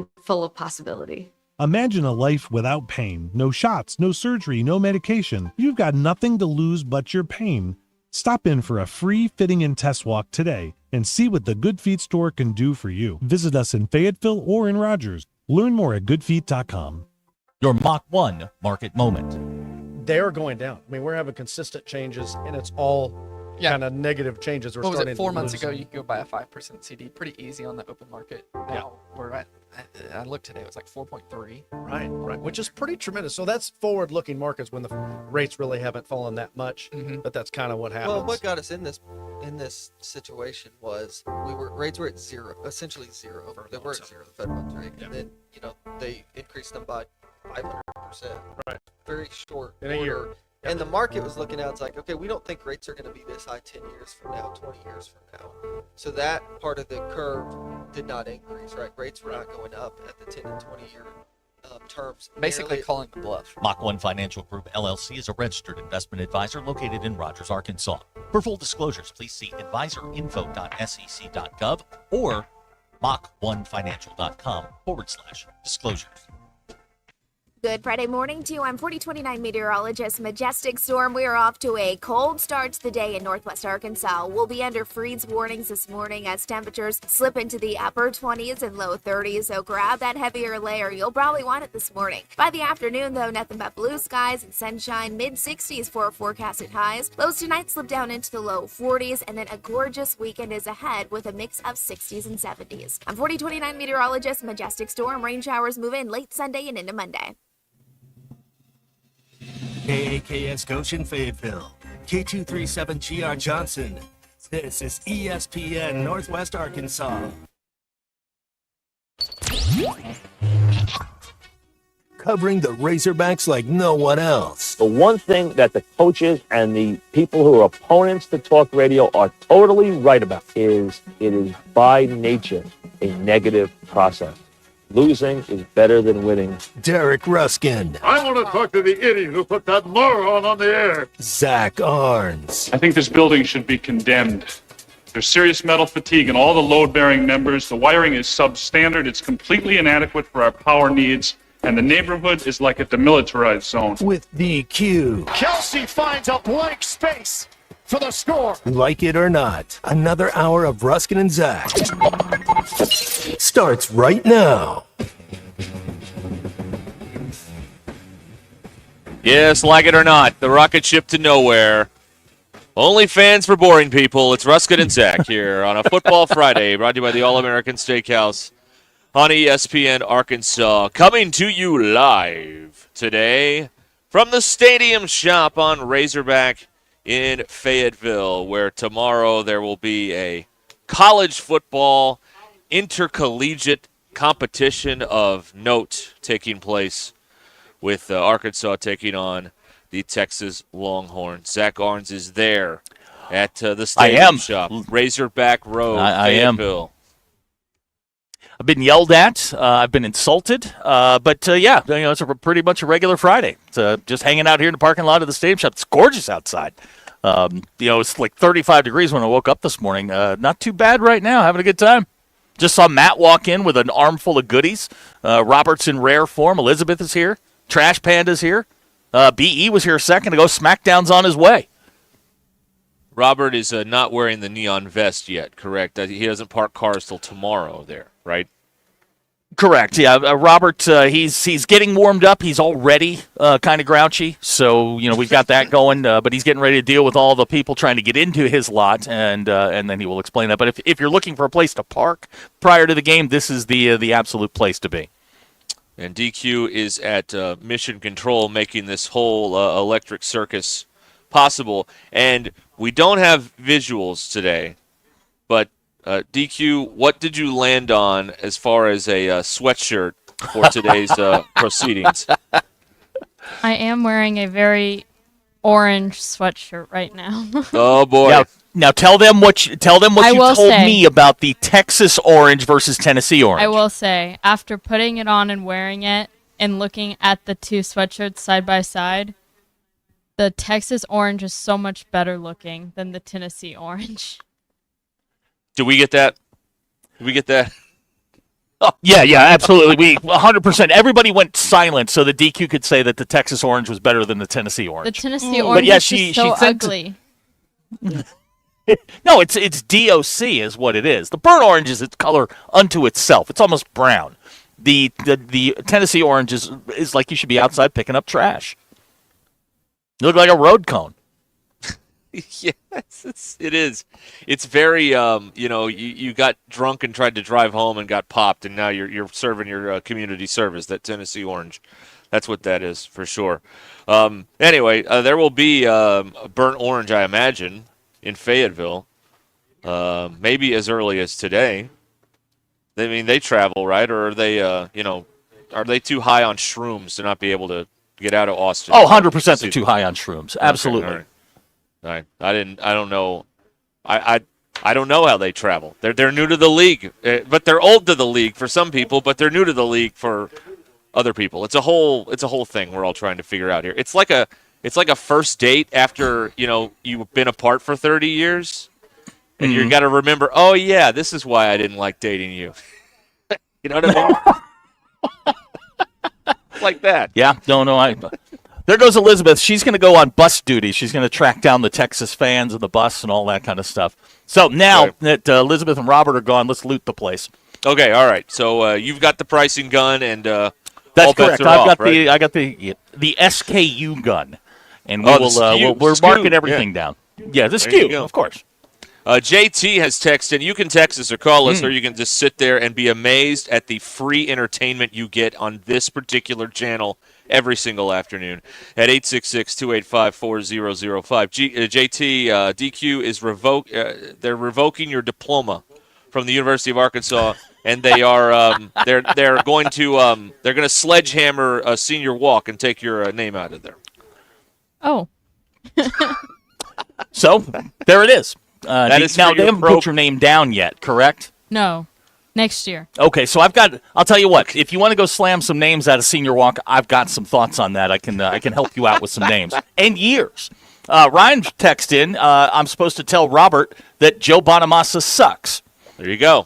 and full of possibility. Imagine a life without pain. No shots, no surgery, no medication. You've got nothing to lose but your pain. Stop in for a free fitting and test walk today and see what the Good Feet store can do for you. Visit us in Fayetteville or in Rogers. Learn more at goodfeet.com. Your Mach 1 market moment. They are going down. I mean, we're having consistent changes, and it's all kind of negative changes. What was it, 4 months ago, you could go buy a 5% CD pretty easy on the open market. Now we're at, I looked today, it was like 4.3. Right, which is pretty tremendous. So that's forward-looking markets when the rates really haven't fallen that much, but that's kind of what happens. Well, what got us in this situation was rates were at zero, essentially zero. They were at zero, the Fed funds rate, and then they increased them by 500%. Right, very short in a year. And the market was looking out, it's like, okay, we don't think rates are going to be this high 10 years from now, 20 years from now. So that part of the curve did not increase, right? Rates were not going up at the 10 and 20-year terms. Basically calling the bluff. Mach 1 Financial Group, LLC is a registered investment advisor located in Rogers, Arkansas. For full disclosures, please see advisorinfo.sec.gov or mach1financial.com/disclosures. Good Friday morning to you. I'm 4029 meteorologist Majestic Storm. We are off to a cold start to the day in northwest Arkansas. We'll be under freeze warnings this morning as temperatures slip into the upper 20s and low 30s. So grab that heavier layer. You'll probably want it this morning. By the afternoon, though, nothing but blue skies and sunshine. Mid-60s for forecasted highs. Lows tonight slip down into the low 40s, and then a gorgeous weekend is ahead with a mix of 60s and 70s. I'm 4029 meteorologist Majestic Storm. Rain showers move in late Sunday and into Monday. KAKS Goshen Fayetteville, K237GR Johnson. This is ESPN Northwest Arkansas. Covering the Razorbacks like no one else. The one thing that the coaches and the people who are opponents to talk radio are totally right about is it is by nature a negative process. Losing is better than winning. Derek Ruskin. I want to talk to the idiot who put that moron on the air. Zach Arns. I think this building should be condemned. There's serious metal fatigue in all the load-bearing members. The wiring is substandard. It's completely inadequate for our power needs. And the neighborhood is like a demilitarized zone. With DQ. Kelsey finds a blank space for the score. Like it or not, another hour of Ruskin and Zach starts right now. Yes, like it or not, the rocket ship to nowhere. Only fans for boring people. It's Ruskin and Zach here on a Football Friday, brought to you by the All-American Steakhouse on ESPN Arkansas. Coming to you live today from the Stadium Shop on Razorback in Fayetteville, where tomorrow there will be a college football intercollegiate competition of note taking place with Arkansas taking on the Texas Longhorns. Zach Arns is there at the Stadium Shop, Razorback Road, Fayetteville. I've been yelled at. I've been insulted. But it's pretty much a regular Friday. It's just hanging out here in the parking lot of the Stadium Shop. It's gorgeous outside. It's like 35 degrees when I woke up this morning. Not too bad right now. Having a good time. Just saw Matt walk in with an armful of goodies. Robert's in rare form. Elizabeth is here. Trash Panda's here. BE was here a second ago. Smackdown's on his way. Robert is not wearing the neon vest yet, correct? He doesn't park cars till tomorrow there, right? Correct, yeah. Robert, he's getting warmed up. He's already kind of grouchy, so we've got that going. But he's getting ready to deal with all the people trying to get into his lot, and then he will explain that. But if you're looking for a place to park prior to the game, this is the absolute place to be. And DQ is at Mission Control, making this whole electric circus possible. And we don't have visuals today, but DQ, what did you land on as far as a sweatshirt for today's proceedings? I am wearing a very orange sweatshirt right now. Oh boy! Now tell them what you told me about the Texas orange versus Tennessee orange. I will say, after putting it on and wearing it and looking at the two sweatshirts side by side, the Texas orange is so much better looking than the Tennessee orange. Do we get that? Do we get that? Oh, yeah, absolutely. We 100%. Everybody went silent so the DQ could say that the Texas orange was better than the Tennessee orange. The Tennessee orange is just so ugly. No, it's DOC is what it is. The burnt orange is its color unto itself. It's almost brown. The Tennessee orange is like you should be outside picking up trash. You look like a road cone. Yes, it is. It's very, you got drunk and tried to drive home and got popped, and now you're serving your community service. That Tennessee orange, that's what that is for sure. Anyway, there will be a burnt orange, I imagine, in Fayetteville, maybe as early as today. I mean, they travel, right? Or are they, are they too high on shrooms to not be able to get out of Austin? Oh, 100% they're too high on shrooms. Absolutely. Okay, all right. I don't know. I don't know how they travel. They're new to the league, but they're old to the league for some people, but they're new to the league for other people. It's a whole thing we're all trying to figure out here. It's like a first date after, you've been apart for 30 years. And you got to remember, oh, yeah, this is why I didn't like dating you. You know what I mean? Like that. Yeah, no. There goes Elizabeth. She's going to go on bus duty. She's going to track down the Texas fans of the bus and all that kind of stuff. So now that Elizabeth and Robert are gone, let's loot the place. Okay, all right. So you've got the pricing gun, and that's all correct. bets are off, right? I got the SKU gun, and we're marking everything down. Yeah, the SKU, of course. JT has texted. You can text us or call us, or you can just sit there and be amazed at the free entertainment you get on this particular channel every single afternoon at 866-285-4005. JT, DQ is they're revoking your diploma from the University of Arkansas, and they are they're going to sledgehammer a senior walk and take your name out of there. Oh. So there it is. Now they haven't put your name down yet, correct? No. Next year. Okay, so I'll tell you what, if you want to go slam some names out of senior walk, I've got some thoughts on that. I can help you out with some names and years. Ryan texted in, I'm supposed to tell Robert that Joe Bonamassa sucks. There you go.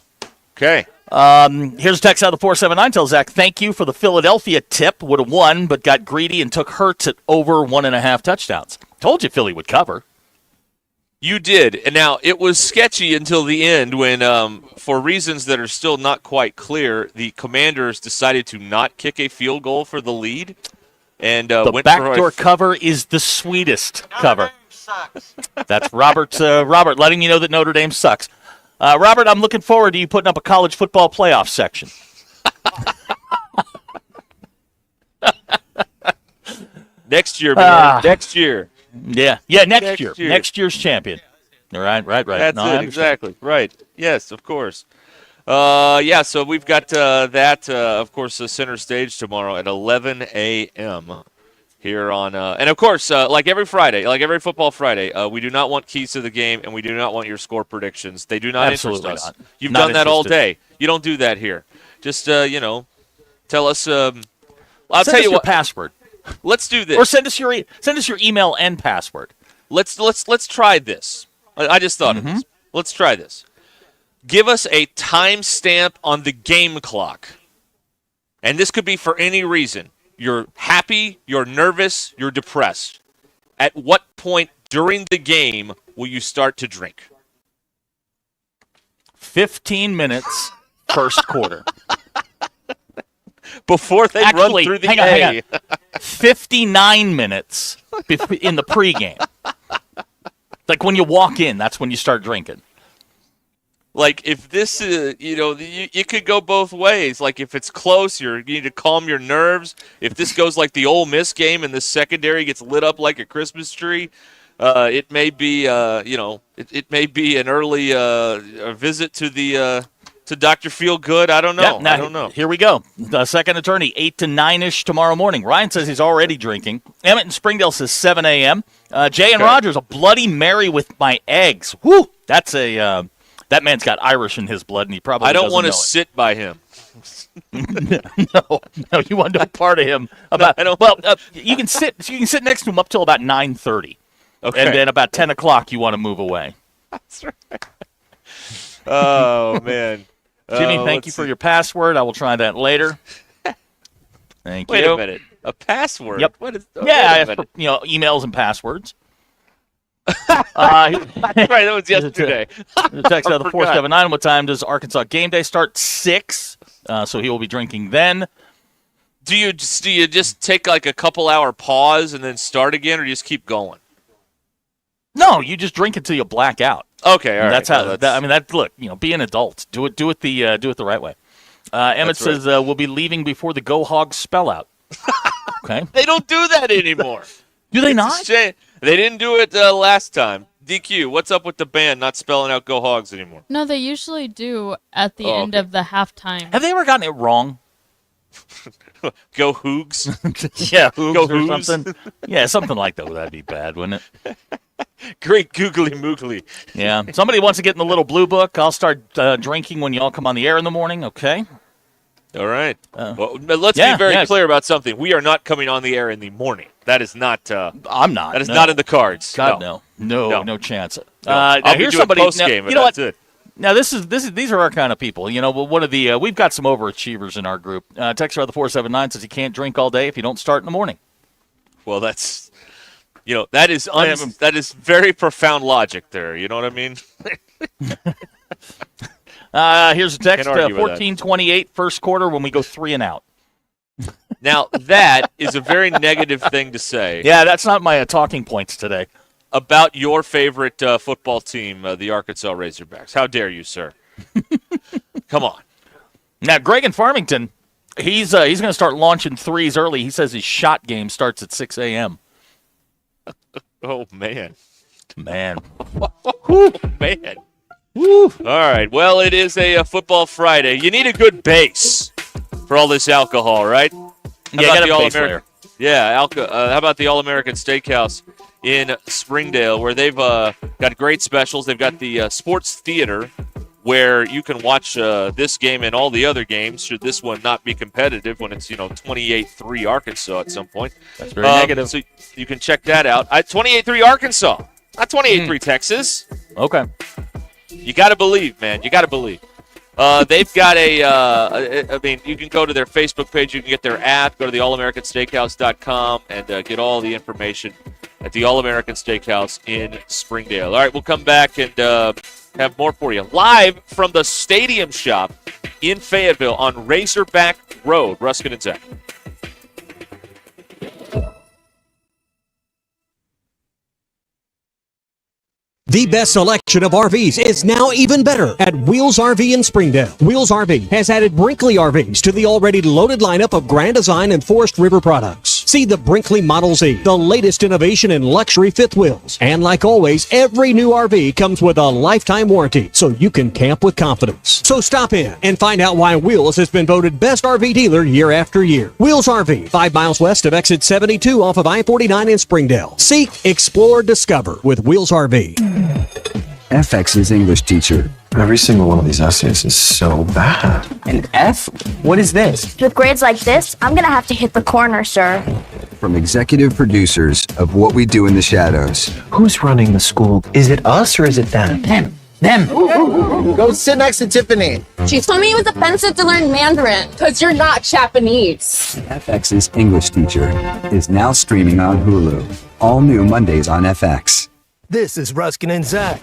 Okay. Here's a text out of the 479. Tells Zach, thank you for the Philadelphia tip. Would have won, but got greedy and took Hurts at over 1.5 touchdowns. Told you Philly would cover. You did. And now, it was sketchy until the end when, for reasons that are still not quite clear, the Commanders decided to not kick a field goal for the lead. And the backdoor cover is the sweetest cover. That's Robert letting you know that Notre Dame sucks. Robert, I'm looking forward to you putting up a college football playoff section. Next year, man. Next year. Yeah, next year. Next year's champion. Right. That's it, exactly. Right. Yes, of course. So we've got that, of course, center stage tomorrow at 11 a.m. here on, and of course, like every Friday, like every football Friday, we do not want keys to the game, and we do not want your score predictions. They do not interest us. You've done that all day. You don't do that here. Just, tell us. I'll tell you what. Password. Let's do this. Or send us your email and password. Let's try this. I just thought of this. Let's try this. Give us a timestamp on the game clock. And this could be for any reason. You're happy, you're nervous, you're depressed. At what point during the game will you start to drink? 15 minutes, first quarter. Before they run through the hang on. 59 minutes in the pregame. Like when you walk in, that's when you start drinking. Like if this is, you could go both ways. Like if it's close, you need to calm your nerves. If this goes like the Ole Miss game and the secondary gets lit up like a Christmas tree, it may be, it may be an early visit to the to Dr. Feelgood. I don't know. I don't know. Here we go. The second attorney, 8 to 9-ish tomorrow morning. Ryan says he's already drinking. Emmett in Springdale says 7 a.m. Jay and Rogers, a Bloody Mary with my eggs. Woo! That's a that man's got Irish in his blood, and he probably I don't want to sit by him. No, you want to be part of him. You can sit next to him up till about 9:30. Okay. And then about 10 o'clock, you want to move away. That's right. Oh, man. Jimmy, thank you for your password. I will try that later. Thank you. Wait a minute. A password? Yep. What is? Yeah, I asked for, emails and passwords. That's right. That was yesterday. The text out of the 479. What time does Arkansas game day start? 6. So he will be drinking then. Do you just take like a couple hour pause and then start again, or do you just keep going? No, you just drink until you black out. Okay, all right. That's how. Look, be an adult. Do it the right way. Emmett says we'll be leaving before the Go Hogs spell out. Okay. They don't do that anymore. Do they not? They didn't do it last time. DQ, what's up with the band not spelling out Go Hogs anymore? No, they usually do at the end of the halftime. Have they ever gotten it wrong? Go Hoogs? Yeah, Hoogs Go or Hoos? something. Yeah, something like that. That'd be bad, wouldn't it? Great googly moogly. Yeah. Somebody wants to get in the little blue book. I'll start drinking when y'all come on the air in the morning, okay? All right. Well, let's be very clear about something. We are not coming on the air in the morning. That is not. I'm not. That is not in the cards. God, no chance. No. I'll here's be somebody. Post game. You know what? It. Now these are our kind of people. One of the we've got some overachievers in our group. Texter out the 479 says you can't drink all day if you don't start in the morning. Well, that's that is very profound logic there. You know what I mean? Here's a text: 14:28 first quarter when we go 3 and out. Now that is a very negative thing to say. Yeah, that's not my talking points today. About your favorite football team, the Arkansas Razorbacks. How dare you, sir? Come on. Now, Greg in Farmington, he's going to start launching threes early. He says his shot game starts at 6 a.m. Oh, man. Man. Whew, man. Woo. All right. Well, it is a football Friday. You need a good base for all this alcohol, right? Yeah, get a base layer. Yeah, how about the All-American Steakhouse in Springdale, where they've got great specials. They've got the sports theater, where you can watch this game and all the other games, should this one not be competitive when it's 28-3 Arkansas at some point. That's very negative. So you can check that out. 28-3 Arkansas, not 28-3 Texas. Okay. You got to believe, man. You got to believe. They've got you can go to their Facebook page. You can get their app. Go to the allamericansteakhouse.com and get all the information at the All-American Steakhouse in Springdale. All right, we'll come back and have more for you. Live from the Stadium Shop in Fayetteville on Razorback Road. Ruscin and Zach. The best selection of RVs is now even better at Wheels RV in Springdale. Wheels RV has added Brinkley RVs to the already loaded lineup of Grand Design and Forest River products. See the Brinkley Model Z, the latest innovation in luxury fifth wheels. And like always, every new RV comes with a lifetime warranty, so you can camp with confidence. So stop in and find out why Wheels has been voted best RV dealer year after year. Wheels RV, 5 miles west of exit 72 off of I-49 in Springdale. Seek, explore, discover with Wheels RV. FX's English teacher. Every single one of these essays is so bad. An F? What is this? With grades like this, I'm gonna have to hit the corner, sir. From executive producers of What We Do in the Shadows. Who's running the school? Is it us or is it them? Them. Go sit next to Tiffany. She told me it was offensive to learn Mandarin because you're not Japanese. FX's English teacher is now streaming on Hulu. All new Mondays on FX. This is Ruscin and Zach.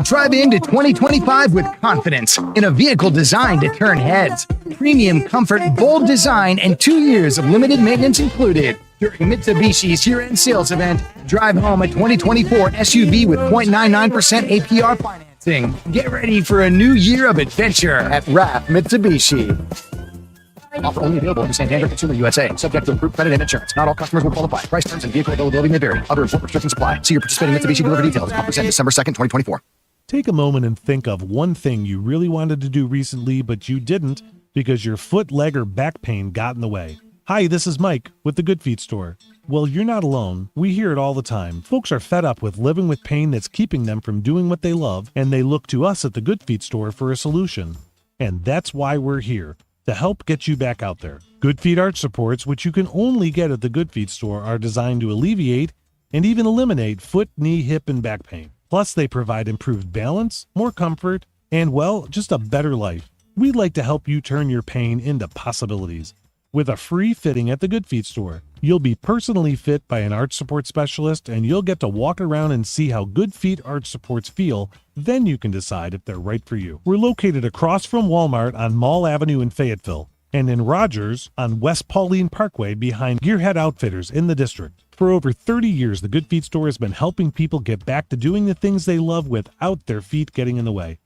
Drive into 2025 with confidence in a vehicle designed to turn heads. Premium comfort, bold design, and 2 years of limited maintenance included. During Mitsubishi's year-end sales event, drive home a 2024 SUV with 0.99% APR financing. Get ready for a new year of adventure at RAF Mitsubishi. Offer only available in Santander Consumer USA. Subject to approved credit and insurance. Not all customers will qualify. Price, terms, and vehicle availability may vary. Other import restrictions apply. See your participating Mitsubishi dealer for details. Offer ends December 2nd, 2024. Take a moment and think of one thing you really wanted to do recently, but you didn't because your foot, leg, or back pain got in the way. Hi, this is Mike with the Good Feet Store. Well, you're not alone. We hear it all the time. Folks are fed up with living with pain that's keeping them from doing what they love, and they look to us at the Good Feet Store for a solution. And that's why we're here, to help get you back out there. Good Feet arch supports, which you can only get at the Good Feet Store, are designed to alleviate and even eliminate foot, knee, hip, and back pain. Plus, they provide improved balance, more comfort, and, well, just a better life. We'd like to help you turn your pain into possibilities. With a free fitting at the Good Feet store, you'll be personally fit by an arch support specialist, and you'll get to walk around and see how Good Feet arch supports feel. Then you can decide if they're right for you. We're located across from Walmart on Mall Avenue in Fayetteville, and in Rogers on West Pauline Parkway behind Gearhead Outfitters in the district. For over 30 years, the Good Feet store has been helping people get back to doing the things they love without their feet getting in the way.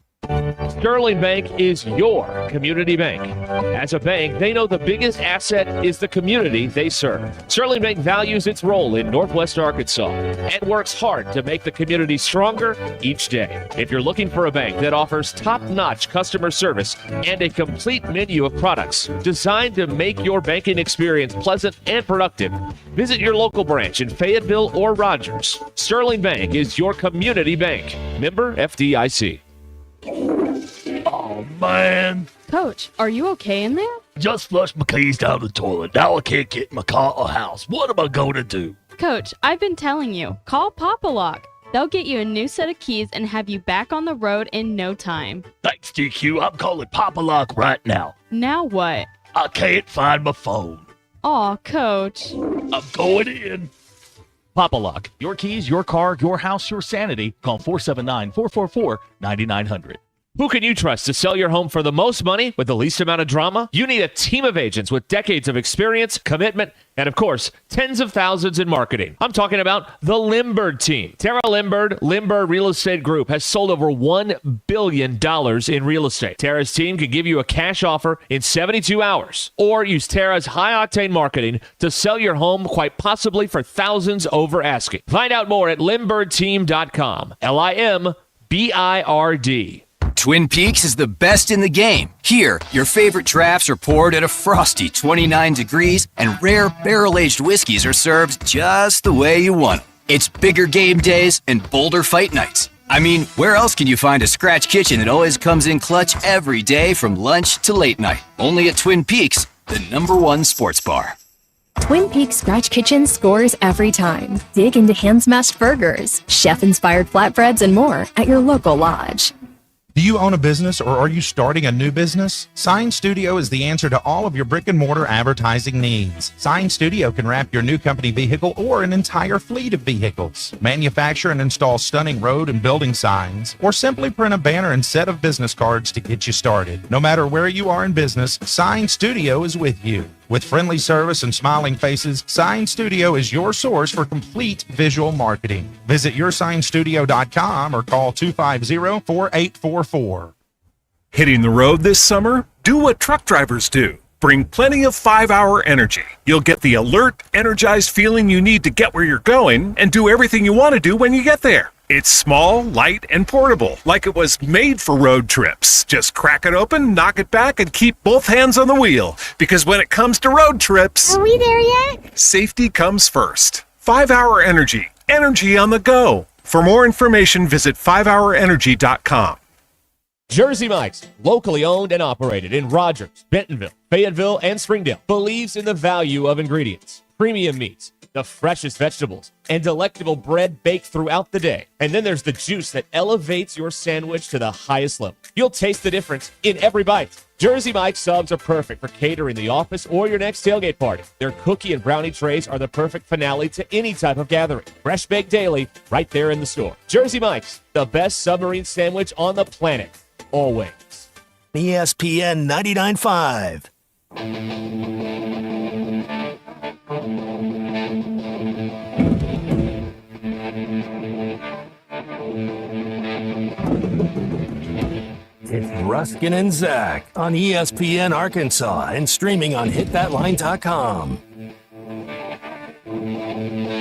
Sterling Bank is your community bank. As a bank, they know the biggest asset is the community they serve. Sterling Bank values its role in Northwest Arkansas and works hard to make the community stronger each day. If you're looking for a bank that offers top-notch customer service and a complete menu of products designed to make your banking experience pleasant and productive, visit your local branch in Fayetteville or Rogers. Sterling Bank is your community bank. Member FDIC. Oh, man. Coach, are you okay in there? Just flushed my keys down the toilet. Now I can't get in my car or house. What am I going to do? Coach, I've been telling you, call Papa Lock. They'll get you a new set of keys and have you back on the road in no time. Thanks, GQ. I'm calling Papa Lock right now. Now what? I can't find my phone. Aw, Coach. I'm going in. Papa Lock. Your keys, your car, your house, your sanity. Call 479-444-9900. Who can you trust to sell your home for the most money with the least amount of drama? You need a team of agents with decades of experience, commitment, and of course, tens of thousands in marketing. I'm talking about the Limbird team. Tara Limbird, Limbird Real Estate Group, has sold over $1 billion in real estate. Tara's team can give you a cash offer in 72 hours, or use Tara's high-octane marketing to sell your home quite possibly for thousands over asking. Find out more at limbirdteam.com. LIMBIRD. Twin Peaks is the best in the game. Here, your favorite drafts are poured at a frosty 29 degrees, and rare barrel-aged whiskeys are served just the way you want them. It's bigger game days and bolder fight nights. I mean, where else can you find a scratch kitchen that always comes in clutch every day from lunch to late night? Only at Twin Peaks, the #1 sports bar. Twin Peaks Scratch Kitchen scores every time. Dig into hand-smashed burgers, chef-inspired flatbreads, and more at your local lodge. Do you own a business or are you starting a new business? Sign Studio is the answer to all of your brick and mortar advertising needs. Sign Studio can wrap your new company vehicle or an entire fleet of vehicles, manufacture and install stunning road and building signs, or simply print a banner and set of business cards to get you started. No matter where you are in business, Sign Studio is with you. With friendly service and smiling faces, Sign Studio is your source for complete visual marketing. Visit yoursignstudio.com or call 250-4844. Hitting the road this summer? Do what truck drivers do. Bring plenty of 5-Hour Energy. You'll get the alert, energized feeling you need to get where you're going and do everything you want to do when you get there. It's small, light, and portable, like it was made for road trips. Just crack it open, knock it back, and keep both hands on the wheel. Because when it comes to road trips... Are we there yet? Safety comes first. 5-Hour Energy. Energy on the go. For more information, visit 5hourenergy.com. Jersey Mike's, locally owned and operated in Rogers, Bentonville, Fayetteville, and Springdale, believes in the value of ingredients, premium meats, the freshest vegetables, and delectable bread baked throughout the day. And then there's the juice that elevates your sandwich to the highest level. You'll taste the difference in every bite. Jersey Mike's subs are perfect for catering the office or your next tailgate party. Their cookie and brownie trays are the perfect finale to any type of gathering. Fresh baked daily, right there in the store. Jersey Mike's, the best submarine sandwich on the planet. Always. ESPN 99.5. It's Ruscin and Zach on ESPN Arkansas and streaming on hitthatline.com.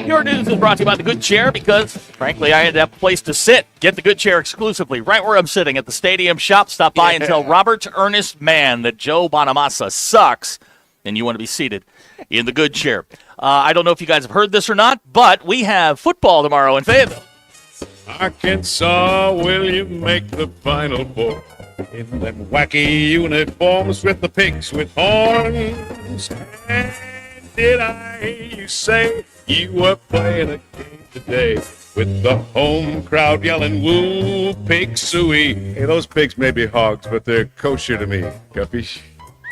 Your news is brought to you by the Good Chair because, frankly, I had to have a place to sit. Get the Good Chair exclusively right where I'm sitting at the Stadium Shop. Stop by and tell Robert Ernest Mann that Joe Bonamassa sucks and you want to be seated in the Good Chair. I don't know if you guys have heard this or not, but we have football tomorrow in Fayetteville. Arkansas, will you make the Final Four? In them wacky uniforms with the pigs with horns. And did I hear you say you were playing a game today? with the home crowd yelling, woo, pig suey. Hey, those pigs may be hogs, but they're kosher to me. Capiche?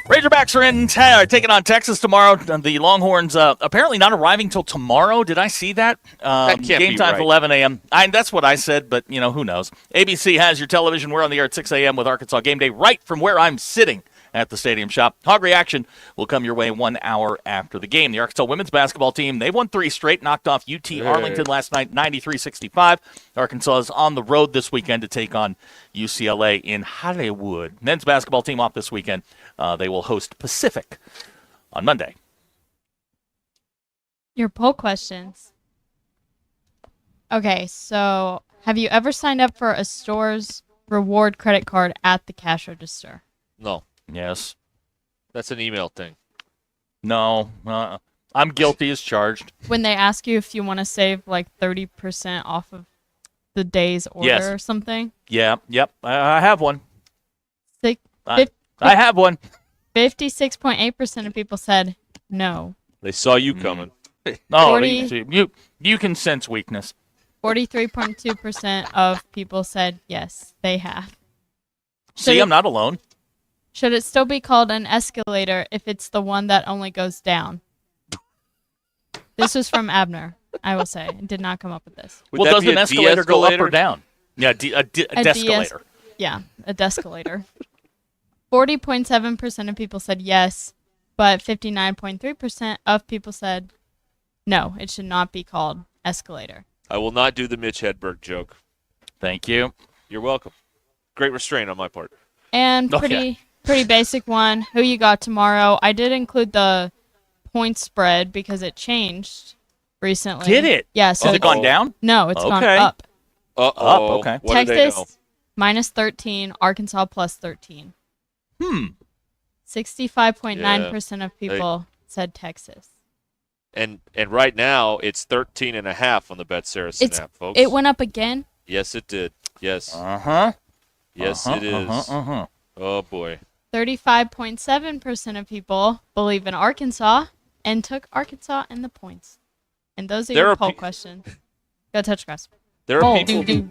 Razorbacks are taking on Texas tomorrow. The Longhorns apparently not arriving till tomorrow. Did I see that? That can't game be time right. 11 a.m. That's what I said, but who knows? ABC has your television. We're on the air at 6 a.m. with Arkansas Game Day right from where I'm sitting at the stadium shop. Hog Reaction will come your way 1 hour after the game. The Arkansas women's basketball team, they won 3 straight, knocked off UT Arlington last night, 93-65. Arkansas is on the road this weekend to take on UCLA in Hollywood. Men's basketball team off this weekend. They will host Pacific on Monday. Your poll questions. Okay, so have you ever signed up for a store's reward credit card at the cash register? No. Yes. That's an email thing. No. I'm guilty as charged. When they ask you if you want to save like 30% off of the day's order or something? Yeah. Yep. I have one. I have one. 56.8% of people said no. They saw you coming. No, 40 you can sense weakness. 43.2% of people said yes, they have. See, I'm not alone. Should it still be called an escalator if it's the one that only goes down? This was from Abner, I will say. I did not come up with this. Well, does an escalator go up or down? Yeah, a descalator. Yeah, a descalator. 40.7% of people said yes, but 59.3% of people said no, it should not be called escalator. I will not do the Mitch Hedberg joke. Thank you. You're welcome. Great restraint on my part. And pretty basic one. Who you got tomorrow? I did include the point spread because it changed recently. Did it? Yeah. So has it gone down? No, it's gone up. Up. Okay. What Texas minus 13. Arkansas plus 13. 65.9% of people said Texas. And right now it's 13.5 on the Bet Saracen app, folks. It went up again. Yes, it did. Yes. Yes, it is. Oh boy. 35.7% of people believe in Arkansas and took Arkansas and the points. And those are your poll questions. Go touch grass. There are people.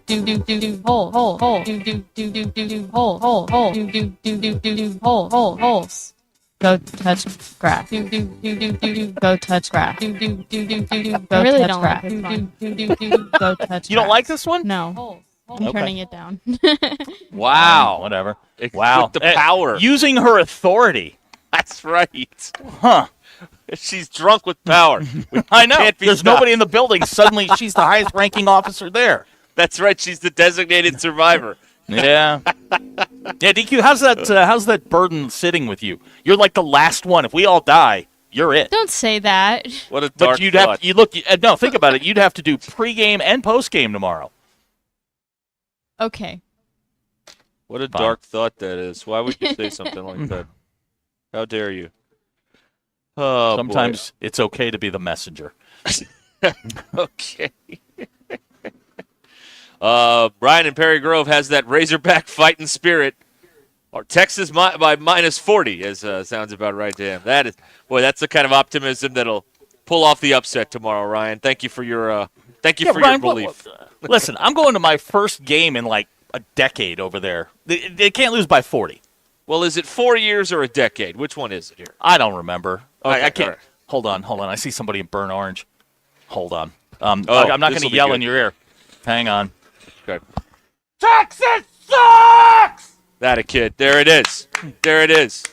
Holes. Go touch grass. Go touch grass. I really don't like this one. Go touch. You don't like this one? No. I'm turning it down. Wow. Whatever. Wow. With the power. Using her authority. That's right. Huh. She's drunk with power. I know. Can't be There's stopped. nobody in the building. Suddenly she's the highest ranking officer there. That's right. She's the designated survivor. Yeah. Yeah, DQ, how's that burden sitting with you? You're like the last one. If we all die, you're it. Don't say that. What a dark thought. No, think about it. You'd have to do pregame and postgame tomorrow. Okay. What a dark thought that is. Why would you say something like that? How dare you? Oh, sometimes it's okay to be the messenger. Okay. Brian in Perry Grove has that Razorback fighting spirit. Or Texas by minus 40, as sounds about right to him. That's the kind of optimism that'll pull off the upset tomorrow, Ryan. Thank you for your Ryan, your belief. Listen, I'm going to my first game in like a decade over there. They can't lose by 40. Well, is it 4 years or a decade? Which one is it here? I don't remember. Okay, I can't. right. Hold on. I see somebody in burnt orange. Hold on. Oh, I'm not going to yell good. in your ear. Hang on. Okay. Texas sucks! That a kid. There it is. There it is.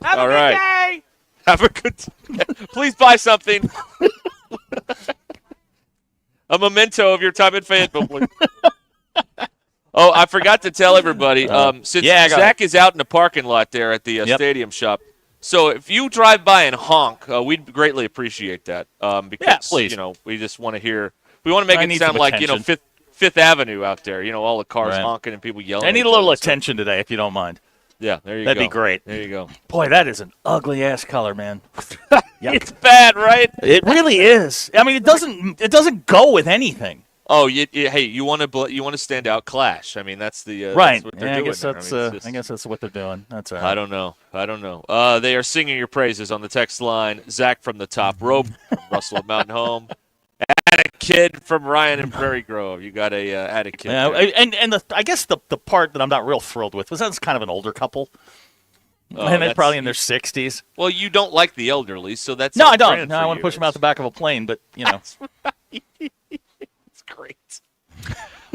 Have All a right. good day! Have a good Please buy something. A memento of your time in Fayetteville, please. Oh, I forgot to tell everybody. Since Zach is out in the parking lot there at the stadium shop, so if you drive by and honk, we'd greatly appreciate that. Because please. We just want to hear. We want to make I it need sound some like attention. Fifth Avenue out there. All the cars Right. honking and people yelling. I need at a each little other. attention today, if you don't mind. Yeah, there you go. That'd be great. There you go. Boy, that is an ugly ass color, man. It's bad, right? It really is. I mean, it doesn't go with anything. Oh, hey, you want to stand out? Clash. I mean, that's the right. That's what they're I doing. guess there. that's. I I guess that's what they're doing. That's all right. I don't know. They are singing your praises on the text line. Zach from the top rope, Russell of Mountain Home. And a kid from Ryan and Prairie Grove. You got a attic kid. Yeah, there. and I guess the part that I'm not real thrilled with was that's kind of an older couple. Oh, And they're probably in their 60s. Well, you don't like the elderly, so that's No, I don't. grand No, for I want to you. push them out the back of a plane, but, you know. That's right. It's great.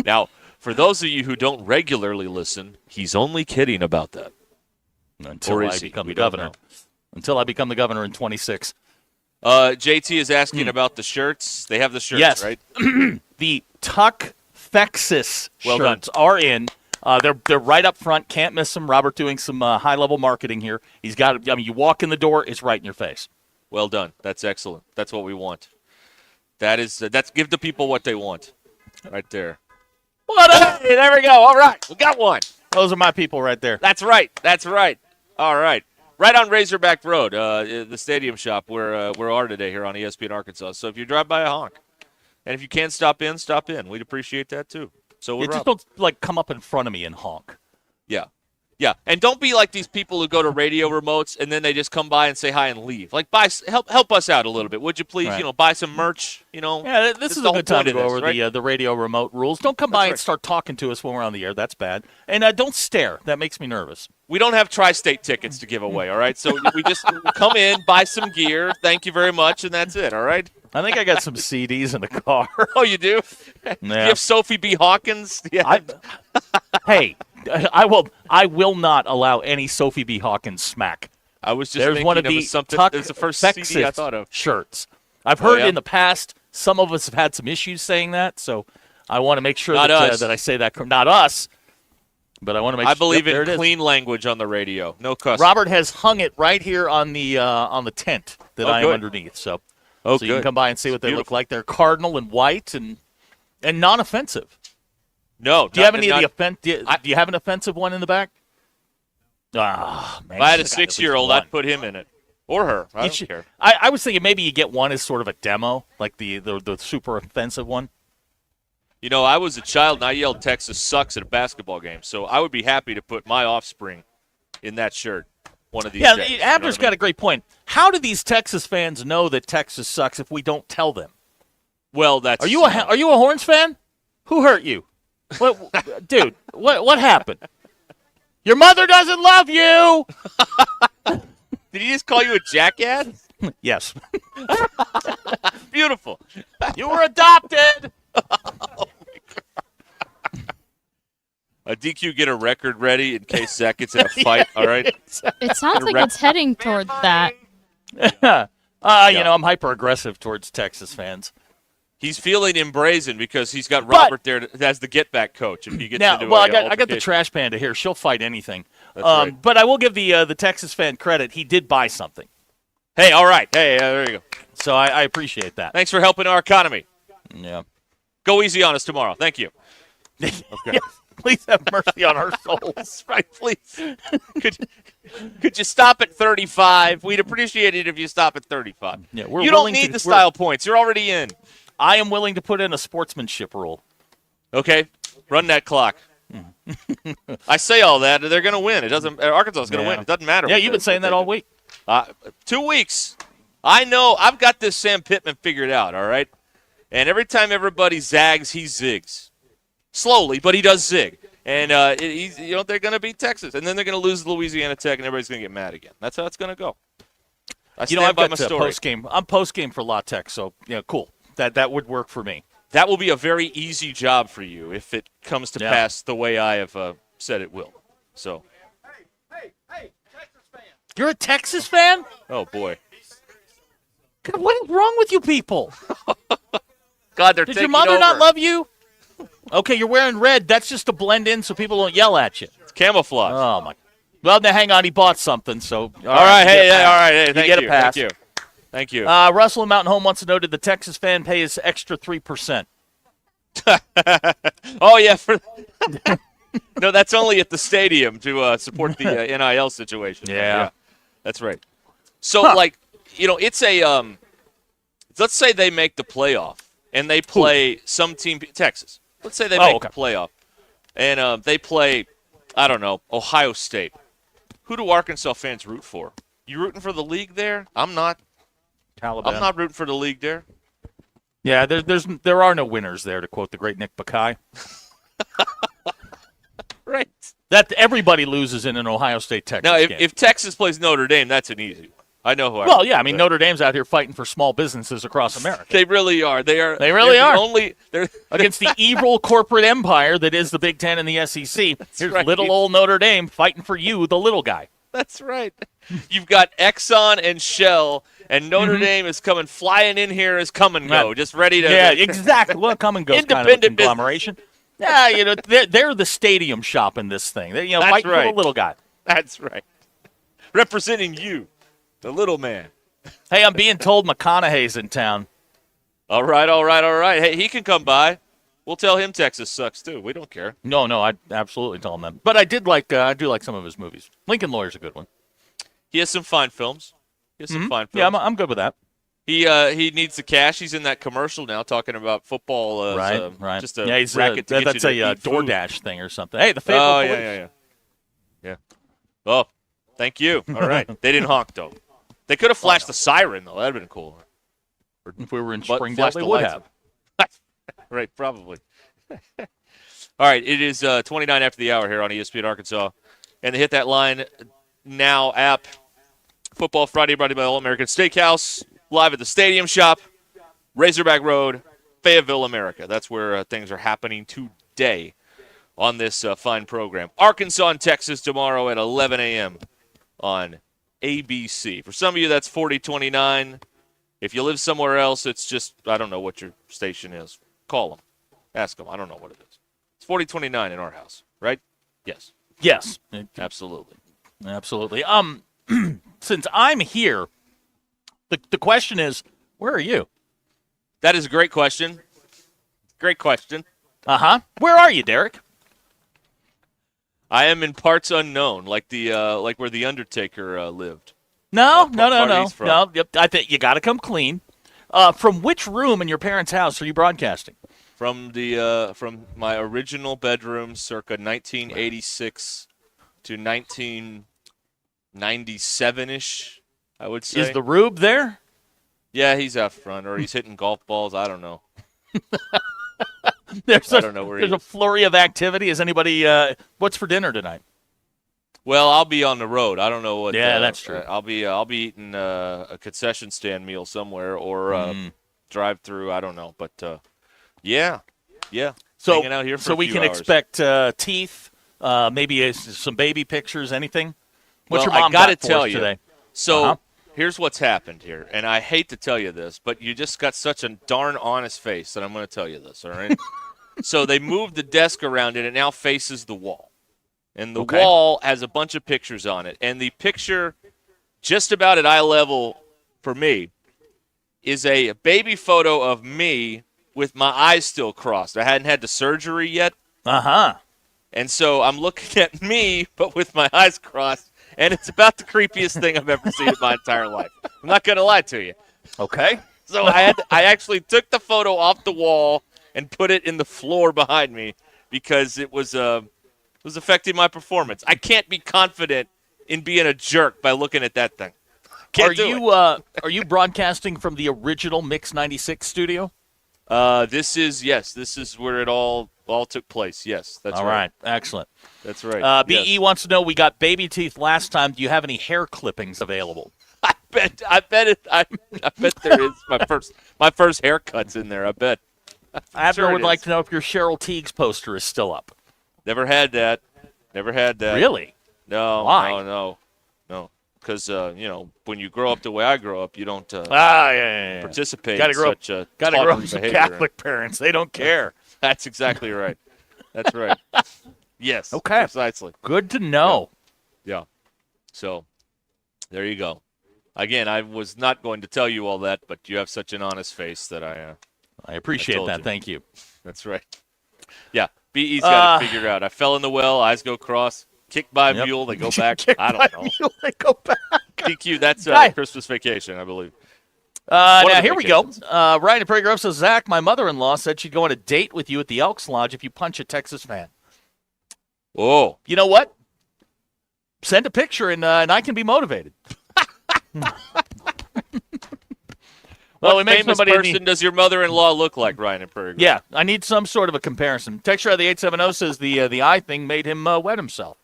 Now, for those of you who don't regularly listen, he's only kidding about that. Until Or I is he? become We the don't governor. know. Until I become the governor in 26. JT is asking about the shirts. They have the shirts, Yes. right? The Tuck Fexus Well done. shirts are in. They're right up front. Can't miss them. Robert doing some high-level marketing here. He's got. I mean, you walk in the door, it's right in your face. Well done. That's excellent. That's what we want. That's give the people what they want, right there. Hey, there we go. All right, we got one. Those are my people right there. That's right. That's right. All right. Right on Razorback Road, the stadium shop where we are today here on ESPN Arkansas. So if you drive by a honk, and if you can stop in, stop in. We'd appreciate that too. So we're Just don't come up in front of me and honk. Yeah. Yeah, and don't be like these people who go to radio remotes and then they just come by and say hi and leave. Like, help us out a little bit, would you please? Right. Buy some merch. Yeah, this is the a whole good time point to of go this, over right? the radio remote rules. Don't come by and start talking to us when we're on the air. That's bad. And don't stare. That makes me nervous. We don't have tri-state tickets to give away. All right, so we just come in, buy some gear. Thank you very much, and that's it. All right. I think I got some CDs in the car. Oh, you do? Yeah. You have Sophie B. Hawkins? Yeah. Hey, I will not allow any Sophie B. Hawkins smack. I was just There's thinking one of of the something. Tuck It's the first Fexus CD I thought of. shirts. I've heard yeah? in the past some of us have had some issues saying that, so I want to make sure Not that, us. that I say that. Not us, but I want to make sure. I believe there in it is. clean language on the radio. No cuss. Robert has hung it right here on the tent that I am good. underneath. So, Oh, so you can good. come by and see what they look beautiful. like. They're cardinal and white and non-offensive. No. Do you have any of the do you have an offensive one in the back? Ah, man. If I had a you should've got at least 6-year-old, one. I'd put him in it. Or her. I don't care. I was thinking maybe you get one as sort of a demo, like the super offensive one. I was a child and I yelled Texas sucks at a basketball game, so I would be happy to put my offspring in that shirt one of these days. Yeah, Abner's got a great point. How do these Texas fans know that Texas sucks if we don't tell them? Well, that's Are you a Horns fan? Who hurt you? What, dude? What happened? Your mother doesn't love you. Did he just call you a jackass? Yes. Beautiful. You were adopted. DQ, get a record ready in case Zach gets in a fight, all right? It sounds like it's heading toward that. I'm hyper-aggressive towards Texas fans. He's feeling embrazen because he's got Robert there as the get-back coach. If he gets into I got the altercation. trash panda here. She'll fight anything. That's right. But I will give the Texas fan credit. He did buy something. Hey, all right. Hey, there you go. So I appreciate that. Thanks for helping our economy. Yeah. Go easy on us tomorrow. Thank you. Okay. Yeah, please have mercy on our souls. That's right, please. Could you stop at 35? We'd appreciate it if you stop at 35. Yeah, you don't need the style points. You're already in. I am willing to put in a sportsmanship rule. Okay, run that clock. I say all that, they're going to win. It doesn't. Arkansas is going to win. It doesn't matter. Yeah, you've been saying that all week. 2 weeks. I know. I've got this Sam Pittman figured out. All right, and every time everybody zags, he zigs. Slowly, but he does zig. And they're going to beat Texas, and then they're going to lose Louisiana Tech, and everybody's going to get mad again. That's how it's going to go. I stand I've by got my story. post game. I'm post game for La Tech, so cool. That would work for me. That will be a very easy job for you if it comes to pass the way I have said it will. So. Hey, Texas fan. You're a Texas fan? Oh boy. God, what is wrong with you people? God, they're Did taking your mother over. not love you? Okay, you're wearing red. That's just to blend in so people don't yell at you. It's camouflage. Oh my. Well, now hang on. He bought something, so all right. Hey, all right. Hey, you thank get you. a pass. Thank you. Thank you. Russell in Mountain Home wants to know: did the Texas fan pay his extra 3%? Oh yeah. No, that's only at the stadium to support the NIL situation. Yeah, that's right. So it's a let's say they make the playoff and they play some team, Texas. Let's say they make the playoff and they play, I don't know, Ohio State. Who do Arkansas fans root for? You rooting for the league there? I'm not. Taliban. I'm not rooting for the league there. Yeah, there are no winners there, to quote the great Nick Bakay. Right. That everybody loses in an Ohio State-Texas Now, game. if Texas plays Notre Dame, that's an easy one. I know who I Well, yeah, I mean, Notre Dame's out here fighting for small businesses across America. They really are. They really are. They're against the evil corporate empire that is the Big Ten and the SEC. Here's right. little old Notre Dame fighting for you, the little guy. That's right. You've got Exxon and Shell, and Notre Dame is flying in here as come and go, just ready to. Yeah, exactly. Well, come and go kind of a conglomeration. Yeah, they're the stadium shop in this thing. They're, That's fighting right. for the little guy. That's right. Representing you, the little man. Hey, I'm being told McConaughey's in town. All right. Hey, he can come by. We'll tell him Texas sucks too. We don't care. No, I'd absolutely tell him that. But I do like some of his movies. Lincoln Lawyer's a good one. He has some fine films. Yeah, I'm good with that. He needs the cash. He's in that commercial now talking about football. Right. Just a he's racket to get that's you to a eat food. DoorDash thing or something. Hey, the favorite. Yeah. Oh, thank you. All right. They didn't honk though. They could have flashed the siren though. That'd have been cool. If we were in Springdale, they would have. Right, probably. All right, it is 29 after the hour here on ESPN Arkansas. And the Hit That Line Now app. Football Friday brought to you by All-American Steakhouse. Live at the Stadium Shop. Razorback Road, Fayetteville, America. That's where things are happening today on this fine program. Arkansas and Texas tomorrow at 11 a.m. on ABC. For some of you, that's 4029. If you live somewhere else, it's just, I don't know what your station is. Call them. Ask them. I don't know what it is. It's 4029 in our house, right? Yes. Yes. Absolutely. Since I'm here, the question is, where are you? That is a great question. Great question. Uh-huh. Where are you, Derek? I am in parts unknown, like where the Undertaker lived. No. Yep, I think you got to come clean. From which room in your parents' house are you broadcasting? From my original bedroom, circa 1986 to 1997-ish, I would say. Is the Rube there? Yeah, he's out front, or he's hitting golf balls. I don't know. I don't know where he is. There's a flurry of activity. Is anybody? What's for dinner tonight? Well, I'll be on the road. I don't know what. Yeah, that's true. I'll be eating a concession stand meal somewhere or drive through. I don't know, but yeah. So hanging out here for so a we few can hours. expect teeth, maybe some baby pictures, anything. What's Well, your mom I gotta got for tell us you. today? So here's what's happened here, and I hate to tell you this, but you just got such a darn honest face that I'm going to tell you this. All right. So they moved the desk around and it now faces the wall. And the wall has a bunch of pictures on it. And the picture just about at eye level for me is a baby photo of me with my eyes still crossed. I hadn't had the surgery yet. Uh-huh. And so I'm looking at me, but with my eyes crossed. And it's about the creepiest thing I've ever seen in my entire life. I'm not going to lie to you. Okay. So I actually took the photo off the wall and put it in the floor behind me because it was affecting my performance. I can't be confident in being a jerk by looking at that thing. Are you broadcasting from the original Mix 96 studio? This is where it all took place. Yes, that's all right. Excellent. That's right. BE wants to know, we got baby teeth last time. Do you have any hair clippings available? I bet there is. My first haircut's in there. I bet. Abner would like to know if your Cheryl Teagues poster is still up. Never had that. Really? No. Why? No. Because when you grow up the way I grow up, you don't participate in such a Gotta grow up tolerant some behavior. Catholic parents. They don't care. That's exactly right. That's right. Yes. Okay. Precisely. Good to know. Yeah. So, there you go. Again, I was not going to tell you all that, but you have such an honest face that I appreciate that. Thank you. That's right. Yeah. BE's got to figure out. I fell in the well, eyes go cross, kicked by a mule, they go back. I don't know. Mule, they go back. DQ, that's Christmas Vacation, I believe. Now, here we go. Ryan in Prairie Grove says, Zach, my mother-in-law said she'd go on a date with you at the Elks Lodge if you punch a Texas fan. Whoa. You know what? Send a picture and I can be motivated. Well, what we make famous somebody person does your mother-in-law look like, Ryan and Prairie? Yeah, I need some sort of a comparison. Texture of the 870 says the eye thing made him wet himself.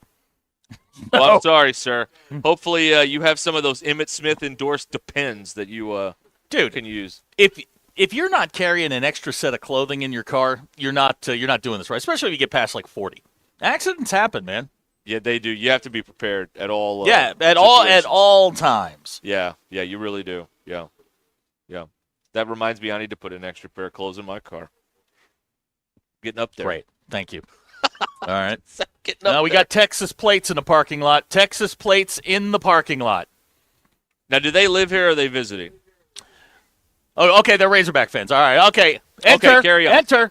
Well, I'm sorry, sir. Hopefully you have some of those Emmitt Smith endorsed Depends that you can use. If you're not carrying an extra set of clothing in your car, you're not doing this right, especially if you get past like 40. Accidents happen, man. Yeah, they do. You have to be prepared at all. At all times. Yeah, you really do. Yeah. That reminds me, I need to put an extra pair of clothes in my car. Getting up there. Great. Thank you. All right. Now we got Texas plates in the parking lot. Texas plates in the parking lot. Now, do they live here or are they visiting? Oh, okay. They're Razorback fans. All right. Okay. Enter. Okay, carry on. Enter.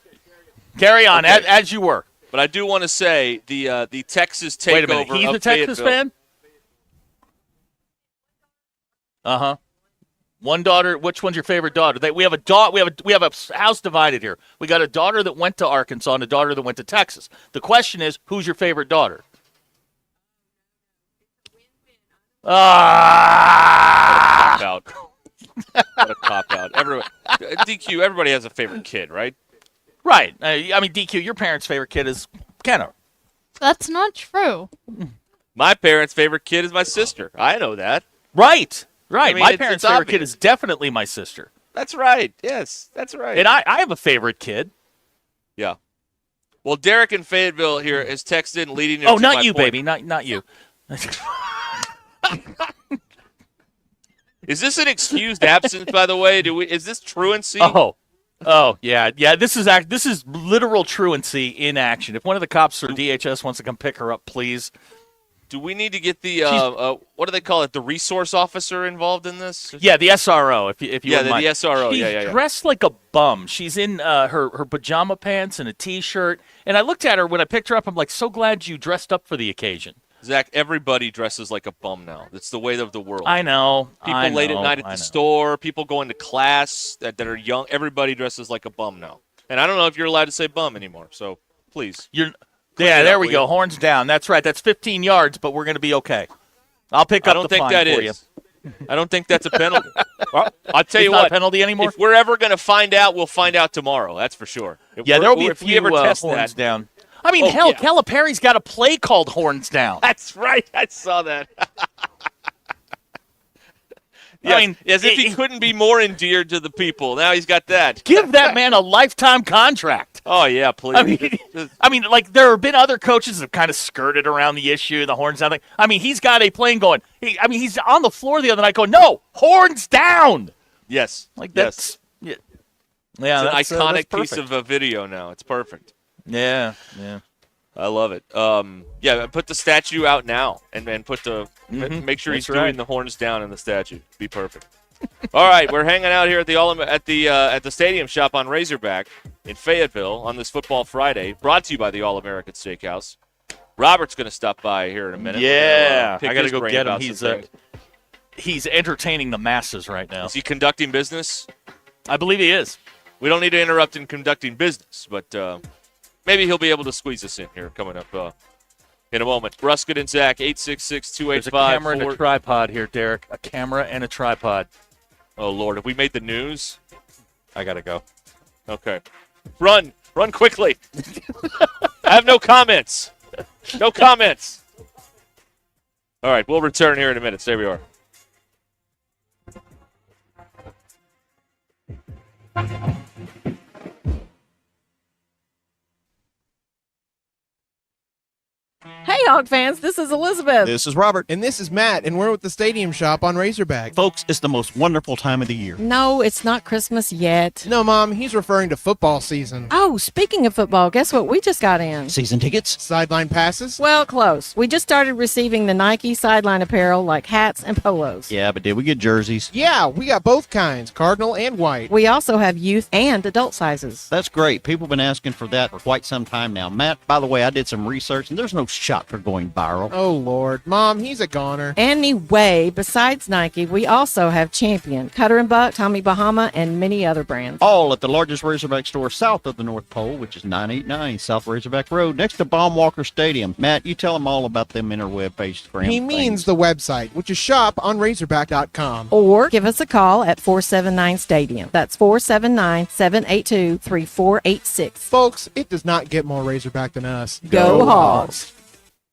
Carry on Okay. as you were. But I do want to say the Texas takeover. Wait a minute. He's of a Texas Fayetteville. fan. One daughter. Which one's your favorite daughter? We have a house divided here. We got a daughter that went to Arkansas and a daughter that went to Texas. The question is, who's your favorite daughter? What a cop out. DQ. Everybody has a favorite kid, right? Right. I mean, DQ. Your parents' favorite kid is Kenner. That's not true. My parents' favorite kid is my sister. I know that. Right. I mean, My parents' favorite obvious. kid is definitely my sister. That's right. Yes, that's right. And I have a favorite kid. Yeah. Well, Derek in Fayetteville here has texted and leading. Oh, into not my you, point. baby. Not you. Is this an excused absence, by the way? Is this truancy? Oh, yeah. This is literal truancy in action. If one of the cops or DHS wants to come pick her up, please. Do we need to get the what do they call it? The resource officer involved in this? Yeah, the SRO. If you Yeah, wouldn't mind. the SRO. She's Yeah. dressed like a bum. She's in her pajama pants and a T-shirt. And I looked at her when I picked her up. I'm like, so glad you dressed up for the occasion. Zach, everybody dresses like a bum now. It's the way of the world. I know. People late at night at the store, people going to class that are young. Everybody dresses like a bum now. And I don't know if you're allowed to say bum anymore. So please. Yeah, there we go. Horns down. That's right. That's 15 yards, but we're going to be okay. I'll pick up the fine for you. I don't think that's a penalty. Well, I'll tell you It's not what. a penalty anymore? If we're ever going to find out, we'll find out tomorrow. That's for sure. Yeah, there will be a if we few ever test horns that. down. I mean, hell, yeah. Calipari's got a play called Horns Down. That's right. I saw that. Yes, I mean, as if he couldn't be more endeared to the people. Now he's got that. Give that man a lifetime contract. Oh, yeah, please. I mean, like there have been other coaches that have kind of skirted around the issue, the horns down thing. I mean, he's got a plane going. He's on the floor the other night going, no, horns down. Yes. Like that's yes. Yeah, it's an that's iconic piece perfect. of a video now. It's perfect. Yeah. I love it. Yeah, put the statue out now and put the make sure That's he's right. doing the horns down in the statue. Be perfect. All right, we're hanging out here at the stadium shop on Razorback in Fayetteville on this Football Friday, brought to you by the All-American Steakhouse. Robert's going to stop by here in a minute. Yeah, Pick I got to his go brain get him. about some things. He's entertaining the masses right now. Is he conducting business? I believe he is. We don't need to interrupt in conducting business, but maybe he'll be able to squeeze us in here coming up in a moment. Ruscin and Zach, 866-285. There's a camera and a tripod here, Derek. A camera and a tripod. Oh, Lord. Have we made the news? I got to go. Okay. Run quickly. I have no comments. No comments. All right, we'll return here in a minute. Stay where we are. Hey, Hog fans, this is Elizabeth. This is Robert. And this is Matt, and we're at the Stadium Shop on Razorback. Folks, it's the most wonderful time of the year. No, it's not Christmas yet. No, Mom, he's referring to football season. Oh, speaking of football, guess what we just got in? Season tickets? Sideline passes? Well, close. We just started receiving the Nike sideline apparel like hats and polos. Yeah, but did we get jerseys? Yeah, we got both kinds, cardinal and white. We also have youth and adult sizes. That's great. People have been asking for that for quite some time now. Matt, by the way, I did some research, and there's no shot for going viral. Oh, Lord. Mom, he's a goner. Anyway, besides Nike, we also have Champion, Cutter & Buck, Tommy Bahama, and many other brands. All at the largest Razorback store south of the North Pole, which is 989 South Razorback Road, next to Baumwalker Stadium. Matt, you tell them all about them interweb-based brands. He means the website, which is shoponrazorback.com. Or give us a call at 479-STADIUM. That's 479-782-3486. Folks, it does not get more Razorback than us. Go Hogs!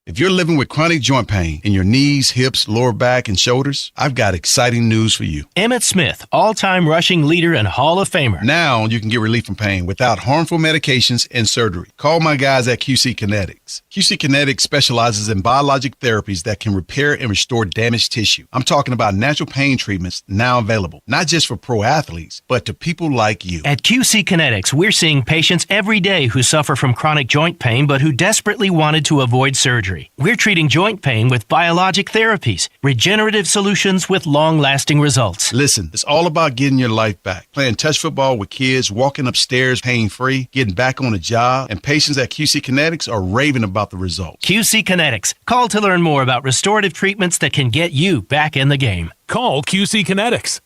If you're living with chronic joint pain in your knees, hips, lower back, and shoulders, I've got exciting news for you. Emmett Smith, all-time rushing leader and Hall of Famer. Now you can get relief from pain without harmful medications and surgery. Call my guys at QC Kinetics. QC Kinetics specializes in biologic therapies that can repair and restore damaged tissue. I'm talking about natural pain treatments now available, not just for pro athletes, but to people like you. At QC Kinetics, we're seeing patients every day who suffer from chronic joint pain but who desperately wanted to avoid surgery. We're treating joint pain with biologic therapies, regenerative solutions with long-lasting results. Listen, it's all about getting your life back. Playing touch football with kids, walking upstairs pain-free, getting back on a job, and patients at QC Kinetics are raving about the results. QC Kinetics. Call to learn more about restorative treatments that can get you back in the game. Call QC Kinetics,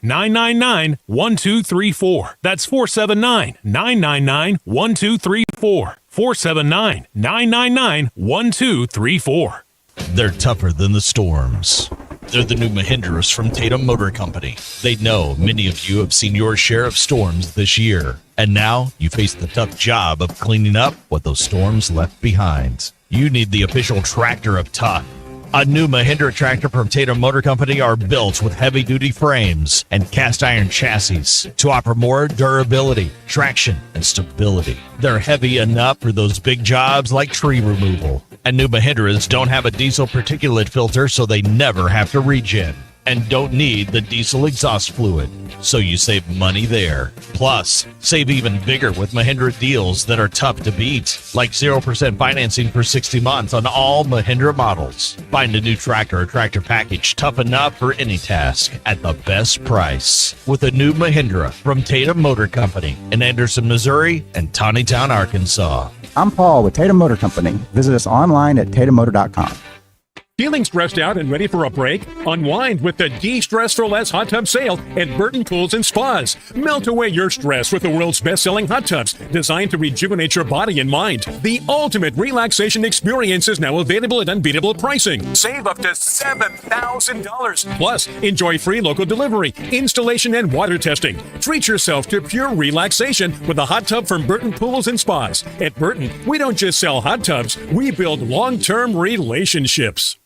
479-999-1234. That's 479-999-1234. 479-999-1234. They're tougher than the storms. They're the new Mahindras from Tatum Motor Company. They know many of you have seen your share of storms this year. And now you face the tough job of cleaning up what those storms left behind. You need the official tractor of tough. A new Mahindra tractor from Tatum Motor Company are built with heavy-duty frames and cast-iron chassis to offer more durability, traction, and stability. They're heavy enough for those big jobs like tree removal. And new Mahindras don't have a diesel particulate filter, so they never have to regen. And don't need the diesel exhaust fluid, so you save money there. Plus, save even bigger with Mahindra deals that are tough to beat, like 0% financing for 60 months on all Mahindra models. Find a new tractor or tractor package tough enough for any task at the best price with a new Mahindra from Tatum Motor Company in Anderson, Missouri and Tawnytown, Arkansas. I'm Paul with Tatum Motor Company. Visit us online at tatummotor.com. Feeling stressed out and ready for a break? Unwind with the De-Stress for Less hot tub sale at Burton Pools and Spas. Melt away your stress with the world's best-selling hot tubs designed to rejuvenate your body and mind. The ultimate relaxation experience is now available at unbeatable pricing. Save up to $7,000. Plus, enjoy free local delivery, installation, and water testing. Treat yourself to pure relaxation with a hot tub from Burton Pools and Spas. At Burton, we don't just sell hot tubs, we build long-term relationships.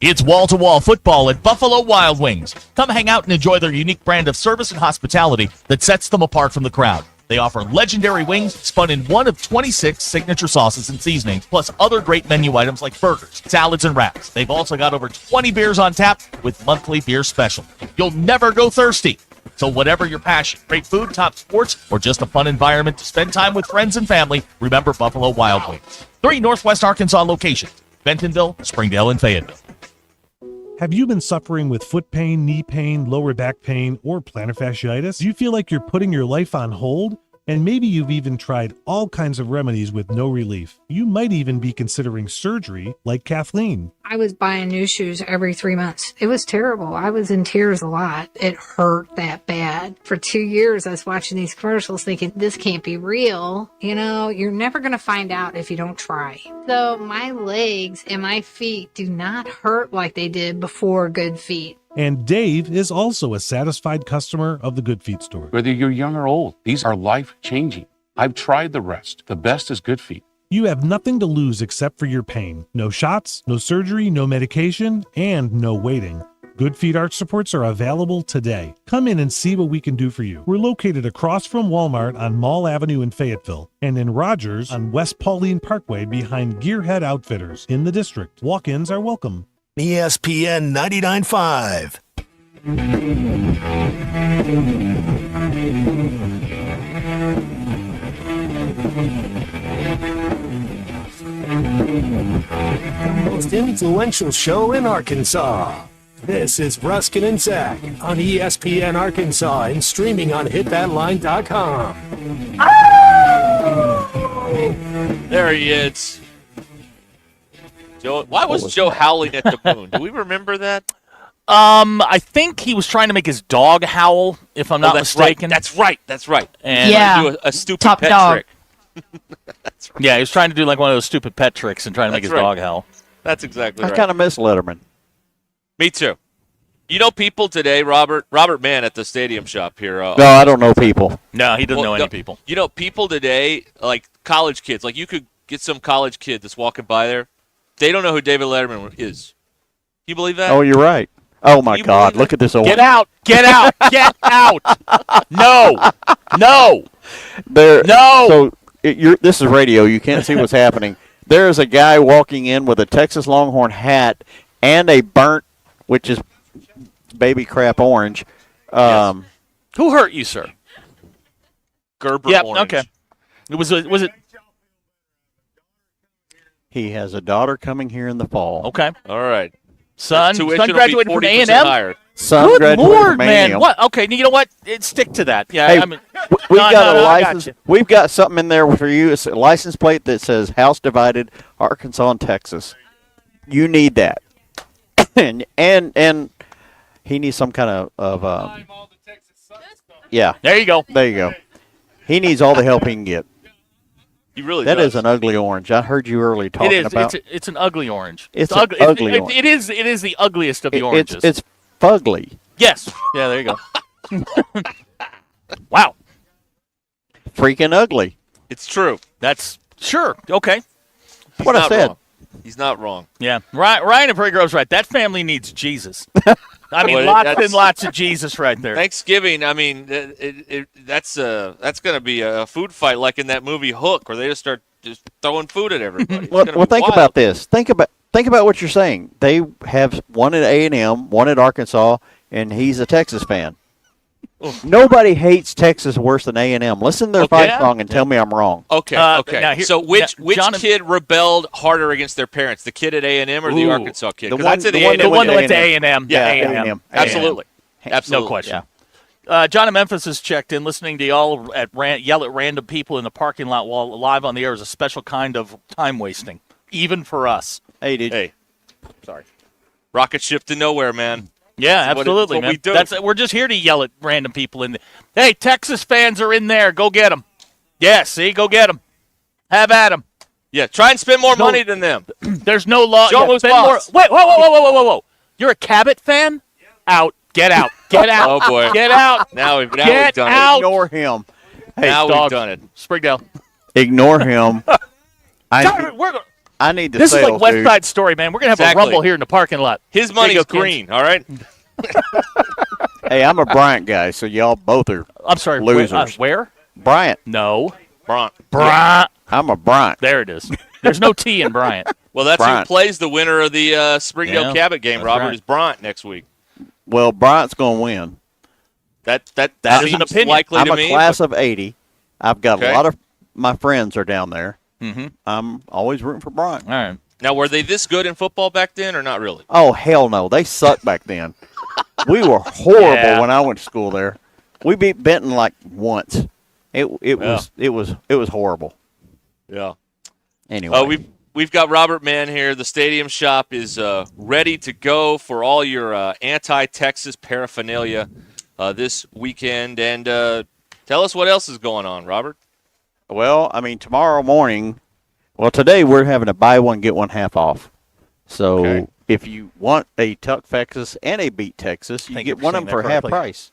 It's wall-to-wall football at Buffalo Wild Wings. Come hang out and enjoy their unique brand of service and hospitality that sets them apart from the crowd. They offer legendary wings spun in one of 26 signature sauces and seasonings, plus other great menu items like burgers, salads, and wraps. They've also got over 20 beers on tap with monthly beer special. You'll never go thirsty. So whatever your passion, great food, top sports, or just a fun environment to spend time with friends and family, remember Buffalo Wild Wings. 3 Northwest Arkansas locations: Bentonville, Springdale, and Fayetteville. Have you been suffering with foot pain, knee pain, lower back pain, or plantar fasciitis? Do you feel like you're putting your life on hold? And maybe you've even tried all kinds of remedies with no relief. You might even be considering surgery like Kathleen. I was buying new shoes every 3 months. It was terrible. I was in tears a lot. It hurt that bad. For 2 years, I was watching these commercials thinking, this can't be real. You know, you're never going to find out if you don't try. So my legs and my feet do not hurt like they did before Good Feet. And Dave is also a satisfied customer of the Good Feet store. Whether you're young or old, these are life-changing. I've tried the rest. The best is Good Feet. You have nothing to lose except for your pain. No shots, no surgery, no medication, and no waiting. Good Feet arch supports are available today. Come in and see what we can do for you. We're located across from Walmart on Mall Avenue in Fayetteville and in Rogers on West Pauline Parkway behind Gearhead Outfitters in the district. Walk-ins are welcome. ESPN 99.5. The most influential show in Arkansas. This is Ruscin and Zach on ESPN Arkansas and streaming on hitthatline.com. There he is. Joe, why was Joe howling at the moon? Do we remember that? I think he was trying to make his dog howl, if I'm not mistaken. That's right. And do a stupid Top pet dog. trick. That's right. Yeah, he was trying to do like one of those stupid pet tricks and trying to make his dog howl. That's exactly I right. kind of miss Letterman. Me too. You know people today, Robert Mann at the stadium shop here. No, I don't know people. No, he doesn't know any people. You know, people today, like college kids, like you could get some college kid that's walking by there. They don't know who David Letterman is. Can you believe that? Oh, you're right. Oh, my God. Look at this old. Get out! Get out! Get out! No! No! No! So this is radio. You can't see what's happening. There is a guy walking in with a Texas Longhorn hat and a burnt, which is baby crap orange. Who hurt you, sir? Gerber Yep, orange. okay. Was it? He has a daughter coming here in the fall. Okay. All right. Son Tuition will be graduated from 40% A&M? higher. Son Good graduated Lord, from man. A&M. What? Okay, you know what? Stick to that. Yeah, Hey, I mean, we've no, got no, a I got license. you. We've got something in there for you. It's a license plate that says House Divided, Arkansas and Texas. You need that, and he needs some kind of yeah. There you go. There you go. He needs all the help he can get. He really That does. is an ugly orange. I heard you earlier talking It is. about. It's an ugly orange. It's ugly. an ugly orange. It is the ugliest of the oranges. It's fugly. Yes. Yeah. There you go. Wow. Freaking ugly. It's true. That's sure. Okay. He's What I not said. wrong. He's not wrong. Yeah. Ryan and Prairie Grove's right. That family needs Jesus. I mean, Well, lots that's- and lots of Jesus right there. Thanksgiving, I mean, that's going to be a food fight like in that movie Hook, where they just start just throwing food at everybody. It's Well, gonna well be think wild. about this. Think about what you're saying. They have one at A&M, one at Arkansas, and he's a Texas fan. Nobody hates Texas worse than A&M. Listen to their fight song and tell me I'm wrong. Okay, okay. now here- So which John- kid rebelled harder against their parents? The kid at A&M or the Ooh. Arkansas kid? The 'Cause one- I'd say the one A&M The one that went to A&M. A&M. Yeah, A&M. Absolutely. Absolutely. No question. John in Memphis has checked in, listening to y'all yell at random people in the parking lot while live on the air is a special kind of time wasting, even for us. Hey. Sorry. Rocket ship to nowhere, man. Yeah, That's what absolutely, what man. we do. We're just here to yell at random people in. Hey, Texas fans are in there. Go get them. Yeah, see, go get them. Have at them. Yeah, try and spend more money than them. There's no law. Show 'em who's boss. Wait, whoa. You're a Cabot fan? Out. Get out. Get out. Oh, boy. Get out. Now we've Get done out. Ignore him. Hey, Now dog. we've done it. Springdale. Ignore him. I need the This is sales, like West dude. Side Story, man. We're going to have Exactly. a rumble here in the parking lot. His money's There you go, green, all right? Hey, I'm a Bryant guy, so y'all both are I'm sorry. losers. Where? Bryant. No. Bryant. Bryant. I'm a Bryant. There it is. There's no T in Bryant. Well, that's Bryant. who plays the winner of the Springdale Yeah, Cabot game, that's Robert, right. is Bryant next week. Well, Bryant's going to win. That That is seems an opinion. likely I'm to a me. class of 80. I've got Okay. a lot of my friends are down there. Mm-hmm. I'm always rooting for Bryant. All right. Now, were they this good in football back then or not really? Oh, hell no. They sucked back then. We were horrible Yeah. when I went to school there. We beat Benton like once. It was horrible. Yeah. Anyway. We've got Robert Mann here. The stadium shop is ready to go for all your anti-Texas paraphernalia this weekend. And tell us what else is going on, Robert. Well, I mean, tomorrow morning, today we're having a buy one, get one half off. So Okay. if you want a Tuck Texas and a Beat Texas, you Thank get you for one of saying them for that half correctly. price.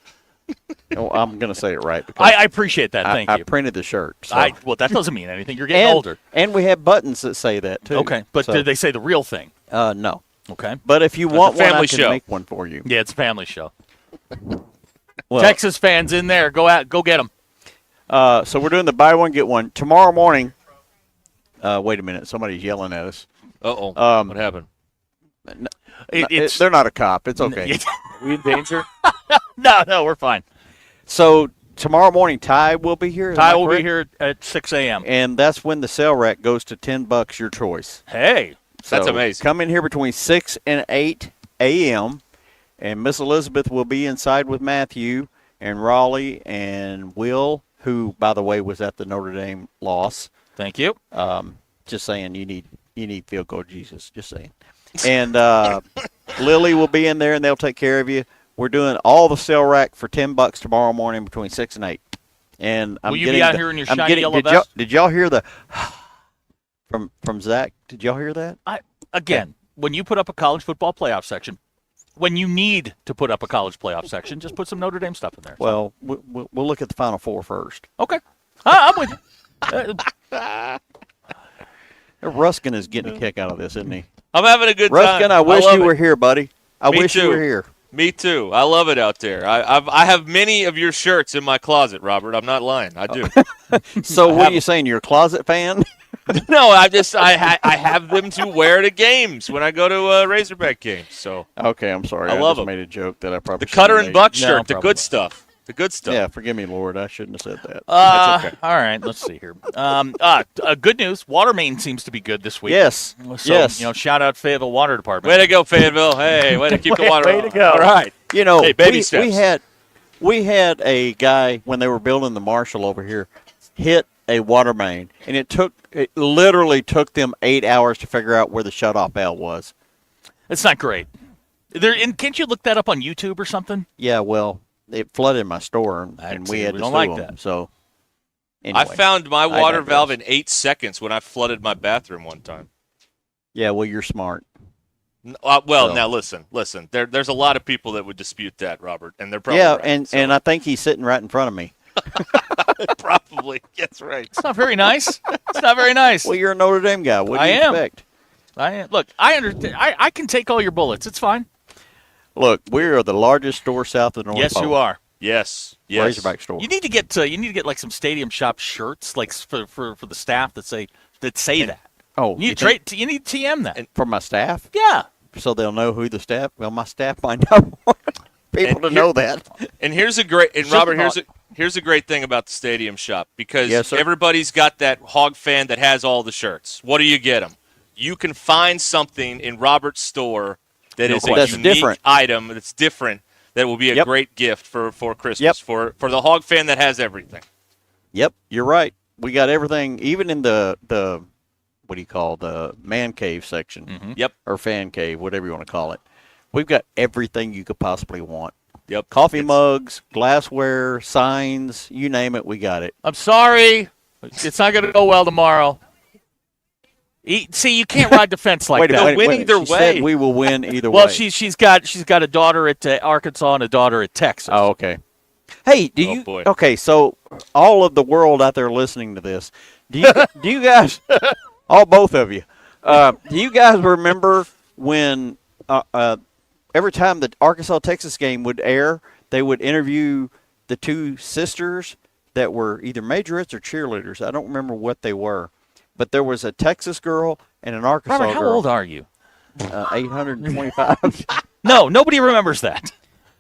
Oh, I'm going to say it right. Because I appreciate that. Thank I you. printed the shirt. So. Well, that doesn't mean anything. You're getting and, older. And we have buttons that say that, too. Okay. But So, did they say the real thing? no. Okay. But if you It's want a one, I family can show. make one for you. Yeah, it's a family show. Well, Texas fans in there. Go out. Go get them. So we're doing the buy one, get one. Tomorrow morning, wait a minute. Somebody's yelling at us. Uh-oh. What happened? They're not a cop. It's okay. Are we in danger? No, we're fine. So tomorrow morning, Ty will be here. Ty will be here at 6 a.m. And that's when the sale rack goes to $10, your choice. Hey. That's So amazing. Come in here between 6 and 8 a.m., and Miss Elizabeth will be inside with Matthew and Raleigh and Will, who, by the way, was at the Notre Dame loss. Thank you. Just saying, you need you need field goal Jesus. Just saying. And Lily will be in there, and they'll take care of you. We're doing all the sale rack for $10 tomorrow morning between 6 and 8. And will you be out here in your shiny yellow did vest? Did y'all hear the from Zach? Did y'all hear that? Again, when you put up a college football playoff section, when you need to put up a college playoff section, just put some Notre Dame stuff in there. Well, we'll look at the Final Four first. Okay. I'm with you. Ruskin is getting a kick out of this, isn't he? I'm having a good time. Ruskin, I wish you were here, buddy. I wish you were here. Me too. I love it out there. I have many of your shirts in my closet, Robert. I'm not lying. I do. So what are you saying? You're a closet fan? No, I have them to wear to games when I go to Razorback games. So okay, I'm sorry. I love just them. made a joke that I probably the Cutter and Buck made. shirt, the good stuff. The good stuff. Yeah, forgive me, Lord. I shouldn't have said that. That's okay. All right, let's see here. Good news. Water main seems to be good this week. Yes. So, yes. Shout out Fayetteville Water Department. Way to go, Fayetteville. Hey, way to keep the water Way to go. All right. Hey, baby steps. We had a guy when they were building the Marshall over here hit a water main, and it literally took them 8 hours to figure out where the shutoff valve was. It's not great. Can't you look that up on YouTube or something? Yeah, well, it flooded my store, and we had to don't sue like them, that. So anyway, I found my water valve in 8 seconds when I flooded my bathroom one time. Yeah, well, you're smart. Now listen. There's a lot of people that would dispute that, Robert, and they're probably right, and I think he's sitting right in front of me. Probably. That's right. It's not very nice. It's not very nice. Well, you're a Notre Dame guy. What do you expect? I am. Look, I understand. I can take all your bullets. It's fine. Look, we are the largest store south of the North Pole. Yes, you are. Yes. Razorback store. You need to get like some Stadium Shop shirts, like for the staff that say that. Oh, you need TM that for my staff. Yeah. So they'll know who the staff. Well, my staff might not want people to know that. And here's a great. And Robert, here's a great thing about the Stadium Shop because everybody's got that hog fan that has all the shirts. What do you get them? You can find something in Robert's store that is a unique item that's different that will be a great gift for Christmas for the hog fan that has everything. Yep, you're right. We got everything, even in the what do you call the man cave section? Mm-hmm. Yep, or fan cave, whatever you want to call it. We've got everything you could possibly want. Yep, coffee mugs, glassware, signs, you name it, we got it. I'm sorry, it's not going to go well tomorrow. See, you can't ride the fence like that. Win either way. Said we will win either way. Well, she's got a daughter at Arkansas and a daughter at Texas. Oh, okay. Hey, Okay, so all of the world out there listening to this, do you guys, both of you, do you guys remember when every time the Arkansas-Texas game would air, they would interview the two sisters that were either majorettes or cheerleaders? I don't remember what they were. But there was a Texas girl and an Arkansas Robert, girl. how old are you? 825. No, nobody remembers that.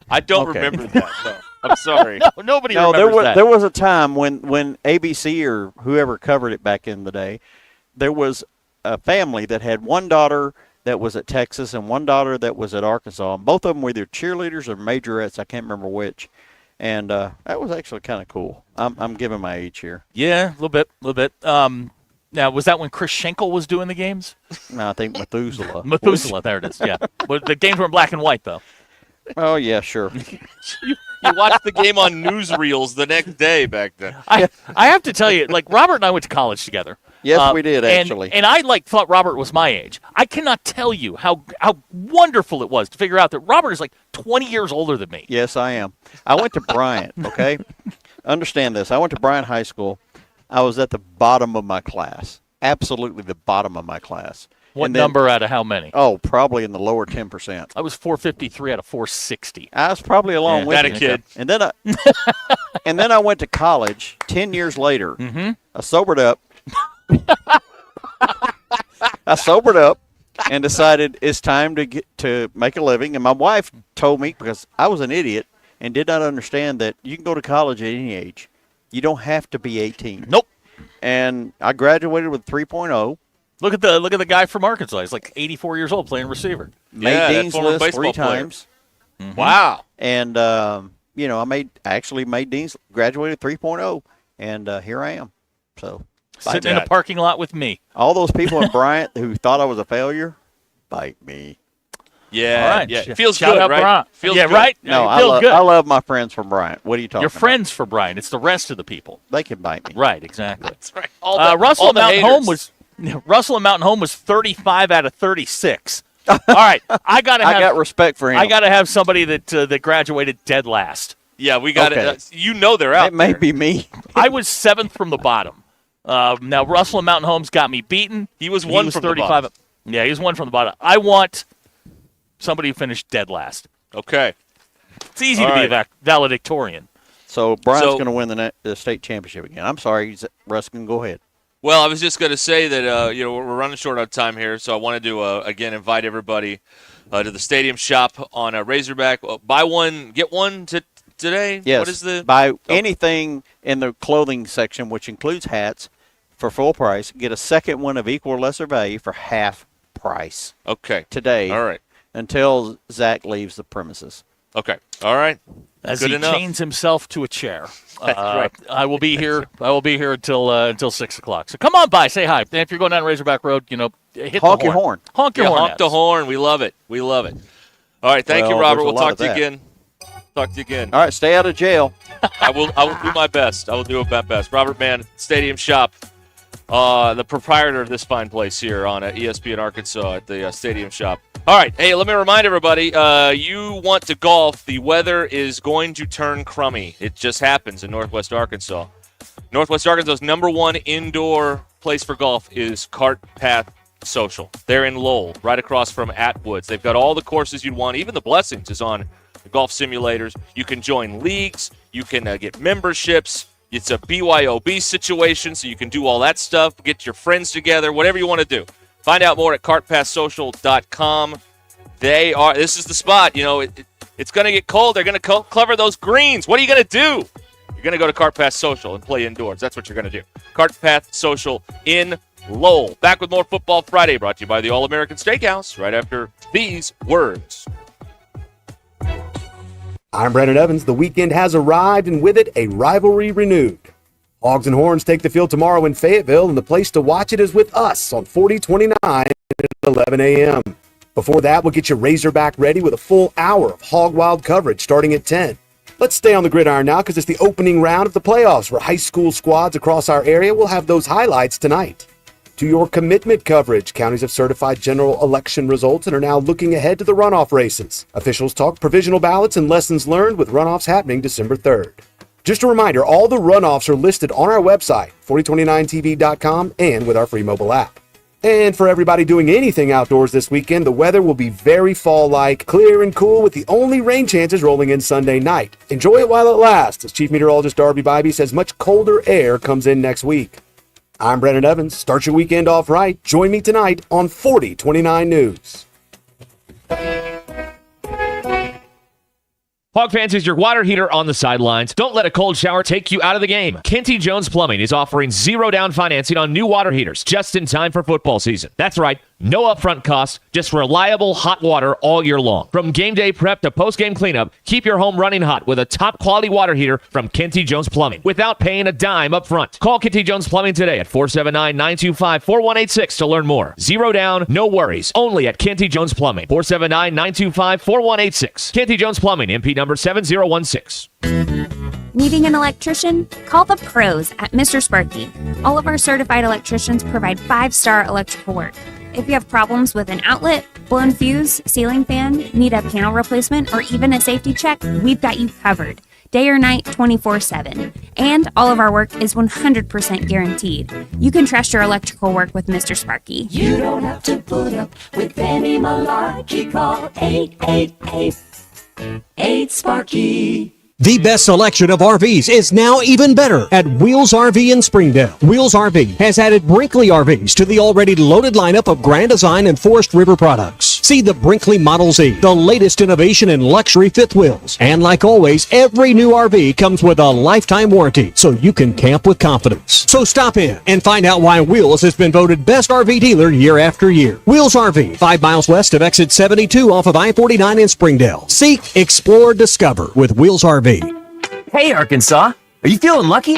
I don't remember that. No. I'm sorry. No, nobody remembers that. There was a time when ABC or whoever covered it back in the day, there was a family that had one daughter that was at Texas and one daughter that was at Arkansas. And both of them were either cheerleaders or majorettes. I can't remember which. And that was actually kind of cool. I'm giving my age here. Yeah, a little bit. Now, was that when Chris Schenkel was doing the games? No, I think Methuselah. Methuselah, there it is, yeah. Well, the games were in black and white, though. Oh, yeah, sure. You watched the game on newsreels the next day back then. I have to tell you, like, Robert and I went to college together. Yes, we did, actually. And I, thought Robert was my age. I cannot tell you how wonderful it was to figure out that Robert is, 20 years older than me. Yes, I am. I went to Bryant, okay? Understand this. I went to Bryant High School. I was at the bottom of my class, absolutely the bottom of my class. What number out of how many? Oh, probably in the lower 10%. I was 453 out of 460. I was probably along with you. That a kid. And then I went to college 10 years later. Mm-hmm. I sobered up. And decided it's time to make a living. And my wife told me, because I was an idiot and did not understand that you can go to college at any age. You don't have to be 18. Nope. And I graduated with 3.0. Look at the guy from Arkansas. He's 84 years old playing receiver. Made Dean's List 3 times. Mm-hmm. Wow. And I actually made Dean's, graduated 3.0, and here I am. So Sitting in a parking lot with me. All those people in Bryant who thought I was a failure, bite me. Yeah, All right. yeah. It feels Shout good, out right? Bryant. Feels Yeah, good. right? No, It I feels good. love my friends from Bryant. What are you talking You're about? friends for Brian. It's the rest of the people. They can bite me. Right, exactly. That's right. All Russell all the Mountain haters. Russell and Mountain Home was 35 out of 36. All right, I got respect for him. I got to have somebody that graduated dead last. Yeah, we got Okay. it. You know they're out It may there. be me. I was 7th from the bottom. Now Russell and Mountain Home's got me beaten. He was one from 35. the bottom. Yeah, he was one from the bottom. I want somebody who finished dead last. Okay. It's easy All to right. be a valedictorian. So Brian's So- going to win the state championship again. I'm sorry, Ruskin. Go ahead. Well, I was just going to say that we're running short on time here, so I wanted to again invite everybody to the Stadium Shop on Razorback. Buy one, get one today. Yes. What is the Buy anything in the clothing section, which includes hats, for full price. Get a second one of equal or lesser value for half price. Okay. Today. All right. Until Zach leaves the premises. Okay. All right. As Good he enough. chains himself to a chair. That's right. I will be here. I will be here until 6 o'clock. So come on by, say hi. And if you're going down Razorback Road, hit Honk the your horn. Honk your Yeah, horn. honk the horn. We love it. We love it. All right. Thank you, Well, Robert. there's a We'll lot talk of to you that. again. Talk to you again. All right, stay out of jail. I will do my best. I will do my best. Robert Mann, Stadium Shop, the proprietor of this fine place here on ESPN Arkansas at the Stadium Shop. All right. Hey, let me remind everybody, you want to golf. The weather is going to turn crummy. It just happens in Northwest Arkansas. Northwest Arkansas's #1 indoor place for golf is Cart Path Social. They're in Lowell, right across from Atwoods. They've got all the courses you'd want. Even the Blessings is on the golf simulators. You can join leagues. You can get memberships. It's a BYOB situation, so you can do all that stuff, get your friends together, whatever you want to do. Find out more at cartpathsocial.com. This is the spot. It's going to get cold. They're going to cover those greens. What are you going to do? You're going to go to Cart Path Social and play indoors. That's what you're going to do. Cart Path Social in Lowell. Back with more Football Friday, brought to you by the All-American Steakhouse, right after these words. I'm Brandon Evans. The weekend has arrived, and with it, a rivalry renewed. Hogs and Horns take the field tomorrow in Fayetteville, and the place to watch it is with us on 4029 at 11 a.m. Before that, we'll get you Razorback ready with a full hour of Hog Wild coverage starting at 10. Let's stay on the gridiron now because it's the opening round of the playoffs where high school squads across our area will have those highlights tonight. To your commitment coverage, counties have certified general election results and are now looking ahead to the runoff races. Officials talk provisional ballots and lessons learned with runoffs happening December 3rd. Just a reminder, all the runoffs are listed on our website, 4029tv.com, and with our free mobile app. And for everybody doing anything outdoors this weekend, the weather will be very fall-like, clear and cool with the only rain chances rolling in Sunday night. Enjoy it while it lasts, as Chief Meteorologist Darby Bybee says much colder air comes in next week. I'm Brandon Evans. Start your weekend off right. Join me tonight on 4029 News. Hog fans, is your water heater on the sidelines? Don't let a cold shower take you out of the game. Kenty Jones Plumbing is offering 0 down financing on new water heaters just in time for football season. That's right, no upfront costs, just reliable hot water all year long. From game day prep to post-game cleanup, keep your home running hot with a top-quality water heater from Kenty Jones Plumbing without paying a dime up front. Call Kenty Jones Plumbing today at 479-925-4186 to learn more. 0 down, no worries, only at Kenty Jones Plumbing. 479-925-4186. Kenty Jones Plumbing, MP number 7016. Needing an electrician? Call the pros at Mr. Sparky. All of our certified electricians provide 5-star electrical work. If you have problems with an outlet, blown fuse, ceiling fan, need a panel replacement, or even a safety check, we've got you covered. Day or night, 24/7. And all of our work is 100% guaranteed. You can trust your electrical work with Mr. Sparky. You don't have to put up with any malarkey. Call 888-8-SPARKY. The best selection of RVs is now even better at Wheels RV in Springdale. Wheels RV has added Brinkley RVs to the already loaded lineup of Grand Design and Forest River products. See the Brinkley Model Z, the latest innovation in luxury fifth wheels. And like always, every new RV comes with a lifetime warranty, so you can camp with confidence. So stop in and find out why Wheels has been voted best RV dealer year after year. Wheels RV, 5 miles west of exit 72 off of I-49 in Springdale. Seek, explore, discover with Wheels RV. Hey, Arkansas. Are you feeling lucky?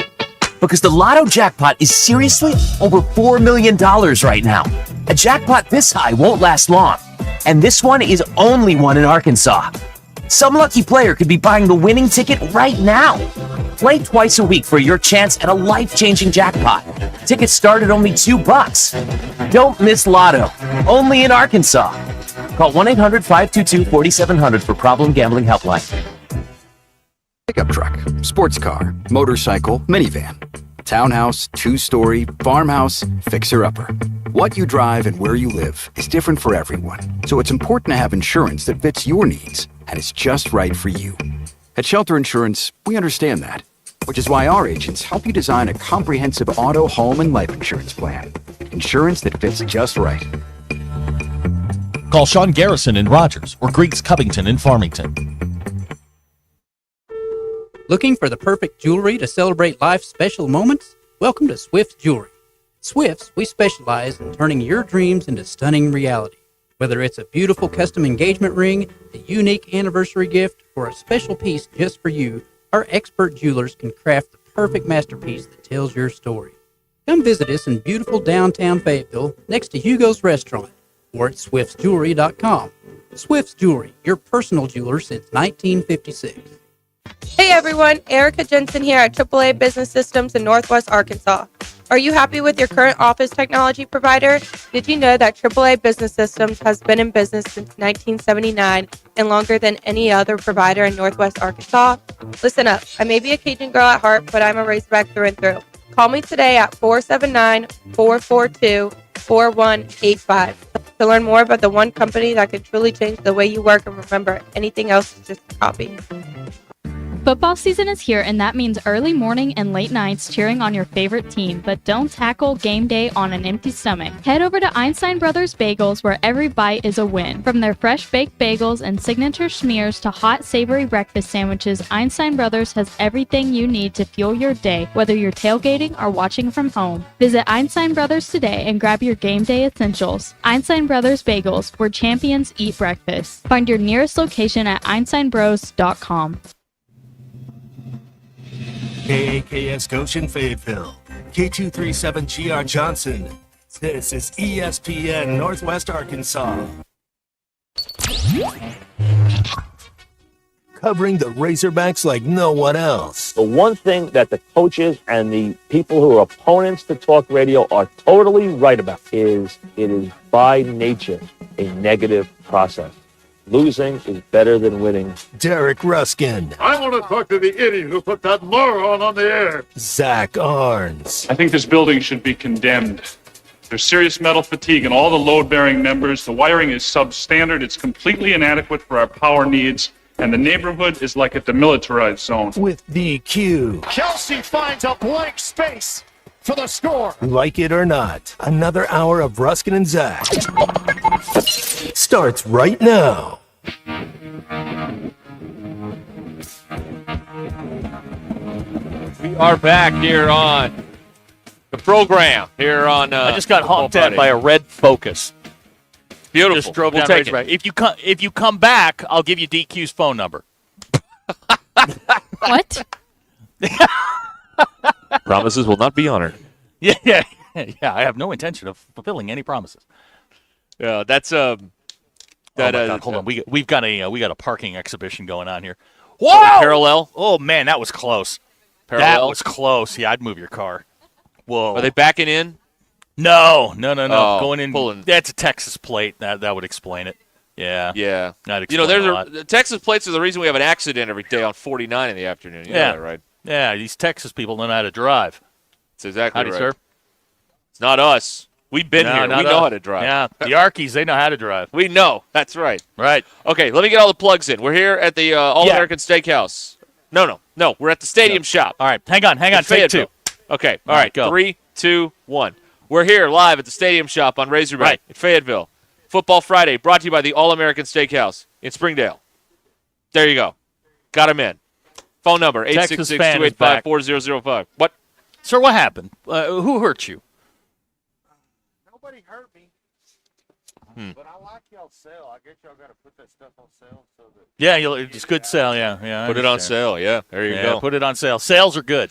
Because the Lotto jackpot is seriously over $4 million right now. A jackpot this high won't last long. And this one is only one in Arkansas. Some lucky player could be buying the winning ticket right now. Play twice a week for your chance at a life-changing jackpot. Tickets start at only $2. Don't miss Lotto. Only in Arkansas. Call 1-800-522-4700 for Problem Gambling Helpline. Pickup truck, sports car, motorcycle, minivan, townhouse, two-story, farmhouse, fixer-upper. What you drive and where you live is different for everyone, so it's important to have insurance that fits your needs and is just right for you. At Shelter Insurance, we understand that, which is why our agents help you design a comprehensive auto, home, and life insurance plan. Insurance that fits just right. Call Sean Garrison in Rogers or Griggs Covington in Farmington. Looking for the perfect jewelry to celebrate life's special moments? Welcome to Swift's Jewelry. At Swift's, we specialize in turning your dreams into stunning reality. Whether it's a beautiful custom engagement ring, a unique anniversary gift, or a special piece just for you, our expert jewelers can craft the perfect masterpiece that tells your story. Come visit us in beautiful downtown Fayetteville next to Hugo's Restaurant or at swiftsjewelry.com. Swift's Jewelry, your personal jeweler since 1956. Hey everyone, Erica Jensen here at AAA Business Systems in Northwest Arkansas. Are you happy with your current office technology provider? Did you know that AAA Business Systems has been in business since 1979 and longer than any other provider in Northwest Arkansas? Listen up, I may be a Cajun girl at heart, but I'm a Razorback through and through. Call me today at 479-442-4185 to learn more about the one company that can truly change the way you work, and remember, anything else is just a copy. Football season is here, and that means early morning and late nights cheering on your favorite team, but don't tackle game day on an empty stomach. Head over to Einstein Brothers Bagels, where every bite is a win. From their fresh baked bagels and signature schmears to hot savory breakfast sandwiches, Einstein Brothers has everything you need to fuel your day, whether you're tailgating or watching from home. Visit Einstein Brothers today and grab your game day essentials. Einstein Brothers Bagels, where champions eat breakfast. Find your nearest location at einsteinbros.com. KAKS Goshen Fayetteville, K237GR Johnson. This is ESPN Northwest Arkansas. Covering the Razorbacks like no one else. The one thing that the coaches and the people who are opponents to talk radio are totally right about is it is by nature a negative process. Losing is better than winning. Derek Ruskin. I want to talk to the idiot who put that moron on the air. Zach Arns. I think this building should be condemned. There's serious metal fatigue in all the load-bearing members. The wiring is substandard. It's completely inadequate for our power needs. And the neighborhood is like a demilitarized zone. With DQ. Kelsey finds a blank space for the score. Like it or not, another hour of Ruskin and Zach starts right now. We are back here on the program here on. I just got honked at by a red Focus. Beautiful. Just drove We'll down take Razorback. If you come back, I'll give you DQ's phone number. What? Promises will not be honored. Yeah. I have no intention of fulfilling any promises. Yeah, that's God, hold on. We've got a parking exhibition going on here. Whoa! Parallel. Oh man, that was close. Parallel? That was close. Yeah, I'd move your car. Whoa. Are they backing in? No. Oh, going in. pulling. That's a Texas plate. That would explain it. Yeah. Yeah. That'd You know, explain a lot. the Texas plates are the reason we have an accident every day on 49 in the afternoon. You know that, right? Yeah, these Texas people don't know how to drive. That's exactly Howdy, right. sir. It's not us. We've been No, here. not We know us. how to drive. Yeah, the Arkies, they know how to drive. We know. That's right. Right. Okay, let me get all the plugs in. We're here at the All-American Steakhouse. No. We're at the Stadium Shop. All right, hang on. In Take two. Fayetteville. Okay, All all right, right. go. 3, 2, 1. We're here live at the Stadium Shop on Razorback Right. in Fayetteville. Football Friday, brought to you by the All-American Steakhouse in Springdale. There you go. Got him in. Phone number, Texas fan is back. 866-285-4005. What? Sir, what happened? Who hurt you? Nobody hurt me. But I like y'all's sale. I guess y'all got to put that stuff on sale so that. Yeah, it's good sale. Yeah. I Put it on understand. sale. Yeah, there you go. Put it on sale. Sales are good.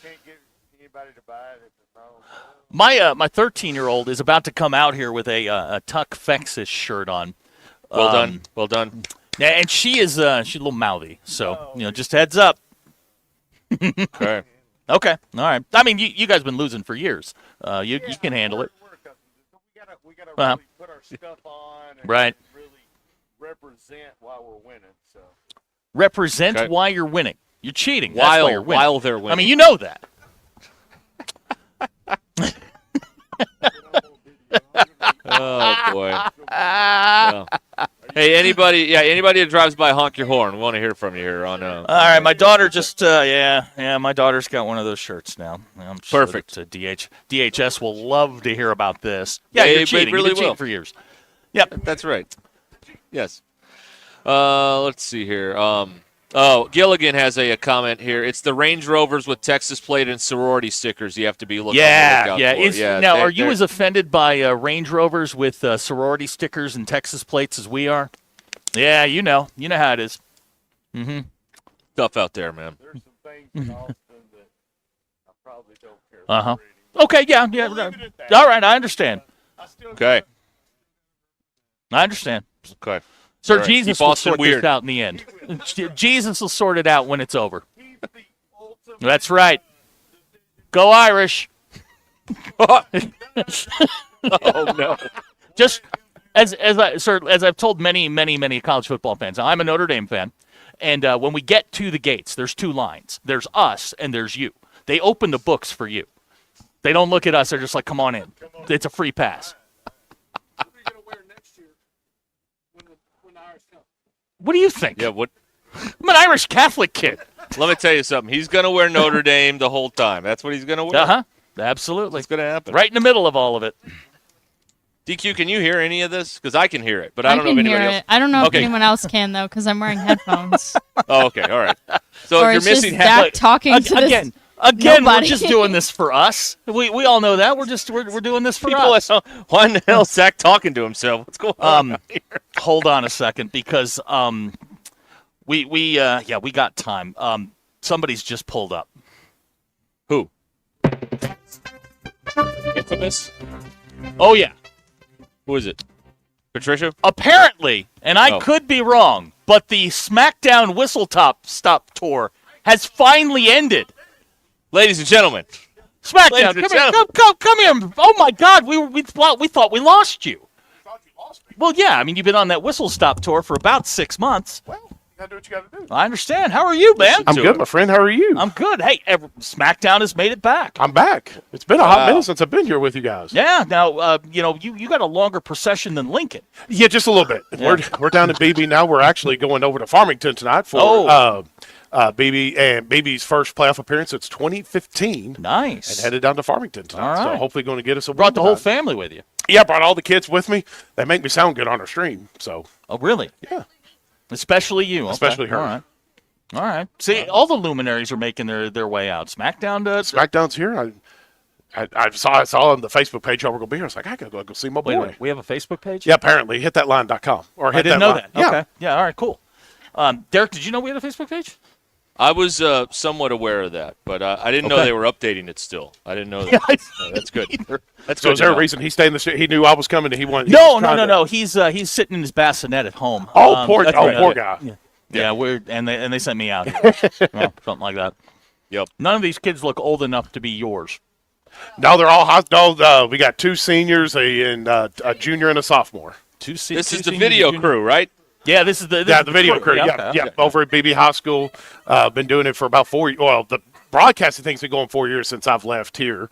anybody to buy it if it's not on sale? My 13-year-old is about to come out here with a Tuck Fexus shirt on. Well done. Well done. Yeah, and she's a little mouthy, so just heads up. Okay. Okay. All right. I mean, you guys have been losing for years. You can handle it. We gotta really put our stuff on and Right. really represent while we're winning. So Represent why you're winning. You're cheating. That's why you're winning. While they're winning. I mean, you know that. Oh boy. Well. Hey, anybody that drives by, honk your horn. We want to hear from you here on. All right, my daughter just my daughter's got one of those shirts now. I'm sure Perfect. that, DHS will love to hear about this. Yeah, They you're cheating. really You've been cheating will. for years. Yep, that's right. Yes. Let's see here. Gilligan has a comment here. It's the Range Rovers with Texas plate and sorority stickers you have to be looking Yeah. for. Now, are you as offended by Range Rovers with sorority stickers and Texas plates as we are? Yeah, you know how it is. Mm-hmm. Tough out there, man. there's some things in Austin that I probably don't care. Uh-huh. Okay, yeah. All right, I understand. Okay. I understand. Okay. Sir, All right. Jesus Keep will Austin sort weird. this out in the end. Jesus will sort it out when it's over. That's right. Go Irish. Oh no. Just as I've told many college football fans. Now, I'm a Notre Dame fan, and when we get to the gates, there's two lines. There's us and there's you. They open the books for you. They don't look at us. They're just like, come on in. It's a free pass. What do you think? Yeah, what? I'm an Irish Catholic kid. Let me tell you something. He's going to wear Notre Dame the whole time. That's what he's going to wear. Uh-huh. Absolutely. It's going to happen. Right in the middle of all of it. DQ, can you hear any of this? Because I can hear it, but I don't know if can anybody hear else. it. I don't know Okay. if anyone else can, though, because I'm wearing headphones. Oh, okay. All right. So Or if it's you're just missing Zach talking to this Again, we're nobody. just doing this for us. We all know that. We're doing this for us. Why in the hell is Zach talking to himself? What's going on here? Hold on a second, because we got time. Somebody's just pulled up. Who? Infamous? Oh yeah. Who is it? Patricia? Apparently, and I Oh. could be wrong, but the SmackDown Whistle Stop tour has finally ended. Ladies and gentlemen. SmackDown, Ladies and come here, gentlemen. come here. Oh my God, we thought we lost you. Well, yeah, I mean, you've been on that Whistle Stop tour for about 6 months. You gotta do what you gotta do. I understand. How are you, man? I'm good, my friend. How are you? I'm good. Hey, SmackDown has made it back. I'm back. It's been a hot minute since I've been here with you guys. Yeah. Now, you got a longer procession than Lincoln. Yeah, just a little bit. Yeah. We're down at BB now. We're actually going over to Farmington tonight for BB and BB's first playoff appearance since 2015. Nice. And headed down to Farmington tonight. All right. So hopefully going to get us a Brought the win whole tonight. family with you. Yeah, brought all the kids with me. They make me sound good on our stream. So. Oh, really? Yeah. Especially you. Okay. Especially her. All right. See, all the luminaries are making their way out. SmackDown's here. I saw on the Facebook page y'all were going to be here. I was like, I got to go see my boy. Wait, we have a Facebook page? Yeah, apparently. HitThatLine.com. Or I hit didn't know line. that. Yeah. Okay. Yeah, all right, cool. Derek, did you know we had a Facebook page? I was somewhat aware of that, but I didn't know Okay. they were updating it still. I didn't know that. That's good. That's So good. is there to a know. reason he stayed in the He knew I was coming and he wanted. No. He's sitting in his bassinet at home. Oh, poor that's right. poor guy. Yeah, they sent me out here. Well, something like that. Yep. None of these kids look old enough to be yours. No, they're all hot. No, we got 2 seniors, a junior, and a sophomore. This is the video crew, right? Yeah, this is the video crew. Yeah, Yeah, okay. over at BB High School. Been doing it for about 4 years. Well, the broadcasting thing's been going 4 years since I've left here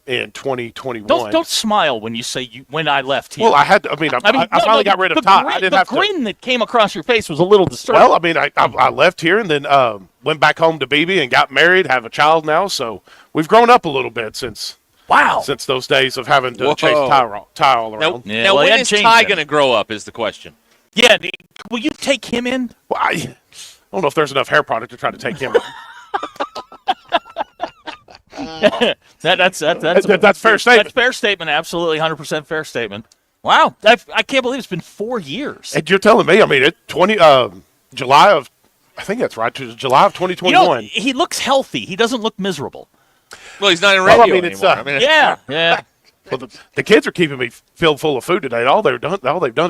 in 2021. Don't smile when you say when I left here. Well, I had to. I mean, I finally got rid of Todd. I didn't have to. The grin that came across your face was a little disturbing. Well, I mean, I left here and then went back home to BB and got married, have a child now. So we've grown up a little bit since those days of having to chase Ty all around. Now when is Ty going to grow up is the question. Yeah, will you take him in? Well, I don't know if there's enough hair product to try to take him in. That's fair statement. That's fair statement. Absolutely, 100% fair statement. Wow, I can't believe it's been 4 years. And you're telling me? I mean, July of, I think that's right. July of 2021. He looks healthy. He doesn't look miserable. Well, he's not in radio Well, I mean, it's, anymore. yeah. Well, the kids are keeping me filled full of food today. All they've done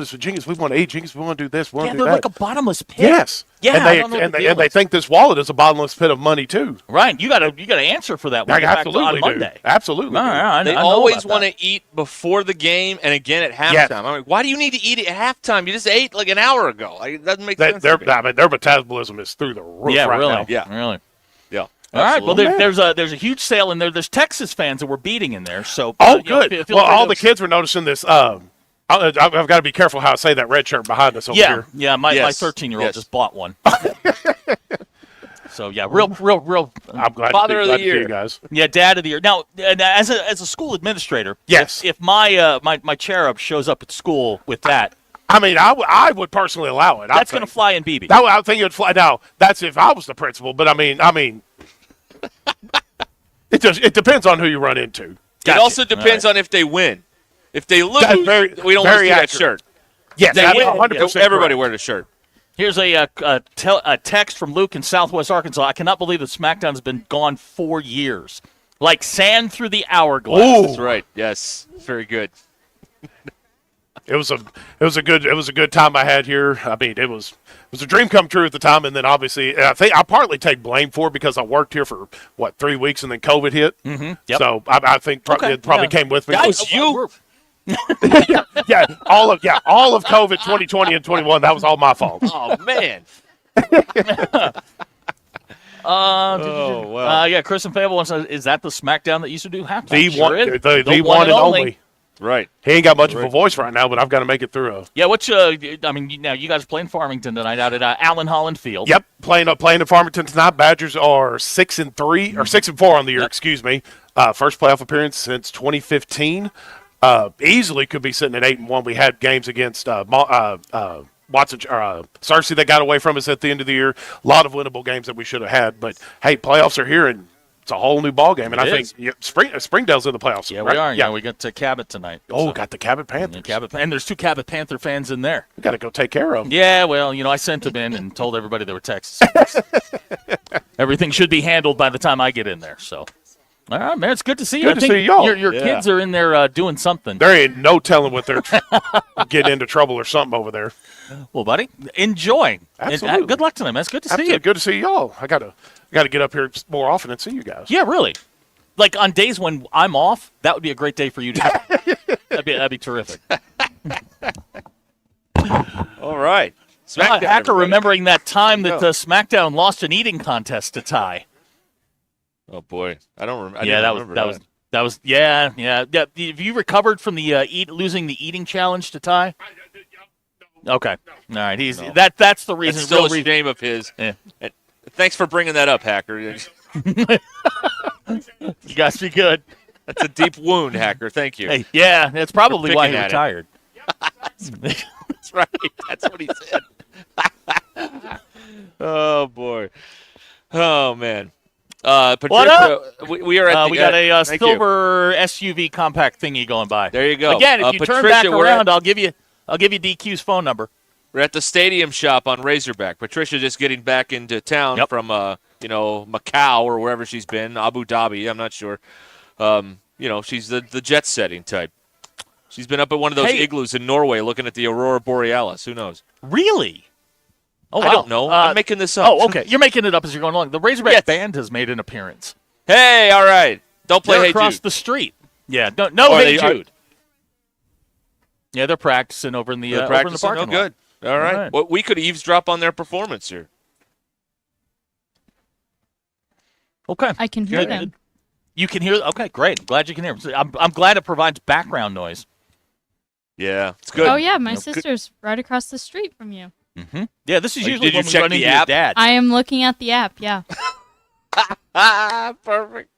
is, Jingus, we want to eat. Jingus, we want to do this. We want to do they're that. like a bottomless pit. Yes. Yeah, and I don't know what the deal they is. think this wallet is a bottomless pit of money too. Right. You gotta answer for that when I you get back absolutely on do. Monday. Absolutely. All right, They I know always about want that. to eat before the game and again at halftime. Yes. I'm like, why do you need to eat at halftime? You just ate like an hour ago. Like, it doesn't make sense. Their to me. their metabolism is through the roof Yeah, right really. now. Yeah. Really. Yeah. All right. Well, Absolutely. there's a huge sale in there. There's Texas fans that we're beating in there. So Oh, you know, good. feel Well, free all to- the kids were noticing this. I've got to be careful how I say that red shirt behind us over here. Yeah. My Yes. 13-year-old Yes. just bought one. So yeah, real. I'm glad Father to, of glad the to see year. you guys. Yeah, dad of the year. Now, as a school administrator, Yes. if my my cherub shows up at school with that, I mean, I would personally allow it. that's going to fly in BB. I think it would fly. Now, that's if I was the principal, but I mean, it depends on who you run into. It also depends on if they win. If they lose, That's very- we don't very do that accurate. shirt. Yes, They that's win, 100% everybody correct. wear the shirt. Here's a text from Luke in Southwest Arkansas. I cannot believe that SmackDown has been gone 4 years, like sand through the hourglass. Ooh. That's right. Yes, very good. It was a good time I had here. I mean, it was a dream come true at the time, and then obviously I think I partly take blame for it because I worked here for 3 weeks and then COVID hit. Mm-hmm. Yep. So I think it probably came with me. That was you. all of COVID 2020 and 21. That was all my fault. Oh man. Wow. Yeah, Chris and Fable wants to, is that the SmackDown that used to do halftime? The one and only. Right. He ain't got much of a voice right now, but I've got to make it through. Yeah, I mean, now you guys are playing Farmington tonight out at Allen Holland Field. Yep, playing in Farmington tonight. Badgers are 6-3 or 6-4 on the year. Excuse me. First playoff appearance since 2015. Easily could be sitting at 8-1. We had games against Watson, Cersei that got away from us at the end of the year. A lot of winnable games that we should have had. But hey, playoffs are here, and it's a whole new ball game. And I think Springdale's in the playoffs. Yeah, right? we are. Yeah, we got to Cabot tonight. Oh, got the Cabot Panthers. And there's 2 Cabot Panther fans in there. We got to go take care of them. Yeah, well, I sent them in and told everybody they were Texas fans. Everything should be handled by the time I get in there. So, all right, man, it's good to see you. Good to see y'all. Your kids are in there doing something. There ain't no telling what they're getting into trouble or something over there. Well, buddy, enjoying. Absolutely. Good luck tonight, man. It's good to see you. Good to see y'all. I gotta get up here more often and see you guys. Yeah, really. Like on days when I'm off, that would be a great day for you to. that'd be terrific. All right. SmackDown, Hacker remembering that time that SmackDown lost an eating contest to Ty. Oh boy, I don't remember. Yeah, that was yeah. Have you recovered from the losing the eating challenge to Ty? Okay, all right. That's the reason. It's still a real shame of his. Yeah. And thanks for bringing that up, Hacker. You guys be good. That's a deep wound, Hacker. Thank you. Hey, yeah, that's probably why he picking at it. retired. That's right. That's what he said. Oh boy. Oh man. Patricia, What up? We are at we got a thank you. silver SUV compact thingy going by. There you go. Again, if you turn Patricia, back we're around, at- I'll give you DQ's phone number. We're at the Stadium Shop on Razorback. Patricia just getting back into town from Macau or wherever she's been, Abu Dhabi. I'm not sure. She's the jet setting type. She's been up at one of those igloos in Norway looking at the Aurora Borealis. Who knows? Really? Oh, wow. I don't know. I'm making this up. Oh, okay. You're making it up as you're going along. The Razorback Band has made an appearance. Hey, all right. Don't play They're Hey across Jude. the street. Yeah, no Oh, Hey they are- Jude. Yeah, they're practicing over in the They're over in the practicing. parking Oh, lot. good. All right. Well, we could eavesdrop on their performance here. Okay. I can hear them. You can hear. Okay, great. Glad you can hear them. I'm glad it provides background noise. Yeah, it's good. Oh yeah, my You know, good- sister's right across the street from you. Mm-hmm. Yeah, this is Like, usually did you when we check run the into your app? dad. I am looking at the app. Yeah. Perfect.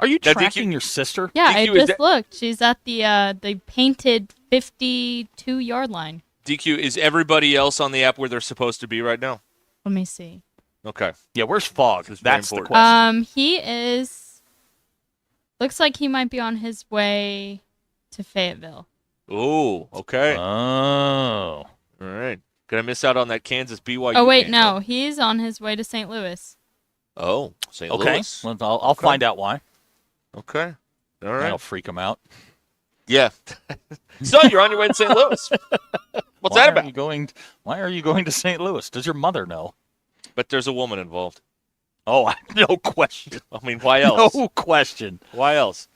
Are you Now, tracking your sister? Yeah, I DQ, is just looked. She's at the painted 52-yard line. DQ, is everybody else on the app where they're supposed to be right now? Let me see. Okay. Yeah, where's Fog? This is That's very the important. question. He is. Looks like he might be on his way to Fayetteville. Oh, okay. Oh. All right. Gonna miss out on that Kansas BYU. Oh wait, game, no, huh? he's on his way to St. Louis. Oh, St. Okay. Louis. Well, I'll find out why. Okay. All right. That'll freak them out. Yeah. So you're on your way to St. Louis. What's that about? Why are you going to St. Louis? Does your mother know? But there's a woman involved. Oh, no question. I mean, why else? No question. Why else?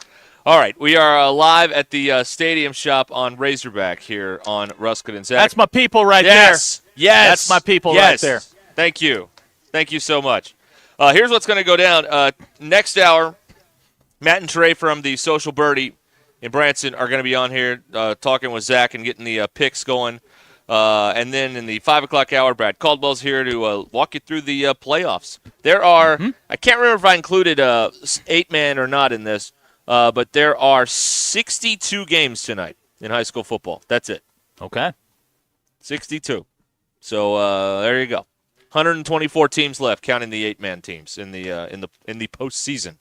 All right, we are live at the Stadium Shop on Razorback here on Ruscin and Zach. That's my people right there. Yes. That's my people right there. Thank you. Thank you so much. Here's what's going to go down. Next hour, Matt and Trey from the Social Birdie in Branson are going to be on here talking with Zach and getting the picks going. And then in the 5 o'clock hour, Brad Caldwell's here to walk you through the playoffs. There are, I can't remember if I included 8-man or not in this, but there are 62 games tonight in high school football. That's it. Okay. 62. So there you go. 124 teams left, counting the 8-man teams in the postseason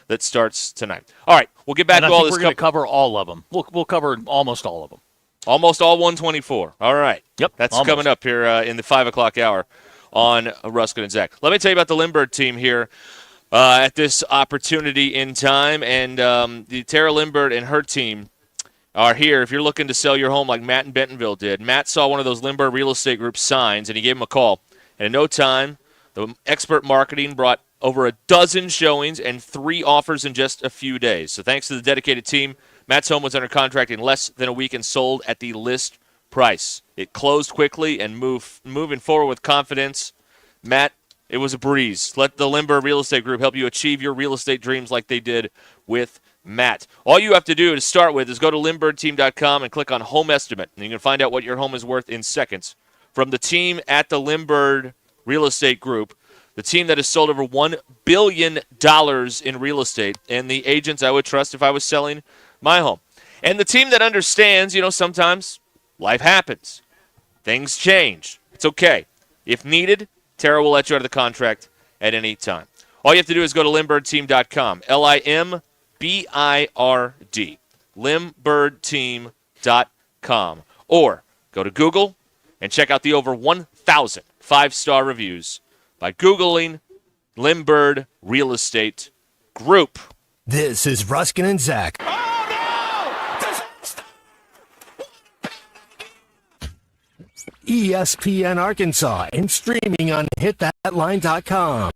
that starts tonight. All right, we'll get back to all this. We're going to cover all of them. We'll cover almost all of them. Almost all 124. All right. Yep. That's coming up here in the 5 o'clock hour on Ruscin and Zach. Let me tell you about the Lindbergh team here at this opportunity in time. And the Tara Lindbergh and her team are here. If you're looking to sell your home like Matt in Bentonville did, Matt saw one of those Lindbergh Real Estate Group signs, and he gave him a call. And in no time, the expert marketing brought over a dozen showings and 3 offers in just a few days. So thanks to the dedicated team, Matt's home was under contract in less than a week and sold at the list price. It closed quickly and moving forward with confidence. Matt, it was a breeze. Let the Lindbergh Real Estate Group help you achieve your real estate dreams like they did with Matt. All you have to do to start with is go to lindberghteam.com and click on Home Estimate, and you can find out what your home is worth in seconds. From the team at the Lindbergh Real Estate Group, the team that has sold over $1 billion in real estate, and the agents I would trust if I was selling my home. And the team that understands, sometimes life happens. Things change. It's okay. If needed, Tara will let you out of the contract at any time. All you have to do is go to lindberghteam.com, LIMBIRD, lindberghteam.com, or go to Google and check out the over 1,000 5-star reviews by Googling Lindbergh Real Estate Group. This is Ruscin and Zach. ESPN Arkansas and streaming on hitthatline.com.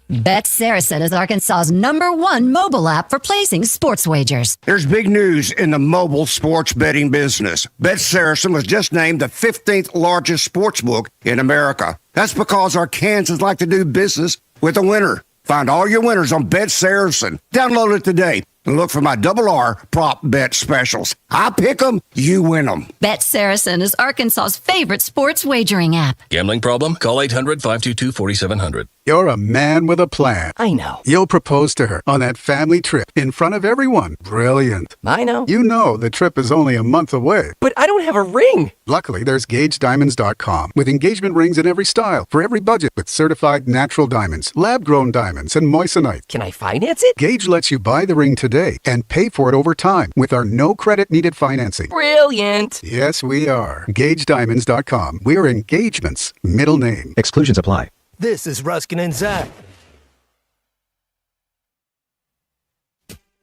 Bet Saracen is Arkansas's #1 mobile app for placing sports wagers. There's big news in the mobile sports betting business. Bet Saracen was just named the 15th largest sportsbook in America. That's because Arkansans like to do business with a winner. Find all your winners on Bet Saracen. Download it today and look for my R prop bet specials. I pick them, you win them. Bet Saracen is Arkansas's favorite sports wagering app. Gambling problem? Call 800-522-4700. You're a man with a plan. I know. You'll propose to her on that family trip in front of everyone. Brilliant. I know. You know the trip is only a month away. But I don't have a ring. Luckily, there's GageDiamonds.com with engagement rings in every style for every budget with certified natural diamonds, lab-grown diamonds, and moissanite. Can I finance it? Gage lets you buy the ring today and pay for it over time with our no credit needed financing. Brilliant. Yes, we are. GageDiamonds.com. We're engagements. Middle name. Exclusions apply. This is Ruscin and Zach.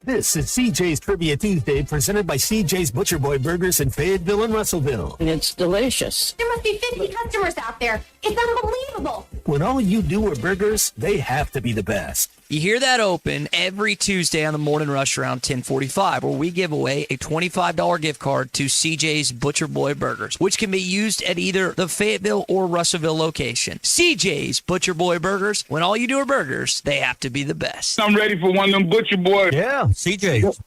This is CJ's Trivia Tuesday, presented by CJ's Butcher Boy Burgers in Fayetteville and Russellville. And it's delicious. There must be 50 customers out there. It's unbelievable. When all you do are burgers, they have to be the best. You hear that open every Tuesday on the Morning Rush around 10:45, where we give away a $25 gift card to CJ's Butcher Boy Burgers, which can be used at either the Fayetteville or Russellville location. CJ's Butcher Boy Burgers, when all you do are burgers, they have to be the best. I'm ready for one of them Butcher Boys. Yeah, CJ's.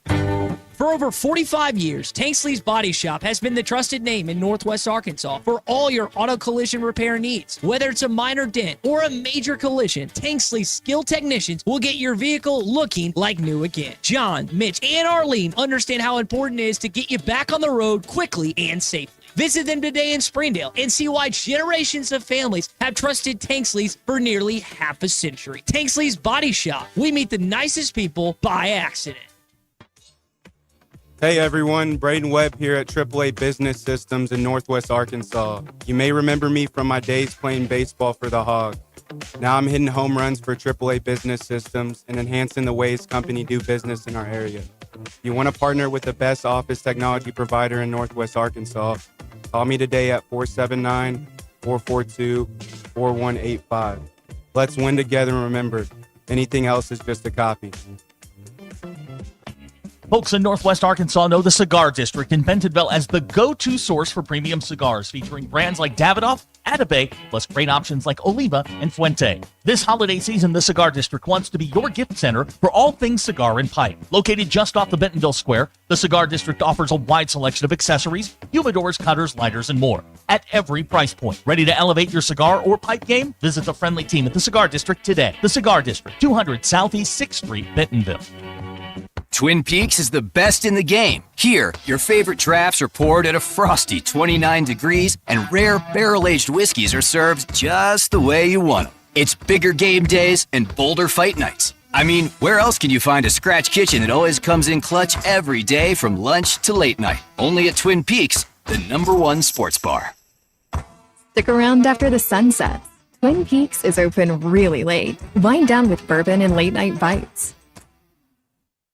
For over 45 years, Tanksley's Body Shop has been the trusted name in Northwest Arkansas for all your auto collision repair needs. Whether it's a minor dent or a major collision, Tanksley's skilled technicians will get your vehicle looking like new again. John, Mitch, and Arlene understand how important it is to get you back on the road quickly and safely. Visit them today in Springdale and see why generations of families have trusted Tanksley's for nearly half a century. Tanksley's Body Shop. We meet the nicest people by accident. Hey everyone, Braden Webb here at AAA Business Systems in Northwest Arkansas. You may remember me from my days playing baseball for the Hogs. Now I'm hitting home runs for AAA Business Systems and enhancing the ways company do business in our area. If you want to partner with the best office technology provider in Northwest Arkansas, call me today at 479-442-4185. Let's win together, and remember, anything else is just a copy. Folks in Northwest Arkansas know the Cigar District in Bentonville as the go-to source for premium cigars, featuring brands like Davidoff, Atabey, plus great options like Oliva and Fuente. This holiday season, the Cigar District wants to be your gift center for all things cigar and pipe. Located just off the Bentonville Square, the Cigar District offers a wide selection of accessories, humidors, cutters, lighters, and more at every price point. Ready to elevate your cigar or pipe game? Visit the friendly team at the Cigar District today. The Cigar District, 200 Southeast 6th Street, Bentonville. Twin Peaks is the best in the game. Here, your favorite drafts are poured at a frosty 29 degrees, and rare barrel-aged whiskeys are served just the way you want them. It's bigger game days and bolder fight nights. I mean, where else can you find a scratch kitchen that always comes in clutch every day from lunch to late night? Only at Twin Peaks, the #1 sports bar. Stick around after the sun sets. Twin Peaks is open really late. Wind down with bourbon and late-night bites.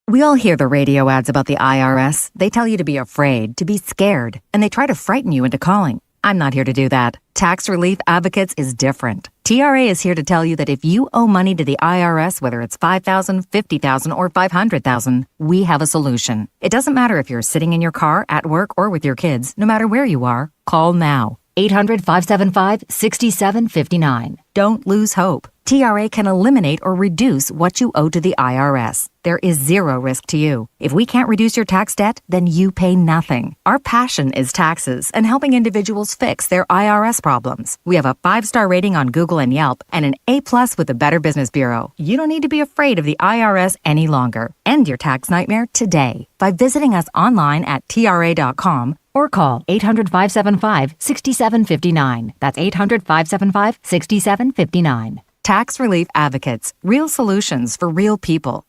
We all hear the radio ads about the IRS. They tell you to be afraid, to be scared, and they try to frighten you into calling. I'm not here to do that. Tax Relief Advocates is different. TRA is here to tell you that if you owe money to the IRS, whether it's $5,000, $50,000, or $500,000, we have a solution. It doesn't matter if you're sitting in your car, at work, or with your kids. No matter where you are, call now. 800-575-6759. Don't lose hope. TRA can eliminate or reduce what you owe to the IRS. There is zero risk to you. If we can't reduce your tax debt, then you pay nothing. Our passion is taxes and helping individuals fix their IRS problems. We have a 5-star rating on Google and Yelp and an A+ with the Better Business Bureau. You don't need to be afraid of the IRS any longer. End your tax nightmare today by visiting us online at TRA.com or call 800-575-6759. That's 800-575-6759. Tax Relief Advocates. Real solutions for real people.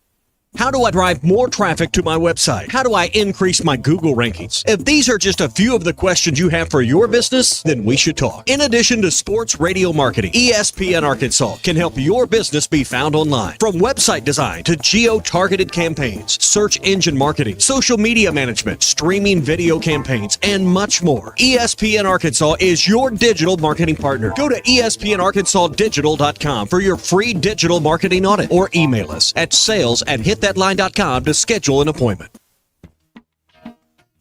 How do I drive more traffic to my website? How do I increase my Google rankings? If these are just a few of the questions you have for your business, then we should talk. In addition to sports radio marketing, ESPN Arkansas can help your business be found online. From website design to geo-targeted campaigns, search engine marketing, social media management, streaming video campaigns, and much more. ESPN Arkansas is your digital marketing partner. Go to espnarkansasdigital.com for your free digital marketing audit or email us at sales@hitthatline.com to schedule an appointment.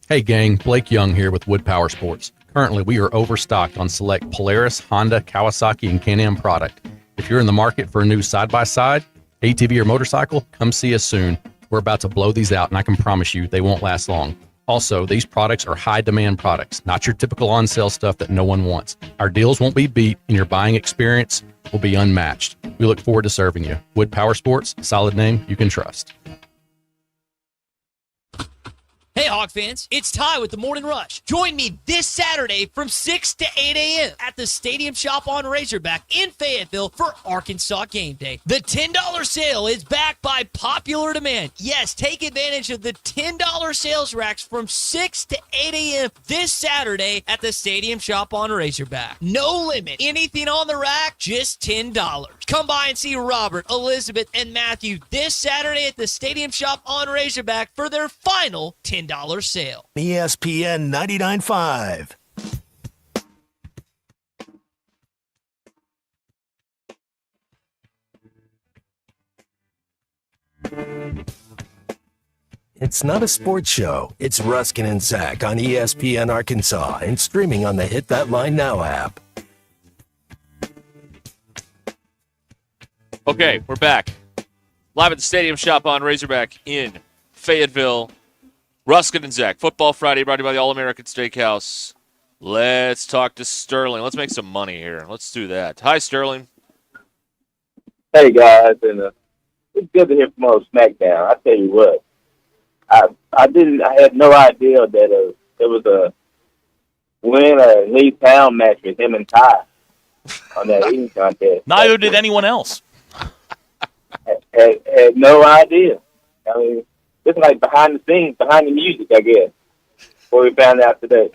Hey gang, Blake Young here with Wood Power Sports. Currently, we are overstocked on select Polaris, Honda, Kawasaki, and Can-Am product. If you're in the market for a new side-by-side, ATV, or motorcycle, come see us soon. We're about to blow these out, and I can promise you they won't last long. Also, these products are high-demand products, not your typical on-sale stuff that no one wants. Our deals won't be beat, and your buying experience will be unmatched. We look forward to serving you. Wood Power Sports, solid name you can trust. Hey, Hawk fans, it's Ty with the Morning Rush. Join me this Saturday from 6 to 8 a.m. at the Stadium Shop on Razorback in Fayetteville for Arkansas Game Day. The $10 sale is backed by popular demand. Yes, take advantage of the $10 sales racks from 6 to 8 a.m. this Saturday at the Stadium Shop on Razorback. No limit. Anything on the rack, just $10. Come by and see Robert, Elizabeth, and Matthew this Saturday at the Stadium Shop on Razorback for their final $10 sale. ESPN 99.5. It's not a sports show. It's Ruscin and Zach on ESPN Arkansas and streaming on the Hit That Line Now app. Okay, we're back. Live at the Stadium Shop on Razorback in Fayetteville. Ruscin and Zach, Football Friday, brought to you by the All-American Steakhouse. Let's talk to Sterling. Let's make some money here. Let's do that. Hi, Sterling. Hey, guys, and it's good to hear from on SmackDown. I tell you what, I had no idea that there was a win or lead pound match with him and Ty on that eating contest. Neither did anyone else. Had no idea. I mean, it's like behind the scenes, behind the music, I guess, what we found out today.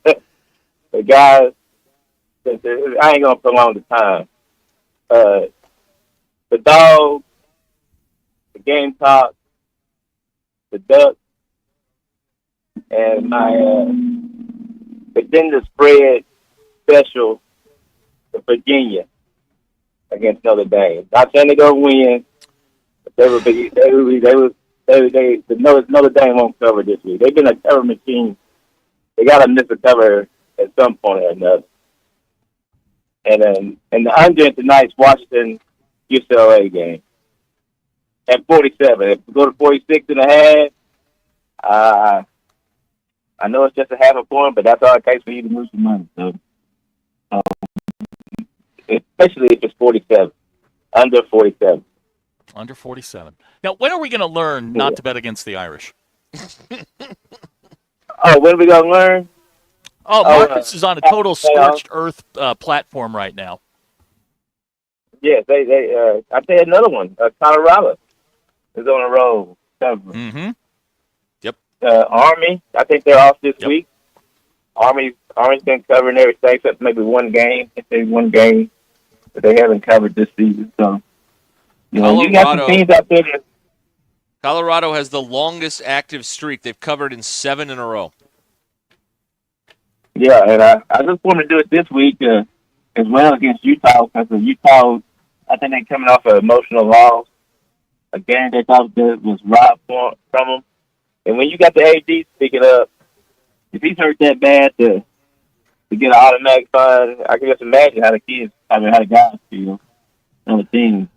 The guys, I ain't going to prolong the time, the Dogs, the Gamecocks, the Ducks, and my the spread special for Virginia against Notre Dame. Not saying they're gonna win, but Notre Dame won't cover this week. They've been a cover machine. They gotta miss a cover at some point or another. And the under tonight's Washington UCLA game at 47. If we go to 46.5, I know it's just a half a point, but that's all it takes for you to lose some money. So, especially if it's 47, under 47. Under 47. Now, when are we going to learn not to bet against the Irish? Oh, when are we going to learn? Oh, Marcus is on a total scorched earth platform right now. Yes, they I tell you another one. Colorado is on a roll. Mm-hmm. Yep. Army, I think they're off this week. Army's been covering everything except maybe one game. If they one game that they haven't covered this season. So, you got some teams out there. Colorado has the longest active streak. They've covered in 7 in a row. Yeah, and I just want to do it this week as well against Utah because of Utah. I think they're coming off an emotional loss, a game they thought that was robbed from them. And when you got the AD speaking up, if he's hurt that bad to get an automatic fine, I can just imagine how the guys feel on the team.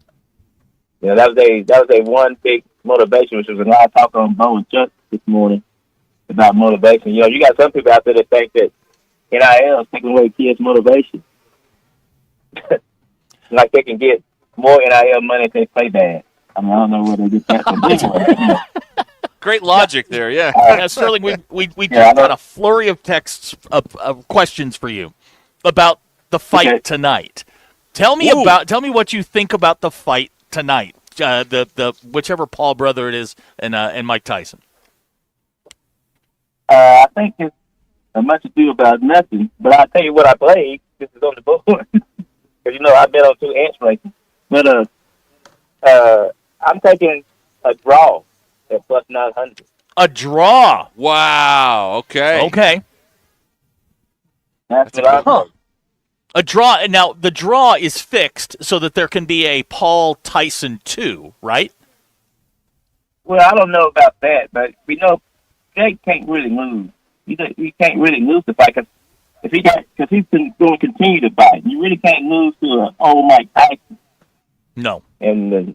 That was a one big motivation, which was a lot of talk on Bo and Chuck this morning about motivation. You got some people out there that think that NIL is taking away kids' motivation. Like they can get more NIL money if they play bad. I don't know where they get that from. Great logic there, yeah. Sterling, we just got a flurry of texts of questions for you about the fight tonight. Tell me what you think about the fight tonight. The whichever Paul brother it is and Mike Tyson. I think it's much ado about nothing, but I'll tell you what I played. This is on the board. Because, I bet on 2 inch races. But I'm taking a draw at plus 900. A draw? Wow. Okay. Okay. That's what I'm taking. A draw. Now, the draw is fixed so that there can be a Paul Tyson 2, right? Well, I don't know about that, but we know Jake can't really lose. He can't really lose the fight because he's going to continue to fight. You really can't lose to an old Mike Tyson. No. And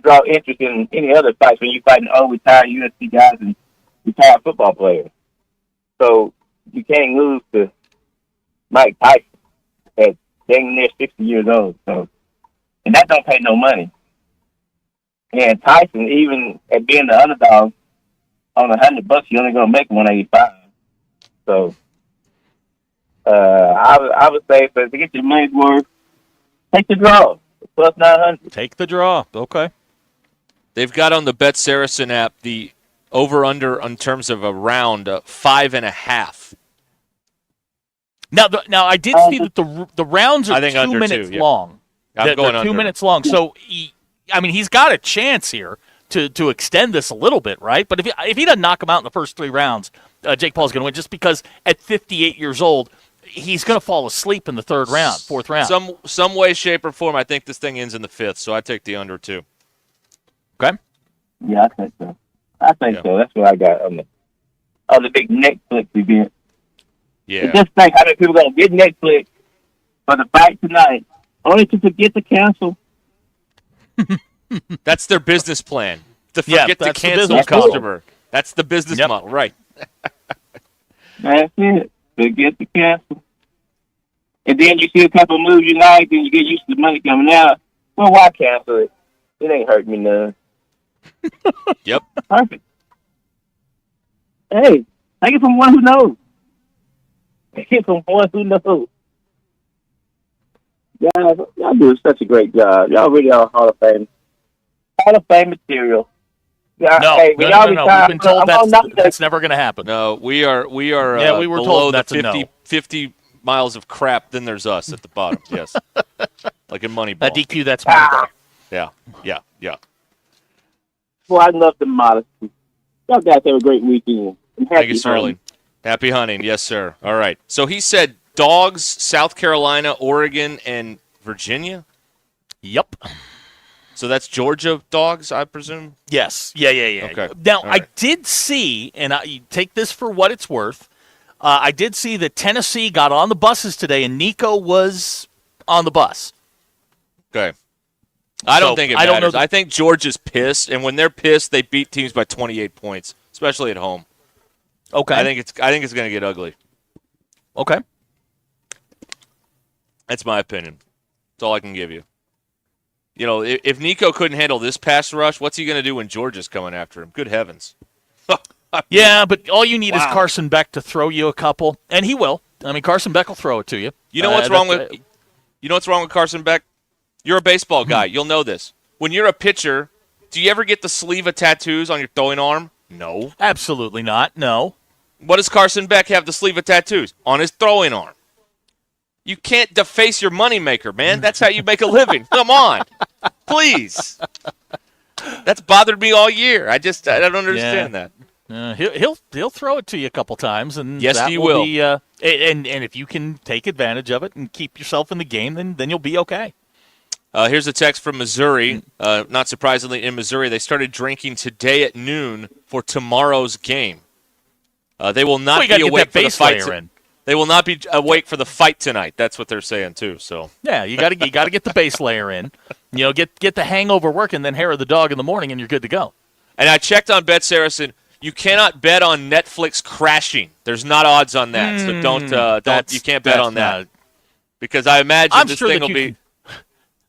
draw interest in any other fights when you're fighting old retired UFC guys and retired football players. So you can't lose to Mike Tyson at dang near 60 years old. So, and that don't pay no money. And Tyson, even at being the underdog, on $100, you're only gonna make 185. So, I would say, to get your money's worth, take the draw. Plus 900. Take the draw. Okay. They've got on the Bet Saracen app the over/under in terms of a round 5.5. Now I did see that the rounds are 2 minutes long. I'm going under. 2 minutes long. So he's got a chance here to extend this a little bit, right? But if he doesn't knock him out in the first 3 rounds, Jake Paul's going to win. Just because at 58 years old, he's going to fall asleep in the 4th round. Some way, shape, or form. I think this thing ends in the 5th, so I take the under 2. Okay. Yeah, I think so. So. That's what I got on the big Netflix event. Yeah. Just think how many people are going to get Netflix for the fight tonight, only to forget to cancel. That's their business plan. To forget to cancel a customer. That's the business model, right? That's it. Forget to cancel. And then you see a couple of moves you like, then you get used to the money coming out. Well, why cancel it? It ain't hurt me none. Yep. Perfect. Hey, take it from one who knows. Take it from one who knows. Y'all do such a great job. Y'all really are Hall of Fame material. No. We've been told that's never going to happen. No, we are. Yeah, we were below told that's the 50 miles of crap. Then there's us at the bottom. Yes. like in Moneyball. DQ, that's Moneyball. Yeah. Well, I love the modesty. Y'all guys have a great weekend. And Thank you, happy Sterling. hunting. Happy hunting. Yes, sir. All right. So he said dogs, South Carolina, Oregon, and Virginia? Yep. So that's Georgia dogs, I presume? Yes. Yeah. Okay. Now, All right. I did see, and you take this for what it's worth, I did see that Tennessee got on the buses today, and Nico was on the bus. Okay. I don't So, think it I matters. don't know I think Georgia's pissed, and when they're pissed, they beat teams by 28 points, especially at home. Okay. I think it's going to get ugly. Okay. That's my opinion. That's all I can give you. You know, if Nico couldn't handle this pass rush, what's he going to do when Georgia's coming after him? Good heavens. Yeah, but all you need is Wow. Carson Beck to throw you a couple, and he will. I mean, Carson Beck will throw it to you. You know what's wrong with You know what's wrong with Carson Beck? You're a baseball guy. You'll know this. When you're a pitcher, do you ever get the sleeve of tattoos on your throwing arm? No. Absolutely not. No. What does Carson Beck have the sleeve of tattoos? On his throwing arm. You can't deface your moneymaker, man. That's how you make a living. Come on. Please. That's bothered me all year. I don't understand that. He'll throw it to you a couple times, and Yes, that he will will. be, and if you can take advantage of it and keep yourself in the game, then you'll be okay. Here's a text from Missouri. Not surprisingly, in Missouri, they started drinking today at noon for tomorrow's game. They will not be awake for the fight. They will not be awake for the fight tonight. That's what they're saying too. So yeah, you got to get the base layer in. You know, get the hangover working, then hair of the dog in the morning, and you're good to go. And I checked on Bet Saracen. You cannot bet on Netflix crashing. There's not odds on that. So don't. You can't bet on that because I imagine this thing will be.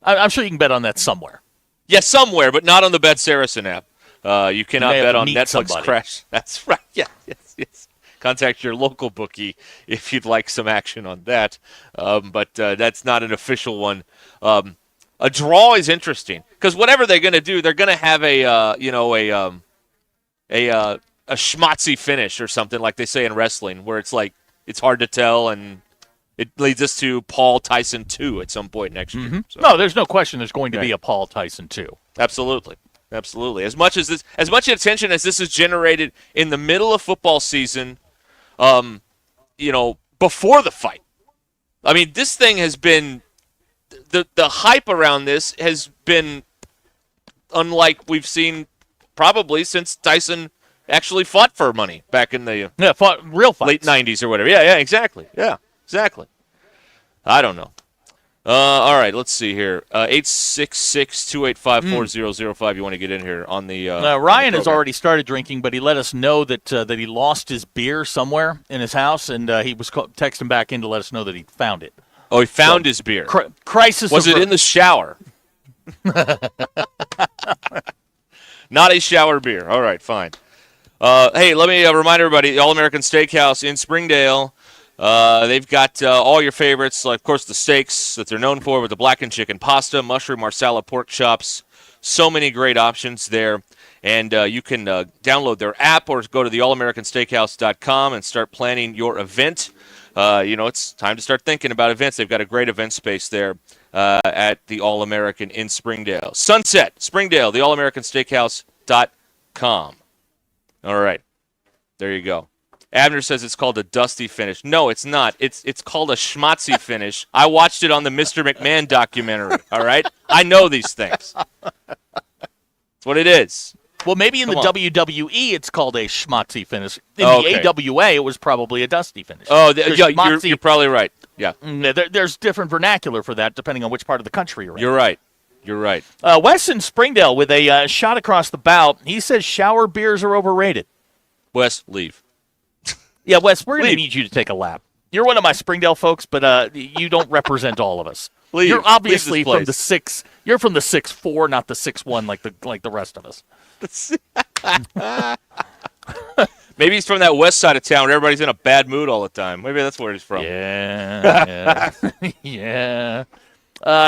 I'm sure you can bet on that somewhere. Yes, somewhere, but not on the Bet Saracen app. You cannot bet on Netflix crash. That's right. Yeah, yes. Contact your local bookie if you'd like some action on that. But that's not an official one. A draw is interesting because whatever they're going to do, they're going to have a schmatzy finish or something like they say in wrestling, where it's like it's hard to tell and it leads us to Paul Tyson 2 at some point next year. So. No, there's no question there's going to be a Paul Tyson 2. Absolutely. As much attention as this is generated in the middle of football season, before the fight. I mean, this thing has been the hype around this has been unlike we've seen probably since Tyson actually fought for money back in the fought real fights. Late 90s or whatever. Yeah, exactly. Yeah, exactly. I don't know. All right, let's see here. 866-285-4005. You want to get in here on the Ryan has already started drinking, but he let us know that he lost his beer somewhere in his house, and he was texting back in to let us know that he found it. Oh, he found his beer. Crisis. Was it in the shower? Not a shower beer. All right, fine. Hey, let me remind everybody, the All-American Steakhouse in Springdale. They've got all your favorites, like, of course, the steaks that they're known for with the blackened chicken pasta, mushroom marsala pork chops. So many great options there. And you can download their app or go to the allamericansteakhouse.com and start planning your event. It's time to start thinking about events. They've got a great event space there at the All-American in Springdale. Sunset, Springdale, the allamericansteakhouse.com. All right. There you go. Abner says it's called a dusty finish. No, it's not. It's called a schmatzy finish. I watched it on the Mr. McMahon documentary, all right? I know these things. That's what it is. Well, maybe in the WWE it's called a schmatzy finish. In the AWA it was probably a dusty finish. Oh, you're probably right. Yeah. There's different vernacular for that depending on which part of the country you're in. You're right. Wes in Springdale with a shot across the bow. He says shower beers are overrated. Wes, leave. Yeah, Wes, we're going to need you to take a lap. You're one of my Springdale folks, but you don't represent all of us. Leave. You're obviously Leave from the 6. You're from the 6'4", not the 6'1", like the rest of us. Maybe he's from that west side of town where everybody's in a bad mood all the time. Maybe that's where he's from. Yeah. Yeah.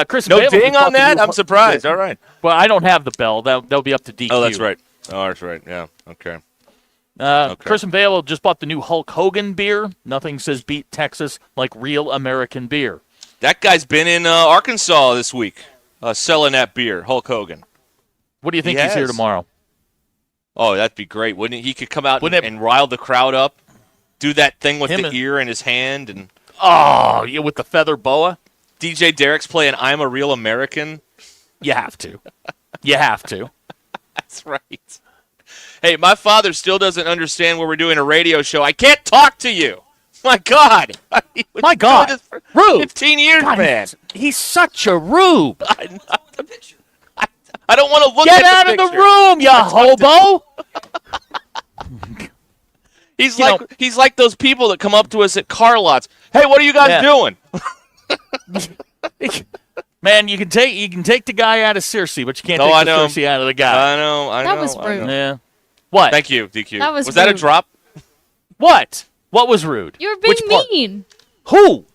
Chris, no ding on that? I'm surprised. All right. Well, I don't have the bell. That'll be up to DQ. Oh, that's right. Oh, that's right. Yeah. Okay. Chris and Vale just bought the new Hulk Hogan beer. Nothing says beat Texas like real American beer. That guy's been in Arkansas this week selling that beer, Hulk Hogan. What do you think he's here tomorrow? Oh, that'd be great, wouldn't it? He could come out and rile the crowd up, do that thing with the ear in his hand. And with the feather boa? DJ Derek's playing I'm a Real American. You have to. You have to. That's right. Hey, my father still doesn't understand where we're doing a radio show. I can't talk to you. My God. My God. Rube. 15 years, God, man. He's such a rube. I don't want to look at the Get out of picture. the room, you hobo. He's like those people that come up to us at car lots. Hey, what are you guys doing? Man, you can take the guy out of Cersei, but you can't take the Cersei out of the guy. I know. That was rude. Yeah. What? Thank you, DQ. That was that a rude. drop? What? What was rude? You were being mean. Who?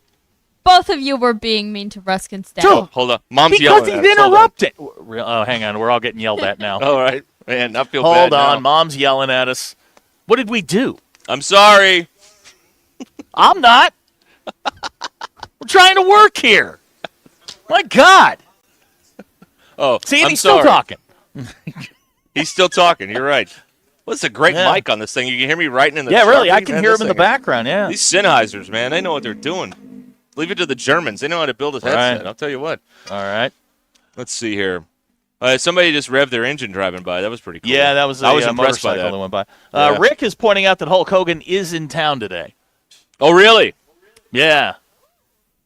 Both of you were being mean to Ruskin's dad. Hold on. Mom's yelling Because at he's us. Hold on. interrupting. Oh, hang on. We're all getting yelled at now. All right. Man, I feel bad Hold on. now. Mom's yelling at us. What did we do? I'm sorry. I'm not. We're trying to work here. My God. Oh, See, and I'm he's sorry. still talking. He's still talking. You're right. What's a great Yeah. mic on this thing? You can hear me writing in the Yeah, really. Sharpie, I can man. hear This him in the thing is- background, yeah. These Sennheisers, man, they know what they're doing. Leave it to the Germans. They know how to build a headset. Right. I'll tell you what. All right. Let's see here. Somebody just revved their engine driving by. That was pretty cool. Yeah, that was I was a impressed by motorcycle that. went by. Yeah. Rick is pointing out that Hulk Hogan is in town today. Oh, really? Yeah.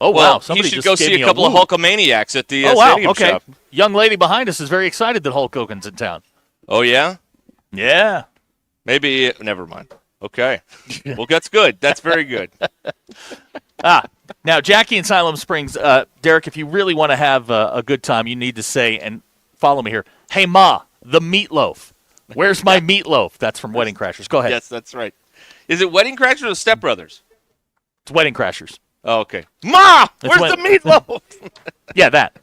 Oh, Well, wow. Somebody you should just go gave see me a couple of woo. Hulkamaniacs at the Oh, wow. stadium Okay. shop. Young lady behind us is very excited that Hulk Hogan's in town. Oh, yeah? Yeah. Maybe. Never mind. Okay. Well, that's good. That's very good. Now, Jackie in Siloam Springs, Derek, if you really want to have a good time, you need to say, and follow me here, hey, Ma, the meatloaf. Where's my meatloaf? That's from Wedding Crashers. Go ahead. Yes, that's right. Is it Wedding Crashers or Step Brothers? It's Wedding Crashers. Oh, okay. Ma, where's the meatloaf? Yeah, that.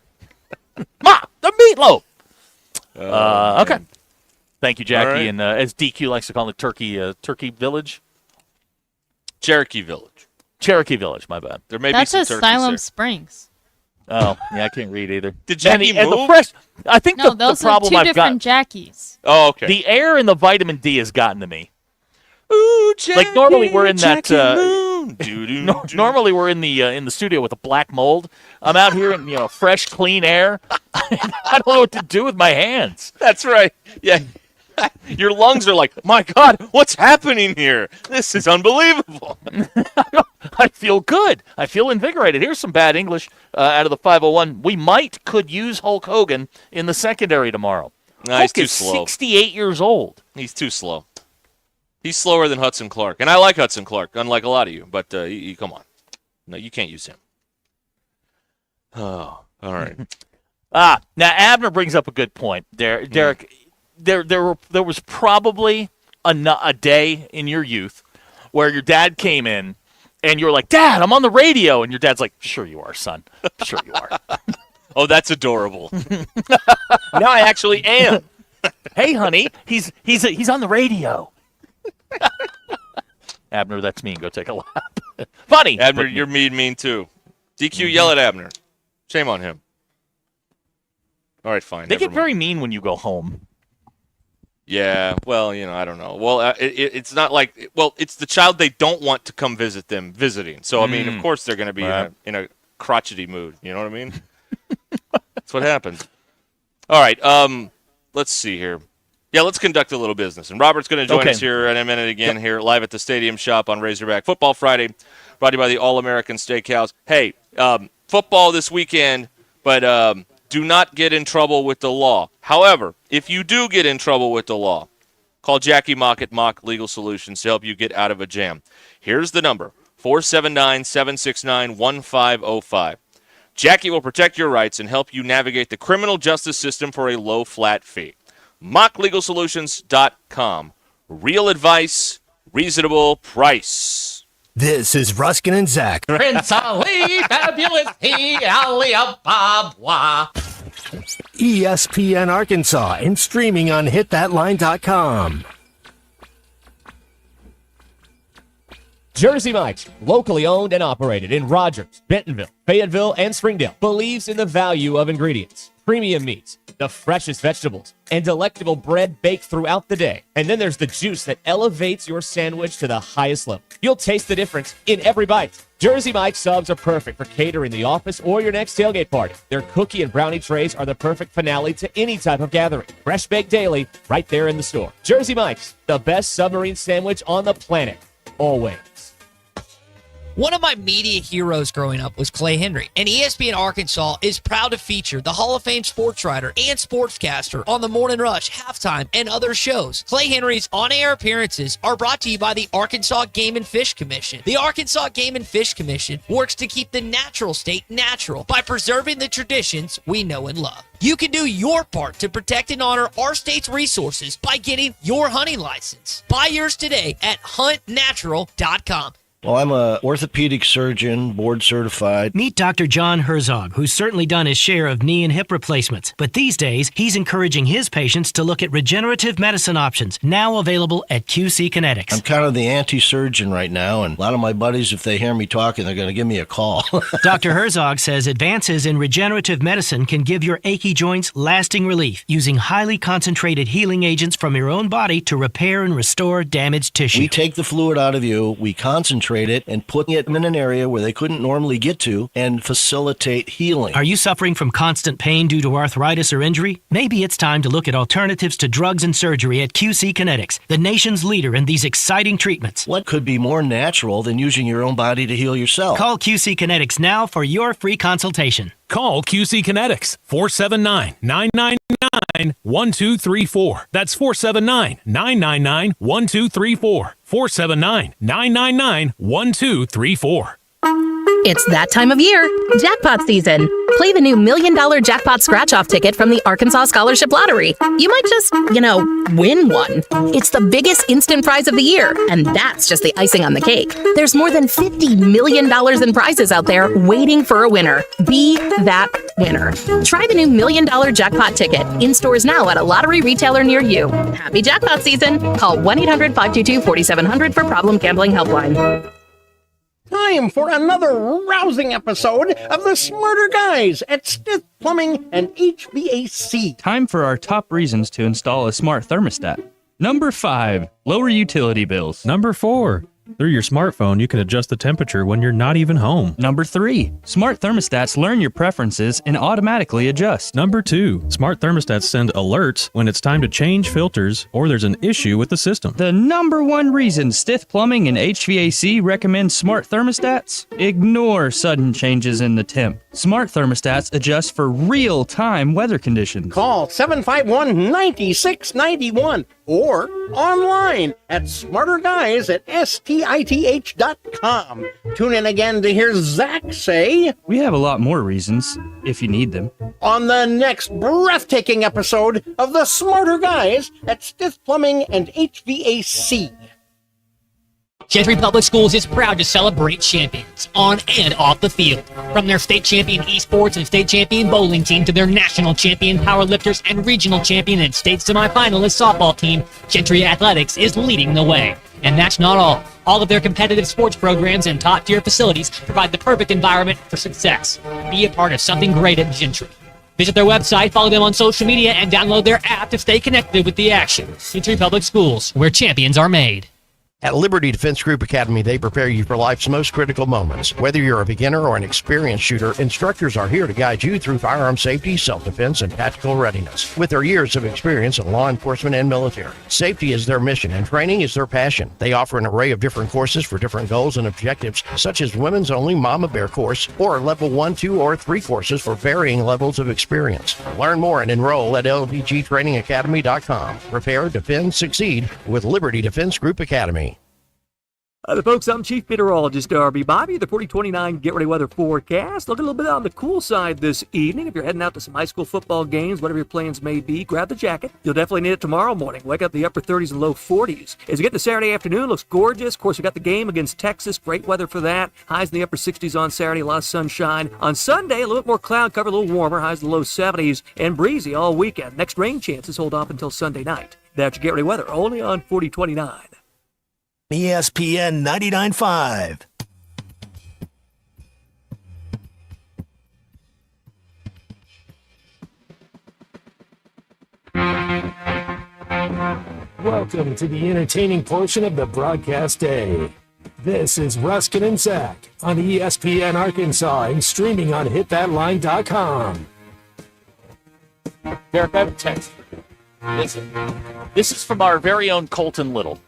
Ma, the meatloaf. Okay. man. Thank you, Jackie. All right. And as DQ likes to call it, Turkey Village? Cherokee Village. Cherokee Village, my bad. There may That be some says turkeys Siloam there. Springs. Oh, yeah, I can't read either. Did Jackie and the move? fresh, I think No, the those are problem two I've got, different Jackies. Oh, okay. the air and the vitamin D has gotten to me. Ooh, Jackie, Like normally we're in that. Jackie Moon. Normally we're in the studio with a black mold. I'm out here in fresh, clean air. I don't know what to do with my hands. That's right. Yeah. Your lungs are like, my God, what's happening here? This is unbelievable. I feel good. I feel invigorated. Here's some bad English out of the 501. We could use Hulk Hogan in the secondary tomorrow. No, Hulk he's too is slow. 68 years old. He's too slow. He's slower than Hudson Clark. And I like Hudson Clark, unlike a lot of you. But come on. No, you can't use him. Oh, all right. Now Abner brings up a good point. Derek, there was probably a day in your youth where your dad came in and you're like, Dad, I'm on the radio. And your dad's like, sure you are, son. Sure you are. Oh, that's adorable. Now I actually am. Hey, honey, he's on the radio. Abner, that's mean. Go take a lap. Funny. Abner, but you're mean too. DQ, yell at Abner. Shame on him. All right, fine. They never get mind. very mean when you go home. Yeah, well, I don't know. Well, it's not like, it's the child they don't want to come visit them visiting. So, I mean, of course they're going to be in a crotchety mood. You know what I mean? That's what happens. All right, let's see here. Yeah, let's conduct a little business. And Robert's going to join us here in a minute again here live at the Stadium Shop on Razorback Football Friday, brought to you by the All-American Steakhouse. Hey, football this weekend, but do not get in trouble with the law. However, if you do get in trouble with the law, call Jackie Mock at Mock Legal Solutions to help you get out of a jam. Here's the number, 479-769-1505. Jackie will protect your rights and help you navigate the criminal justice system for a low, flat fee. MockLegalSolutions.com. Real advice, reasonable price. This is Ruskin and Zach. Prince Ali, fabulous he, Ali Ababa. ESPN Arkansas and streaming on hitthatline.com. Jersey Mike's, locally owned and operated in Rogers, Bentonville, Fayetteville, and Springdale, believes in the value of ingredients, premium meats, the freshest vegetables, and delectable bread baked throughout the day. And then there's the juice that elevates your sandwich to the highest level. You'll taste the difference in every bite. Jersey Mike's subs are perfect for catering the office or your next tailgate party. Their cookie and brownie trays are the perfect finale to any type of gathering. Fresh baked daily, right there in the store. Jersey Mike's, the best submarine sandwich on the planet. Always. One of my media heroes growing up was Clay Henry, and ESPN Arkansas is proud to feature the Hall of Fame sports writer and sportscaster on the Morning Rush, Halftime, and other shows. Clay Henry's on-air appearances are brought to you by the Arkansas Game and Fish Commission. The Arkansas Game and Fish Commission works to keep the natural state natural by preserving the traditions we know and love. You can do your part to protect and honor our state's resources by getting your hunting license. Buy yours today at huntnatural.com. Well, I'm a orthopedic surgeon, board certified. Meet Dr. John Herzog, who's certainly done his share of knee and hip replacements. But these days, he's encouraging his patients to look at regenerative medicine options, now available at QC Kinetics. I'm kind of the anti-surgeon right now, and a lot of my buddies, if they hear me talking, they're going to give me a call. Dr. Herzog says advances in regenerative medicine can give your achy joints lasting relief, using highly concentrated healing agents from your own body to repair and restore damaged tissue. We take the fluid out of you, we concentrate it and put it in an area where they couldn't normally get to and facilitate healing. Are you suffering from constant pain due to arthritis or injury? Maybe it's time to look at alternatives to drugs and surgery at QC Kinetics, the nation's leader in these exciting treatments. What could be more natural than using your own body to heal yourself? Call QC Kinetics now for your free consultation. Call QC Kinetics, 479-999-1234. That's 479-999-1234. 479-999-1234. It's that time of year, jackpot season. Play the new $1 Million Jackpot Scratch-Off ticket from the Arkansas Scholarship Lottery. You might just, win one. It's the biggest instant prize of the year, and that's just the icing on the cake. There's more than $50 million in prizes out there waiting for a winner. Be that winner. Try the new $1 Million Jackpot ticket in stores now at a lottery retailer near you. Happy jackpot season. Call 1-800-522-4700 for Problem Gambling Helpline. Time for another rousing episode of the Smarter Guys at Stith Plumbing and HVAC. Time for our top reasons to install a smart thermostat. Number 5, lower utility bills. Number 4, through your smartphone, you can adjust the temperature when you're not even home. Number 3, smart thermostats learn your preferences and automatically adjust. Number 2, smart thermostats send alerts when it's time to change filters or there's an issue with the system. The number 1 reason Stith Plumbing and HVAC recommends smart thermostats? Ignore sudden changes in the temp. Smart thermostats adjust for real-time weather conditions. Call 751-9691 or online at smarterguys@stith.com. Tune in again to hear Zach say, we have a lot more reasons, if you need them, on the next breathtaking episode of the Smarter Guys at Stith Plumbing and HVAC. Gentry Public Schools is proud to celebrate champions on and off the field. From their state champion esports and state champion bowling team to their national champion powerlifters and regional champion and state semifinalist softball team, Gentry Athletics is leading the way. And that's not all. All of their competitive sports programs and top-tier facilities provide the perfect environment for success. Be a part of something great at Gentry. Visit their website, follow them on social media, and download their app to stay connected with the action. Gentry Public Schools, where champions are made. At Liberty Defense Group Academy, they prepare you for life's most critical moments. Whether you're a beginner or an experienced shooter, instructors are here to guide you through firearm safety, self-defense, and tactical readiness. With their years of experience in law enforcement and military, safety is their mission and training is their passion. They offer an array of different courses for different goals and objectives, such as women's only Mama Bear course or level 1, 2, or 3 courses for varying levels of experience. Learn more and enroll at lpgtrainingacademy.com. Prepare, defend, succeed with Liberty Defense Group Academy. Hi, folks. I'm Chief Meteorologist Darby Bobby. The 4029 Get Ready Weather Forecast. Look a little bit on the cool side this evening. If you're heading out to some high school football games, whatever your plans may be, grab the jacket. You'll definitely need it tomorrow morning. Wake up the upper 30s and low 40s. As you get to Saturday afternoon, looks gorgeous. Of course, we got the game against Texas. Great weather for that. Highs in the upper 60s on Saturday. A lot of sunshine. On Sunday, a little bit more cloud cover, a little warmer. Highs in the low 70s and breezy all weekend. Next rain chances hold off until Sunday night. That's your Get Ready Weather only on 4029. ESPN 99.5. Welcome to the entertaining portion of the broadcast day. This is Ruscin and Zach on ESPN Arkansas and streaming on hitthatline.com. Derek, I have a text for you. Listen, this is from our very own Colton Little.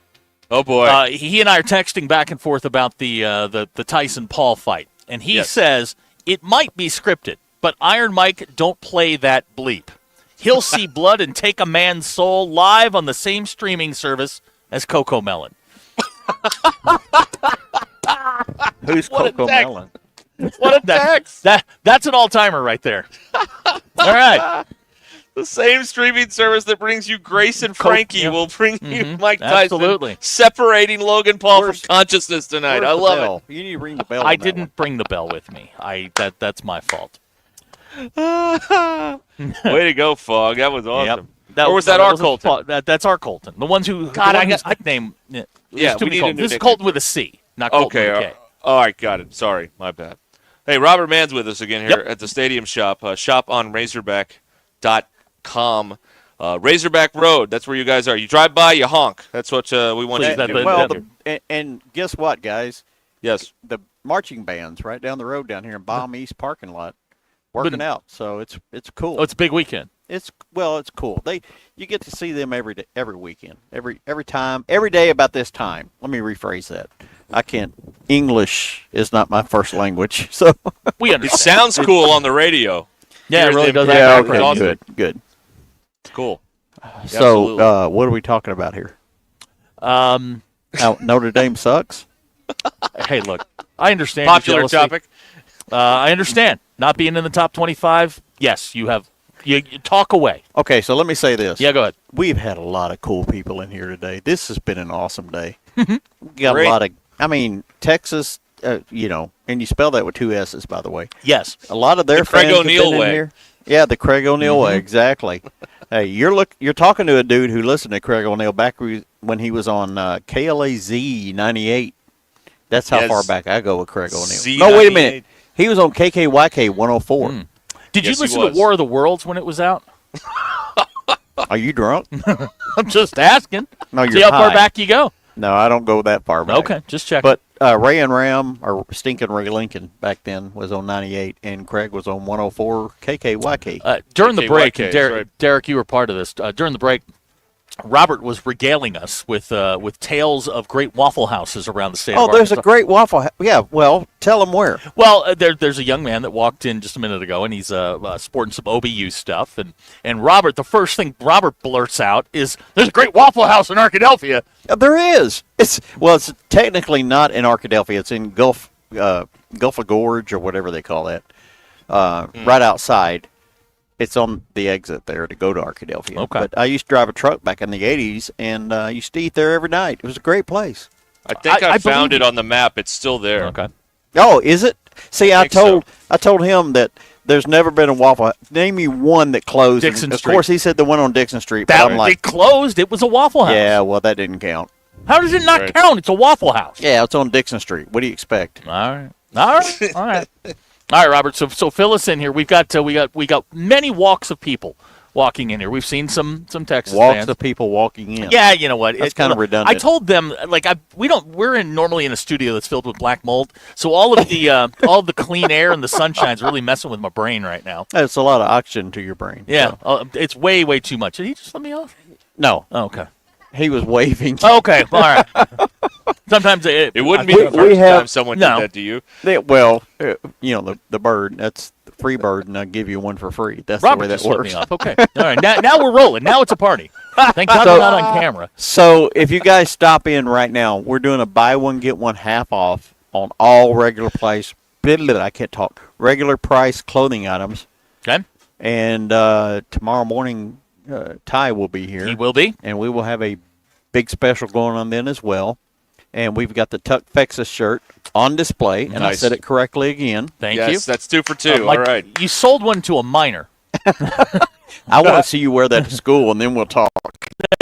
Oh, boy. He and I are texting back and forth about the Tyson-Paul fight. And he says, it might be scripted, but Iron Mike don't play that bleep. He'll see blood and take a man's soul live on the same streaming service as Coco Melon. Who's Coco Melon? What a text! That's an all-timer right there. All right. The same streaming service that brings you Grace and Frankie will bring you Mike Tyson. Absolutely. Separating Logan Paul from consciousness tonight. I love it. You need to ring the bell. I didn't bring the bell with me. That's my fault. Way to go, Fogg. That was awesome. Yep. Or was that our Colton? That's our Colton. The ones who God, I got nickname. Yeah, we need a new This is nickname. Colton with a C, not Colton with a K. All right, got it. Sorry, my bad. Hey, Robert Mann's with us again here at the Stadium Shop. Shop on Razorback.com. Razorback Road, that's where you guys are. You drive by, you honk. That's what we want you to do. Well, and guess what, guys? Yes. The marching band's right down the road down here in Baum East parking lot working out. So it's cool. Oh, it's a big weekend. It's cool. You get to see them every day, every weekend, every time, every day about this time. Let me rephrase that. English is not my first language, so we understand. It sounds cool on the radio. Yeah, it really does. Yeah, okay, awesome. Good. Cool. So, what are we talking about here? Notre Dame sucks. Hey, look, I understand. Popular topic. I understand not being in the top 25. Yes, you talk away. Okay, so let me say this. Yeah, go ahead. We've had a lot of cool people in here today. This has been an awesome day. We got Great. a lot of. Texas. And you spell that with two S's, by the way. Yes. A lot of their The Craig fans have been O'Neill in way. here. Yeah, the Craig O'Neill way, exactly. Hey, you're talking to a dude who listened to Craig O'Neill back when he was on KLAZ 98. That's how far back I go with Craig O'Neill. Z98. No, wait a minute. He was on KKYK 104. Did you listen to War of the Worlds when it was out? Are you drunk? I'm just asking. No, you're See how far high. back you go. No, I don't go that far back. Okay, just checking. But Ray and Ram, or Stinkin' Ray Lincoln back then, was on 98, and Craig was on 104 KKYK. During the break, KKYK, and that's right. Derek, you were part of this. During the break, Robert was regaling us with tales of great Waffle Houses around the state of There's Arkansas. a great Waffle House. Yeah, well, tell them where. Well, there's a young man that walked in just a minute ago, and he's sporting some OBU stuff. And Robert, the first thing Robert blurts out is, "There's a great Waffle House in Arkadelphia." There is. It's technically not in Arkadelphia. It's in Gulf of Gorge or whatever they call that. Right outside. It's on the exit there to go to Arkadelphia. Okay. But I used to drive a truck back in the 80s, and I used to eat there every night. It was a great place. I think I found believe it on the map. It's still there. Okay. Oh, is it? See, I think told him that there's never been a Waffle House. Name me one that closed. Dixon And of Street. course, he said the one on Dixon Street. That But I'm like, it closed. It was a Waffle House. yeah, well, that didn't count. How does it not Right. count? It's a Waffle House. Yeah, it's on Dixon Street. What do you expect? All right. All right, Robert. So fill us in here. We got many walks of people walking in here. We've seen some Texas Walks fans. of people walking in. Yeah, you know what? That's kind of redundant. I told them we're normally in a studio that's filled with black mold, so all of the clean air and the sunshine's really messing with my brain right now. It's a lot of oxygen to your brain. Yeah, so. it's way too much. Did he just let me off? No. Oh, okay. He was waving. Okay, all right. Sometimes It wouldn't be the first time someone did that to you. The bird. That's the free bird, and I'll give you one for free. That's Robert the way that just let works. me off. Okay. All right. Now we're rolling. Now it's a party. Thank God we're not on camera. So if you guys stop in right now, we're doing a buy one get one half off on all regular price. I can't talk. Regular price clothing items. Okay. And tomorrow morning, Ty will be here. He will be. And we will have a big special going on then as well. And we've got the Tuck Texas shirt on display. And I Nice. said it correctly again. Thank you. Yes, that's 2 for 2. Mike, All right. You sold one to a minor. I want to see you wear that to school, and then we'll talk.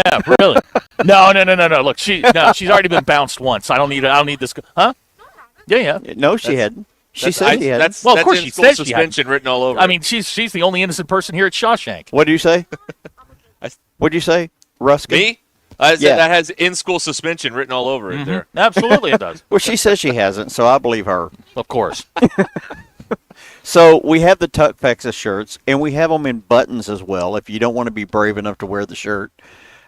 Yeah, really. No. Look, she's already been bounced once. I don't need this. Huh? Yeah. No, she hadn't. She said she hadn't. That's, Well, of that's course in she school says she suspension written all over. I mean, she's the only innocent person here at Shawshank. What do you say? What'd you say, Ruskin? Me? I said Yeah. that has in-school suspension written all over it there. Absolutely, it does. Well, she says she hasn't, so I believe her. Of course. So we have the Tuck Texas shirts, and we have them in buttons as well. If you don't want to be brave enough to wear the shirt.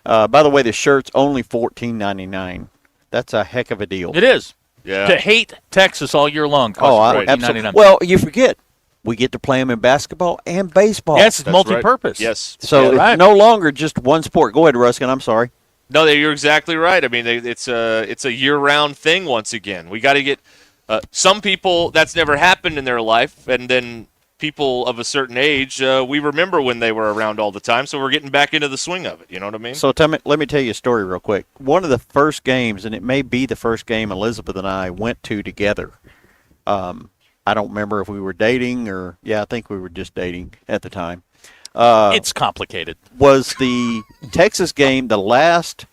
By the way, the shirt's only $14.99. That's a heck of a deal. It is. Yeah. To hate Texas all year long Oh, costs absolutely. $14.99. Well, you forget we get to play them in basketball and baseball. Yes, it's That's multi-purpose. Right. Yes. So Yeah, it's no longer just one sport. Go ahead, Ruskin. I'm sorry. No, you're exactly right. I mean, it's a year-round thing once again. We got to get some people that's never happened in their life, and then people of a certain age, we remember when they were around all the time, so we're getting back into the swing of it. You know what I mean? So let me tell you a story real quick. One of the first games, and it may be the first game Elizabeth and I went to together. I don't remember if we were dating or, I think we were just dating at the time. It's complicated. Was the Texas game, the last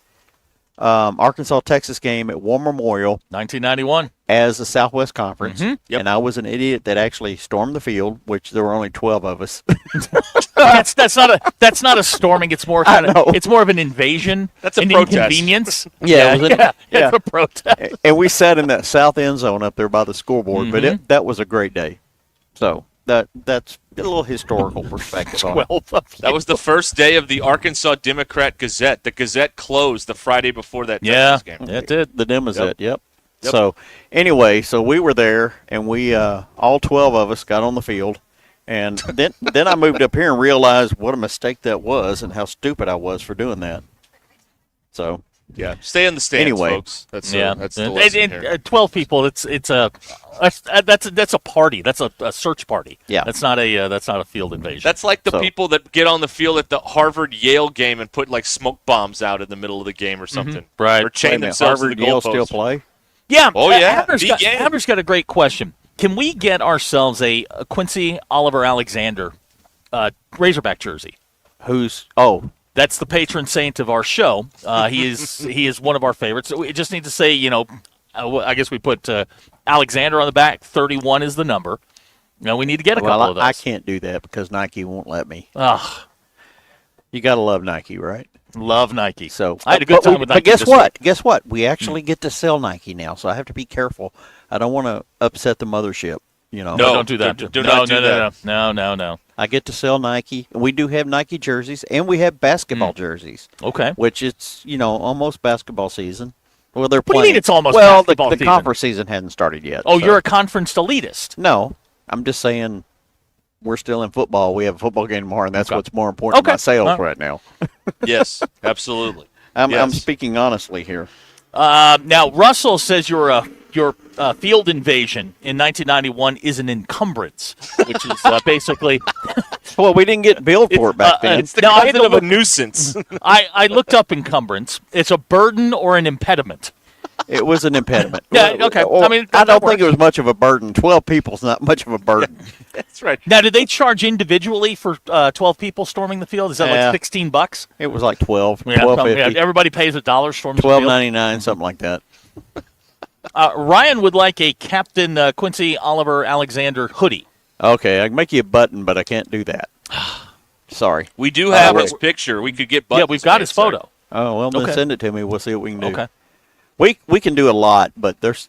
Arkansas-Texas game at War Memorial. 1991. As the Southwest Conference. Mm-hmm. Yep. And I was an idiot that actually stormed the field, which there were only 12 of us. that's not a storming. It's more it's more of an invasion. That's a an protest. inconvenience. Yeah, it's a protest. And we sat in that south end zone up there by the scoreboard, but that was a great day. So that's a little historical perspective on it. That was the first day of the Arkansas Democrat Gazette. The Gazette closed the Friday before that Texas game. Yeah, it did. The Democrat, yep. So anyway, so we were there, and we all 12 of us got on the field, and then I moved up here and realized what a mistake that was and how stupid I was for doing that. So yeah, stay in the stands, anyway, folks. That's the lesson here. 12 people. That's a party. That's a search party. Yeah, that's not a field invasion. That's like the people that get on the field at the Harvard Yale game and put like smoke bombs out in the middle of the game or something, right? Or chain themselves Harvard to the Yale goalpost. still play. Yeah. Oh yeah. Abner's got a great question. Can we get ourselves a Quincy Oliver Alexander Razorback jersey? That's the patron saint of our show. He is one of our favorites. So we just need to say, I guess we put Alexander on the back. 31 is the number. We need to get a couple of those. I can't do that because Nike won't let me. Ugh. You got to love Nike, right? Love Nike. So I had a good time with Nike. But guess this what? week. Guess what? We actually get to sell Nike now, so I have to be careful. I don't want to upset the mothership. No, don't do that. Do not do that. No. I get to sell Nike. We do have Nike jerseys, and we have basketball jerseys. Okay. Which it's almost basketball season. Well, they're What do playing. you mean it's almost well, basketball the season? conference season hadn't started yet. Oh, so. you're a conference elitist. No, I'm just saying we're still in football. We have a football game tomorrow, and that's what's more important to my sales right now. Yes, absolutely. I'm speaking honestly here. Now, Russell says your field invasion in 1991 is an encumbrance, which is basically. Well, we didn't get billed for it back then. It's the concept of a nuisance. I looked up encumbrance. It's a burden or an impediment. It was an impediment. Yeah, okay. I don't think it was much of a burden. 12 people's not much of a burden. That's right. Now, did they charge individually for 12 people storming the field? Is that like $16? It was like 12. Yeah, $12.50. everybody pays $1 storms the field. $12.99, something like that. Ryan would like a Captain Quincy Oliver Alexander hoodie. Okay, I can make you a button, but I can't do that. Sorry. We do have his picture. We could get buttons. Yeah, we've got his photo. Oh, well, then Okay. send it to me. We'll see what we can do. Okay. We can do a lot, but there's,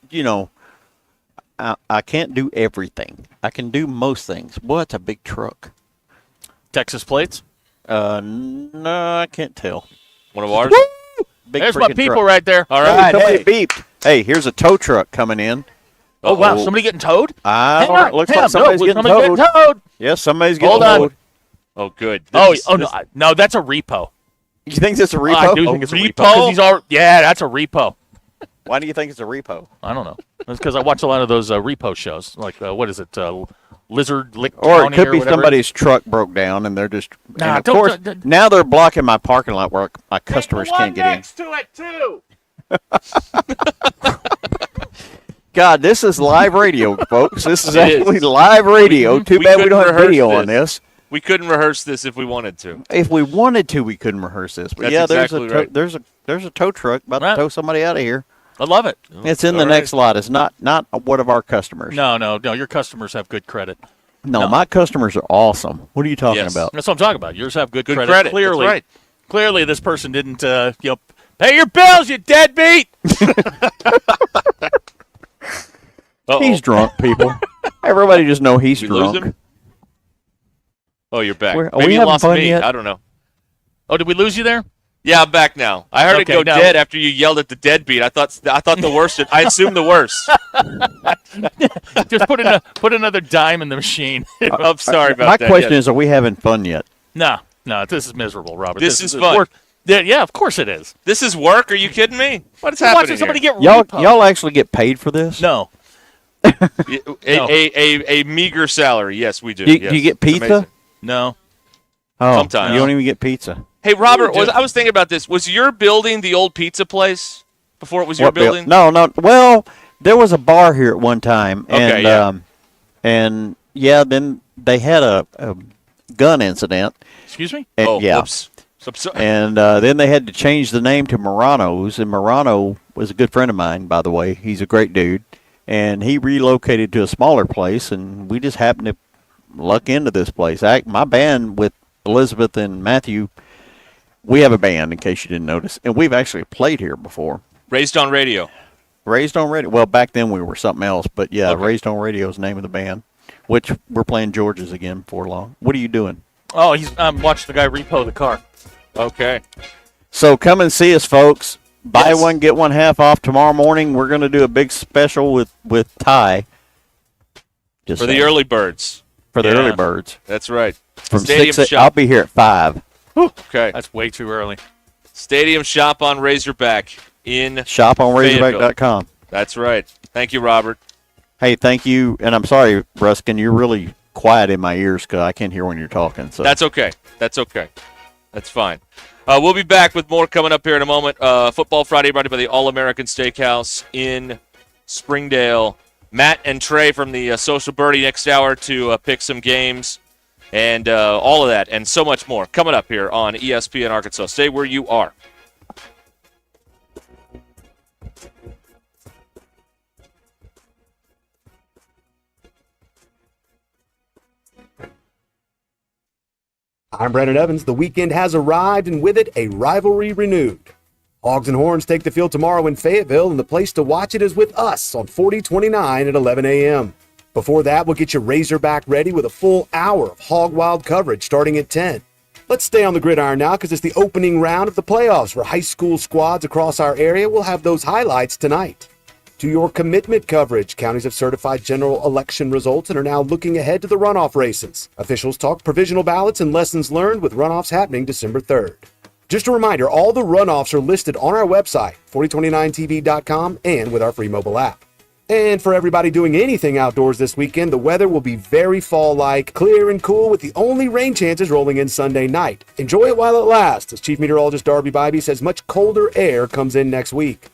I can't do everything. I can do most things. Boy, it's a big truck. Texas plates? No, I can't tell. One of ours? Big There's my freaking people truck. right there. All right, somebody beeped. Hey, here's a tow truck coming in. Oh, wow, somebody getting towed? Looks like somebody's getting towed. Yes, somebody's getting towed. Oh, good. No, that's a repo. You think that's a repo? I do think it's a repo. 'Cause he's yeah, that's a repo. Why do you think it's a repo? I don't know. That's because I watch a lot of those repo shows. Like, what is it? Lizard Lick Or it County could be whatever. somebody's truck broke down and they're just. Nah, and of course, don't- now they're blocking my parking lot where my customers can't get in. to it, too. God, this is live radio, folks. This is It is. actually live radio. Too We bad we couldn't don't have rehearse video on this. this. We couldn't rehearse this if we wanted to. If we wanted to, we couldn't rehearse this. But That's yeah, exactly right. there's a tow truck about to tow somebody out of here. I love it. It's in the next lot. It's not one of our customers. No. Your customers have good credit. No, my customers are awesome. What are you talking about? That's what I'm talking about. Yours have good credit. credit. Clearly, That's right. Clearly, this person didn't, pay your bills, you deadbeat. He's drunk, people. Everybody just know he's We lose drunk. him? Oh, you're back. Are Maybe we you having lost fun me. yet? I don't know. Oh, did we lose you there? Yeah, I'm back now. I heard it Okay, go now- dead after you yelled at the deadbeat. I thought the worst. I assumed the worst. Just put another dime in the machine. I'm sorry about My that. question yes. is, are we having fun yet? No, this is miserable, Robert. This is fun. work. Yeah, of course it is. This is work. Are you kidding me? What is You're happening watching somebody here? get Y'all actually get paid for this? No. A meager salary. Yes, we do. Do Yes. you get It's pizza? amazing. No. Oh, Sometimes. you don't even get pizza. Hey, Robert, I was thinking about this. Was your building the old pizza place before it was your What building? No. Well, there was a bar here at one time, and Okay, yeah. and yeah, then they had a gun incident. Excuse me? And, yeah. Whoops. So, And then they had to change the name to Morano's, and Morano was a good friend of mine, by the way. He's a great dude, and he relocated to a smaller place, and we just happened to luck into this place. My band with Elizabeth and Matthew, we have a band, in case you didn't notice, and we've actually played here before. Raised on Radio. Raised on Radio. Well, back then we were something else, but yeah, Okay. Raised on Radio is the name of the band, which we're playing George's again before long. What are you doing? Oh, I'm watching the guy repo the car. Okay. So come and see us, folks. Buy Yes. one, get one half off tomorrow morning. We're going to do a big special with Ty. Just For the saying. early birds. For the Yeah. early birds. That's right. From Stadium 6, Shop. I'll be here at 5. Okay. That's way too early. Stadium Shop on Razorback in ShopOnRazorback.com. That's right. Thank you, Robert. Hey, thank you. And I'm sorry, Ruskin, you're really quiet in my ears because I can't hear when you're talking. So That's okay. That's okay. That's fine. We'll be back with more coming up here in a moment. Football Friday brought to you by the All-American Steakhouse in Springdale. Matt and Trey from the Social Birdie next hour to pick some games and all of that and so much more coming up here on ESPN Arkansas. Stay where you are. I'm Brandon Evans. The weekend has arrived, and with it, a rivalry renewed. Hogs and Horns take the field tomorrow in Fayetteville, and the place to watch it is with us on 4029 at 11 a.m. Before that, we'll get you Razorback ready with a full hour of Hog Wild coverage starting at 10. Let's stay on the gridiron now because it's the opening round of the playoffs for high school squads across our area. We'll have those highlights tonight. To your commitment coverage, counties have certified general election results and are now looking ahead to the runoff races. Officials talk provisional ballots and lessons learned with runoffs happening December 3rd. Just a reminder, all the runoffs are listed on our website, 4029tv.com, and with our free mobile app. And for everybody doing anything outdoors this weekend, the weather will be very fall-like, clear and cool with the only rain chances rolling in Sunday night. Enjoy it while it lasts, as Chief Meteorologist Darby Bybee says much colder air comes in next week.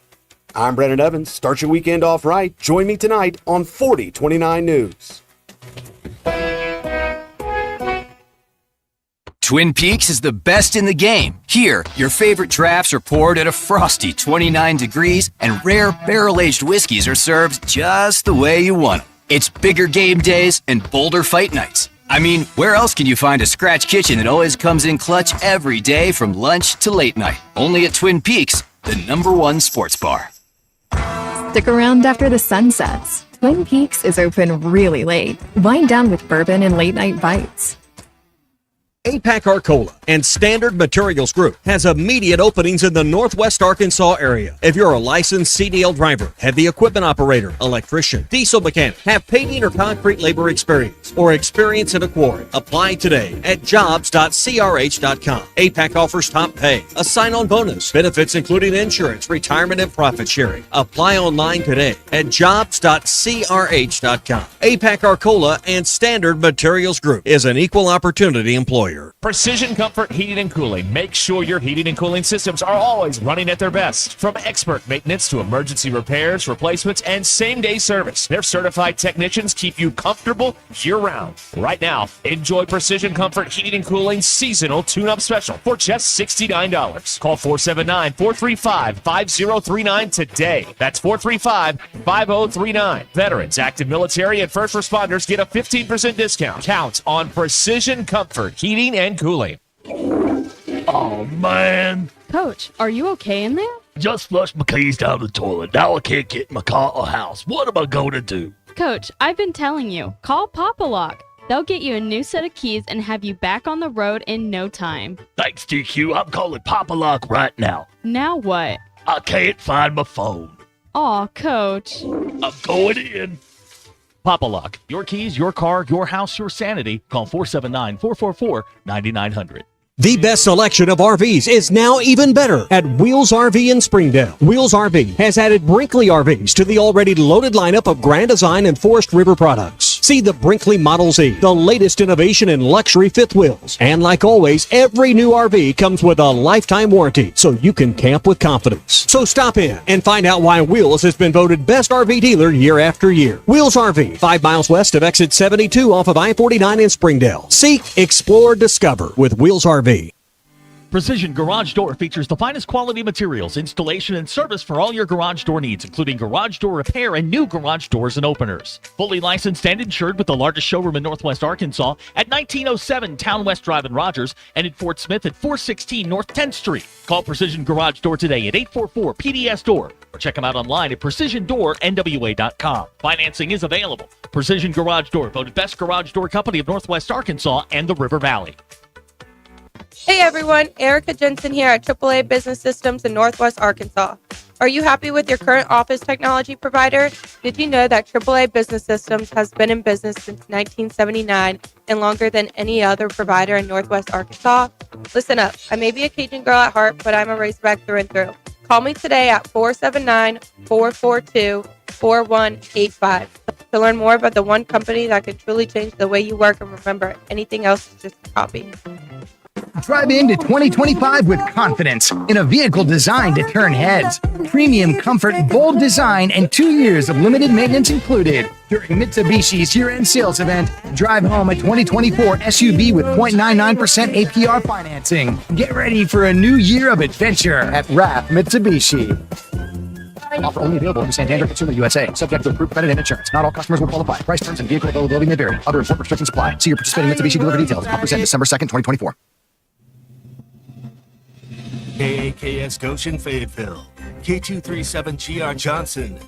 I'm Brandon Evans. Start your weekend off right. Join me tonight on 4029 News. Twin Peaks is the best in the game. Here, your favorite drafts are poured at a frosty 29 degrees, and rare barrel-aged whiskeys are served just the way you want them. It's bigger game days and bolder fight nights. I mean, where else can you find a scratch kitchen that always comes in clutch every day from lunch to late night? Only at Twin Peaks, the #1 sports bar. Stick around after the sun sets. Twin Peaks is open really late. Wind down with bourbon and late night bites. APAC Arcola and Standard Materials Group has immediate openings in the Northwest Arkansas area. If you're a licensed CDL driver, heavy equipment operator, electrician, diesel mechanic, have painting or concrete labor experience, or experience in a quarry, apply today at jobs.crh.com. APAC offers top pay, a sign-on bonus, benefits including insurance, retirement, and profit sharing. Apply online today at jobs.crh.com. APAC Arcola and Standard Materials Group is an equal opportunity employer. employer. Precision Comfort Heating and Cooling. Make sure your heating and cooling systems are always running at their best. From expert maintenance to emergency repairs, replacements, and same-day service, their certified technicians keep you comfortable year-round. Right now, enjoy Precision Comfort Heating and Cooling seasonal tune-up special for just $69. Call 479-435-5039 today. That's 435-5039. Veterans, active military, and first responders get a 15% discount. Count on Precision Comfort Heating and Cooling. Oh, man. Coach, are you okay in there? Just flushed my keys down the toilet. Now I can't get in my car or house. What am I going to do? Coach, I've been telling you, call Papa Lock. They'll get you a new set of keys and have you back on the road in no time. Thanks, DQ. I'm calling Papa Lock right now. Now what? I can't find my phone. Aw, Coach. I'm going in. Papa Lock. Your keys, your car, your house, your sanity. Call 479-444-9900. The best selection of RVs is now even better at Wheels RV in Springdale. Wheels RV has added Brinkley RVs to the already loaded lineup of Grand Design and Forest River products. See the Brinkley Model Z, the latest innovation in luxury fifth wheels. And like always, every new RV comes with a lifetime warranty, so you can camp with confidence. So stop in and find out why Wheels has been voted best RV dealer year after year. Wheels RV, 5 miles west of exit 72 off of I-49 in Springdale. Seek, explore, discover with Wheels RV. Precision Garage Door features the finest quality materials, installation, and service for all your garage door needs, including garage door repair and new garage doors and openers. Fully licensed and insured with the largest showroom in Northwest Arkansas at 1907 Town West Drive in Rogers and in Fort Smith at 416 North 10th Street. Call Precision Garage Door today at 844-PDS-DOOR or check them out online at PrecisionDoorNWA.com. Financing is available. Precision Garage Door, voted best garage door company of Northwest Arkansas and the River Valley. Hey everyone, Erica Jensen here at AAA Business Systems in Northwest Arkansas. Are you happy with your current office technology provider? Did you know that AAA Business Systems has been in business since 1979 and longer than any other provider in Northwest Arkansas? Listen up, I may be a Cajun girl at heart, but I'm a Razorback through and through. Call me today at 479-442-4185 to learn more about the one company that can truly change the way you work, and remember, anything else is just a copy. Drive into 2025 with confidence in a vehicle designed to turn heads. Premium comfort, bold design, and 2 years of limited maintenance included. During Mitsubishi's year-end sales event, drive home a 2024 SUV with 0.99% APR financing. Get ready for a new year of adventure at RAF Mitsubishi. Offer only available in Santander Consumer USA. Subject to approved credit and insurance. Not all customers will qualify. Price, terms, and vehicle availability may vary. Other import restrictions apply. See your participating Mitsubishi dealer for details. Offers end December 2nd, 2024. KAKS Goshen Fayetteville. K237GR Johnson.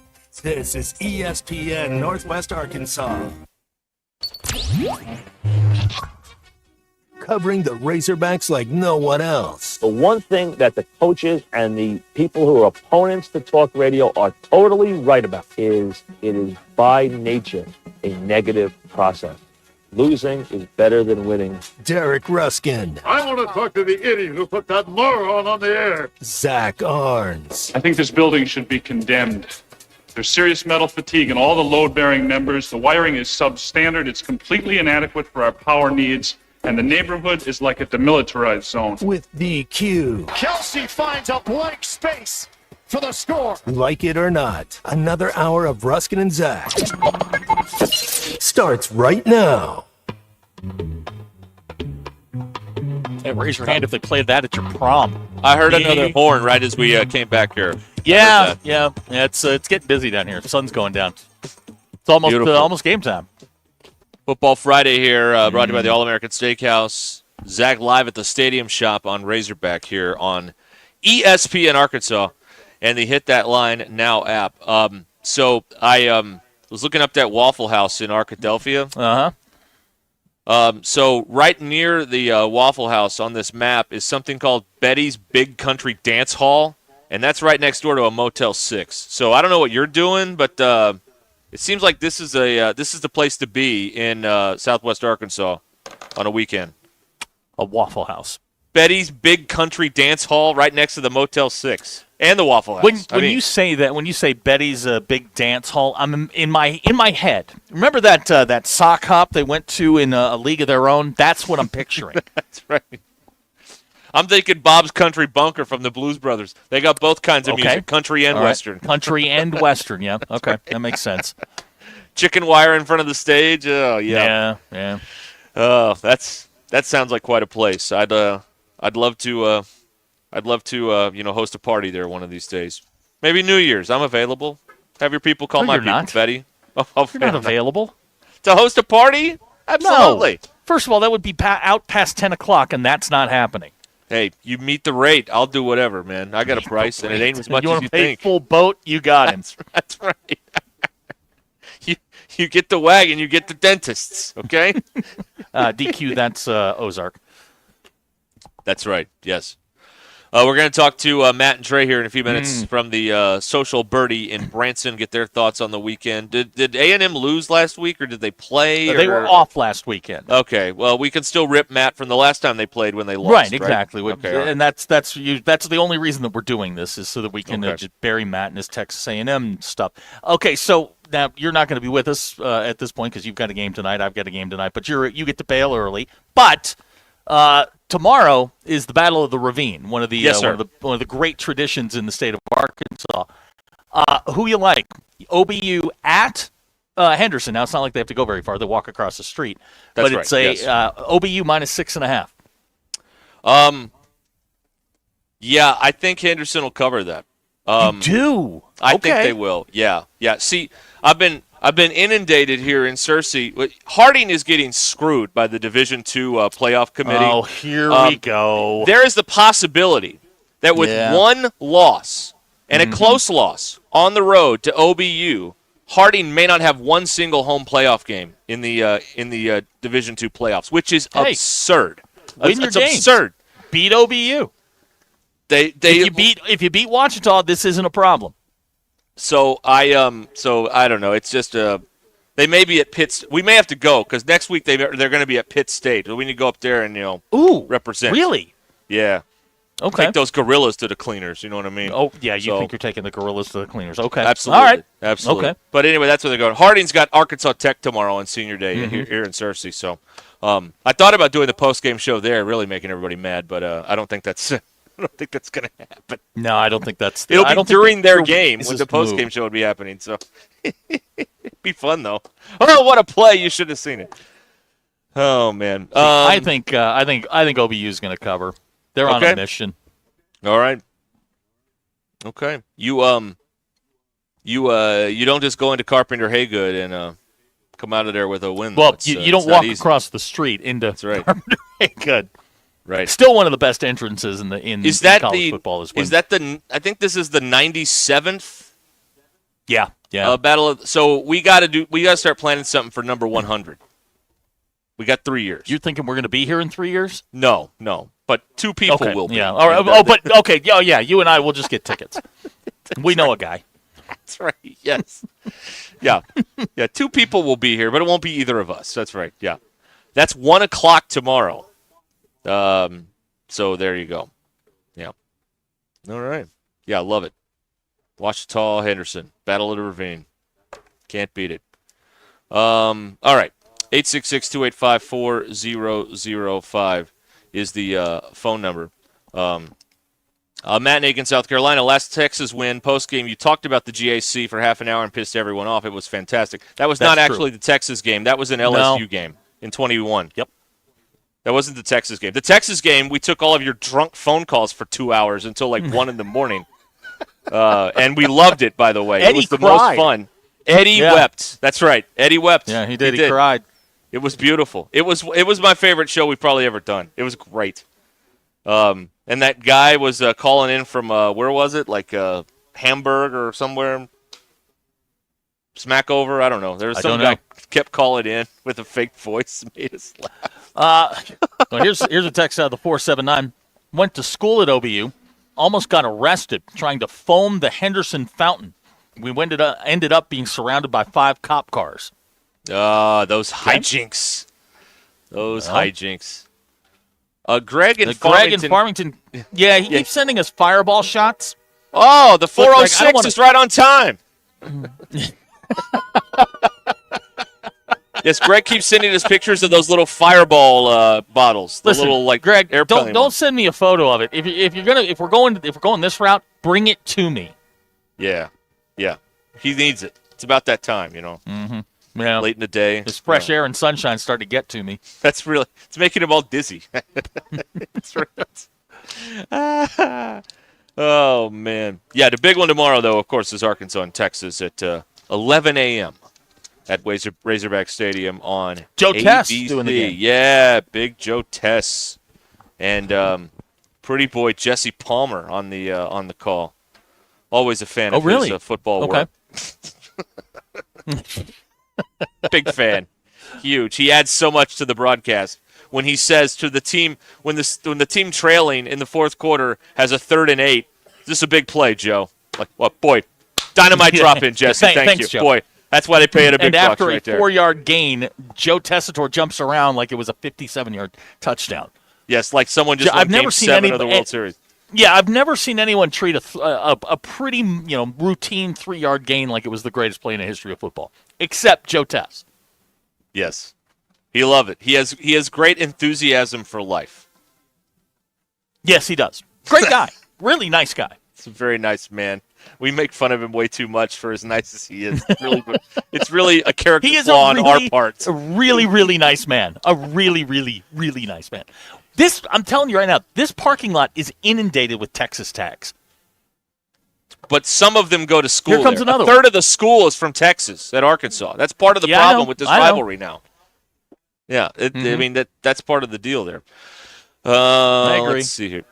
This is ESPN Northwest Arkansas. Covering the Razorbacks like no one else. The one thing that the coaches and the people who are opponents to talk radio are totally right about is it is by nature a negative process. Losing is better than winning. Derek Ruskin. I want to talk to the idiot who put that moron on the air. Zach Arns. I think this building should be condemned. There's serious metal fatigue in all the load-bearing members. The wiring is substandard. It's completely inadequate for our power needs. And the neighborhood is like a demilitarized zone. With DQ. Kelsey finds a blank space for the score. Like it or not, another hour of Ruskin and Zach starts right now. Hey, raise your hand if they played that at your prom. I heard another horn right as we came back here. Yeah. It's getting busy down here. The sun's going down. It's almost game time. Football Friday here, brought to you by the All-American Steakhouse. Zach live at the Stadium Shop on Razorback here on ESPN Arkansas and the Hit That Line Now app. So I was looking up that Waffle House in Arkadelphia. So right near the Waffle House on this map is something called Betty's Big Country Dance Hall, and that's right next door to a Motel 6. So I don't know what you're doing, but it seems like this is the place to be in Southwest Arkansas on a weekend. A Waffle House. Betty's Big Country Dance Hall right next to the Motel 6 and the Waffle House. When you say that, when you say Betty's Big Dance Hall, I'm in my head. Remember that sock hop they went to in a league of their own? That's what I'm picturing. That's right. I'm thinking Bob's Country Bunker from the Blues Brothers. They got both kinds of music, country and Western. Country and Western, yeah. Okay, that makes sense. Chicken wire in front of the stage. Oh, yeah. Yeah. Oh, that sounds like quite a place. I'd love to host a party there one of these days. Maybe New Year's. I'm available. Have your people call No, my you're people, not. Betty. Oh, You're not available. To host a party? Absolutely. No. First of all, that would be out past 10 o'clock, and that's not happening. Hey, you meet the rate. I'll do whatever, man. I got a price, and it ain't as much you as want you to pay think. full boat? You got him. That's right. You get the wagon, you get the dentists, okay? DQ, that's Ozark. That's right, yes. We're going to talk to Matt and Trey here in a few minutes from the Social Birdie in Branson, get their thoughts on the weekend. Did A&M lose last week, or did they play? They were off last weekend. Okay, well, we can still rip Matt from the last time they played when they lost. Right, exactly. Okay, all right. And that's the only reason that we're doing this is so that we can just bury Matt and his Texas A&M stuff. Okay, so now you're not going to be with us at this point because you've got a game tonight. I've got a game tonight, but you get to bail early. But tomorrow is the Battle of the Ravine, one of the one of the great traditions in the state of Arkansas. Who you like? OBU at Henderson. Now it's not like they have to go very far; they walk across the street. That's but it's OBU minus 6.5. Yeah, I think Henderson will cover that. You do? I think they will. Yeah. See, I've been inundated here in Searcy. Harding is getting screwed by the Division II playoff committee. Oh, here we go. There is the possibility that with one loss and a close loss on the road to OBU, Harding may not have one single home playoff game in the Division II playoffs, which is absurd. Win your games. Absurd. Beat OBU. If you beat Ouachita, this isn't a problem. So I don't know. It's just they may be at Pitt. We may have to go because next week they're going to be at Pitt State. We need to go up there and represent. Really? Yeah. Okay. Take those gorillas to the cleaners. You know what I mean? Oh yeah, you think you're taking the gorillas to the cleaners? Okay. Absolutely. All right. Absolutely. Okay. But anyway, that's where they're going. Harding's got Arkansas Tech tomorrow on Senior Day here in Searcy. So I thought about doing the post game show there, really making everybody mad, but I don't think that's. I don't think that's going to happen. No, I don't think that's. It'll be during their game when the post-game show would be happening. So it'd be fun though. Oh, what a play! You should have seen it. Oh man, I think OBU is going to cover. They're on a mission. All right. Okay. You don't just go into Carpenter Haygood and come out of there with a win. Well, you don't walk across the street into Carpenter Haygood. Right. Still one of the best entrances in college football. Is that I think this is the 97th? Yeah. Battle of. So we got to start planning something for number 100. We got 3 years. You're thinking we're going to be here in 3 years? No. But two people will be. Yeah. All right. But okay. Oh, yeah. You and I will just get tickets. We know a guy. That's right. Yes. Yeah. Two people will be here, but it won't be either of us. That's right. Yeah. That's 1:00 tomorrow. So there you go. Yeah. All right. Yeah, I love it. Ouachita, Henderson, Battle of the Ravine. Can't beat it. All right. 866-285-4005 is the phone number. Matt in Aiken, South Carolina. Last Texas win, post-game, you talked about the GAC for half an hour and pissed everyone off. It was fantastic. That was not actually the Texas game. That was an LSU game in 21. Yep. That wasn't the Texas game. The Texas game, we took all of your drunk phone calls for 2 hours until like 1 in the morning. And we loved it, by the way. Eddie it was the cried. most fun. Eddie wept. That's right. Eddie wept. Yeah, he did. He cried. It was beautiful. It was my favorite show we've probably ever done. It was great. And that guy was calling in from, where was it? Like Hamburg or somewhere. Smackover? I don't know. There was some guy kept calling in with a fake voice. Made us laugh. Well, here's a text out of the 479. Went to school at OBU. Almost got arrested trying to foam the Henderson fountain. We ended up being surrounded by 5 cop cars. Those hijinks. Those hijinks. Greg in Farmington. Yeah, he keeps sending us fireball shots. Oh, the 406 is right on time. Yes, Greg keeps sending us pictures of those little fireball bottles. The Listen, little Greg, airplane don't send me a photo of it. If we're going this route, bring it to me. Yeah. He needs it. It's about that time, Mm-hmm. Yeah. Late in the day. This fresh air and sunshine starting to get to me. It's making him all dizzy. Oh, man. Yeah, the big one tomorrow, though, of course, is Arkansas and Texas at 11 a.m. at Razorback Stadium on Joe ABC. Tess doing the game. Yeah, big Joe Tess. And pretty boy Jesse Palmer on the call. Always a fan of his football work. Big fan. Huge. He adds so much to the broadcast. When he says to the team, when the team trailing in the fourth quarter has a 3rd and 8, this is a big play, Joe. Like, what, boy, dynamite drop in, Jesse. Thank you, Joe. Boy. That's why they pay it a big bucks right there. And after a 4-yard gain, Joe Tessitore jumps around like it was a 57-yard touchdown. Yes, like someone just won Game 7 of the World Series. Yeah, I've never seen anyone treat a pretty routine 3-yard gain like it was the greatest play in the history of football, except Joe Tess. Yes. He love it. He has great enthusiasm for life. Yes, he does. Great guy. Really nice guy. He's a very nice man. We make fun of him way too much for as nice as he is. It's really a character flaw on our part. A really, really nice man. A really, really, really nice man. I'm telling you right now, this parking lot is inundated with Texas tags. But some of them go to school. Here comes another A third of the school is from Texas at Arkansas. That's part of the problem with this rivalry now. Yeah, I mean that's part of the deal there. I agree. Let's see here.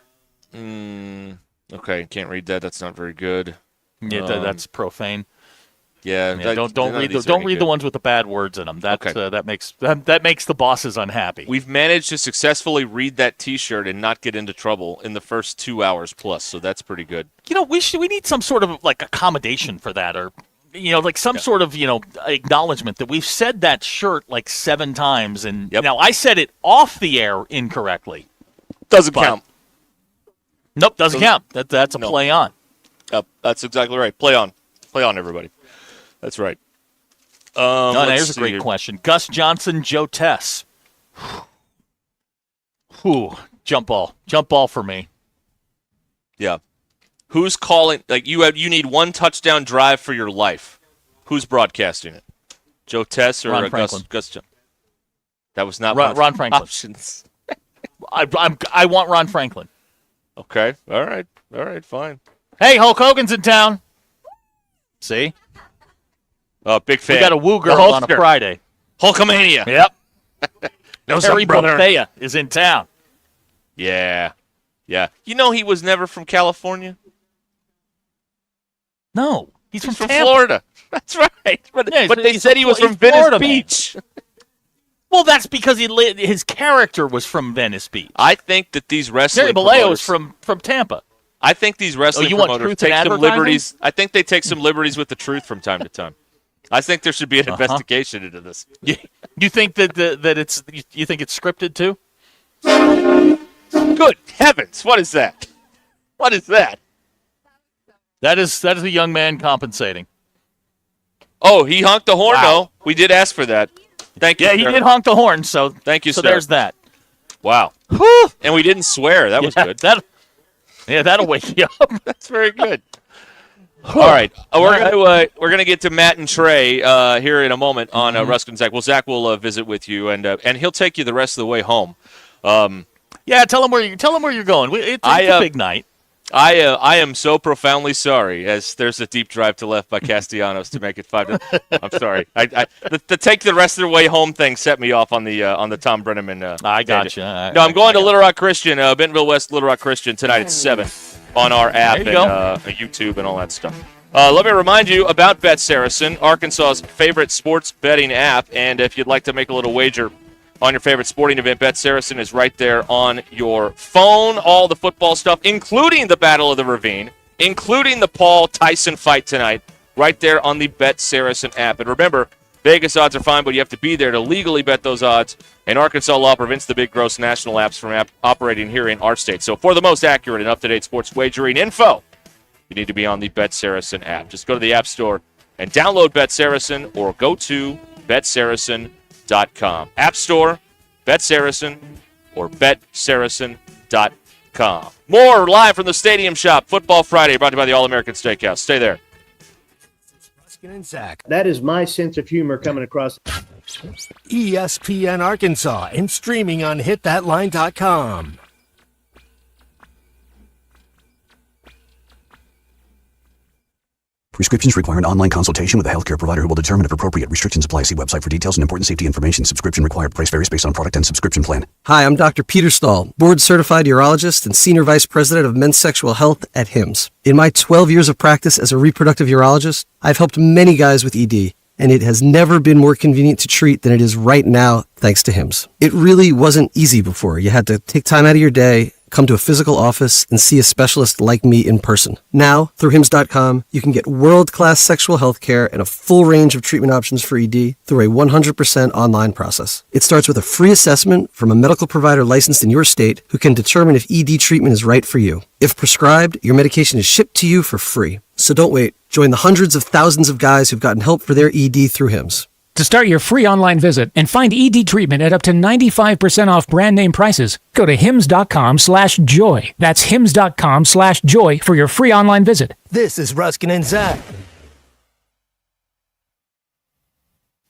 Okay, can't read that. That's not very good. Yeah, that's profane. Yeah, don't read the ones with the bad words in them. That makes the bosses unhappy. We've managed to successfully read that T-shirt and not get into trouble in the first 2 hours plus, so that's pretty good. We need some sort of like accommodation for that, or like some sort of acknowledgement that we've said that shirt like 7 times, and now I said it off the air incorrectly. Doesn't count. Nope, doesn't count. That's a play on. That's exactly right. Play on, everybody. That's right. Here's a great question. Gus Johnson, Joe Tess. Jump ball for me. Yeah. Who's calling? Like you need one touchdown drive for your life. Who's broadcasting it? Joe Tess or Ron Franklin? Gus? That was not Ron Franklin. Options. I want Ron Franklin. Okay. All right. Fine. Hey, Hulk Hogan's in town. See? Oh, big fan. We got a woo girl on a Friday. Hulkamania. Yep. Harry Bethea is in town. Yeah. He was never from California? No. He's from Florida. That's right. But they said he was from Florida, Venice Beach. Well, that's because his character was from Venice Beach. I think that these wrestling Terry Bolleo is from Tampa. I think these wrestling promoters take some liberties. I think they take some liberties with the truth from time to time. I think there should be an investigation into this. You think that it's you think it's scripted too? Good heavens! What is that? What is that? That is a young man compensating. Oh, he honked the horn. Though we did ask for that. Thank you. Yeah, he did honk the horn. So thank you. So sir. There's that. Wow. And we didn't swear. That was good. That'll wake you up. That's very good. All right, we're gonna get to Matt and Trey here in a moment on Ruscin and Zach. Well, Zach will visit with you, and he'll take you the rest of the way home. Yeah, tell him where you're going. It's a big night. I am so profoundly sorry, as there's a deep drive to left by Castellanos to make it 5. I'm sorry. The take the rest of the way home thing set me off on the Tom Brenneman. I gotcha. No, I'm going to Little Rock Christian, Bentonville West Little Rock Christian tonight at 7 on our app and YouTube and all that stuff. Let me remind you about Bet Saracen, Arkansas's favorite sports betting app, and if you'd like to make a little wager on your favorite sporting event, Bet Saracen is right there on your phone. All the football stuff, including the Battle of the Ravine, including the Paul Tyson fight tonight, right there on the Bet Saracen app. And remember, Vegas odds are fine, but you have to be there to legally bet those odds. And Arkansas law prevents the big, gross national apps from operating here in our state. So for the most accurate and up-to-date sports wagering info, you need to be on the Bet Saracen app. Just go to the App Store and download Bet Saracen or go to BetSaracen.com. App Store, Bet Saracen, or BetSaracen.com. More live from the Stadium Shop. Football Friday brought to you by the All-American Steakhouse. Stay there. Ruscin and Zach. That is my sense of humor coming across. ESPN Arkansas and streaming on hitthatline.com. Prescriptions require an online consultation with a healthcare provider who will determine if appropriate. Restrictions apply. See website for details and important safety information. Subscription required. Price varies based on product and subscription plan. Hi, I'm Dr. Peter Stahl, board-certified urologist and senior vice president of men's sexual health at HIMSS. In my 12 years of practice as a reproductive urologist, I've helped many guys with ED, and it has never been more convenient to treat than it is right now, thanks to HIMSS. It really wasn't easy before. You had to take time out of your day, come to a physical office, and see a specialist like me in person. Now, through HIMSS.com, you can get world-class sexual health care and a full range of treatment options for ED through a 100% online process. It starts with a free assessment from a medical provider licensed in your state who can determine if ED treatment is right for you. If prescribed, your medication is shipped to you for free. So don't wait. Join the hundreds of thousands of guys who've gotten help for their ED through HIMSS. To start your free online visit and find ED treatment at up to 95% off brand name prices, go to hims.com/joy. That's hims.com/joy for your free online visit. This is Ruscin and Zach.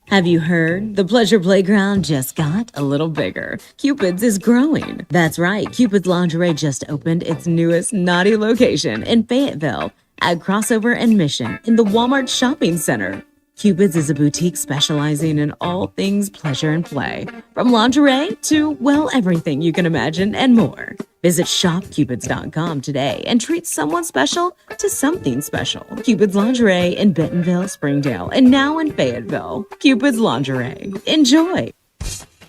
Have you heard? The Pleasure Playground just got a little bigger. Cupid's is growing. That's right. Cupid's Lingerie just opened its newest naughty location in Fayetteville at Crossover and Mission in the Walmart Shopping Center. Cupid's is a boutique specializing in all things pleasure and play, from lingerie to, well, everything you can imagine and more. Visit shopcupids.com today and treat someone special to something special. Cupid's Lingerie in Bentonville, Springdale, and now in Fayetteville. Cupid's Lingerie. Enjoy.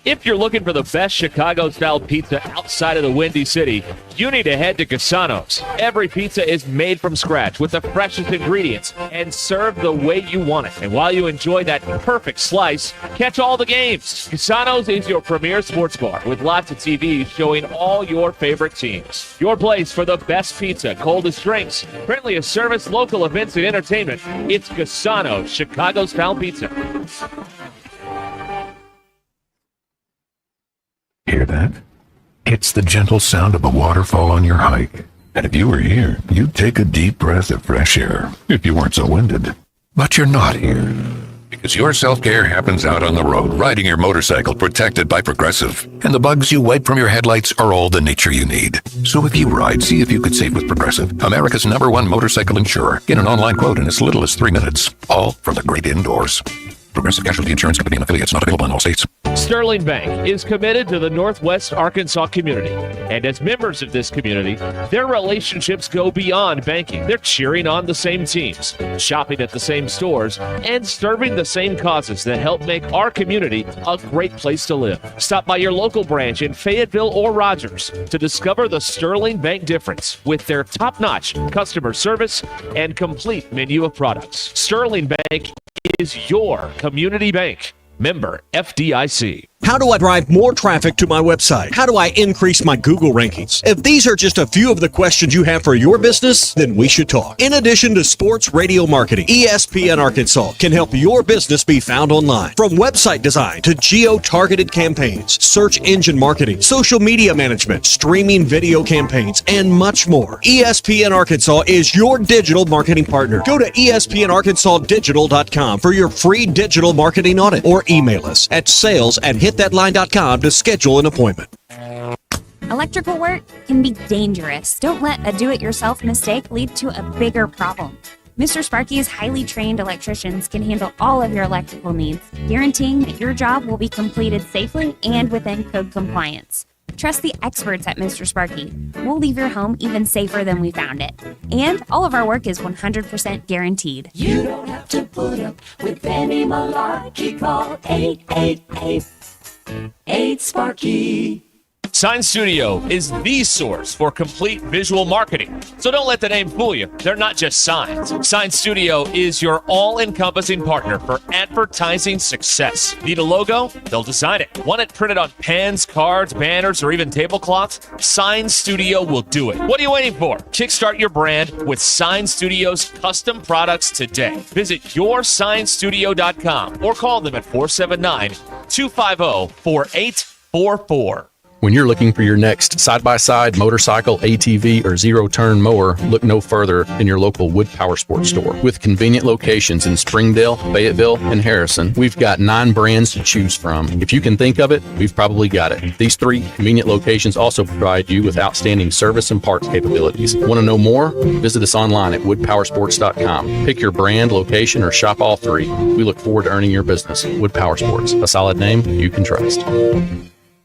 If you're looking for the best Chicago-style pizza outside of the Windy City, you need to head to Cassano's. Every pizza is made from scratch with the freshest ingredients and served the way you want it. And while you enjoy that perfect slice, catch all the games. Cassano's is your premier sports bar with lots of TVs showing all your favorite teams. Your place for the best pizza, coldest drinks, friendliest service, local events, and entertainment. It's Cassano's Chicago-style pizza. Hear that? It's the gentle sound of a waterfall on your hike. And if you were here, you'd take a deep breath of fresh air if you weren't so winded. But you're not here. Because your self-care happens out on the road, riding your motorcycle protected by Progressive. And the bugs you wipe from your headlights are all the nature you need. So if you ride, see if you could save with Progressive, America's #1 motorcycle insurer. Get an online quote in as little as 3 minutes. All from the great indoors. Progressive Casualty Insurance Company and affiliates, not available in all states. Sterling Bank is committed to the Northwest Arkansas community. And as members of this community, their relationships go beyond banking. They're cheering on the same teams, shopping at the same stores, and serving the same causes that help make our community a great place to live. Stop by your local branch in Fayetteville or Rogers to discover the Sterling Bank difference with their top-notch customer service and complete menu of products. Sterling Bank is your community bank. Member FDIC. How do I drive more traffic to my website? How do I increase my Google rankings? If these are just a few of the questions you have for your business, then we should talk. In addition to sports radio marketing, ESPN Arkansas can help your business be found online. From website design to geo-targeted campaigns, search engine marketing, social media management, streaming video campaigns, and much more. ESPN Arkansas is your digital marketing partner. Go to espnarkansasdigital.com for your free digital marketing audit or email us at sales@hitthatline.com to schedule an appointment. Electrical work can be dangerous. Don't let a do-it-yourself mistake lead to a bigger problem. Mr. Sparky's highly trained electricians can handle all of your electrical needs, guaranteeing that your job will be completed safely and within code compliance. Trust the experts at Mr. Sparky. We'll leave your home even safer than we found it. And all of our work is 100% guaranteed. You don't have to put up with any malarkey. Call 888-8-SPARKY. Sign Studio is the source for complete visual marketing. So don't let the name fool you. They're not just signs. Sign Studio is your all-encompassing partner for advertising success. Need a logo? They'll design it. Want it printed on pens, cards, banners, or even tablecloths? Sign Studio will do it. What are you waiting for? Kickstart your brand with Sign Studio's custom products today. Visit yoursignstudio.com or call them at 479-250-4844. When you're looking for your next side-by-side, motorcycle, ATV, or zero-turn mower, look no further than your local Wood Power Sports store. With convenient locations in Springdale, Fayetteville, and Harrison, we've got 9 brands to choose from. If you can think of it, we've probably got it. These 3 convenient locations also provide you with outstanding service and parts capabilities. Want to know more? Visit us online at woodpowersports.com. Pick your brand, location, or shop all 3. We look forward to earning your business. Wood Power Sports, a solid name you can trust.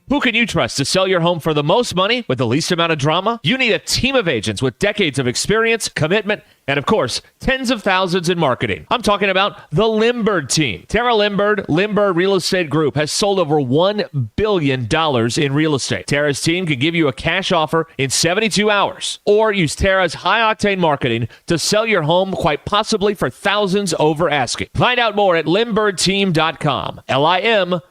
Who can you trust to sell your home for the most money with the least amount of drama? You need a team of agents with decades of experience, commitment, and of course, tens of thousands in marketing. I'm talking about the Limbird team. Tara Limbird Real Estate Group has sold over $1 billion in real estate. Tara's team can give you a cash offer in 72 hours or use Tara's high-octane marketing to sell your home quite possibly for thousands over asking. Find out more at limbirdteam.com. LIMBIRD.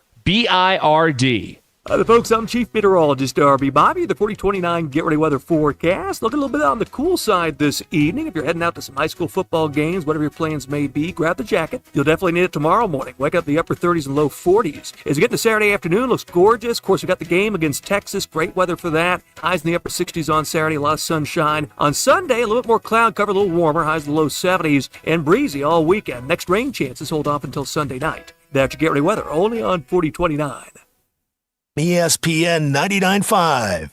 The folks, I'm Chief Meteorologist Darby Bobby. The 4029 Get Ready Weather forecast. Looking a little bit on the cool side this evening. If you're heading out to some high school football games, whatever your plans may be, grab the jacket. You'll definitely need it tomorrow morning. Wake up the upper 30s and low 40s. As you get to Saturday afternoon, looks gorgeous. Of course, we got the game against Texas. Great weather for that. Highs in the upper 60s on Saturday. A lot of sunshine. On Sunday, a little bit more cloud cover, a little warmer. Highs in the low 70s and breezy all weekend. Next rain chances hold off until Sunday night. That's your Get Ready Weather, only on 4029. ESPN 99.5.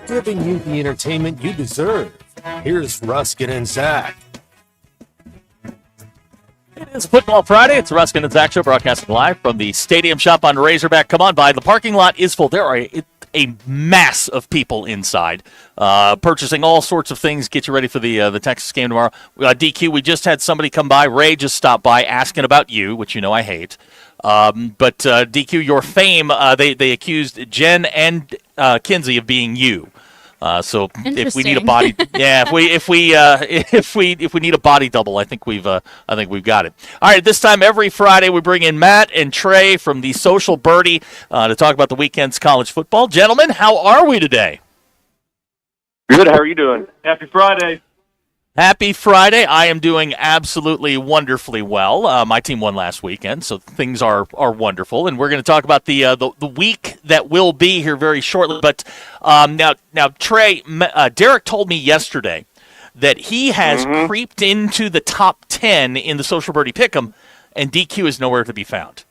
Giving you the entertainment you deserve. Here's Ruscin and Zach. It is Football Friday. It's the Ruscin and Zach Show, broadcasting live from the Stadium Shop on Razorback. Come on by. The parking lot is full. There are a mass of people inside, purchasing all sorts of things. Get you ready for the Texas game tomorrow. DQ, we just had somebody come by. Ray just stopped by asking about you, which you know I hate. But DQ, your fame, they accused Jen and Kinsey of being you. So if we need a body, if we need a body double, I think we've got it. All right, this time every Friday we bring in Matt and Trey from the Social Birdie to talk about the weekend's college football. Gentlemen, how are we today? Good. How are you doing? Happy Friday. Happy Friday. I am doing absolutely wonderfully well. My team won last weekend, so things are wonderful. And we're going to talk about the week that will be here very shortly. But now, Trey, Derek told me yesterday that he has creeped into the top 10 in the Social Birdie Pick'em, and DQ is nowhere to be found.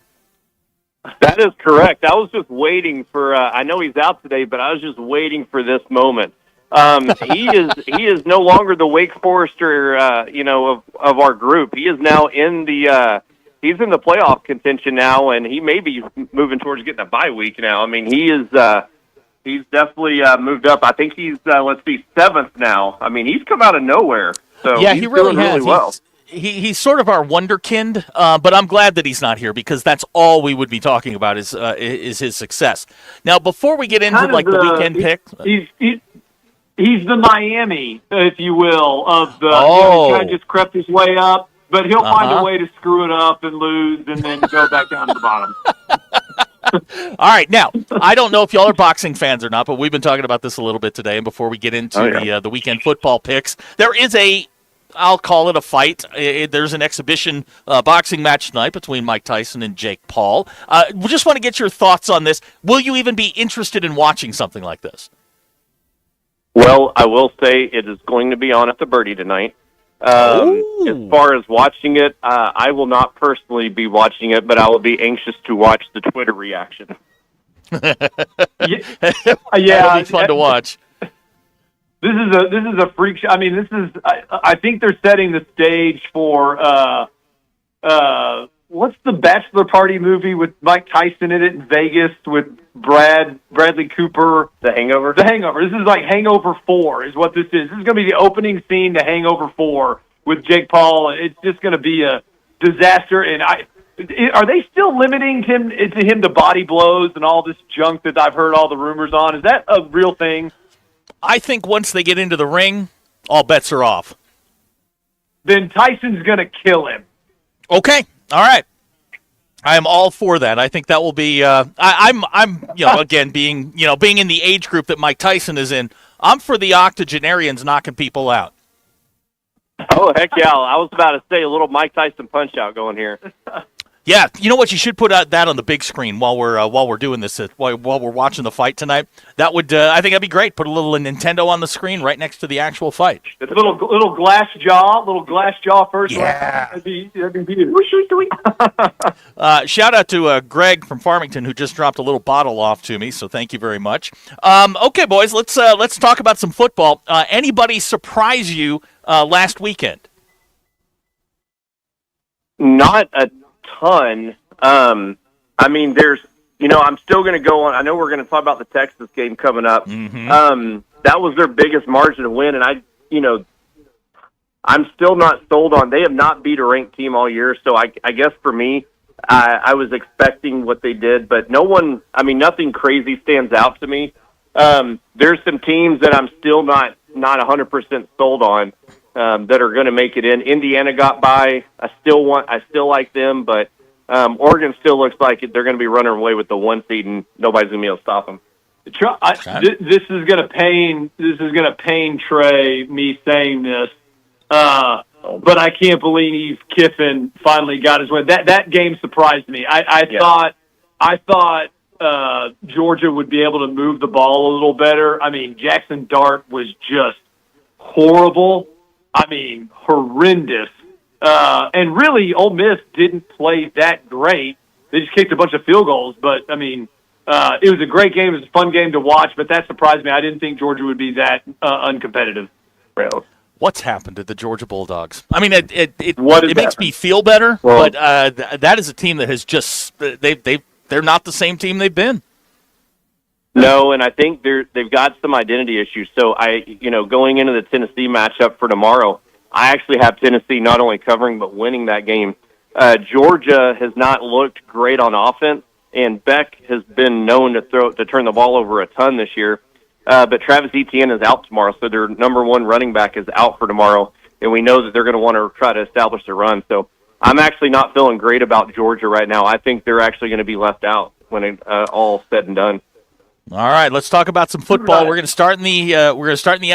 That is correct. I was just waiting for, I know he's out today, but I was just waiting for this moment. He is no longer the Wake Forester, of our group. He is now in the he's in the playoff contention now, and he may be moving towards getting a bye week now. I mean, he's definitely moved up. I think he's 7th now. I mean, he's come out of nowhere. So yeah, he's he really doing has. Really well. He's sort of our wonderkind, but I'm glad that he's not here because that's all we would be talking about is his success. Now, before we get into the weekend pick, he's the Miami, if you will, of the. Oh. He kind of just crept his way up, but he'll find a way to screw it up and lose, and then go back down to the bottom. All right, now, I don't know if y'all are boxing fans or not, but we've been talking about this a little bit today, and before we get into the weekend football picks, there is I'll call it a fight. There's an exhibition boxing match tonight between Mike Tyson and Jake Paul. We just want to get your thoughts on this. Will you even be interested in watching something like this? Well, I will say it is going to be on at the Birdie tonight. As far as watching it, I will not personally be watching it, but I will be anxious to watch the Twitter reaction. It'll be fun to watch. This is a freak show. I mean, I think they're setting the stage for what's the bachelor party movie with Mike Tyson in it in Vegas with Bradley Cooper? The Hangover? The Hangover. This is like Hangover 4 is what this is. This is going to be the opening scene to Hangover 4 with Jake Paul. It's just going to be a disaster. And are they still limiting him to body blows and all this junk that I've heard all the rumors on? Is that a real thing? I think once they get into the ring, all bets are off. Then Tyson's going to kill him. Okay. All right. I am all for that. I think that will be. I'm again being in the age group that Mike Tyson is in. I'm for the octogenarians knocking people out. Oh heck yeah! I was about to say a little Mike Tyson punch out going here. Yeah, you know what? You should put out that on the big screen while we're doing this, while we're watching the fight tonight. That would, I think, that'd be great. Put a little Nintendo on the screen right next to the actual fight. It's a little glass jaw first. Yeah, that'd be beautiful. Shout out to Greg from Farmington who just dropped a little bottle off to me. So thank you very much. Okay, boys, let's talk about some football. Anybody surprise you last weekend? Not a ton. I mean, there's, I'm still going to go on. I know we're going to talk about the Texas game coming up. Mm-hmm. That was their biggest margin to win, and I'm still not sold on. They have not beat a ranked team all year, so I guess for me, I was expecting what they did, but nothing crazy stands out to me. There's some teams that I'm still not 100% sold on. That are going to make it in. Indiana got by. I still like them, but Oregon still looks like they're going to be running away with the 1 seed, and nobody's going to be able to stop them. This is going to pain Trey, me saying this, but I can't believe Kiffin finally got his win. That game surprised me. I thought Georgia would be able to move the ball a little better. I mean, Jackson Dart was just horrible. I mean, horrendous. And really, Ole Miss didn't play that great. They just kicked a bunch of field goals. But, I mean, it was a great game. It was a fun game to watch, but that surprised me. I didn't think Georgia would be that uncompetitive. What's happened to the Georgia Bulldogs? I mean, it makes me feel better, but that is a team that has just they're not the same team they've been. No, and I think they've got some identity issues. So going into the Tennessee matchup for tomorrow, I actually have Tennessee not only covering but winning that game. Georgia has not looked great on offense, and Beck has been known to turn the ball over a ton this year. But Travis Etienne is out tomorrow, so their number one running back is out for tomorrow, and we know that they're going to want to try to establish a run. So I'm actually not feeling great about Georgia right now. I think they're actually going to be left out when it all said and done. All right, let's talk about some football. We're going to start in the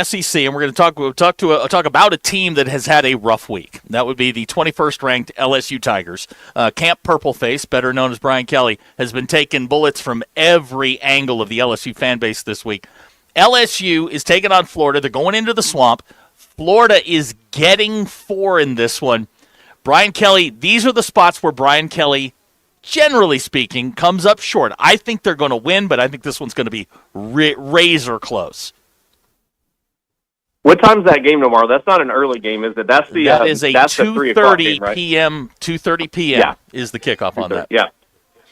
SEC, and we're going to talk about a team that has had a rough week. That would be the 21st ranked LSU Tigers. Camp Purpleface, better known as Brian Kelly, has been taking bullets from every angle of the LSU fan base this week. LSU is taking on Florida. They're going into the swamp. Florida is getting 4 in this one. Brian Kelly, these are the spots where Brian Kelly, generally speaking, comes up short. I think they're going to win, but I think this one's going to be razor close. What time's that game tomorrow? That's not an early game, is it? That is a 2:30 p.m. 2:30 p.m. is the kickoff on that. Yeah.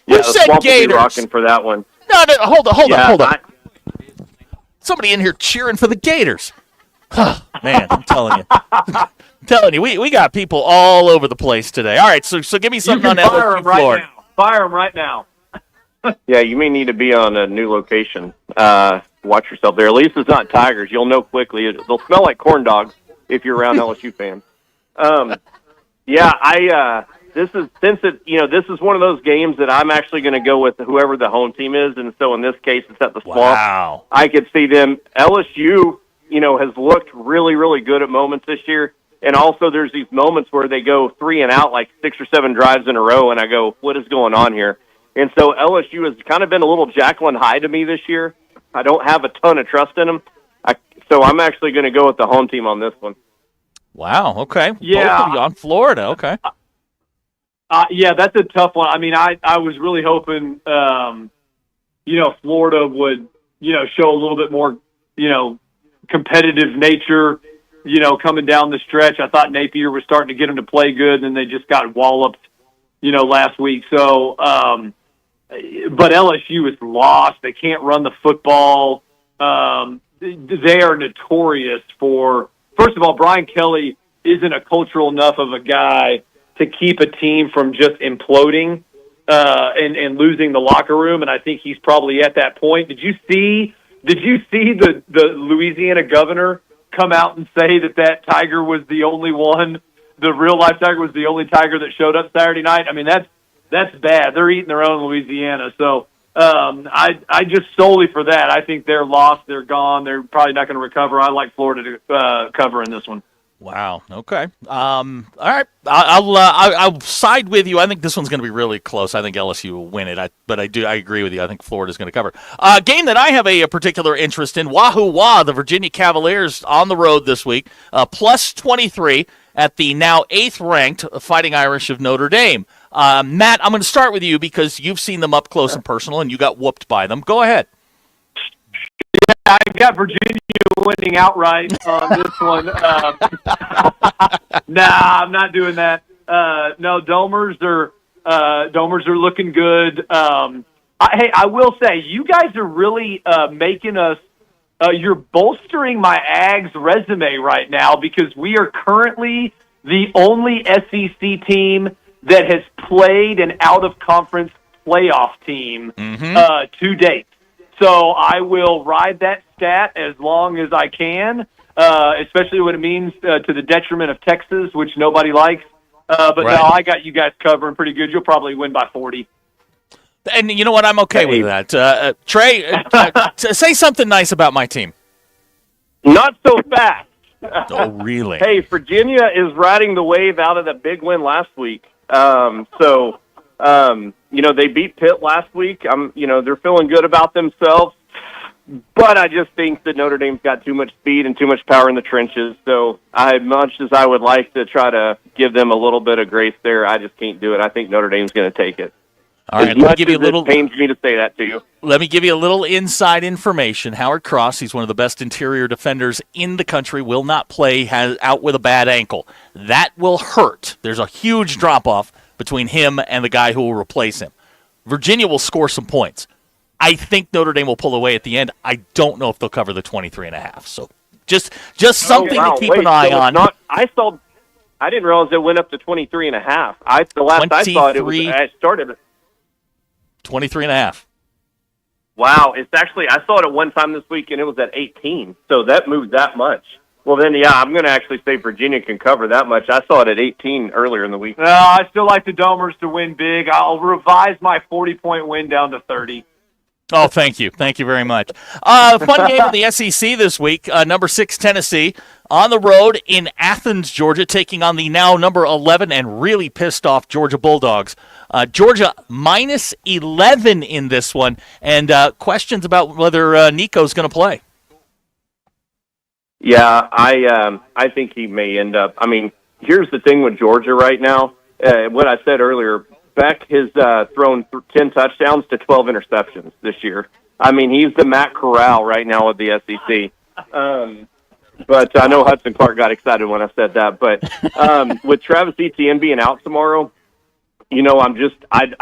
Who said Swamp will be Gators? rocking for that one. No, hold on. Somebody in here cheering for the Gators. Man, I'm telling you. We got people all over the place today. All right, so give me something on LSU Florida. Fire them right now. Yeah, you may need to be on a new location. Watch yourself there. At least it's not Tigers. You'll know quickly. They'll smell like corn dogs if you're around LSU fans. This is one of those games that I'm actually going to go with whoever the home team is, and so in this case, it's at the Swamp. Wow. I could see them. LSU, has looked really, really good at moments this year, and also there's these moments where they go 3 and out, like 6 or 7 drives in a row, and I go, what is going on here? And so LSU has kind of been a little Jekyll and Hyde to me this year. I don't have a ton of trust in them, so I'm actually going to go with the home team on this one. Wow. Okay. Yeah. Both of you on Florida. Okay. Yeah, that's a tough one. I mean, I was really hoping, Florida would, show a little bit more, competitive nature, coming down the stretch. I thought Napier was starting to get them to play good, and then they just got walloped last week. So, but LSU is lost. They can't run the football. They are notorious for, first of all, Brian Kelly isn't a cultural enough of a guy to keep a team from just imploding and losing the locker room. And I think he's probably at that point. Did you see the Louisiana governor come out and say that tiger was the only one, the real life tiger was the only tiger that showed up Saturday night? I mean, that's bad. They're eating their own in Louisiana. So I just solely for that, I think they're lost. They're gone. They're probably not going to recover. I like Florida to cover in this one. Wow. Okay. All right. I'll side with you. I think this one's going to be really close. I think LSU will win it. But I agree with you. I think Florida's going to cover. Game that I have a particular interest in. Wahoo Wah, the Virginia Cavaliers on the road this week, plus 23 at the now 8th ranked Fighting Irish of Notre Dame. Matt, I'm going to start with you because you've seen them up close and personal, and you got whooped by them. Go ahead. Yeah, I got Virginia winning outright on this one. Nah, I'm not doing that. No, Domers are looking good. I will say, you guys are really making us. You're bolstering my Ags resume right now because we are currently the only SEC team that has played an out-of-conference playoff team to date. So I will ride that stat as long as I can, especially when it means to the detriment of Texas, which nobody likes. But right. No, I got you guys covering pretty good. You'll probably win by 40. And you know what? I'm okay with that. Trey, say something nice about my team. Not so fast. Oh, really? Hey, Virginia is riding the wave out of the big win last week. They beat Pitt last week. They're feeling good about themselves. But I just think that Notre Dame's got too much speed and too much power in the trenches. So as much as I would like to try to give them a little bit of grace there, I just can't do it. I think Notre Dame's going to take it. All right, let me give you a little. It pains me to say that to you. Let me give you a little inside information. Howard Cross, he's one of the best interior defenders in the country, will not play out with a bad ankle. That will hurt. There's a huge drop-off between him and the guy who will replace him. Virginia will score some points. I think Notre Dame will pull away at the end. I don't know if they'll cover the 23.5. So just something to keep an eye on. I didn't realize it went up to 23.5. The last I saw it started at 23.5. Wow, it's actually, I saw it at one time this week, and it was at 18, so that moved that much. Well, then, yeah, I'm going to actually say Virginia can cover that much. I saw it at 18 earlier in the week. I still like the Domers to win big. I'll revise my 40-point win down to 30. Oh, thank you. Thank you very much. Fun game in the SEC this week. Number 6, Tennessee, on the road in Athens, Georgia, taking on the now number 11 and really pissed off Georgia Bulldogs. Georgia minus 11 in this one, and questions about whether Nico's going to play. Yeah, I think he may end up. I mean, here's the thing with Georgia right now. What I said earlier, Beck has thrown 10 touchdowns to 12 interceptions this year. I mean, he's the Matt Corral right now with the SEC. But I know Hudson Clark got excited when I said that. But with Travis Etienne being out tomorrow, I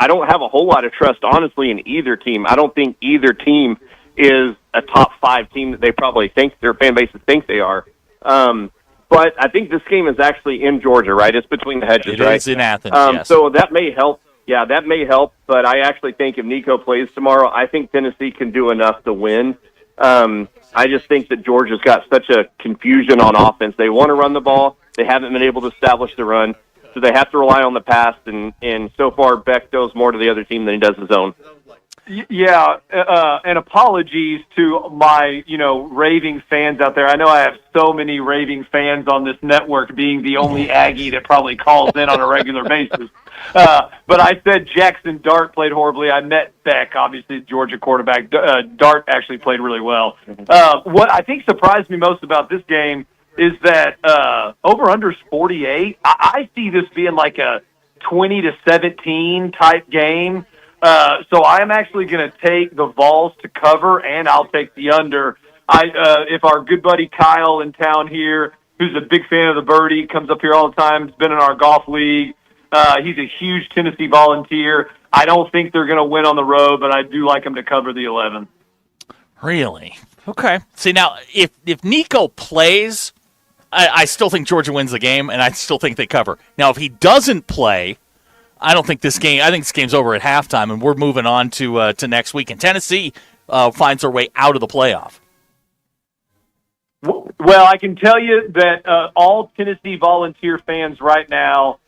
don't have a whole lot of trust, honestly, in either team. I don't think either team is a top 5 team that they probably think their fan bases think they are. But I think this game is actually in Georgia, right? It's between the hedges, right? It is in Athens, yes. So that may help. Yeah, that may help. But I actually think if Nico plays tomorrow, I think Tennessee can do enough to win. I just think that Georgia's got such a confusion on offense. They want to run the ball. They haven't been able to establish the run. So they have to rely on the pass. And so far, Beck goes more to the other team than he does his own. Yeah, and apologies to my, raving fans out there. I know I have so many raving fans on this network, being the only Aggie that probably calls in on a regular basis. But I said Jackson Dart played horribly. I met Beck, obviously, Georgia quarterback. Dart actually played really well. What I think surprised me most about this game is that over-under's 48. I see this being like a 20-17 type game. So I am actually going to take the Vols to cover, and I'll take the under. If our good buddy Kyle in town here, who's a big fan of the birdie, comes up here all the time, has been in our golf league, He's a huge Tennessee Volunteer. I don't think they're going to win on the road, but I do like them to cover the 11. Really? Okay. See, now, if Nico plays, I still think Georgia wins the game, and I still think they cover. Now, if he doesn't play, I think this game's over at halftime, and we're moving on to next week. And Tennessee finds their way out of the playoff. Well, I can tell you that all Tennessee Volunteer fans right now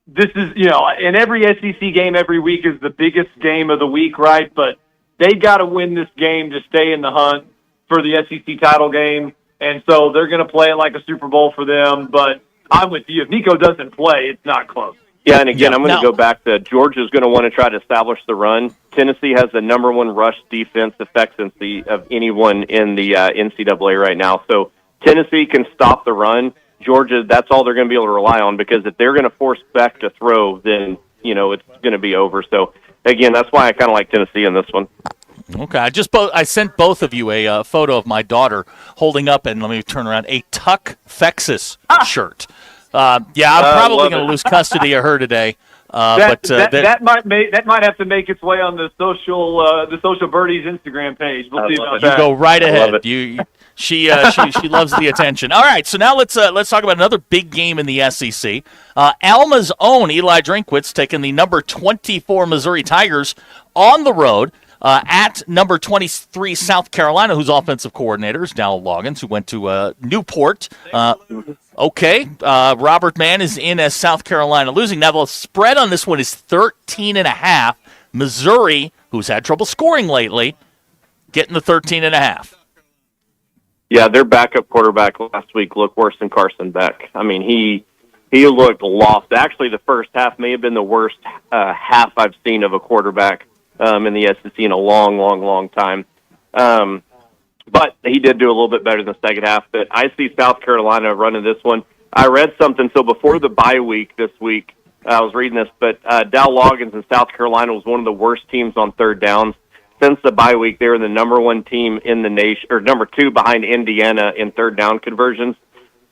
this is, and every SEC game every week is the biggest game of the week, right? But they got to win this game to stay in the hunt for the SEC title game. And so they're going to play it like a Super Bowl for them. But I'm with you. If Nico doesn't play, it's not close. Yeah, and again, I'm going to go back to Georgia's going to want to try to establish the run. Tennessee has the number one rush defense effectiveness of anyone in the NCAA right now. So Tennessee can stop the run. Georgia, that's all they're going to be able to rely on, because if they're going to force Beck to throw, then, it's going to be over. So, again, that's why I kind of like Tennessee in this one. Okay, I sent both of you a photo of my daughter holding up, and let me turn around, a Tuck Fexus shirt. I'm probably going to lose custody of her today. That might have to make its way on the social birdies Instagram page. We'll see about that. You go right ahead. She loves the attention. All right, so now let's talk about another big game in the SEC. Alma's own Eli Drinkwitz taking the number 24 Missouri Tigers on the road at number 23 South Carolina, whose offensive coordinator is Dowell Loggins, who went to Newport. Robert Mann is in as South Carolina losing. Now, the spread on this one is 13.5. Missouri, who's had trouble scoring lately, getting the 13.5. Yeah, their backup quarterback last week looked worse than Carson Beck. I mean, he looked lost. Actually, the first half may have been the worst half I've seen of a quarterback in the SEC in a long, long, long time. But he did do a little bit better in the second half. But I see South Carolina running this one. I read something. So before the bye week this week, I was reading this, but Dowell Loggins in South Carolina was one of the worst teams on third downs. Since the bye week, they were the number one team in the nation, or number two behind Indiana in third down conversions.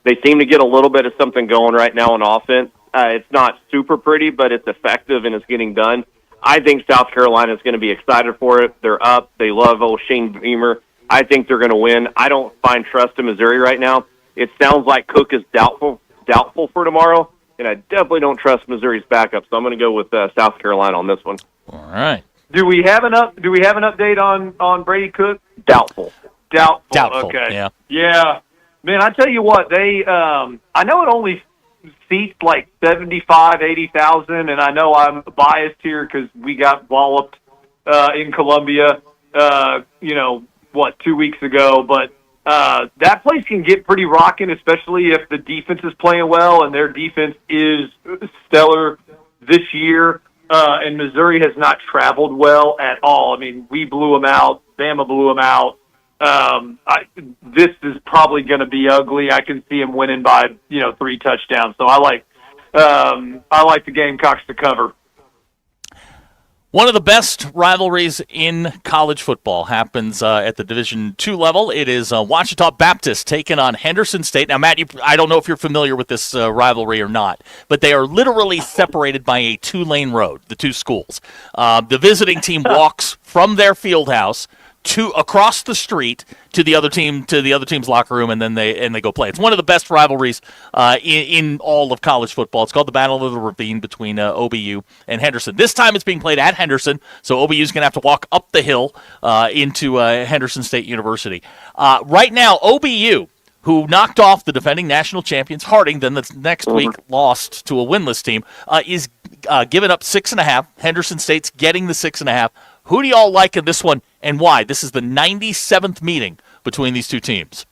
They seem to get a little bit of something going right now on offense. It's not super pretty, but it's effective and it's getting done. I think South Carolina is going to be excited for it. They're up. They love old Shane Beamer. I think they're going to win. I don't find trust in Missouri right now. It sounds like Cook is doubtful for tomorrow, and I definitely don't trust Missouri's backup. So I'm going to go with South Carolina on this one. All right. Do we have an update on Brady Cook? Doubtful. Okay. Yeah. Man, I tell you what, they I know it only seats like 75, 80,000, and I know I'm biased here because we got walloped in Columbia 2 weeks ago, but that place can get pretty rocking, especially if the defense is playing well, and their defense is stellar this year. And Missouri has not traveled well at all. I mean, we blew them out. Bama blew them out. This is probably going to be ugly. I can see them winning by 3 touchdowns. So I like the Gamecocks to cover. One of the best rivalries in college football happens at the Division II level. It is Ouachita Baptist taking on Henderson State. Now, Matt, I don't know if you're familiar with this rivalry or not, but they are literally separated by a 2-lane road, the two schools. The visiting team walks from their field house across the street to the other team's locker room, and then they go play. It's one of the best rivalries in all of college football. It's called the Battle of the Ravine between OBU and Henderson. This time it's being played at Henderson, so OBU's going to have to walk up the hill into Henderson State University. Right now, OBU, who knocked off the defending national champions Harding, then the next week lost to a winless team, is giving up 6.5. Henderson State's getting the 6.5. Who do y'all like in this one, and why? This is the 97th meeting between these two teams.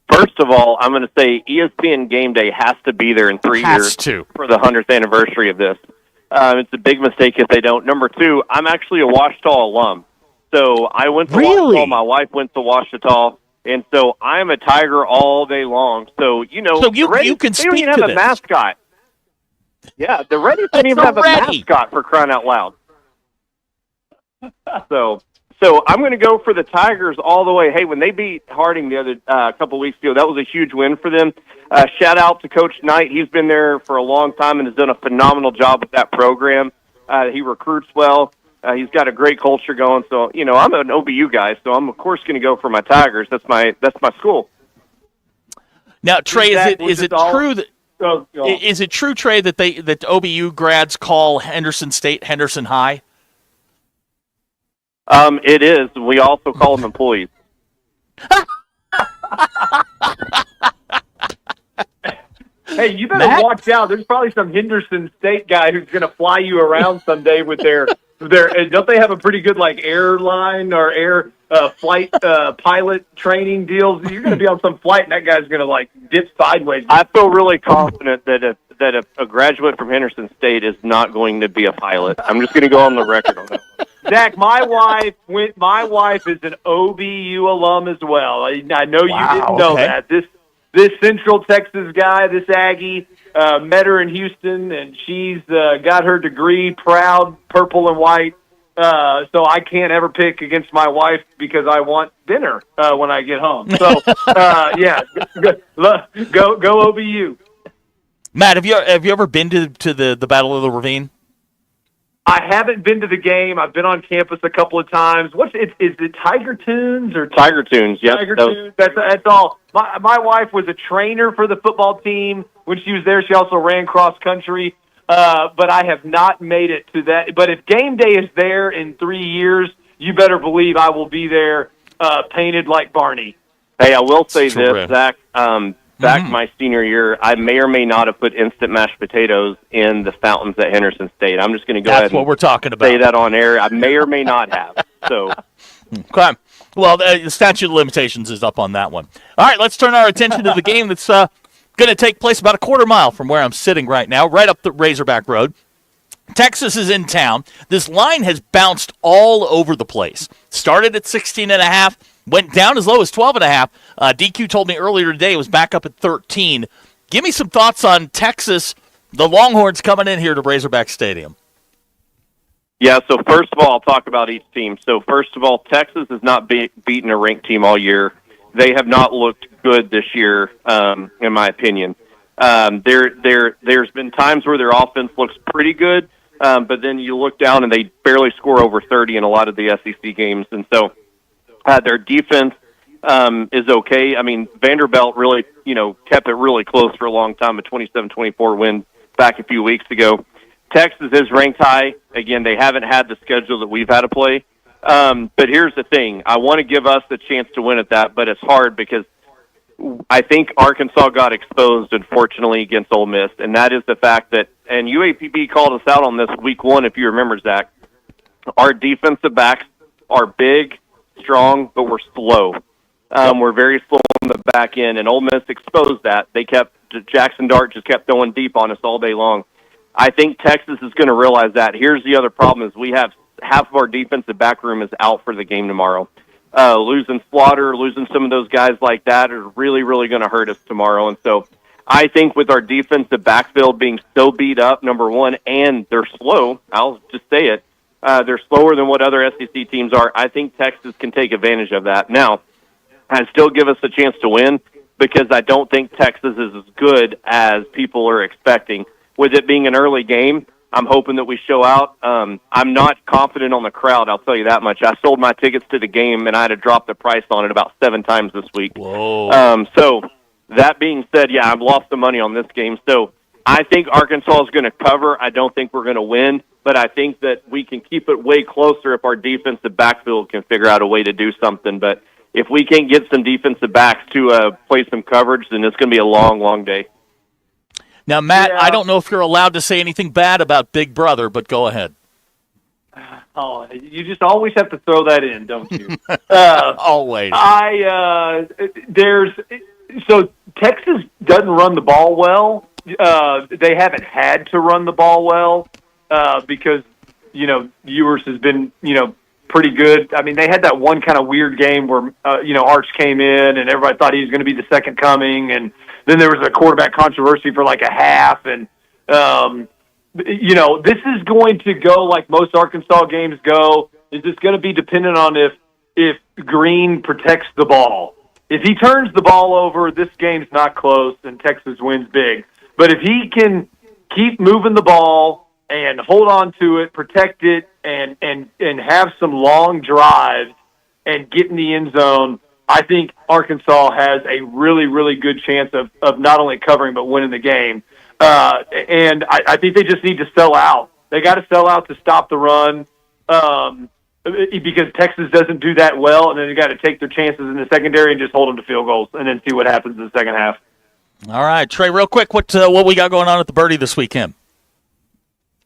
First of all, I'm going to say ESPN Game Day has to be there in 3 years for the 100th anniversary of this. It's a big mistake if they don't. Number 2, I'm actually a Ouachita alum. So I went to Ouachita. My wife went to Ouachita. And so I'm a Tiger all day long. So, you can speak don't even have a mascot. Yeah, the Reddies don't even have a mascot, for crying out loud. So So I'm going to go for the Tigers all the way. Hey, when they beat Harding the other couple weeks ago, that was a huge win for them. Shout out to Coach Knight. He's been there for a long time and has done a phenomenal job with that program. He recruits well. He's got a great culture going. So, I'm an OBU guy, so I'm, of course, going to go for my Tigers. That's my school. Now, Trey, is it true that is it true, Trey, that that OBU grads call Henderson State Henderson High? It is. We also call them employees. Hey, you better watch out. There's probably some Henderson State guy who's going to fly you around someday with their. Don't they have a pretty good airline or air flight pilot training deals? You're going to be on some flight and that guy's going to dip sideways. I feel really confident that a graduate from Henderson State is not going to be a pilot. I'm just going to go on the record on that one. Zach, my wife is an OBU alum as well. I know you didn't know that. This Central Texas guy, this Aggie, met her in Houston, and she's got her degree, proud, purple and white. So I can't ever pick against my wife because I want dinner when I get home. So, yeah, go OBU. Matt, have you ever been to the Battle of the Ravine? I haven't been to the game. I've been on campus a couple of times. Is it Tiger Tunes or Tiger Tunes? Yes, Tiger Tunes. That's all. My wife was a trainer for the football team when she was there. She also ran cross country. But I have not made it to that. But if game day is there in 3 years, you better believe I will be there, painted like Barney. Hey, I will say this, Zach. Back my senior year, I may or may not have put instant mashed potatoes in the fountains at Henderson State. I'm just going to go ahead and what we're talking about. Say that on air. I may or may not have. So, okay. Well, the statute of limitations is up on that one. All right, let's turn our attention to the game that's going to take place about a quarter mile from where I'm sitting right now, right up the Razorback Road. Texas is in town. This line has bounced all over the place. Started at 16.5. Went down as low as 12.5. DQ told me earlier today it was back up at 13. Give me some thoughts on Texas, the Longhorns coming in here to Razorback Stadium. Yeah, so first of all, I'll talk about each team. So first of all, Texas has not beaten a ranked team all year. They have not looked good this year, in my opinion. There's been times where their offense looks pretty good, but then you look down and they barely score over 30 in a lot of the SEC games. And so their defense is okay. I mean, Vanderbilt really, kept it really close for a long time, a 27-24 win back a few weeks ago. Texas is ranked high. Again, they haven't had the schedule that we've had to play. But here's the thing. I want to give us the chance to win at that, but it's hard because I think Arkansas got exposed, unfortunately, against Ole Miss, and that is the fact that, and UAPB called us out on this week one, if you remember, Zach, our defensive backs are big, strong, but we're slow. We're very slow on the back end, and Ole Miss exposed that. Jackson Dart just kept throwing deep on us all day long. I think Texas is going to realize that. Here's the other problem is we have half of our defensive back room is out for the game tomorrow. Losing Slaughter, losing some of those guys like that are really, really going to hurt us tomorrow. And so I think with our defensive backfield being so beat up, number one, and they're slow, I'll just say it, they're slower than what other SEC teams are. I think Texas can take advantage of that. Now, I still give us a chance to win because I don't think Texas is as good as people are expecting. With it being an early game, I'm hoping that we show out. I'm not confident on the crowd, I'll tell you that much. I sold my tickets to the game, and I had to drop the price on it about 7 times this week. Whoa. So that being said, yeah, I've lost the money on this game. So I think Arkansas is going to cover. I don't think we're going to win, but I think that we can keep it way closer if our defensive backfield can figure out a way to do something. But if we can't get some defensive backs to play some coverage, then it's going to be a long, long day. Now, Matt, I don't know if you're allowed to say anything bad about Big Brother, but go ahead. Oh, you just always have to throw that in, don't you? Always. So Texas doesn't run the ball well. They haven't had to run the ball well because, Ewers has been, pretty good. I mean, they had that one kind of weird game where, Arch came in and everybody thought he was going to be the second coming, and then there was a quarterback controversy for like a half, and this is going to go like most Arkansas games go. is it's going to be dependent on if Green protects the ball. If he turns the ball over, this game's not close and Texas wins big. But if he can keep moving the ball and hold on to it, protect it, and have some long drives and get in the end zone, I think Arkansas has a really, really good chance of not only covering but winning the game. And I think they just need to sell out. They got to sell out to stop the run because Texas doesn't do that well, and then they got to take their chances in the secondary and just hold them to field goals and then see what happens in the second half. All right, Trey, real quick, what we got going on at the Birdie this weekend?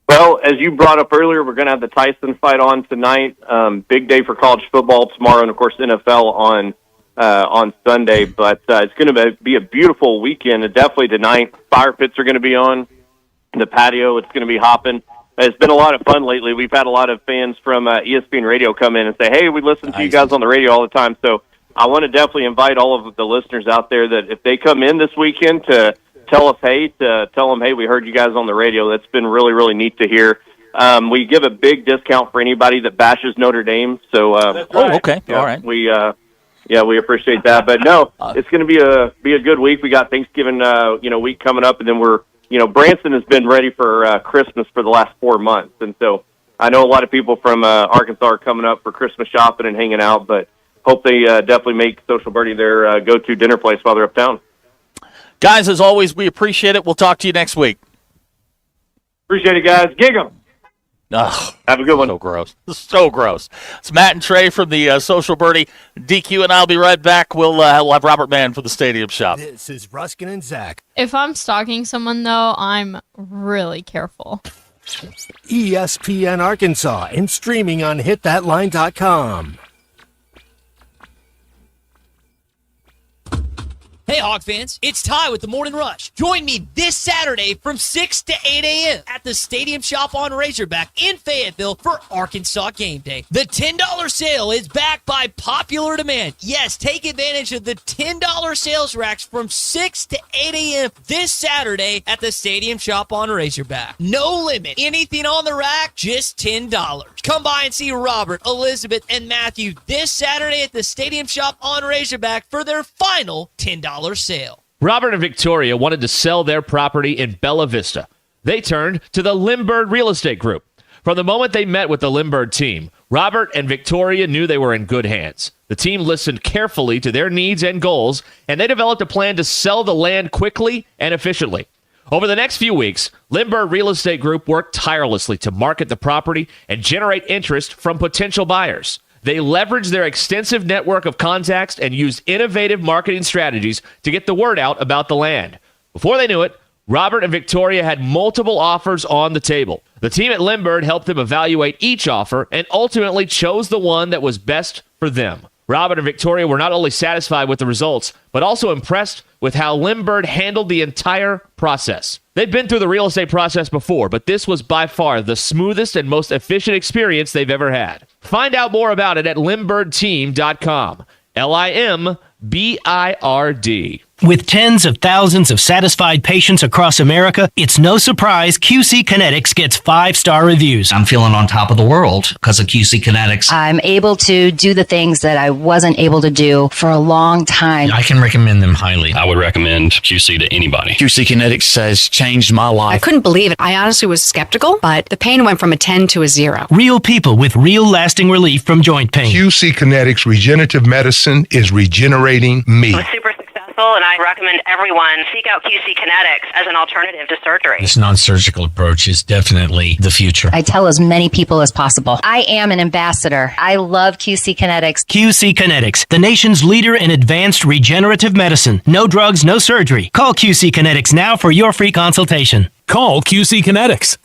Well, as you brought up earlier, we're going to have the Tyson fight on tonight. Big day for college football tomorrow, and of course NFL on Sunday. But it's going to be a beautiful weekend. And definitely tonight, fire pits are going to be on the patio. It's going to be hopping. It's been a lot of fun lately. We've had a lot of fans from ESPN Radio come in and say, "Hey, we listen to you guys on the radio all the time." So I want to definitely invite all of the listeners out there that if they come in this weekend to tell them, hey, we heard you guys on the radio. That's been really, really neat to hear. We give a big discount for anybody that bashes Notre Dame. So, okay, yeah, all right. We appreciate that. But no, it's going to be a good week. We got Thanksgiving, week coming up, and then Branson has been ready for Christmas for the last 4 months, and so I know a lot of people from Arkansas are coming up for Christmas shopping and hanging out. But hope they definitely make Social Birdie their go-to dinner place while they're uptown. Guys, as always, we appreciate it. We'll talk to you next week. Appreciate it, guys. Gig 'em. Ugh, have a good one. So gross. So gross. It's Matt and Trey from the Social Birdie. DQ and I'll be right back. We'll have Robert Mann for the Stadium Shop. This is Ruscin and Zach. If I'm stalking someone, though, I'm really careful. ESPN Arkansas and streaming on hitthatline.com. Hey, Hawk fans, it's Ty with the Morning Rush. Join me this Saturday from 6 to 8 a.m. at the Stadium Shop on Razorback in Fayetteville for Arkansas Game Day. The $10 sale is backed by popular demand. Yes, take advantage of the $10 sales racks from 6 to 8 a.m. this Saturday at the Stadium Shop on Razorback. No limit. Anything on the rack, just $10. Come by and see Robert, Elizabeth, and Matthew this Saturday at the Stadium Shop on Razorback for their final $10 sale. Robert and Victoria wanted to sell their property in Bella Vista. They turned to the Limbird Real Estate Group. From the moment they met with the Limbird team, Robert and Victoria knew they were in good hands. The team listened carefully to their needs and goals, and they developed a plan to sell the land quickly and efficiently. Over the next few weeks, Limbird Real Estate Group worked tirelessly to market the property and generate interest from potential buyers. They leveraged their extensive network of contacts and used innovative marketing strategies to get the word out about the land. Before they knew it, Robert and Victoria had multiple offers on the table. The team at Limbird helped them evaluate each offer and ultimately chose the one that was best for them. Robert and Victoria were not only satisfied with the results, but also impressed with how Limbird handled the entire process. They've been through the real estate process before, but this was by far the smoothest and most efficient experience they've ever had. Find out more about it at LimbirdTeam.com. LIMBIRD. With tens of thousands of satisfied patients across America, it's no surprise QC Kinetics gets 5-star reviews. I'm feeling on top of the world because of QC Kinetics. I'm able to do the things that I wasn't able to do for a long time. I can recommend them highly. I would recommend QC to anybody. QC Kinetics has changed my life. I couldn't believe it. I honestly was skeptical, but the pain went from a 10 to a 0. Real people with real lasting relief from joint pain. QC Kinetics Regenerative Medicine is regenerating me. I'm super successful, and I recommend everyone seek out QC Kinetics as an alternative to surgery. This non-surgical approach is definitely the future. I tell as many people as possible. I am an ambassador. I love QC Kinetics. QC Kinetics, the nation's leader in advanced regenerative medicine. No drugs, no surgery. Call QC Kinetics now for your free consultation. Call QC Kinetics,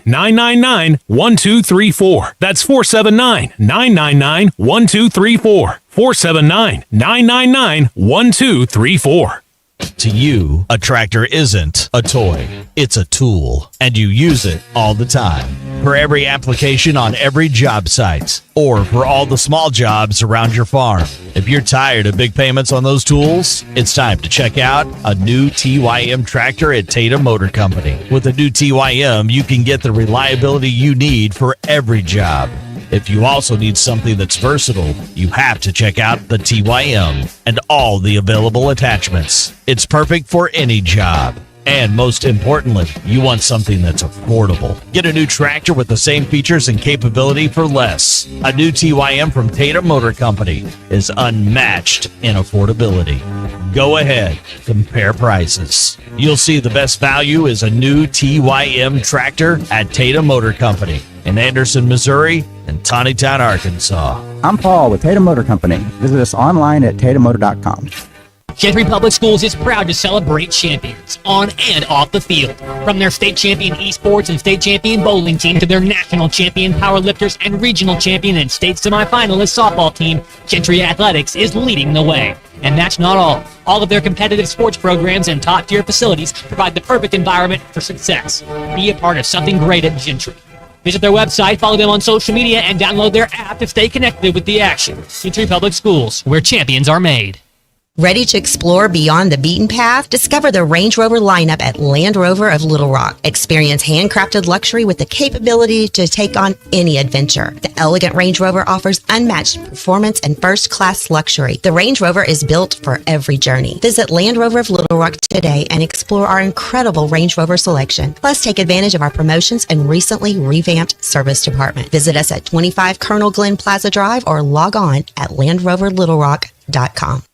479-999-1234. That's 479-999-1234. 479-999-1234. To you, a tractor isn't a toy. It's a tool, and you use it all the time. For every application on every job site, or for all the small jobs around your farm. If you're tired of big payments on those tools, it's time to check out a new TYM tractor at Tatum Motor Company. With a new TYM, you can get the reliability you need for every job. If you also need something that's versatile, you have to check out the TYM and all the available attachments. It's perfect for any job. And most importantly, you want something that's affordable. Get a new tractor with the same features and capability for less. A new TYM from Tatum Motor Company is unmatched in affordability. Go ahead, compare prices. You'll see the best value is a new TYM tractor at Tatum Motor Company in Anderson, Missouri, and Tawnytown, Arkansas. I'm Paul with Tatum Motor Company. Visit us online at tatummotor.com. Gentry Public Schools is proud to celebrate champions on and off the field. From their state champion esports and state champion bowling team to their national champion powerlifters and regional champion and state semifinalist softball team, Gentry Athletics is leading the way. And that's not all. All of their competitive sports programs and top-tier facilities provide the perfect environment for success. Be a part of something great at Gentry. Visit their website, follow them on social media, and download their app to stay connected with the action. Gentry Public Schools, where champions are made. Ready to explore beyond the beaten path? Discover the Range Rover lineup at Land Rover of Little Rock. Experience handcrafted luxury with the capability to take on any adventure. The elegant Range Rover offers unmatched performance and first-class luxury. The Range Rover is built for every journey. Visit Land Rover of Little Rock today and explore our incredible Range Rover selection. Plus, take advantage of our promotions and recently revamped service department. Visit us at 25 Colonel Glenn Plaza Drive or log on at LandRoverLittleRock.com.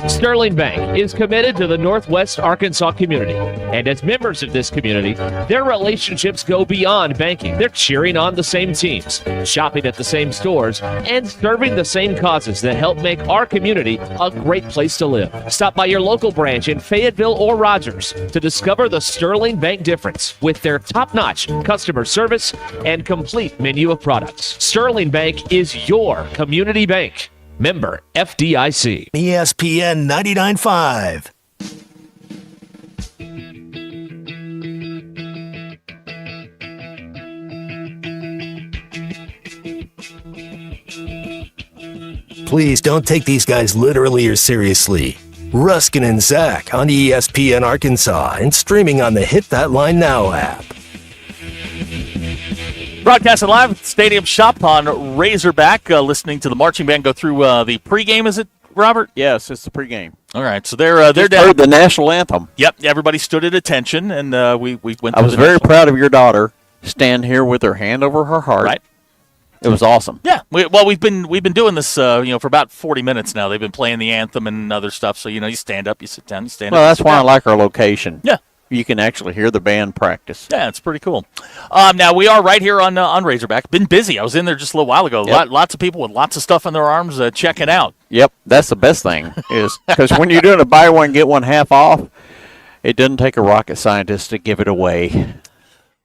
Sterling Bank is committed to the Northwest Arkansas community, and as members of this community, their relationships go beyond banking. They're cheering on the same teams, shopping at the same stores, and serving the same causes that help make our community a great place to live. Stop by your local branch in Fayetteville or Rogers to discover the Sterling Bank difference with their top-notch customer service and complete menu of products. Sterling Bank is your community bank. Member FDIC. ESPN 99.5. Please don't take these guys literally or seriously. Ruscin and Zach on ESPN Arkansas and streaming on the Hit That Line Now app. Broadcasting live at the Stadium Shop on Razorback, listening to the marching band go through the pregame, is it, Robert? Yes, it's the pregame. All right, so they're down. Heard the national anthem. Yep, everybody stood at attention, and we went. I was very proud of your daughter. Stand here with her hand over her heart. Right. It was awesome. Yeah. We've been doing this, for about 40 minutes now. They've been playing the anthem and other stuff. So you stand up, you sit down, you stand up. Well, that's why I like our location. Yeah. You can actually hear the band practice. Yeah, it's pretty cool. Now, we are right here on Razorback. Been busy. I was in there just a little while ago. Yep. Lots of people with lots of stuff in their arms checking out. Yep, that's the best thing. Is because when you're doing a buy one, get one half off, it doesn't take a rocket scientist to give it away.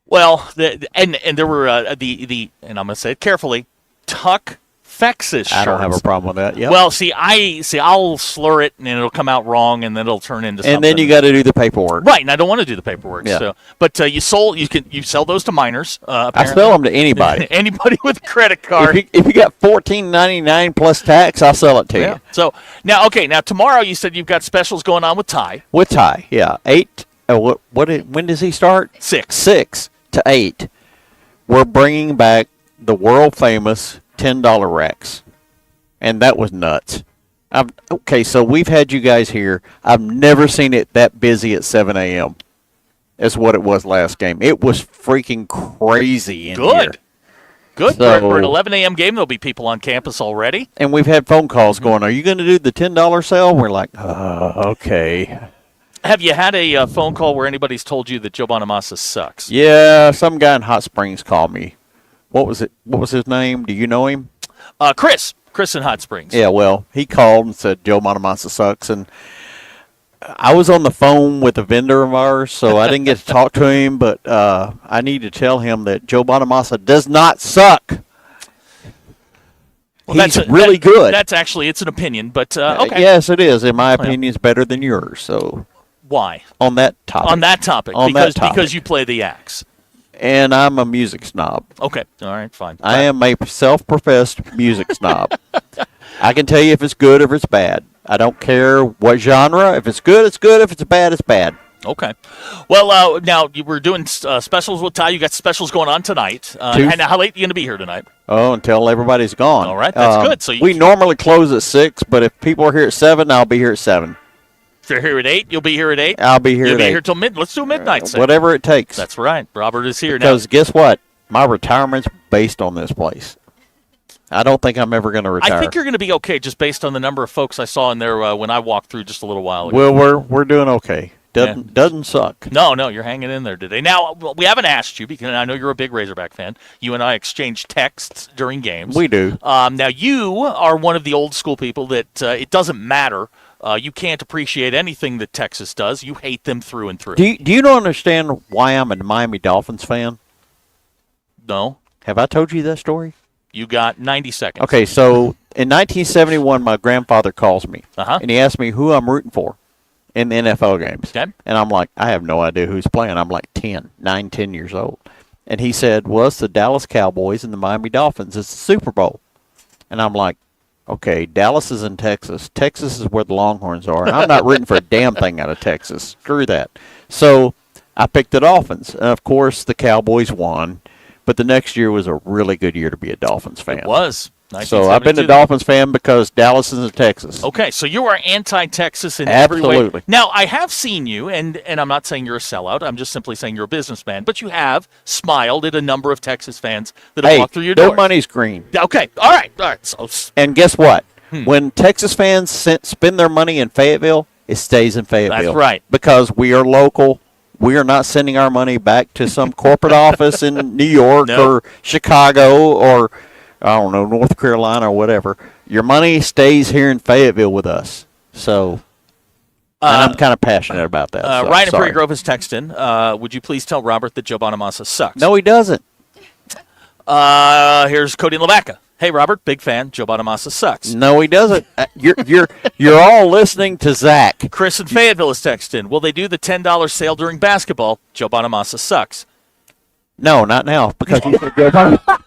Well, and there were and I'm going to say it carefully, Tuck Fexus shirts. I don't have a problem with that. Yep. Well, I'll slur it and it'll come out wrong and then it'll turn into something. And then you got to do the paperwork. Right, and I don't want to do the paperwork. Yeah. So, but you sell those to minors. I sell them to anybody. Anybody with a credit card. If you got $14.99 plus tax, I'll sell it to you. So now tomorrow you said you've got specials going on with Ty. With Ty, yeah. 8. When does he start? 6. 6 to 8. We're bringing back the world famous $10 racks, and that was nuts. Okay, so we've had you guys here. I've never seen it that busy at 7 a.m. as what it was last game. It was freaking crazy in here. Good. So, for an 11 a.m. game, there'll be people on campus already. And we've had phone calls going, are you going to do the $10 sale? We're like, okay. Have you had a phone call where anybody's told you that Joe Bonamassa sucks? Yeah, some guy in Hot Springs called me. What was it? What was his name? Do you know him? Chris in Hot Springs. Yeah, well, he called and said Joe Bonamassa sucks, and I was on the phone with a vendor of ours, so I didn't get to talk to him, but I need to tell him that Joe Bonamassa does not suck. Well, He's really good. That's actually, it's an opinion, but okay. Yes, it is. In my opinion, it's better than yours. So why? On that topic. Because you play the axe. And I'm a music snob. Okay. All right, fine. I am a self-professed music snob. I can tell you if it's good or if it's bad. I don't care what genre. If it's good, it's good. If it's bad, it's bad. Okay. Well, now you were doing specials with Ty. You got specials going on tonight. And how late are you going to be here tonight? Oh, until everybody's gone. All right, that's good. So we normally close at 6, but if people are here at 7, I'll be here at 7. If you're here at 8, you'll be here at 8? I'll be here You'll at be 8. here till midnight. Let's do midnight. Whatever it takes. That's right. Robert is here because now. guess what? My retirement's based on this place. I don't think I'm ever going to retire. I think you're going to be okay just based on the number of folks I saw in there when I walked through just a little while ago. Well, we're doing okay. Doesn't suck. No, you're hanging in there today. Now, we haven't asked you because I know you're a big Razorback fan. You and I exchange texts during games. We do. Now, you are one of the old school people that it doesn't matter. You can't appreciate anything that Texas does. You hate them through and through. Do you not understand why I'm a Miami Dolphins fan? No. Have I told you that story? You got 90 seconds. Okay, so in 1971, my grandfather calls me, and he asks me who I'm rooting for in the NFL games. Okay. And I'm like, I have no idea who's playing. I'm like 10 years old. And he said, well, it's the Dallas Cowboys and the Miami Dolphins. It's the Super Bowl. And I'm like, okay, Dallas is in Texas. Texas is where the Longhorns are. I'm not rooting for a damn thing out of Texas. Screw that. So I picked the Dolphins. And, of course, the Cowboys won. But the next year was a really good year to be a Dolphins fan. It was. So I've been a Dolphins fan because Dallas is in Texas. Okay, so you are anti-Texas in every way. Absolutely. Now, I have seen you, and I'm not saying you're a sellout. I'm just simply saying you're a businessman. But you have smiled at a number of Texas fans that have walked through your door. Their money's green. Okay, all right. So, and guess what? When Texas fans spend their money in Fayetteville, it stays in Fayetteville. That's right. Because we are local. We are not sending our money back to some corporate office in New York or Chicago or, I don't know, North Carolina or whatever. Your money stays here in Fayetteville with us. So, and I'm kind of passionate about that. So, Ryan in sorry. Prairie Grove has texted in. Would you please tell Robert that Joe Bonamassa sucks? No, he doesn't. Here's Cody in Lavaca. Hey, Robert, big fan. Joe Bonamassa sucks. No, he doesn't. You're all listening to Zach. Chris in Fayetteville has texted in. Will they do the $10 sale during basketball? Joe Bonamassa sucks. No, not now, because you said Joe Bonamassa.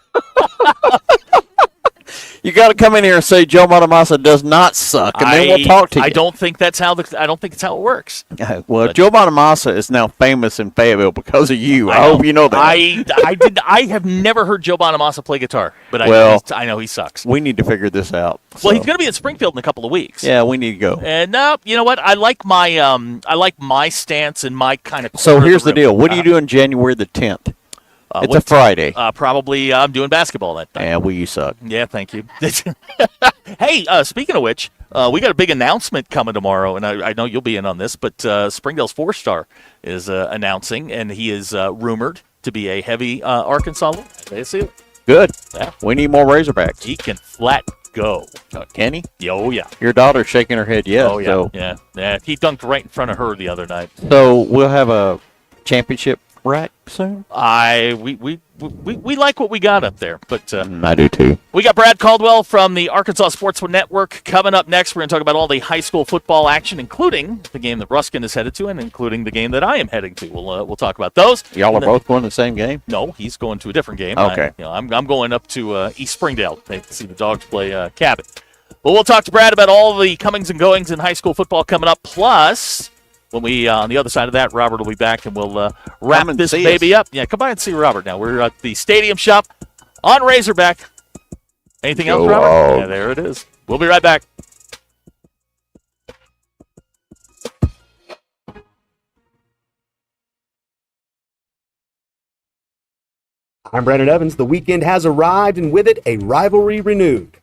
You got to come in here and say Joe Bonamassa does not suck, and then we'll talk to you. I don't think that's how it works. Well, Joe Bonamassa is now famous in Fayetteville because of you. I hope you know that. I have never heard Joe Bonamassa play guitar, but I know he sucks. We need to figure this out. Well, he's going to be in Springfield in a couple of weeks. Yeah, we need to go. And you know what? I like my stance and my kind of. So here's the deal. What do you do on January the 10th? It's a Friday. Probably I'm doing basketball that day. Yeah, well, you suck. Yeah, thank you. Hey, speaking of which, we got a big announcement coming tomorrow, and I know you'll be in on this, but Springdale's 4-star is announcing, and he is rumored to be a heavy Arkansas loser. Good. Yeah. We need more Razorbacks. He can flat go. Can he? Oh, yeah. Your daughter's shaking her head yes. Oh, yeah. So. Yeah. He dunked right in front of her the other night. So we'll have a championship rack soon? We like what we got up there, but I do too. We got Brad Caldwell from the Arkansas Sports Network coming up next. We're going to talk about all the high school football action, including the game that Ruskin is headed to, and including the game that I am heading to. We'll talk about those. Y'all are both going to the same game? No, he's going to a different game. Okay. I'm going up to East Springdale to see the Dogs play Cabot. But we'll talk to Brad about all the comings and goings in high school football coming up. Plus, when we on the other side of that, Robert will be back and we'll wrap this baby up. Yeah, come by and see Robert now. We're at the Stadium Shop on Razorback. Anything else, Robert? Yeah, there it is. We'll be right back. I'm Brandon Evans. The weekend has arrived, and with it, a rivalry renewed.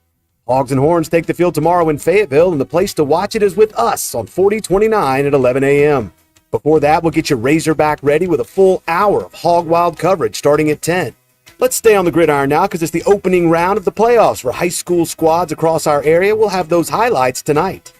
Hogs and Horns take the field tomorrow in Fayetteville, and the place to watch it is with us on 4029 at 11 a.m. Before that, we'll get you Razorback ready with a full hour of Hog Wild coverage starting at 10. Let's stay on the gridiron now because it's the opening round of the playoffs where high school squads across our area will have those highlights tonight.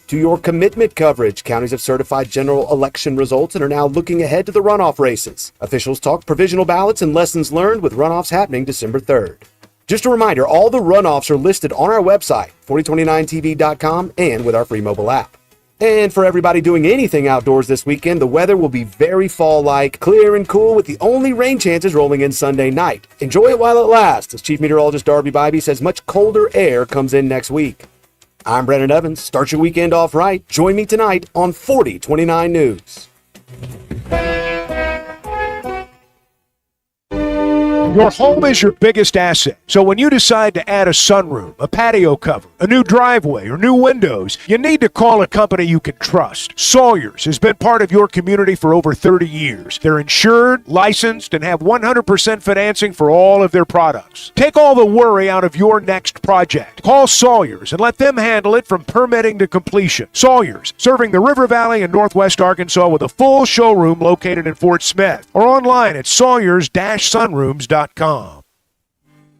To your commitment coverage, counties have certified general election results and are now looking ahead to the runoff races. Officials talk provisional ballots and lessons learned with runoffs happening December 3rd. Just a reminder, all the runoffs are listed on our website, 4029tv.com, and with our free mobile app. And for everybody doing anything outdoors this weekend, the weather will be very fall-like, clear and cool with the only rain chances rolling in Sunday night. Enjoy it while it lasts, as Chief Meteorologist Darby Bybee says much colder air comes in next week. I'm Brandon Evans. Start your weekend off right. Join me tonight on 4029 News. Your home is your biggest asset. So when you decide to add a sunroom, a patio cover, a new driveway, or new windows, you need to call a company you can trust. Sawyers has been part of your community for over 30 years. They're insured, licensed, and have 100% financing for all of their products. Take all the worry out of your next project. Call Sawyers and let them handle it from permitting to completion. Sawyers, serving the River Valley and Northwest Arkansas with a full showroom located in Fort Smith or online at sawyers-sunrooms.com.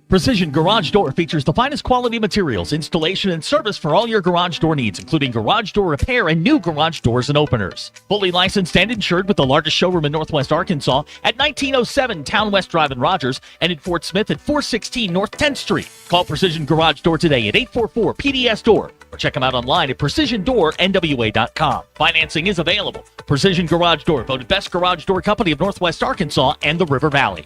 Precision Garage Door features the finest quality materials, installation, and service for all your garage door needs, including garage door repair and new garage doors and openers. Fully licensed and insured with the largest showroom in Northwest Arkansas at 1907 Town West Drive in Rogers and in Fort Smith at 416 North 10th Street. Call Precision Garage Door today at 844-PDS-DOOR or check them out online at PrecisionDoorNWA.com. Financing is available. Precision Garage Door, voted Best Garage Door Company of Northwest Arkansas and the River Valley.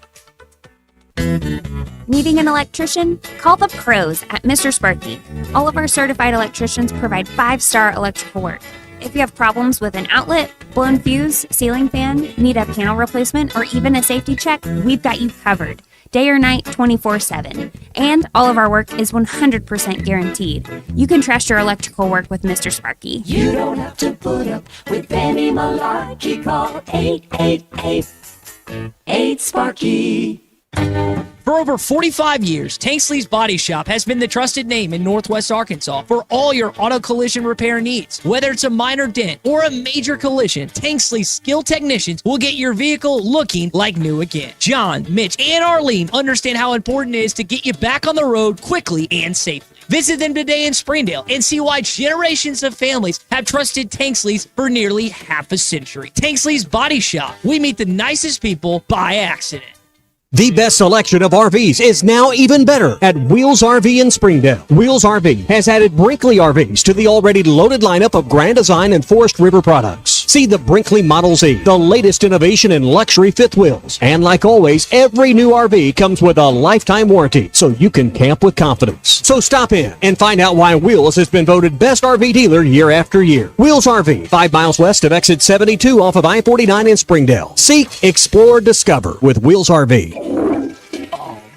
Needing an electrician? Call the pros at Mr. Sparky. All of our certified electricians provide 5-star electrical work. If you have problems with an outlet, blown fuse, ceiling fan, need a panel replacement, or even a safety check, we've got you covered. Day or night, 24/7. And all of our work is 100% guaranteed. You can trust your electrical work with Mr. Sparky. You don't have to put up with any malarkey. Call 888-8-SPARKY. For over 45 years, Tanksley's Body Shop has been the trusted name in Northwest Arkansas for all your auto collision repair needs. Whether it's a minor dent or a major collision, Tanksley's skilled technicians will get your vehicle looking like new again. John, Mitch, and Arlene understand how important it is to get you back on the road quickly and safely. Visit them today in Springdale and see why generations of families have trusted Tanksley's for nearly half a century. Tanksley's Body Shop. We meet the nicest people by accident. The best selection of RVs is now even better at Wheels RV in Springdale. Wheels RV has added Brinkley RVs to the already loaded lineup of Grand Design and Forest River products. See the Brinkley Model Z, the latest innovation in luxury fifth wheels. And like always, every new RV comes with a lifetime warranty, so you can camp with confidence. So stop in and find out why Wheels has been voted best RV dealer year after year. Wheels RV, 5 miles west of exit 72 off of I-49 in Springdale. Seek, explore, discover with Wheels RV.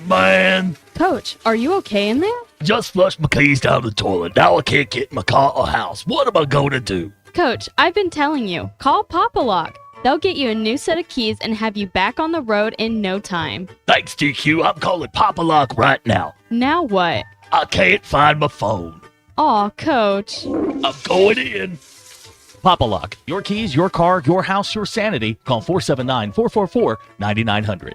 Man. Coach, are you okay in there? Just flushed my keys down the toilet. Now I can't get in my car or house. What am I going to do? Coach, I've been telling you, call Papa Lock. They'll get you a new set of keys and have you back on the road in no time. Thanks, GQ. I'm calling Papa Lock right now. Now what? I can't find my phone. Aw, Coach. I'm going in. Papa Lock. Your keys, your car, your house, your sanity. Call 479-444-9900.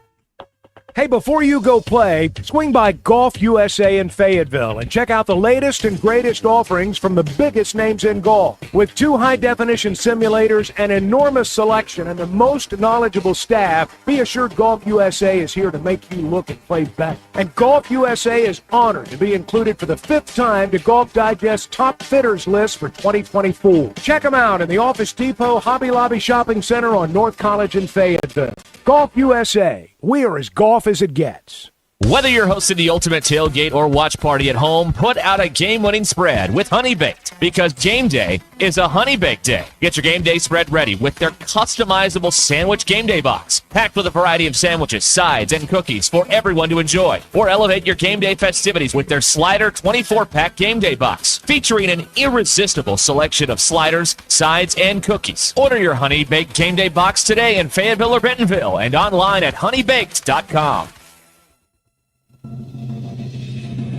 Hey, before you go play, swing by Golf USA in Fayetteville and check out the latest and greatest offerings from the biggest names in golf. With 2 high-definition simulators, an enormous selection, and the most knowledgeable staff, be assured Golf USA is here to make you look and play better. And Golf USA is honored to be included for the 5th time to Golf Digest's Top Fitters list for 2024. Check them out in the Office Depot Hobby Lobby Shopping Center on North College in Fayetteville. Golf USA. We are as golf as it gets. Whether you're hosting the ultimate tailgate or watch party at home, put out a game-winning spread with Honey Baked, because game day is a Honey Baked day. Get your game day spread ready with their customizable sandwich game day box, packed with a variety of sandwiches, sides, and cookies for everyone to enjoy. Or elevate your game day festivities with their Slider 24-pack game day box, featuring an irresistible selection of sliders, sides, and cookies. Order your Honey Baked game day box today in Fayetteville or Bentonville and online at honeybaked.com.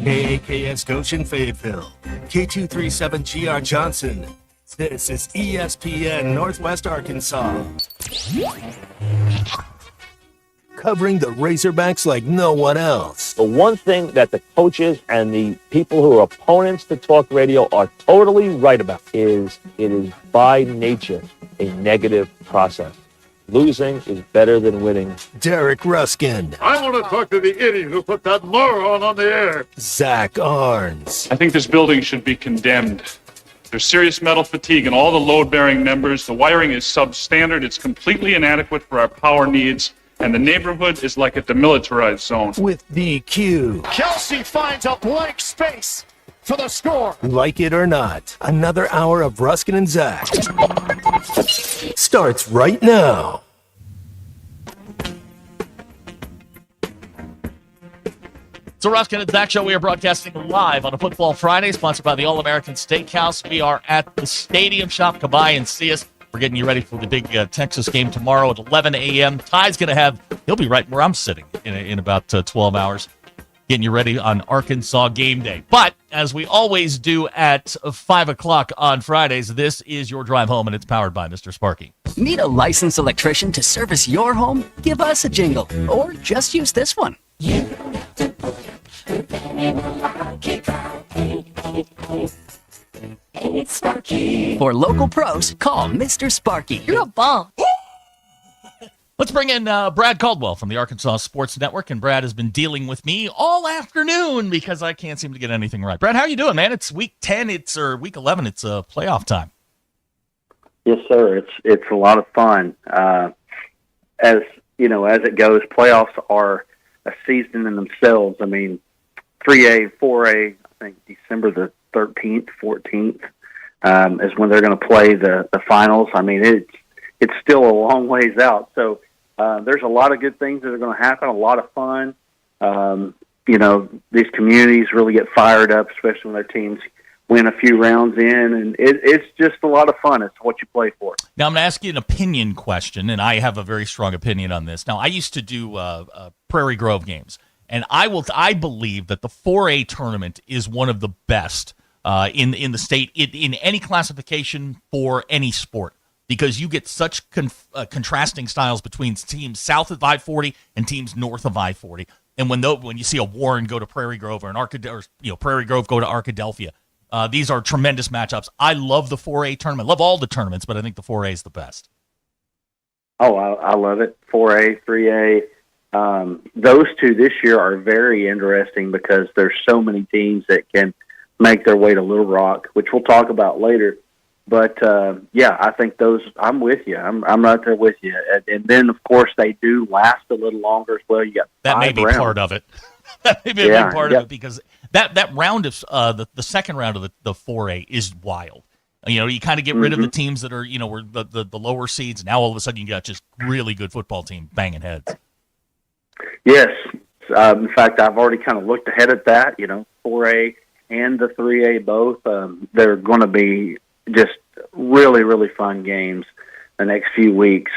KAKS Goshen Fayetteville, K237GR Johnson. This is ESPN Northwest Arkansas. Covering the Razorbacks like no one else. The one thing that the coaches and the people who are opponents to talk radio are totally right about is it is by nature a negative process. Losing is better than winning. Derek Ruskin. I want to talk to the idiot who put that moron on the air. Zach Arns. I think this building should be condemned. There's serious metal fatigue in all the load-bearing members. The wiring is substandard. It's completely inadequate for our power needs. And the neighborhood is like a demilitarized zone. With DQ. Kelsey finds a blank space for the score. Like it or not, another hour of Ruskin and Zach. starts right now. It's a Ruscin and Zach Show. We are broadcasting live on a Football Friday, sponsored by the All-American Steakhouse. We are at the Stadium Shop. Come by and see us. We're getting you ready for the big Texas game tomorrow at 11 a.m. Ty's going to he'll be right where I'm sitting in about 12 hours, getting you ready on Arkansas game day. But as we always do at 5 o'clock on Fridays, this is your drive home, and it's powered by Mr. Sparky. Need a licensed electrician to service your home? Give us a jingle, or just use this one. You don't have to put Benny Malarkey, call 888-8 For local pros, call Mr. Sparky. You're a bum. Let's bring in Brad Caldwell from the Arkansas Sports Network, and Brad has been dealing with me all afternoon because I can't seem to get anything right. Brad, how are you doing, man? It's week 10, or week 11. It's playoff time. Yes, sir. It's a lot of fun. As you know, as it goes, playoffs are a season in themselves. I mean, 3A, 4A, I think December the 13th, 14th is when they're going to play the finals. I mean, it's still a long ways out. So there's a lot of good things that are going to happen, a lot of fun. You know, these communities really get fired up, especially when their teams win a few rounds in, and it's just a lot of fun. It's what you play for. Now, I'm going to ask you an opinion question, and I have a very strong opinion on this. Now, I used to do Prairie Grove games, and I believe that the 4A tournament is one of the best in the state in any classification for any sport, because you get such contrasting styles between teams south of I-40 and teams north of I-40. And when you see a Warren go to Prairie Grove or Prairie Grove go to Arkadelphia, these are tremendous matchups. I love the 4A tournament. I love all the tournaments, but I think the 4A is the best. Oh, I love it. 4A, 3A. Those two this year are very interesting because there's so many teams that can make their way to Little Rock, which we'll talk about later. But, yeah, I think those – I'm with you. I'm right there with you. And then, of course, they do last a little longer as well. You got that may be rounds. part of it. That may be a big part of it, because that round of the second round of the 4A is wild. You know, you kind of get rid of the teams that are, were the lower seeds. Now all of a sudden you got just really good football team banging heads. Yes. In fact, I've already kind of looked ahead at that. 4A and the 3A both. They're going to be just really, really fun games the next few weeks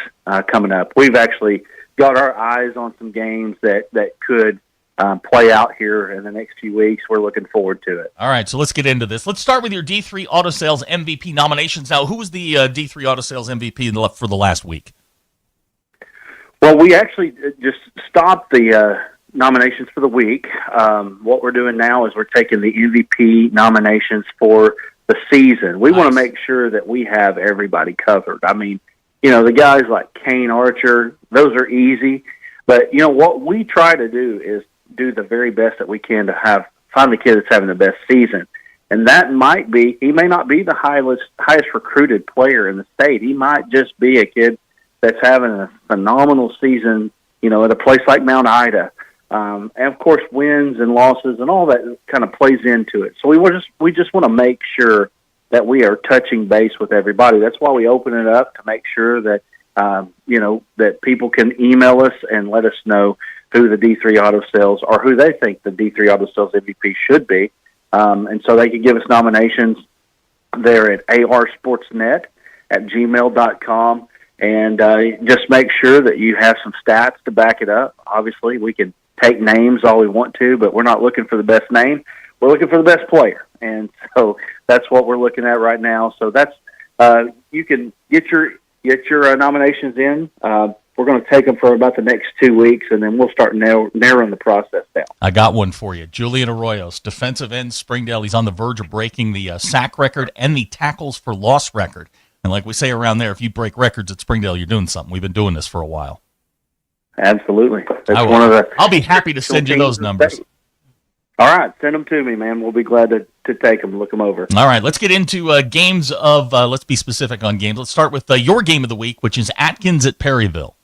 coming up. We've actually got our eyes on some games that could play out here in the next few weeks. We're looking forward to it. All right, so let's get into this. Let's start with your D3 Auto Sales MVP nominations. Now, who was the D3 Auto Sales MVP for the last week? Well, we actually just stopped the nominations for the week. What we're doing now is we're taking the MVP nominations for the season. We want to make sure that we have everybody covered. I mean, the guys like Kane Archer, those are easy. But, what we try to do is do the very best that we can to find the kid that's having the best season. And that he may not be the highest recruited player in the state. He might just be a kid that's having a phenomenal season, at a place like Mount Ida. And of course, wins and losses and all that kind of plays into it. So we just want to make sure that we are touching base with everybody. That's why we open it up, to make sure that, that people can email us and let us know who the D3 Auto Sales or who they think the D3 Auto Sales MVP should be. And so they can give us nominations there at arsportsnet@gmail.com. And just make sure that you have some stats to back it up. Obviously, we can take names all we want to, but we're not looking for the best name. We're looking for the best player. And so that's what we're looking at right now. So that's you can get your nominations in. We're going to take them for about the next 2 weeks, and then we'll start narrowing the process down. I got one for you. Julian Arroyos, defensive end, Springdale. He's on the verge of breaking the sack record and the tackles for loss record. And like we say around there, if you break records at Springdale, you're doing something. We've been doing this for a while. Absolutely. I'll be happy to send you those numbers. All right, send them to me, man. We'll be glad to take them, look them over. All right, let's get into games of, let's be specific on games. Let's start with your game of the week, which is Atkins at Perryville.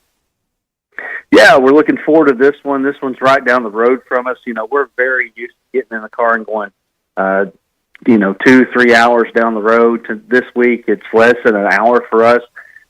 Yeah, we're looking forward to this one. This one's right down the road from us. We're very used to getting in the car and going 2-3 hours down the road. To this week, it's less than an hour for us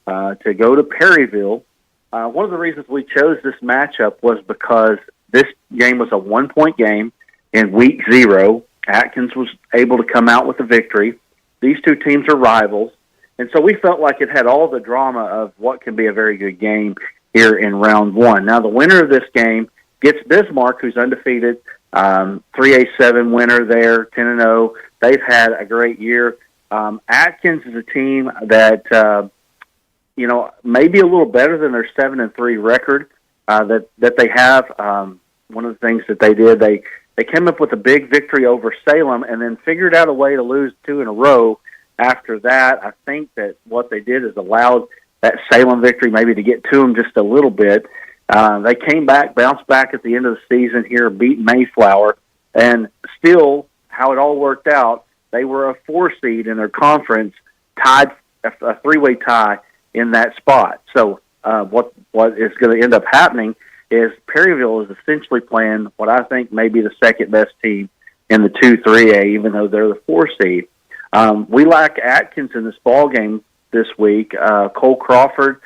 to go to Perryville. One of the reasons we chose this matchup was because this game was a 1-point game in week 0. Atkins was able to come out with a victory. These two teams are rivals, and so we felt like it had all the drama of what can be a very good game here in round 1. Now, the winner of this game gets Bismarck, who's undefeated, 3A7 winner there, 10-0. They've had a great year. Atkins is a team that maybe a little better than their 7-3 record that they have. One of the things that they did, they came up with a big victory over Salem and then figured out a way to lose 2 in a row. After that, I think that what they did is allowed that Salem victory maybe to get to them just a little bit. They came back, bounced back at the end of the season here, beat Mayflower, and still, how it all worked out, they were a 4 seed in their conference, tied a 3-way tie in that spot. So what is going to end up happening is Perryville is essentially playing what I think may be the second best team in the 2-3A, even though they're the 4 seed. We lack Atkins in this ball game this week. Cole Crawford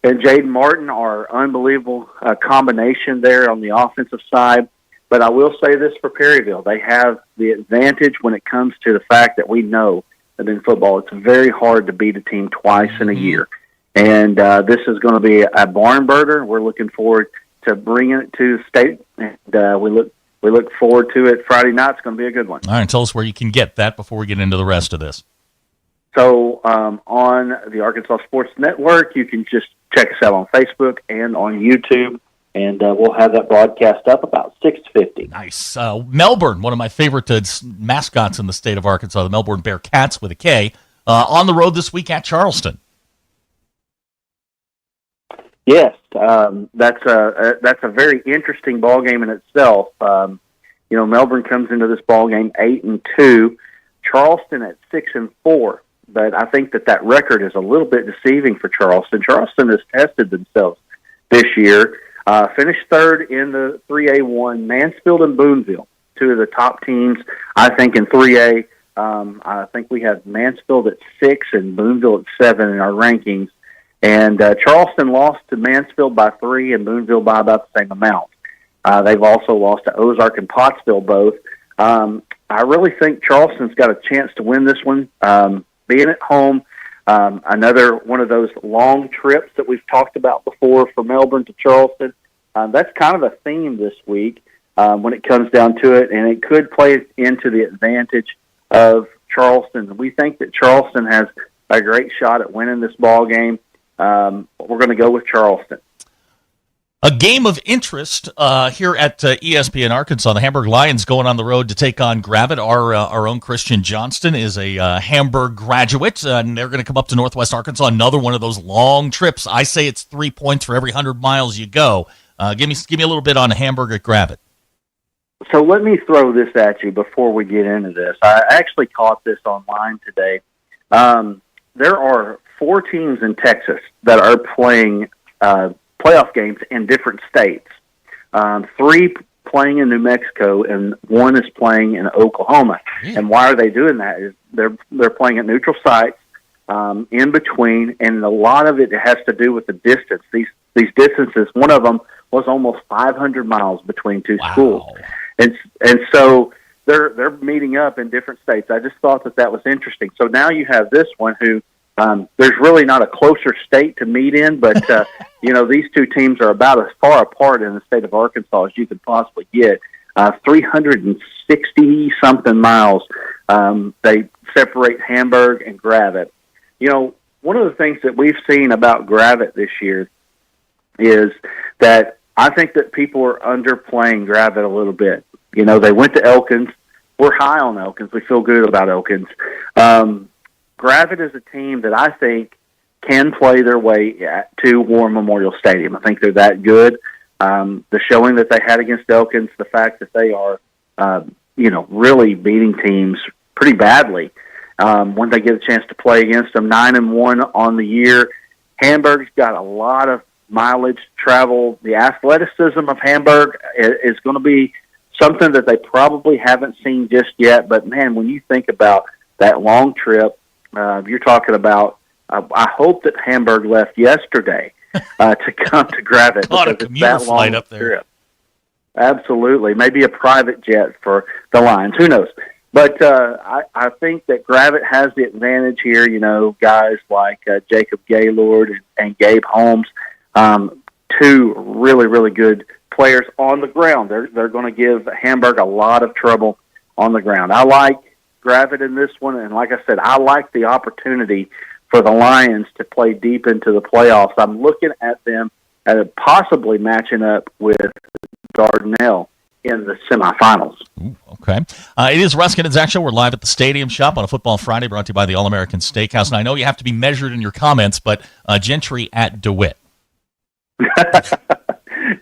and Jaden Martin are unbelievable combination there on the offensive side. But I will say this for Perryville. They have the advantage when it comes to the fact that we know that in football it's very hard to beat a team twice in a year. And this is going to be a barn burner. We're looking forward to bringing it to the state, and we look forward to it. Friday night, it's going to be a good one. All right, tell us where you can get that before we get into the rest of this. So on the Arkansas Sports Network, you can just check us out on Facebook and on YouTube, and we'll have that broadcast up about 6:50. Nice. Melbourne, one of my favorite mascots in the state of Arkansas, the Melbourne Bearcats with a K, on the road this week at Charleston. Yes, that's a very interesting ball game in itself. Melbourne comes into this ball game 8-2, Charleston at 6-4. But I think that record is a little bit deceiving for Charleston. Charleston has tested themselves this year. Finished third in the 3A1. Mansfield and Boonville, two of the top teams, I think, in 3A. I think we have Mansfield at 6 and Boonville at 7 in our rankings. And Charleston lost to Mansfield by 3 and Boonville by about the same amount. They've also lost to Ozark and Pottsville both. I really think Charleston's got a chance to win this one. Being at home, another one of those long trips that we've talked about before for Melbourne to Charleston. That's kind of a theme this week when it comes down to it, and it could play into the advantage of Charleston. We think that Charleston has a great shot at winning this ball game. We're going to go with Charleston. A game of interest here at ESPN Arkansas. The Hamburg Lions going on the road to take on Gravette. Our own Christian Johnston is a Hamburg graduate, and they're going to come up to Northwest Arkansas. Another one of those long trips. I say it's 3 points for every 100 miles you go. Give me a little bit on Hamburg at Gravette. So let me throw this at you before we get into this. I actually caught this online today. There are 4 teams in Texas that are playing playoff games in different states. 3 playing in New Mexico, and 1 is playing in Oklahoma. And why are they doing that? Is they're playing at neutral sites in between, and a lot of it has to do with the distance. These distances, one of them was almost 500 miles between 2 schools, and so they're meeting up in different states. I just thought that was interesting. So now you have this one who. There's really not a closer state to meet in, but, these two teams are about as far apart in the state of Arkansas as you could possibly get. 360-something miles they separate Hamburg and Gravette. One of the things that we've seen about Gravette this year is that I think that people are underplaying Gravette a little bit. They went to Elkins. We're high on Elkins. We feel good about Elkins. Gravette is a team that I think can play their way to War Memorial Stadium. I think they're that good. The showing that they had against Elkins, the fact that they are, really beating teams pretty badly when they get a chance to play against them. 9-1 on the year. Hamburg's got a lot of mileage travel. The athleticism of Hamburg is going to be something that they probably haven't seen just yet. But, man, when you think about that long trip, you're talking about, I hope that Hamburg left yesterday to come to Gravett. Caught a because commuter it's that flight long up there. trip. Absolutely. Maybe a private jet for the Lions. Who knows? But I think that Gravett has the advantage here. You know, guys like Jacob Gaylord and Gabe Holmes, two really, really good players on the ground. They're going to give Hamburg a lot of trouble on the ground. I like Gravett in this one, and like I said, I like the opportunity for the Lions to play deep into the playoffs. I'm looking at them at possibly matching up with Dardanelle in the semifinals. Okay. It is Ruscin and Zach Show. We're live at the Stadium Shop on a Football Friday, brought to you by the All-American Steakhouse. And I know you have to be measured in your comments, but Gentry at DeWitt.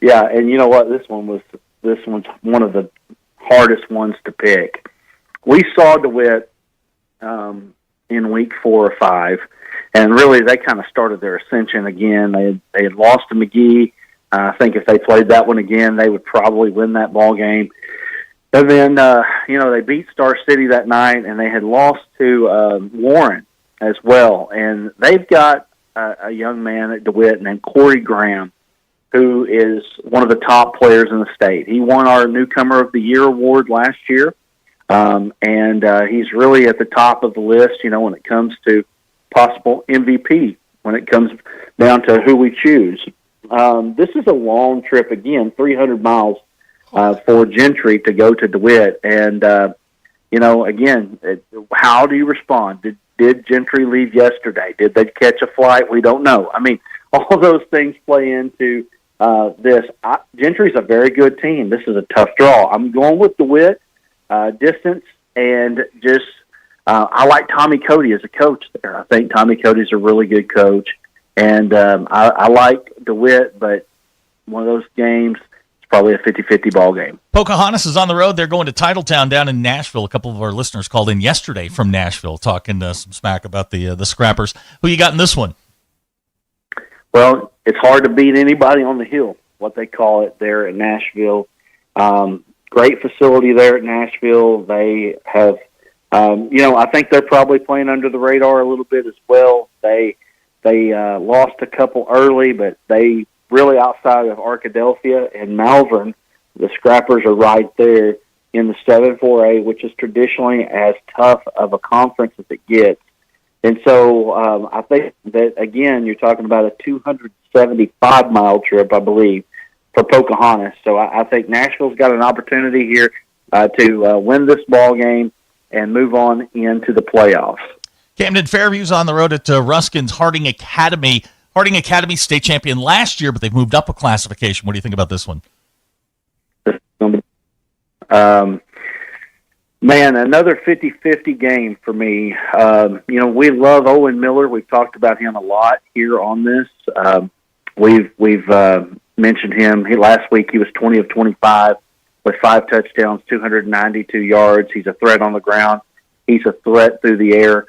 Yeah, and you know what? This one's one of the hardest ones to pick. We saw DeWitt in week 4 or 5, and really they kind of started their ascension again. They had lost to McGee. I think if they played that one again, they would probably win that ball game. And then, they beat Star City that night, and they had lost to Warren as well. And they've got a young man at DeWitt named Corey Graham, who is one of the top players in the state. He won our Newcomer of the Year award last year, and he's really at the top of the list, when it comes to possible MVP, when it comes down to who we choose. This is a long trip, again, 300 miles for Gentry to go to DeWitt. And, again, how do you respond? Did Gentry leave yesterday? Did they catch a flight? We don't know. I mean, all those things play into this. Gentry's a very good team. This is a tough draw. I'm going with DeWitt, distance, and just I like Tommy Cody as a coach there. I think Tommy Cody's a really good coach. And I like DeWitt, but one of those games, it's probably a 50-50 ball game. Pocahontas is on the road. They're going to Titletown down in Nashville. A couple of our listeners called in yesterday from Nashville talking some smack about the Scrappers. Who you got in this one? Well, it's hard to beat anybody on the hill, what they call it there at Nashville. Great facility there at Nashville. They have, I think they're probably playing under the radar a little bit as well. They lost a couple early, but they really, outside of Arkadelphia and Malvern, the Scrappers are right there in the 7-4A, which is traditionally as tough of a conference as it gets. And so I think that, again, you're talking about a 275-mile trip, I believe, for Pocahontas. So I think Nashville's got an opportunity here to win this ball game and move on into the playoffs. Camden Fairview's on the road at Ruskin's Harding Academy. Harding Academy state champion last year, but they've moved up a classification. What do you think about this one? Man, another 50-50 game for me. We love Owen Miller. We've talked about him a lot here on this. We've mentioned him. Last week he was 20 of 25 with 5 touchdowns, 292 yards. He's a threat on the ground. He's a threat through the air.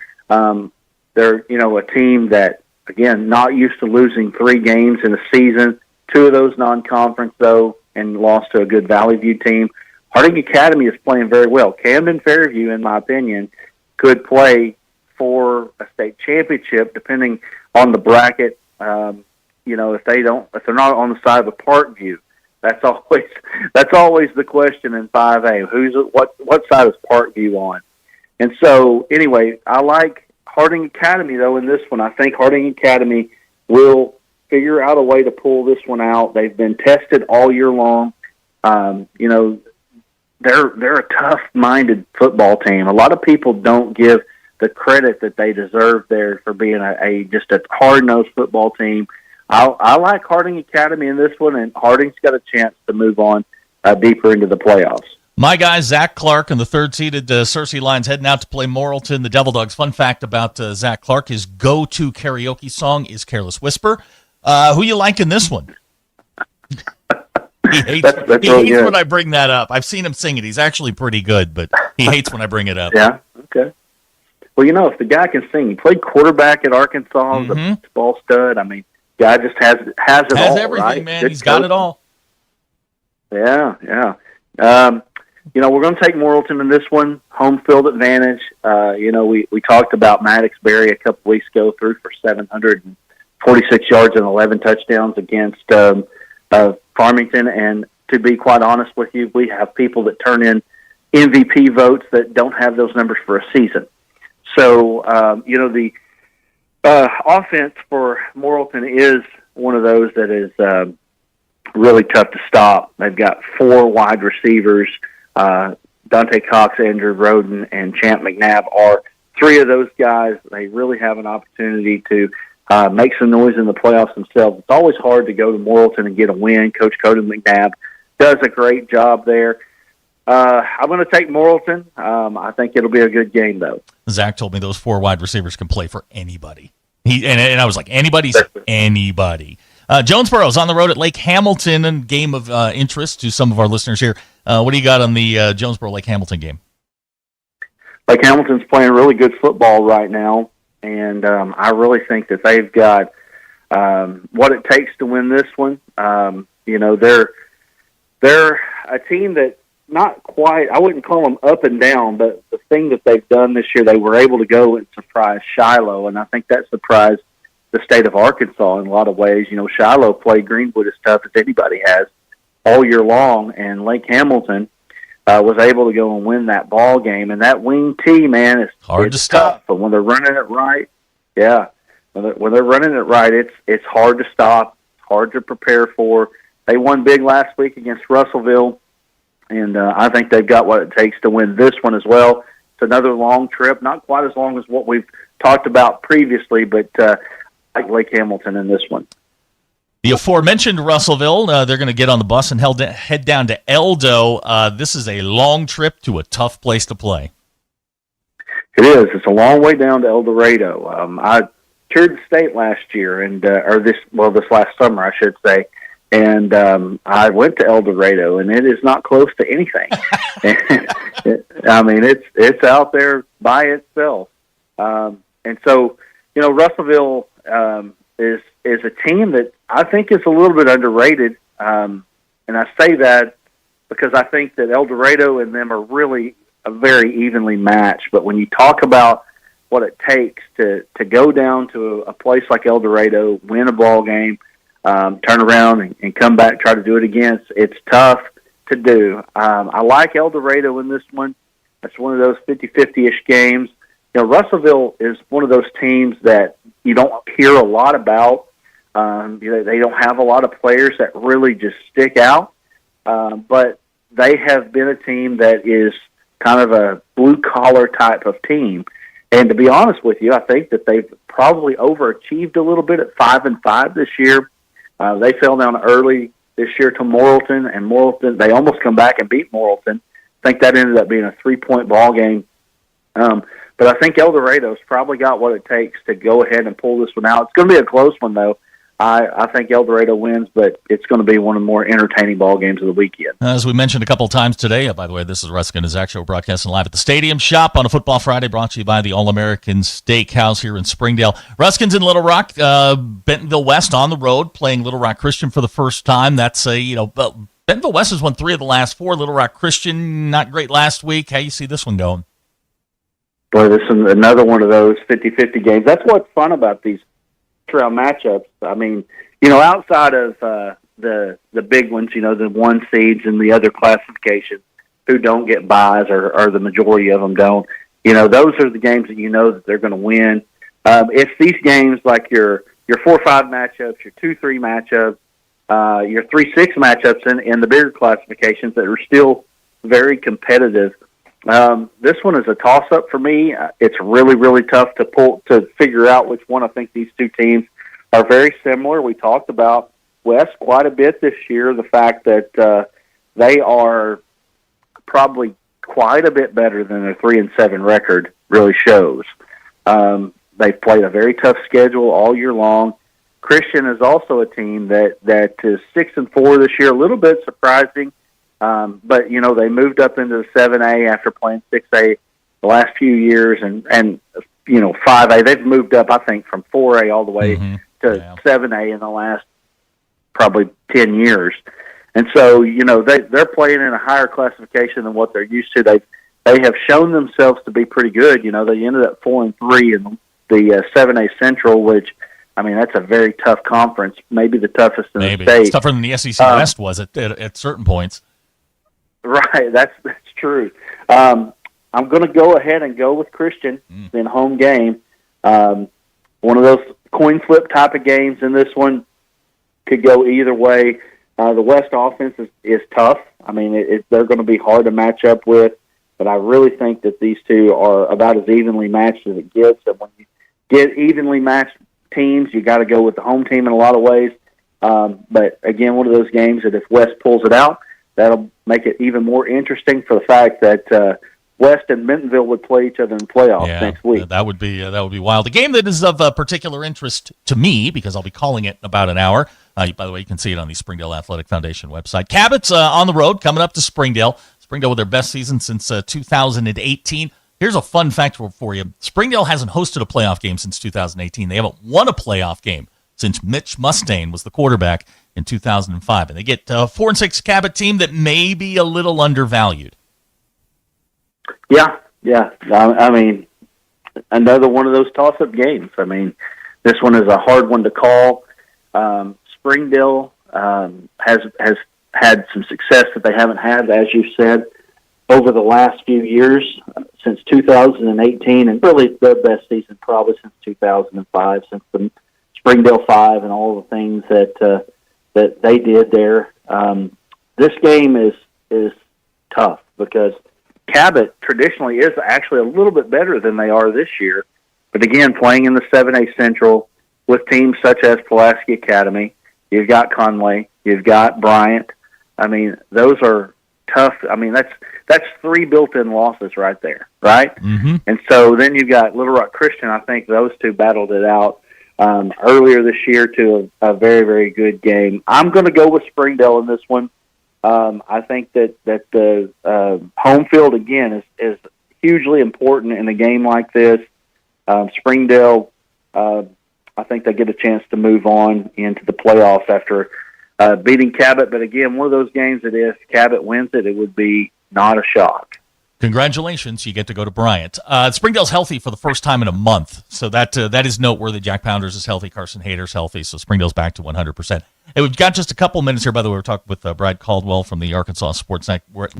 They're, a team that, again, not used to losing 3 games in a season, 2 of those non-conference, though, and lost to a good Valley View team. Harding Academy is playing very well. Camden Fairview, in my opinion, could play for a state championship, depending on the bracket. If they're not on the side of Parkview, that's always the question in 5A. What side is Parkview on? And so, anyway, I like Harding Academy, though, in this one. I think Harding Academy will figure out a way to pull this one out. They've been tested all year long. They're a tough-minded football team. A lot of people don't give the credit that they deserve there for being just a hard-nosed football team. I like Harding Academy in this one, and Harding's got a chance to move on deeper into the playoffs. My guy, Zach Clark, and the third-seeded Searcy Lions heading out to play Morrilton, the Devil Dogs. Fun fact about Zach Clark, his go-to karaoke song is Careless Whisper. Who you like in this one? He hates when I bring that up. I've seen him sing it. He's actually pretty good, but he hates when I bring it up. Yeah, okay. Well, if the guy can sing, he played quarterback at Arkansas, the ball stud. I mean, guy just has it all, everything, right? Man. Good He's got it all. Yeah. we're going to take Morrilton in this one, home field advantage. We talked about Maddox Berry a couple weeks ago, threw for 746 yards and 11 touchdowns against Farmington. And to be quite honest with you, we have people that turn in MVP votes that don't have those numbers for a season. So, the offense for Morrilton is one of those that is really tough to stop. They've got 4 wide receivers. Dante Cox, Andrew Roden, and Champ McNabb are 3 of those guys. They really have an opportunity to make some noise in the playoffs themselves. It's always hard to go to Morrilton and get a win. Coach Cody McNabb does a great job there. I'm going to take Morrilton. I think it'll be a good game, though. Zach told me those 4 wide receivers can play for anybody. And I was like, anybody's anybody. Jonesboro's on the road at Lake Hamilton, and game of interest to some of our listeners here. What do you got on the Jonesboro-Lake Hamilton game? Lake Hamilton's playing really good football right now, and I really think that they've got what it takes to win this one. They're a team that not quite, I wouldn't call them up and down, but the thing that they've done this year, they were able to go and surprise Shiloh, and I think that surprised the state of Arkansas in a lot of ways. Shiloh played Greenwood as tough as anybody has all year long, and Lake Hamilton was able to go and win that ball game. And that wing T, man, is hard to stop. But when they're running it right, when they're running it right, it's hard to stop, hard to prepare for. They won big last week against Russellville, and I think they've got what it takes to win this one as well. It's another long trip, not quite as long as what we've talked about previously, but like Lake Hamilton in this one. The aforementioned Russellville, they're going to get on the bus and head down to Eldo. This is a long trip to a tough place to play. It is. It's a long way down to El Dorado. I toured the state last year, and this last summer, I should say, and I went to El Dorado, and it is not close to anything. It's out there by itself, and so Russellville is a team that I think is a little bit underrated, and I say that because I think that El Dorado and them are really a very evenly matched. But when you talk about what it takes to go down to a place like El Dorado, win a ball game, turn around and come back, try to do it again, it's tough to do. I like El Dorado in this one. It's one of those 50-50-ish games. Russellville is one of those teams that you don't hear a lot about. They don't have a lot of players that really just stick out, but they have been a team that is kind of a blue-collar type of team. And to be honest with you, I think that they've probably overachieved a little bit at 5-5 this year. They fell down early this year to Morrilton, and Morrilton, they almost come back and beat Morrilton. I think that ended up being a 3-point ball game. But I think El Dorado's probably got what it takes to go ahead and pull this one out. It's going to be a close one, though. I think El Dorado wins, but it's going to be one of the more entertaining ball games of the weekend. As we mentioned a couple of times today, by the way, this is Ruscin and Zach Show, broadcasting live at the Stadium Shop on a Football Friday, brought to you by the All-American Steakhouse here in Springdale. Ruskin's in Little Rock, Bentonville West on the road, playing Little Rock Christian for the first time. That's Bentonville West has won 3 of the last 4. Little Rock Christian, not great last week. How you see this one going? Boy, this is another one of those 50-50 games. That's what's fun about these round matchups. I mean, outside of the big ones, the 1 seeds and the other classifications who don't get buys or the majority of them don't, those are the games that that they're going to win. It's these games like your 4-5 matchups, your 2-3 matchups, your 3-6 matchups in the bigger classifications that are still very competitive. This one is a toss-up for me. It's really, really tough to figure out which one. I think these two teams are very similar. We talked about West quite a bit this year. The fact that they are probably quite a bit better than their 3-7 record really shows. They've played a very tough schedule all year long. Christian is also a team that is 6-4 this year, a little bit surprising. But they moved up into the 7A after playing 6A the last few years, and 5A. They've moved up, I think, from 4A all the way to 7A in the last probably 10 years. And so, they're playing in a higher classification than what they're used to. They have shown themselves to be pretty good. They ended up 4-3 in the 7A Central, which, that's a very tough conference, maybe the toughest in the state. It's tougher than the SEC West was at certain points. Right, that's true. I'm going to go ahead and go with Christian in home game. One of those coin flip type of games, and this one could go either way. The West offense is tough. They're going to be hard to match up with, but I really think that these two are about as evenly matched as it gets. And when you get evenly matched teams, you got to go with the home team in a lot of ways. But again, one of those games that if West pulls it out, that'll make it even more interesting for the fact that West and Bentonville would play each other in playoffs next week. That would be wild. The game that is of particular interest to me, because I'll be calling it in about an hour. By the way, you can see it on the Springdale Athletic Foundation website. Cabot's on the road, coming up to Springdale. Springdale with their best season since 2018. Here's a fun fact for you. Springdale hasn't hosted a playoff game since 2018. They haven't won a playoff game since Mitch Mustaine was the quarterback in 2005. And they get a 4-6 Cabot team that may be a little undervalued. Yeah. Another one of those toss-up games. This one is a hard one to call. Springdale has had some success that they haven't had, as you said, over the last few years, since 2018, and really their best season probably since 2005, since the Springdale 5 and all the things that they did there. This game is tough because Cabot traditionally is actually a little bit better than they are this year. But again, playing in the 7A Central with teams such as Pulaski Academy, you've got Conway, you've got Bryant. Those are tough. That's 3 built-in losses right there, right? Mm-hmm. And so then you've got Little Rock Christian. I think those two battled it out earlier this year to a very, very good game. I'm going to go with Springdale in this one. I think that the home field, again, is hugely important in a game like this. Springdale, I think they get a chance to move on into the playoffs after beating Cabot. But again, one of those games that if Cabot wins it, it would be not a shock. Congratulations, you get to go to Bryant. Springdale's healthy for the first time in a month, so that is noteworthy. Jack Pounders is healthy, Carson Hayter's healthy, so Springdale's back to 100%. Hey, we've got just a couple minutes here. By the way, we're talking with Brad Caldwell from the Arkansas Sports Network.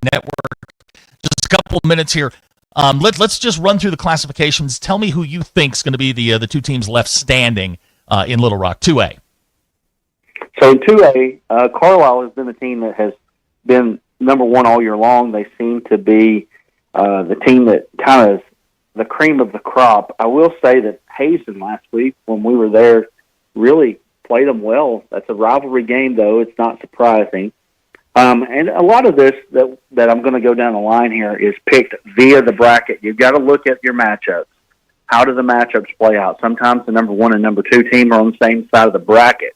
Just a couple minutes here. Let's just run through the classifications. Tell me who you think is going to be the two teams left standing in Little Rock 2A. So in 2A, Carlisle has been a team that has been number one all year long. They seem to be the team that kind of is the cream of the crop. I will say that Hazen last week, when we were there, really played them well. That's a rivalry game, though. It's not surprising. And a lot of this that I'm going to go down the line here is picked via the bracket. You've got to look at your matchups. How do the matchups play out? Sometimes the number 1 and number 2 team are on the same side of the bracket.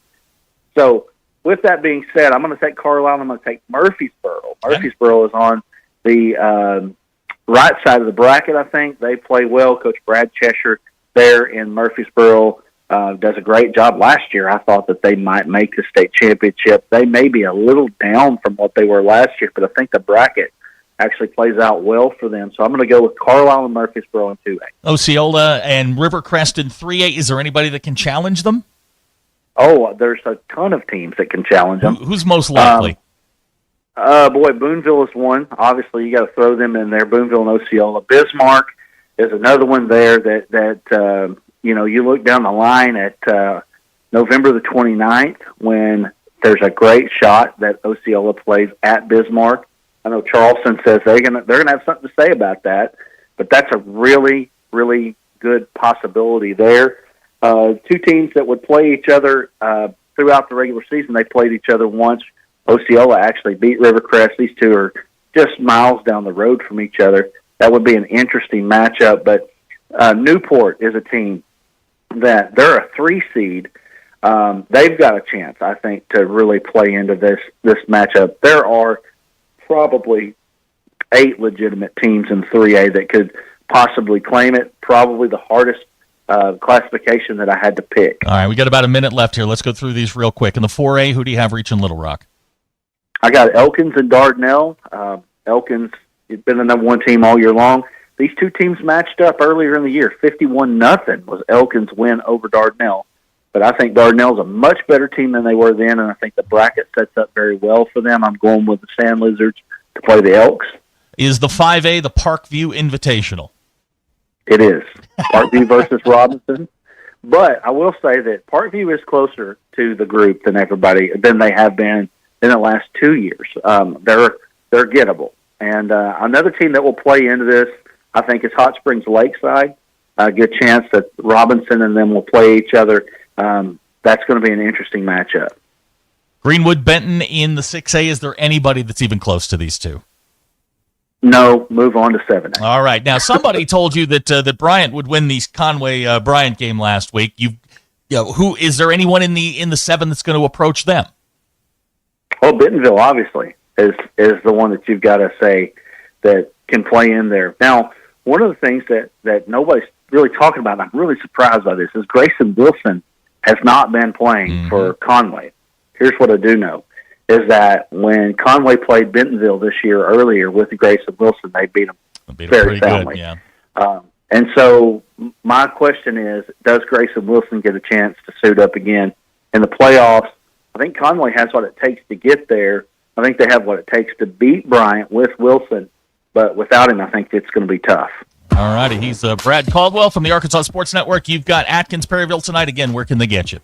So with that being said, I'm going to take Carlisle and I'm going to take Murfreesboro. Murfreesboro is on the right side of the bracket, I think. They play well. Coach Brad Cheshire there in Murfreesboro does a great job. Last year, I thought that they might make the state championship. They may be a little down from what they were last year, but I think the bracket actually plays out well for them. So I'm going to go with Carlisle and Murfreesboro in 2A. Osceola and Rivercrest in 3A. Is there anybody that can challenge them? Oh, there's a ton of teams that can challenge them. Who's most likely? Boonville is one. Obviously, you got to throw them in there. Boonville and Osceola. Bismarck is another one there that you look down the line at November the 29th when there's a great shot that Osceola plays at Bismarck. I know Charleston says they're gonna have something to say about that, but that's a really, really good possibility there. Two teams that would play each other throughout the regular season. They played each other once. Osceola actually beat Rivercrest. These two are just miles down the road from each other. That would be an interesting matchup. But Newport is a team that they're a 3 seed. They've got a chance, I think, to really play into this matchup. There are probably 8 legitimate teams in 3A that could possibly claim it. Probably the hardest classification that I had to pick. All right, we got about a minute left here. Let's go through these real quick. In the 4A, who do you have reaching Little Rock? I got Elkins and Dardanelle. Elkins has been the number 1 team all year long. These two teams matched up earlier in the year. 51-0 was Elkins' win over Dardanelle. But I think Dardanelle's a much better team than they were then, and I think the bracket sets up very well for them. I'm going with the Sand Lizards to play the Elks. Is the 5A the Parkview Invitational? It is. Parkview versus Robinson. But I will say that Parkview is closer to the group than they have been in the last 2 years. They're gettable. And another team that will play into this, I think, is Hot Springs Lakeside. A good chance that Robinson and them will play each other. That's going to be an interesting matchup. Greenwood Benton in the 6A. Is there anybody that's even close to these two? No, move on to 7A. All right. Now, somebody told you that Bryant would win the Conway Bryant game last week. Who is there anyone in the 7 that's going to approach them? Well, Bentonville obviously is the one that you've got to say that can play in there. Now, one of the things that nobody's really talking about, and I'm really surprised by this, is Grayson Wilson has not been playing for Conway. Here's what I do know, is that when Conway played Bentonville this year earlier with Grayson Wilson, they beat him very soundly. Good, yeah. And so my question is, does Grayson Wilson get a chance to suit up again in the playoffs? I think Conway has what it takes to get there. I think they have what it takes to beat Bryant with Wilson, but without him, I think it's going to be tough. All righty. He's Brad Caldwell from the Arkansas Sports Network. You've got Atkins Perryville tonight. Again, where can they get you?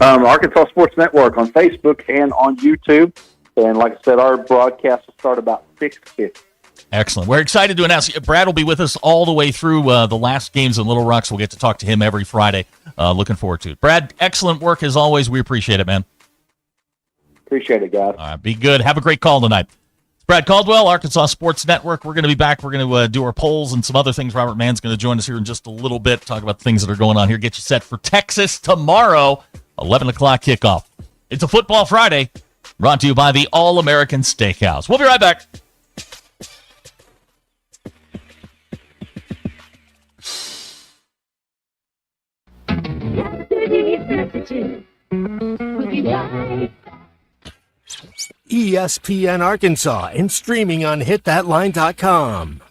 Arkansas Sports Network on Facebook and on YouTube. And like I said, our broadcast will start about 6:50. Excellent. We're excited to announce Brad will be with us all the way through the last games in Little Rock, so we'll get to talk to him every Friday. Looking forward to it. Brad, excellent work as always. We appreciate it, man. Appreciate it, guys. All right, be good. Have a great call tonight. It's Brad Caldwell, Arkansas Sports Network. We're going to be back. We're going to do our polls and some other things. Robert Mann's going to join us here in just a little bit, talk about the things that are going on here. Get you set for Texas tomorrow, 11 o'clock kickoff. It's a Football Friday, brought to you by the All-American Steakhouse. We'll be right back. ESPN Arkansas and streaming on hitthatline.com.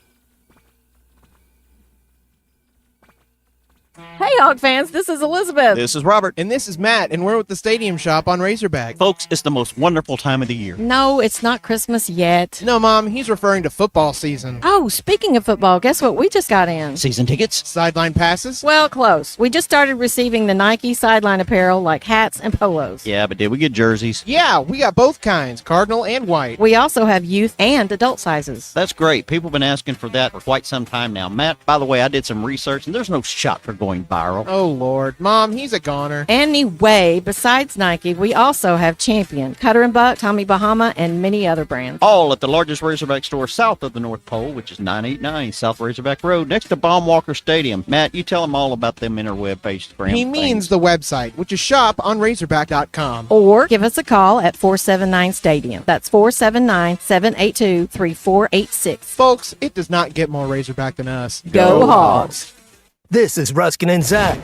Hey, Hog fans, this is Elizabeth. This is Robert. And this is Matt, and we're with the Stadium Shop on Razorback. Folks, it's the most wonderful time of the year. No, it's not Christmas yet. No, Mom, he's referring to football season. Oh, speaking of football, guess what we just got in? Season tickets? Sideline passes? Well, close. We just started receiving the Nike sideline apparel like hats and polos. Yeah, but did we get jerseys? Yeah, we got both kinds, cardinal and white. We also have youth and adult sizes. That's great. People have been asking for that for quite some time now. Matt, by the way, I did some research, and there's no shot for going viral. Oh, Lord. Mom, he's a goner. Anyway, besides Nike, we also have Champion, Cutter & Buck, Tommy Bahama, and many other brands. All at the largest Razorback store south of the North Pole, which is 989 South Razorback Road, next to Baumwalker Stadium. Matt, you tell them all about them interweb page brand He things. means the website, which is shoponrazorback.com. Or give us a call at 479-STADIUM. That's 479-782-3486. Folks, it does not get more Razorback than us. Go Hogs! This is Ruscin and Zach.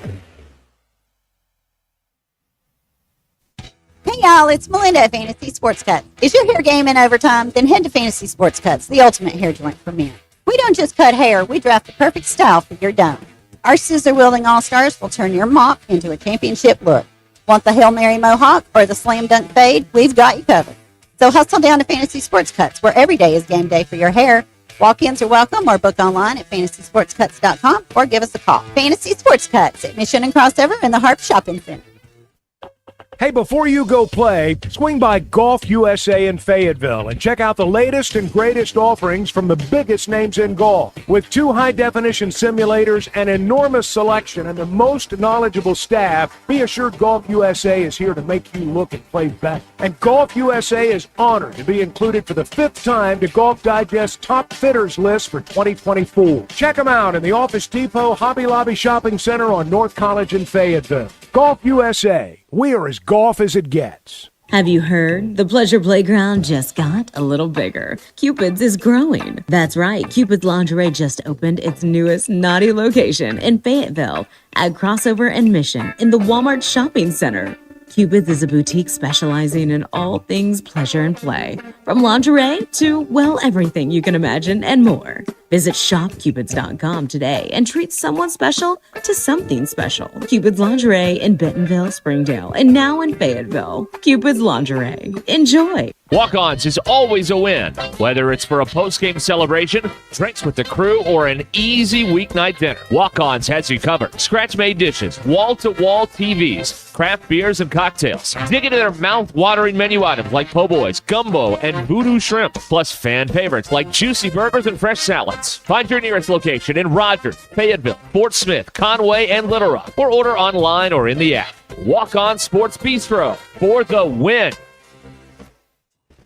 Hey y'all, it's Melinda at Fantasy Sports Cuts. Is your hair game in overtime? Then head to Fantasy Sports Cuts, the ultimate hair joint for men. We don't just cut hair, we draft the perfect style for your dome. Our scissor-wielding all-stars will turn your mop into a championship look. Want the Hail Mary mohawk or the slam dunk fade? We've got you covered. So hustle down to Fantasy Sports Cuts, where every day is game day for your hair. Walk-ins are welcome or book online at fantasysportscuts.com or give us a call. Fantasy Sports Cuts at Mission and Crossover in the Harp Shopping Center. Hey, before you go play, swing by Golf USA in Fayetteville and check out the latest and greatest offerings from the biggest names in golf. With 2 high-definition simulators, an enormous selection, and the most knowledgeable staff, be assured Golf USA is here to make you look and play better. And Golf USA is honored to be included for the 5th time to Golf Digest Top Fitters list for 2024. Check them out in the Office Depot Hobby Lobby Shopping Center on North College in Fayetteville. Golf USA. We are as golf as it gets. Have you heard? The Pleasure Playground just got a little bigger. Cupid's is growing. That's right. Cupid's Lingerie just opened its newest naughty location in Fayetteville at Crossover and Mission in the Walmart Shopping Center. Cupid's is a boutique specializing in all things pleasure and play, from lingerie to, well, everything you can imagine and more. Visit shopcupids.com today and treat someone special to something special. Cupid's Lingerie in Bentonville, Springdale, and now in Fayetteville. Cupid's Lingerie. Enjoy. Walk-Ons is always a win, whether it's for a post-game celebration, drinks with the crew, or an easy weeknight dinner. Walk-Ons has you covered. Scratch-made dishes, wall-to-wall TVs, craft beers and cocktails. Dig into their mouth-watering menu items like po' boys, gumbo, and voodoo shrimp, plus fan favorites like juicy burgers and fresh salads. Find your nearest location in Rogers, Fayetteville, Fort Smith, Conway, and Little Rock, or order online or in the app. Walk-On Sports Bistro for the win.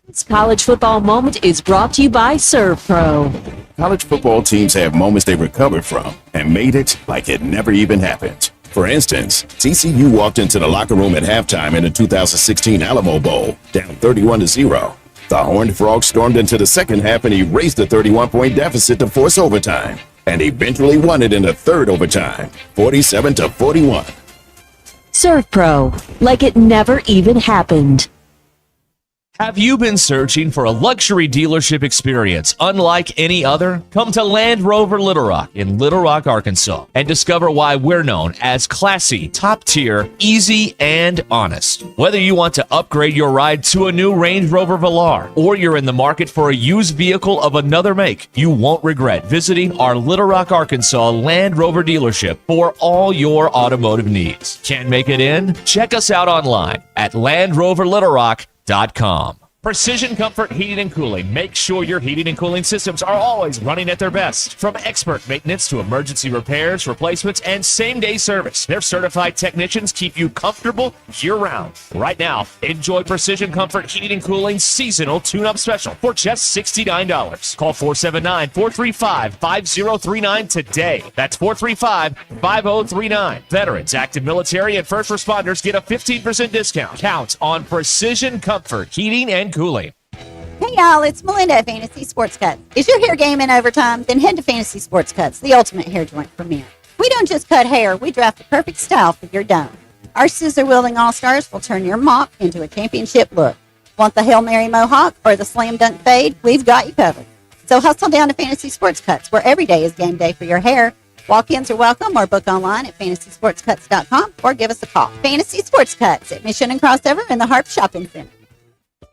This college football moment is brought to you by ServPro. College football teams have moments they recovered from and made it like it never even happened. For instance, TCU walked into the locker room at halftime in the 2016 Alamo Bowl, down 31-0. The Horned Frogs stormed into the second half and erased the 31-point deficit to force overtime, and eventually won it in the third overtime, 47-41. ServPro, like it never even happened. Have you been searching for a luxury dealership experience unlike any other? Come to Land Rover Little Rock in Little Rock, Arkansas, and discover why we're known as classy, top-tier, easy, and honest. Whether you want to upgrade your ride to a new Range Rover Velar, or you're in the market for a used vehicle of another make, you won't regret visiting our Little Rock, Arkansas Land Rover dealership for all your automotive needs. Can't make it in? Check us out online at LandRoverLittleRock.com. Precision Comfort Heating and Cooling. Make sure your heating and cooling systems are always running at their best. From expert maintenance to emergency repairs, replacements, and same-day service, their certified technicians keep you comfortable year-round. Right now, enjoy Precision Comfort Heating and Cooling seasonal tune-up special for just $69. Call 479-435-5039 today. That's 435-5039. Veterans, active military, and first responders get a 15% discount. Count on Precision Comfort Heating and Cooling. Hey y'all, it's Melinda at Fantasy Sports Cuts. Is your hair game in overtime? Then head to Fantasy Sports Cuts, the ultimate hair joint for men. We don't just cut hair, we draft the perfect style for your dome. Our scissor-wielding all-stars will turn your mop into a championship look. Want the Hail Mary mohawk or the slam dunk fade? We've got you covered. So hustle down to Fantasy Sports Cuts, where every day is game day for your hair. Walk-ins are welcome, or book online at fantasysportscuts.com or give us a call. Fantasy Sports Cuts at Mission and Crossover in the Harp Shopping Center.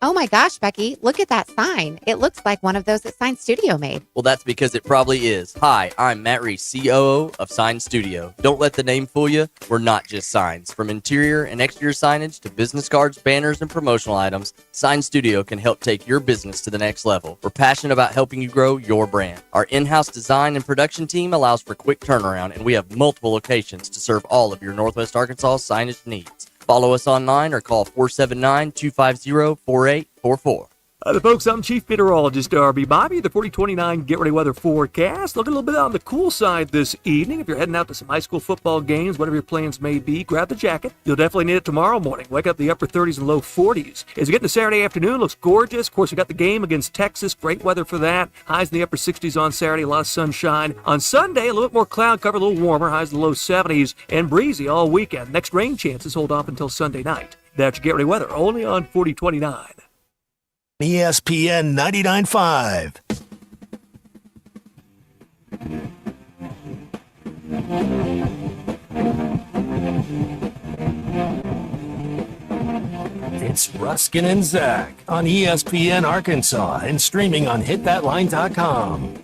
Oh my gosh, Becky, look at that sign. It looks like one of those that Sign Studio made. Well, that's because it probably is. Hi, I'm Matt Reese, COO of Sign Studio. Don't let the name fool you. We're not just signs. From interior and exterior signage to business cards, banners, and promotional items, Sign Studio can help take your business to the next level. We're passionate about helping you grow your brand. Our in-house design and production team allows for quick turnaround, and we have multiple locations to serve all of your Northwest Arkansas signage needs. Follow us online or call 479-250-4844. The folks, I'm Chief Meteorologist RB Bobby. The 4029 Get Ready Weather forecast. Looking a little bit on the cool side this evening. If you're heading out to some high school football games, whatever your plans may be, grab the jacket. You'll definitely need it tomorrow morning. Wake up the upper 30s and low 40s. As you get into Saturday afternoon, looks gorgeous. Of course, we got the game against Texas. Great weather for that. Highs in the upper 60s on Saturday. A lot of sunshine. On Sunday, a little bit more cloud cover, a little warmer. Highs in the low 70s and breezy all weekend. Next rain chances hold off until Sunday night. That's your Get Ready Weather, only on 4029. ESPN 99.5. It's Ruscin and Zach on ESPN Arkansas and streaming on hitthatline.com.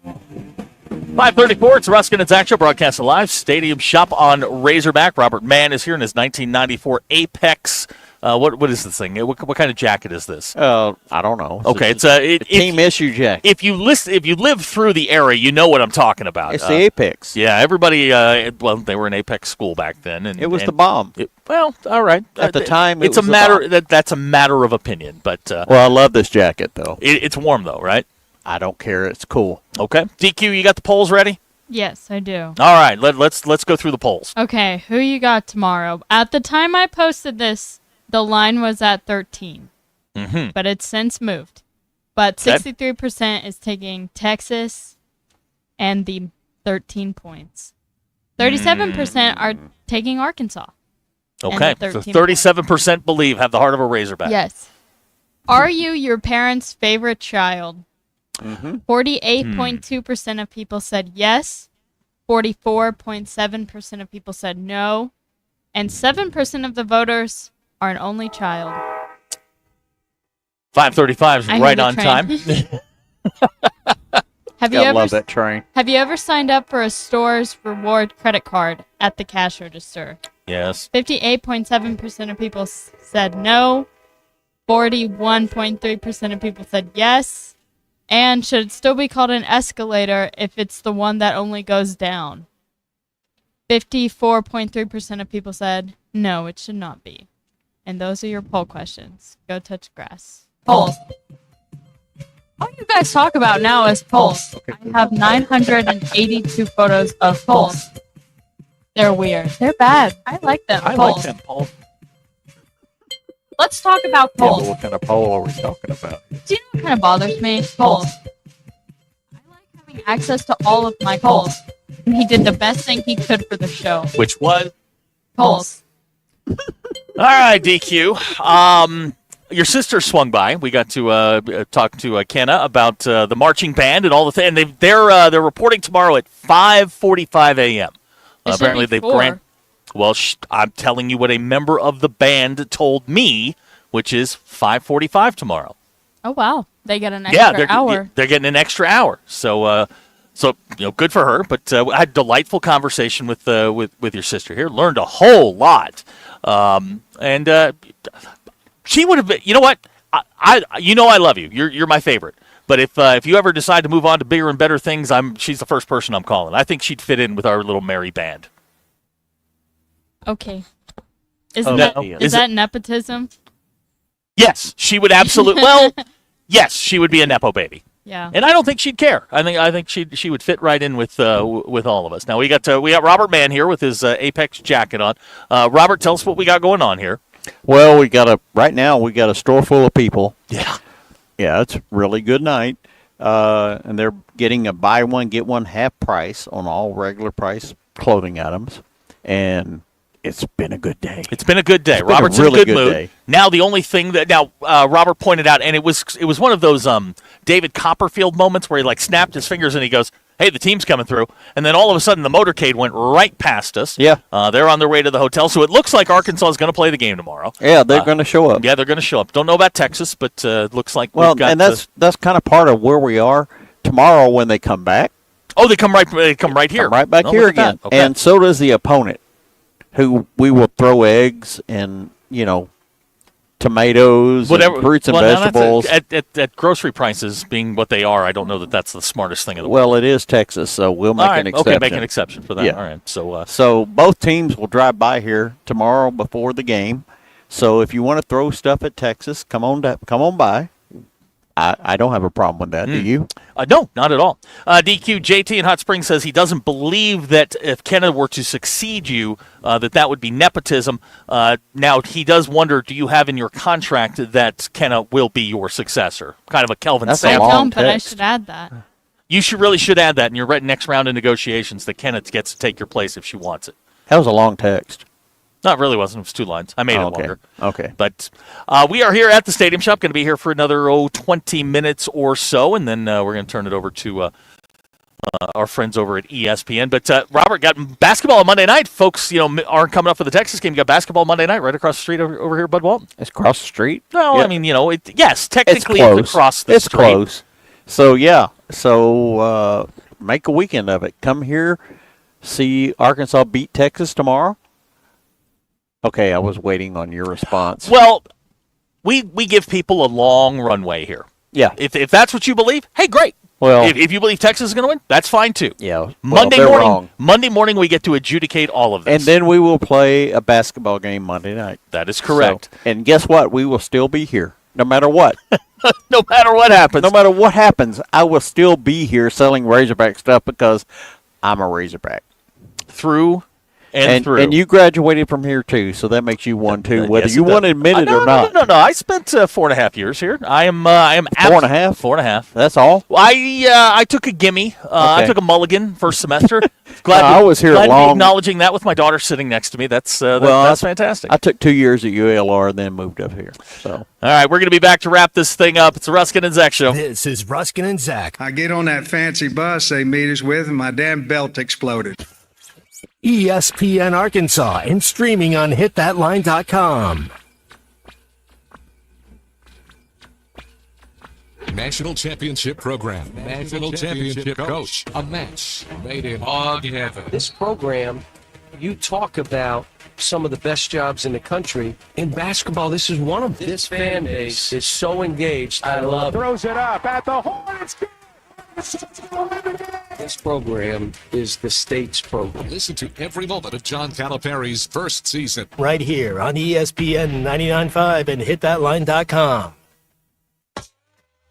5:34, it's Ruscin and Zach Show, broadcast live, Stadium Shop on Razorback. Robert Mann is here in his 1994 Apex. What is this thing? What kind of jacket is this? I don't know. Okay, it's a team issue jacket. If you live through the era, you know what I'm talking about. It's the Apex. Yeah, everybody. Well, they were an Apex school back then, and it was the bomb. Well, all right. At the time, it's a matter that's a matter of opinion. But well, I love this jacket though. It's warm though, right? I don't care. It's cool. Okay, DQ, you got the polls ready? Yes, I do. All right, let's go through the polls. Okay, who you got tomorrow? At the time I posted this, the line was at 13, but it's since moved. But 63% is taking Texas and the 13 points. 37% are taking Arkansas. Okay, And the so 13 37% believe have the heart of a Razorback. Yes. Are you your parents' favorite child? 48.2% of people said yes. 44.7% of people said no. And 7% of the voters are an only child. 5:35 is I right hear the on train. time. Have you Gotta ever love that train. Have you ever signed up for a store's reward credit card at the cash register? Yes. 58.7% of people said no. 41.3% of people said yes. And should it still be called an escalator if it's the one that only goes down? 54.3% of people said no, it should not be. And those are your poll questions. Go touch grass. Polls. All you guys talk about now is polls. I have 982 photos of polls. They're weird. They're bad. I like them. I polls. like them polls. Let's talk about Yeah, polls. but what kind of poll are we talking about? Do you know what kind of bothers me? Polls. I like having access to all of my polls. And he did the best thing he could for the show. Which was? Polls. All right, DQ. Your sister swung by. We got to talk to Kenna about the marching band and all the things. And they're reporting tomorrow at 5:45 a.m. Apparently they've granted. Well, I'm telling you what a member of the band told me, which is 5:45 tomorrow. Oh, wow. They get an extra hour. They're getting an extra hour. So good for her. But I had a delightful conversation with your sister here. Learned a whole lot. And she would have been. You know what? I love you. You're my favorite. But if you ever decide to move on to bigger and better things, she's the first person I'm calling. I think she'd fit in with our little merry band. Okay. Is that nepotism? Yes, she would absolutely. Well, yes, she would be a nepo baby. Yeah. And I don't think she'd care. I think she would fit right in with all of us. Now we got Robert Mann here with his Apex jacket on. Robert, tell us what we got going on here. Well, right now we got a store full of people. Yeah. Yeah, it's a really good night. And they're getting a buy one, get one half price on all regular price clothing items. And it's been a good day. It's been a good day. Robert's really in a good mood. day. Now the only thing that Robert pointed out, and it was one of those David Copperfield moments where he snapped his fingers and he goes, "Hey, the team's coming through," and then all of a sudden the motorcade went right past us. Yeah. They're on their way to the hotel, so it looks like Arkansas is going to play the game tomorrow. Yeah, they're going to show up. Yeah, they're going to show up. Don't know about Texas, but it looks like Well, we've got. and that's kind of part of where we are tomorrow when they come back. Oh, they come right here. Come right back here again, Okay. and so does the opponent, who we will throw eggs and tomatoes, and fruits and vegetables. At grocery prices being what they are, I don't know that that's the smartest thing in the world. Well, it is Texas, so we'll make an exception. Okay, make an exception for that. Yeah. All right. So both teams will drive by here tomorrow before the game. So if you want to throw stuff at Texas, come on by. I don't have a problem with that. Do you? No, not at all. DQ, JT in Hot Springs says he doesn't believe that if Kenna were to succeed you, that would be nepotism. Now, he does wonder, do you have in your contract that Kenna will be your successor? Kind of a Kelvin Sampson. I don't, but I should add that. You should add that in your next round of negotiations that Kenna gets to take your place if she wants it. That was a long text. No, it really wasn't. It was 2 lines. I made it longer. Okay. But we are here at the Stadium Shop. Going to be here for another 20 minutes or so, and then we're going to turn it over to our friends over at ESPN. But Robert, got basketball on Monday night. Folks, aren't coming up for the Texas game. You got basketball Monday night right across the street over here, Bud Walton. It's across the street. No, Yeah. I mean, yes, technically it's across the It's street. close. So yeah. So make a weekend of it. Come here, see Arkansas beat Texas tomorrow. Okay, I was waiting on your response. Well, we give people a long runway here. Yeah. If that's what you believe, hey, great. Well, if you believe Texas is going to win, that's fine too. Yeah. Monday they're morning. wrong. Monday morning, we get to adjudicate all of this. And then we will play a basketball game Monday night. That is correct. So, and guess what? We will still be here, no matter what. No matter what happens. No matter what happens, I will still be here selling Razorback stuff because I'm a Razorback. Through And you graduated from here too, so that makes you one too, whether you want to admit it or not. No. I spent 4.5 years here. I am 4.5. 4.5. That's all. I took a gimme. I took a mulligan first semester. I was here glad to be long. acknowledging that with my daughter sitting next to me. That's fantastic. I took 2 years at ULR and then moved up here. So all right, we're going to be back to wrap this thing up. It's the Ruscin and Zach Show. This is Ruscin and Zach. I get on that fancy bus they meet us with, and my damn belt exploded. ESPN Arkansas and streaming on hitthatline.com. National Championship Program. National Championship Coach. A match made in hog heaven. This program, you talk about some of the best jobs in the country. In basketball, this is one of them. This fan base is so engaged. I love it. Throws it up at the horn. It's good. This program is the state's program. Listen to every moment of John Calipari's first season. Right here on ESPN 99.5 and hitthatline.com.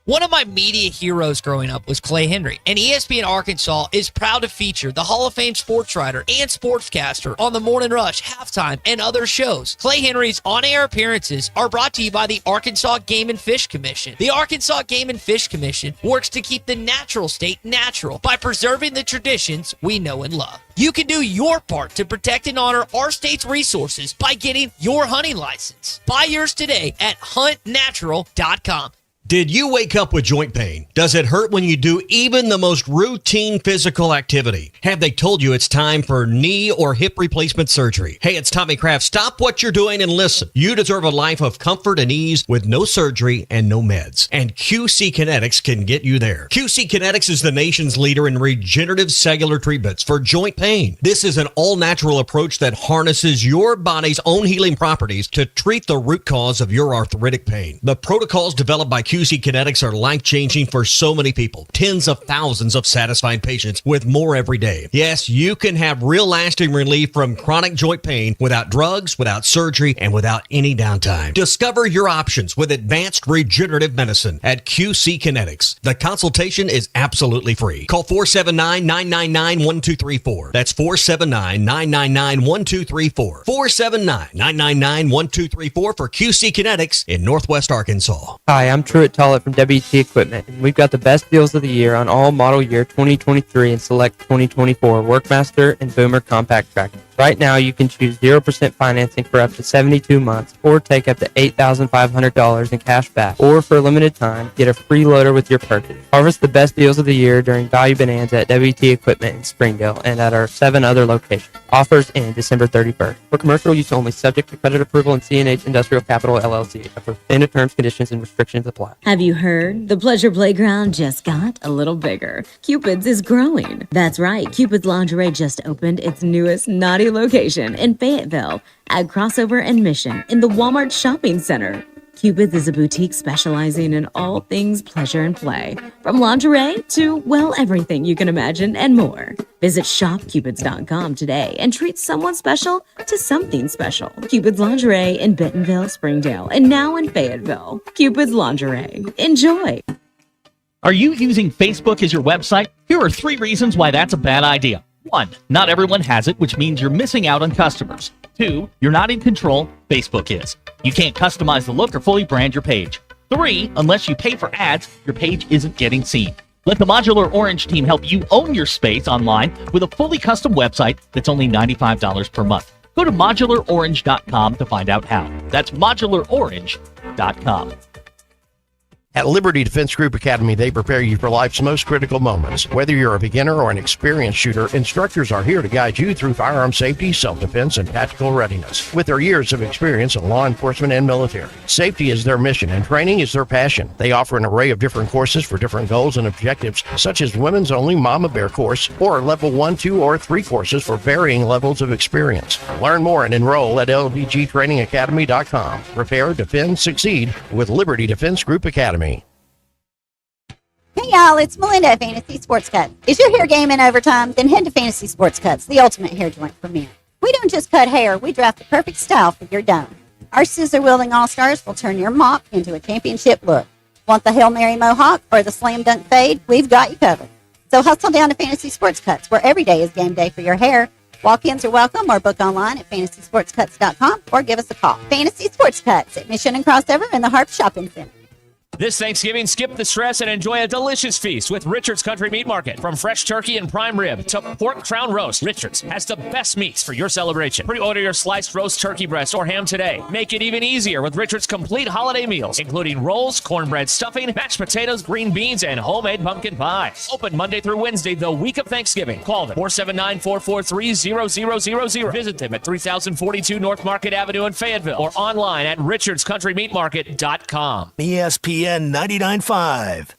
One of my media heroes growing up was Clay Henry, and ESPN Arkansas is proud to feature the Hall of Fame sports writer and sportscaster on the Morning Rush, Halftime, and other shows. Clay Henry's on-air appearances are brought to you by the Arkansas Game and Fish Commission. The Arkansas Game and Fish Commission works to keep the natural state natural by preserving the traditions we know and love. You can do your part to protect and honor our state's resources by getting your hunting license. Buy yours today at huntnatural.com. Did you wake up with joint pain? Does it hurt when you do even the most routine physical activity? Have they told you it's time for knee or hip replacement surgery? Hey, it's Tommy Kraft. Stop what you're doing and listen. You deserve a life of comfort and ease with no surgery and no meds. And QC Kinetics can get you there. QC Kinetics is the nation's leader in regenerative cellular treatments for joint pain. This is an all-natural approach that harnesses your body's own healing properties to treat the root cause of your arthritic pain. The protocols developed by QC Kinetics are life-changing for so many people. Tens of thousands of satisfied patients with more every day. Yes, you can have real lasting relief from chronic joint pain without drugs, without surgery, and without any downtime. Discover your options with advanced regenerative medicine at QC Kinetics. The consultation is absolutely free. Call 479-999-1234. That's 479-999-1234. 479-999-1234 for QC Kinetics in Northwest Arkansas. Hi, I'm Truett Tollett from WT Equipment, and we've got the best deals of the year on all model year 2023 and select 2024 Workmaster and Boomer compact tractors. Right now, you can choose 0% financing for up to 72 months or take up to $8,500 in cash back. Or for a limited time, get a free loader with your purchase. Harvest the best deals of the year during Value Bonanza at WT Equipment in Springdale and at our 7 other locations. Offers end December 31st. For commercial use only, subject to credit approval and C&H Industrial Capital LLC. Standard terms, conditions, and restrictions apply. Have you heard? The Pleasure Playground just got a little bigger. Cupid's is growing. That's right. Cupid's Lingerie just opened its newest naughty location in Fayetteville at Crossover and Mission in the Walmart Shopping Center. Cupid's is a boutique specializing in all things pleasure and play, from lingerie to, well, everything you can imagine and more. Visit shopcupids.com today and treat someone special to something special. Cupid's Lingerie in Bentonville, Springdale, and now in Fayetteville. Cupid's Lingerie. Enjoy. Are you using Facebook as your website? Here are 3 reasons why that's a bad idea. 1, not everyone has it, which means you're missing out on customers. 2, you're not in control, Facebook is. You can't customize the look or fully brand your page. 3, unless you pay for ads, your page isn't getting seen. Let the Modular Orange team help you own your space online with a fully custom website that's only $95 per month. Go to modularorange.com to find out how. That's modularorange.com. At Liberty Defense Group Academy, they prepare you for life's most critical moments. Whether you're a beginner or an experienced shooter, instructors are here to guide you through firearm safety, self-defense, and tactical readiness. With their years of experience in law enforcement and military, safety is their mission and training is their passion. They offer an array of different courses for different goals and objectives, such as women's only Mama Bear course or level 1, 2, or 3 courses for varying levels of experience. Learn more and enroll at ldgtrainingacademy.com. Prepare, defend, succeed with Liberty Defense Group Academy. Hey y'all, it's Melinda at Fantasy Sports Cuts. Is your hair game in overtime? Then head to Fantasy Sports Cuts, the ultimate hair joint for men. We don't just cut hair, we draft the perfect style for your dome. Our scissor-wielding all-stars will turn your mop into a championship look. Want the Hail Mary mohawk or the slam dunk fade? We've got you covered. So hustle down to Fantasy Sports Cuts, where every day is game day for your hair, Walk-ins are welcome or book online at fantasysportscuts.com or give us a call. Fantasy Sports Cuts at Mission and Crossover in the Harp Shopping Center. This Thanksgiving, skip the stress and enjoy a delicious feast with Richard's Country Meat Market. From fresh turkey and prime rib to pork crown roast, Richard's has the best meats for your celebration. Pre-order your sliced roast turkey breast or ham today. Make it even easier with Richard's complete holiday meals, including rolls, cornbread stuffing, mashed potatoes, green beans, and homemade pumpkin pie. Open Monday through Wednesday, the week of Thanksgiving. Call them 479-443-0000. Visit them at 3042 North Market Avenue in Fayetteville or online at richardscountrymeatmarket.com. ESPN 99.5.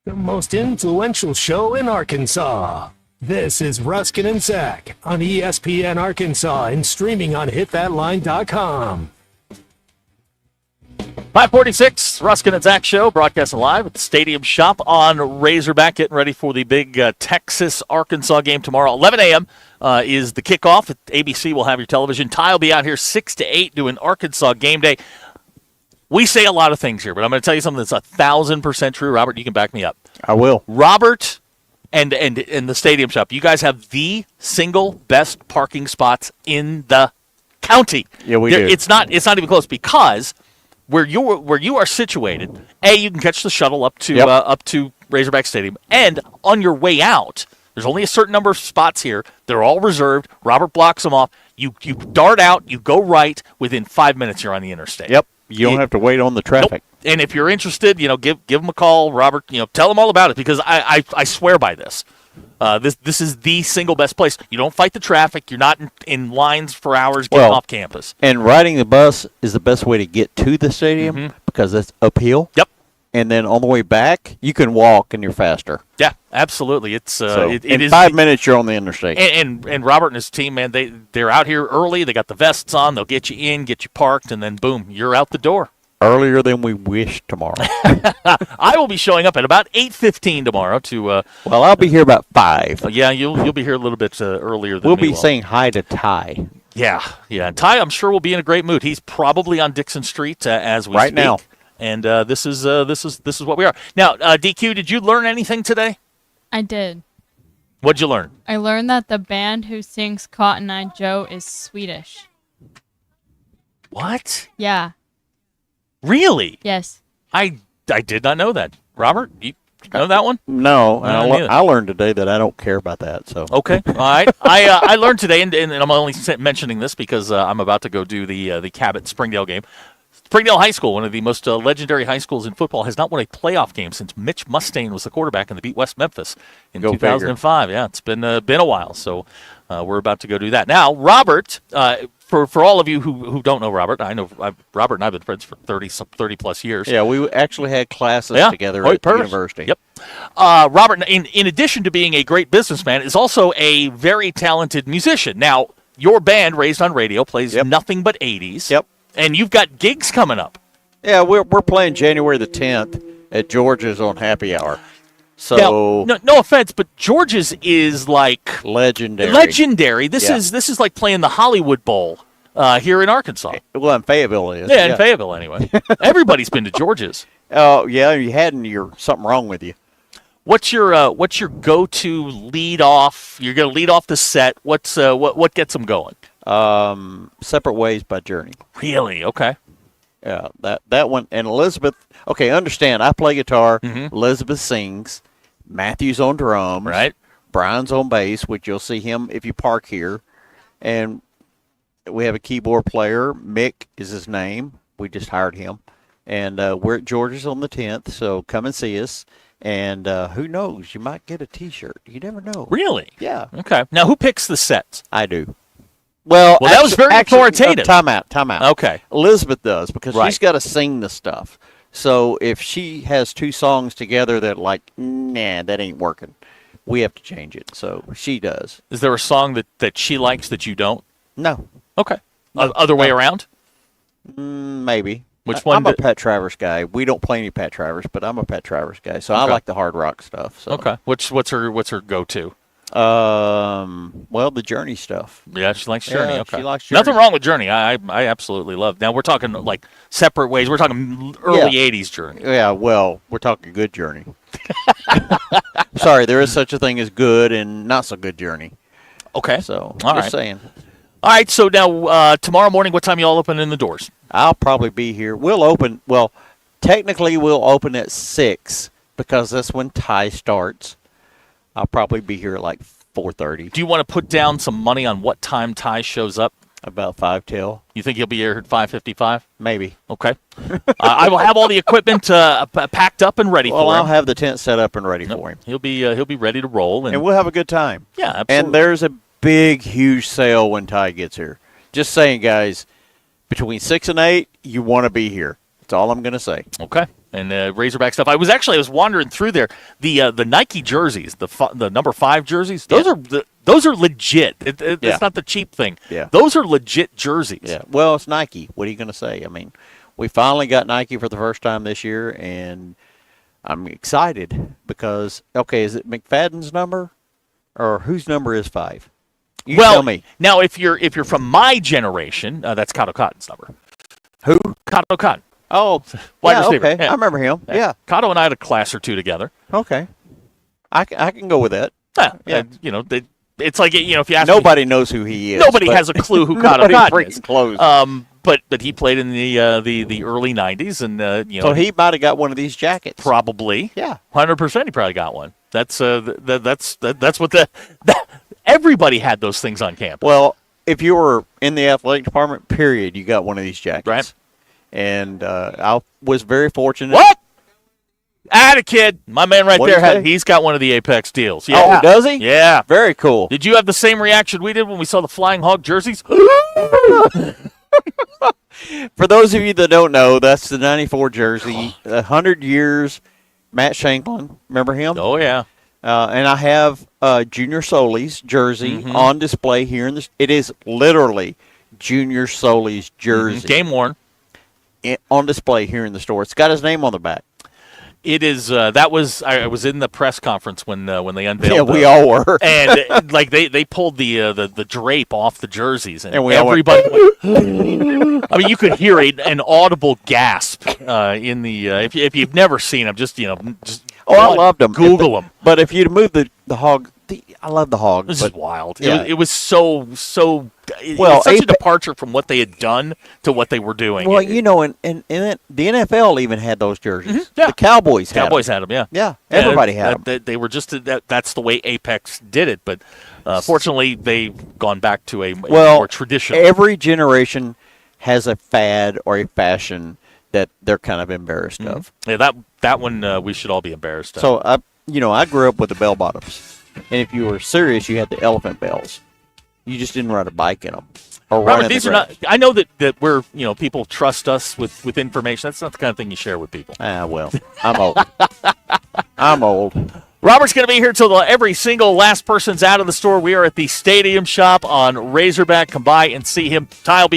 The most influential show in Arkansas. This is Ruscin and Zach on ESPN Arkansas and streaming on hitthatline.com. 546, Ruscin and Zach Show, broadcasting live at the Stadium Shop on Razorback, getting ready for the big Texas-Arkansas game tomorrow. 11 a.m. Is the kickoff. ABC will have your television. Ty will be out here 6 to 8 doing Arkansas game day. We say a lot of things here, but I'm going to tell you something that's 1,000% true. Robert, you can back me up. I will. Robert and the Stadium Shop, you guys have the single best parking spots in the county. Yeah, we do. It's not even close because where you are situated, you can catch the shuttle up to Razorback Stadium, and on your way out, there's only a certain number of spots here. They're all reserved. Robert blocks them off. You dart out. You go right. Within 5 minutes, you're on the interstate. Yep. You don't have to wait on the traffic. Nope. And if you're interested, give them a call, Robert. Tell them all about it because I swear by this. This is the single best place. You don't fight the traffic. You're not in lines for hours getting off campus. And riding the bus is the best way to get to the stadium because it's uphill. Yep. And then on the way back, you can walk and you're faster. Yeah, absolutely. It's in 5 minutes you're on the interstate. And Robert and his team, man, they're out here early. They got the vests on. They'll get you in, get you parked, and then boom, you're out the door. Earlier than we wish tomorrow. I will be showing up at about 8:15 tomorrow to. Well, I'll be here about 5. Yeah, you'll be here a little bit earlier than we'll me. Be saying hi to Ty. Yeah. And Ty, I'm sure will be in a great mood. He's probably on Dixon Street as we right speak. now. And this is what we are now. DQ, did you learn anything today? I did. What'd you learn? I learned that the band who sings Cotton Eye Joe is Swedish. What? Yeah. Really? Yes. I did not know that. Robert, you know that one? No, I learned today that I don't care about that. So okay, all right. I learned today, and I'm only mentioning this because I'm about to go do the Cabot Springdale game. Springdale High School, one of the most legendary high schools in football, has not won a playoff game since Mitch Mustaine was the quarterback and they beat West Memphis in 2005. Yeah, it's been a while, so we're about to go do that. Now, Robert, for all of you who don't know Robert, I know Robert and I have been friends for 30 plus years. Yeah, we actually had classes together at the university. Yep. Robert, in addition to being a great businessman, is also a very talented musician. Now, your band, Raised on Radio, plays nothing but 80s. Yep. And you've got gigs coming up. Yeah, we're playing January the 10th at George's on Happy Hour. So now, no offense, but George's is like legendary. This is like playing the Hollywood Bowl here in Arkansas. Well, in Fayetteville it is. Yeah, in Fayetteville anyway. Everybody's been to George's. Oh yeah, you hadn't. You're something wrong with you. What's your go-to lead off? You're going to lead off the set. What gets them going? Separate Ways by Journey. Really? Okay. Yeah, that one. And Elizabeth, okay, understand, I play guitar. Elizabeth sings. Matthew's on drums. Right. Brian's on bass, which you'll see him if you park here. And we have a keyboard player. Mick is his name. We just hired him. And we're at George's on the 10th, so come and see us. And who knows, you might get a T-shirt. You never know. Really? Yeah. Okay. Now, who picks the sets? I do. Well, that was very authoritative. Time out. Okay. Elizabeth does because she's got to sing the stuff. So if she has two songs together that that ain't working, we have to change it. So she does. Is there a song that she likes that you don't? No. Okay. Other way around? Maybe. Which one? I'm a Pat Travers guy. We don't play any Pat Travers, but I'm a Pat Travers guy. So I like the hard rock stuff. So. Okay. What's her go-to? Well, the Journey stuff. Yeah, she likes Journey. Yeah, Okay. she likes Journey. Nothing wrong with Journey. I absolutely love. Now we're talking like separate ways. We're talking early '80s Journey. Yeah, well, we're talking good Journey. Sorry, there is such a thing as good and not so good Journey. Okay. So, All just right. saying. All right. So now tomorrow morning, what time you all opening the doors? I'll probably be here. We'll open. Well, technically, we'll open at 6 because that's when tie starts. I'll probably be here at like 4:30. Do you want to put down some money on what time Ty shows up? About 5 till. You think he'll be here at 5:55? Maybe. Okay. I will have all the equipment packed up and ready for him. Well, I'll have the tent set up and ready for him. He'll be ready to roll, And we'll have a good time. Yeah, absolutely. And there's a big, huge sale when Ty gets here. Just saying, guys, between 6 and 8, you want to be here. That's all I'm going to say. Okay. And Razorback stuff. I was wandering through there. The Nike jerseys, the number 5 jerseys. Those are legit. It's not the cheap thing. Yeah. Those are legit jerseys. Yeah. Well, it's Nike. What are you going to say? I mean, we finally got Nike for the first time this year, and I'm excited because is it McFadden's number, or whose number is 5? You tell me. Now, if you're from my generation, that's Kato Cotton's number. Who? Kato Cotton. Oh, wide receiver. okay. I remember him. Yeah. Kato and I had a class or two together. Okay. I can go with that. Yeah. It's like, if you ask nobody knows who he is. Nobody has a clue who Kato Cotton is. Close. But he played in the early '90s, and so he might have got one of these jackets. Probably. Yeah. 100%. He probably got one. That's what everybody had those things on campus. Well, if you were in the athletic department, period, you got one of these jackets. Right. And I was very fortunate. What? Atta kid. My man right What'd there, you say? he's got one of the Apex deals. Yeah. Oh, does he? Yeah. Very cool. Did you have the same reaction we did when we saw the Flying Hog jerseys? For those of you that don't know, that's the 94 jersey, 100 years, Matt Shanklin. Remember him? Oh, yeah. And I have Junior Soli's jersey on display here. It is literally Junior Soli's jersey. Game worn. On display here in the store. It's got his name on the back. It is. I was in the press conference when they unveiled. Yeah, we all were. And like they pulled the drape off the jerseys, and we everybody. I mean, you could hear an audible gasp in the. If you've never seen them, just. I loved them. Google them. But if you'd move the hog, I love the hog. This is wild. Yeah. It was so. Well, it's such a departure from what they had done to what they were doing. Well, and the NFL even had those jerseys. Yeah. The Cowboys had them. Yeah. Yeah, everybody had them. They were just that's the way Apex did it. But fortunately, they've gone back to a more traditional. Every generation has a fad or a fashion that they're kind of embarrassed of. Yeah, that one we should all be embarrassed of. So I grew up with the bell bottoms, and if you were serious, you had the elephant bells. You just didn't ride a bike in them. Or Robert, these are not. I know that we're people trust us with information. That's not the kind of thing you share with people. Well, I'm old. I'm old. Robert's going to be here till every single last person's out of the store. We are at the Stadium Shop on Razorback. Come by and see him. Ty will be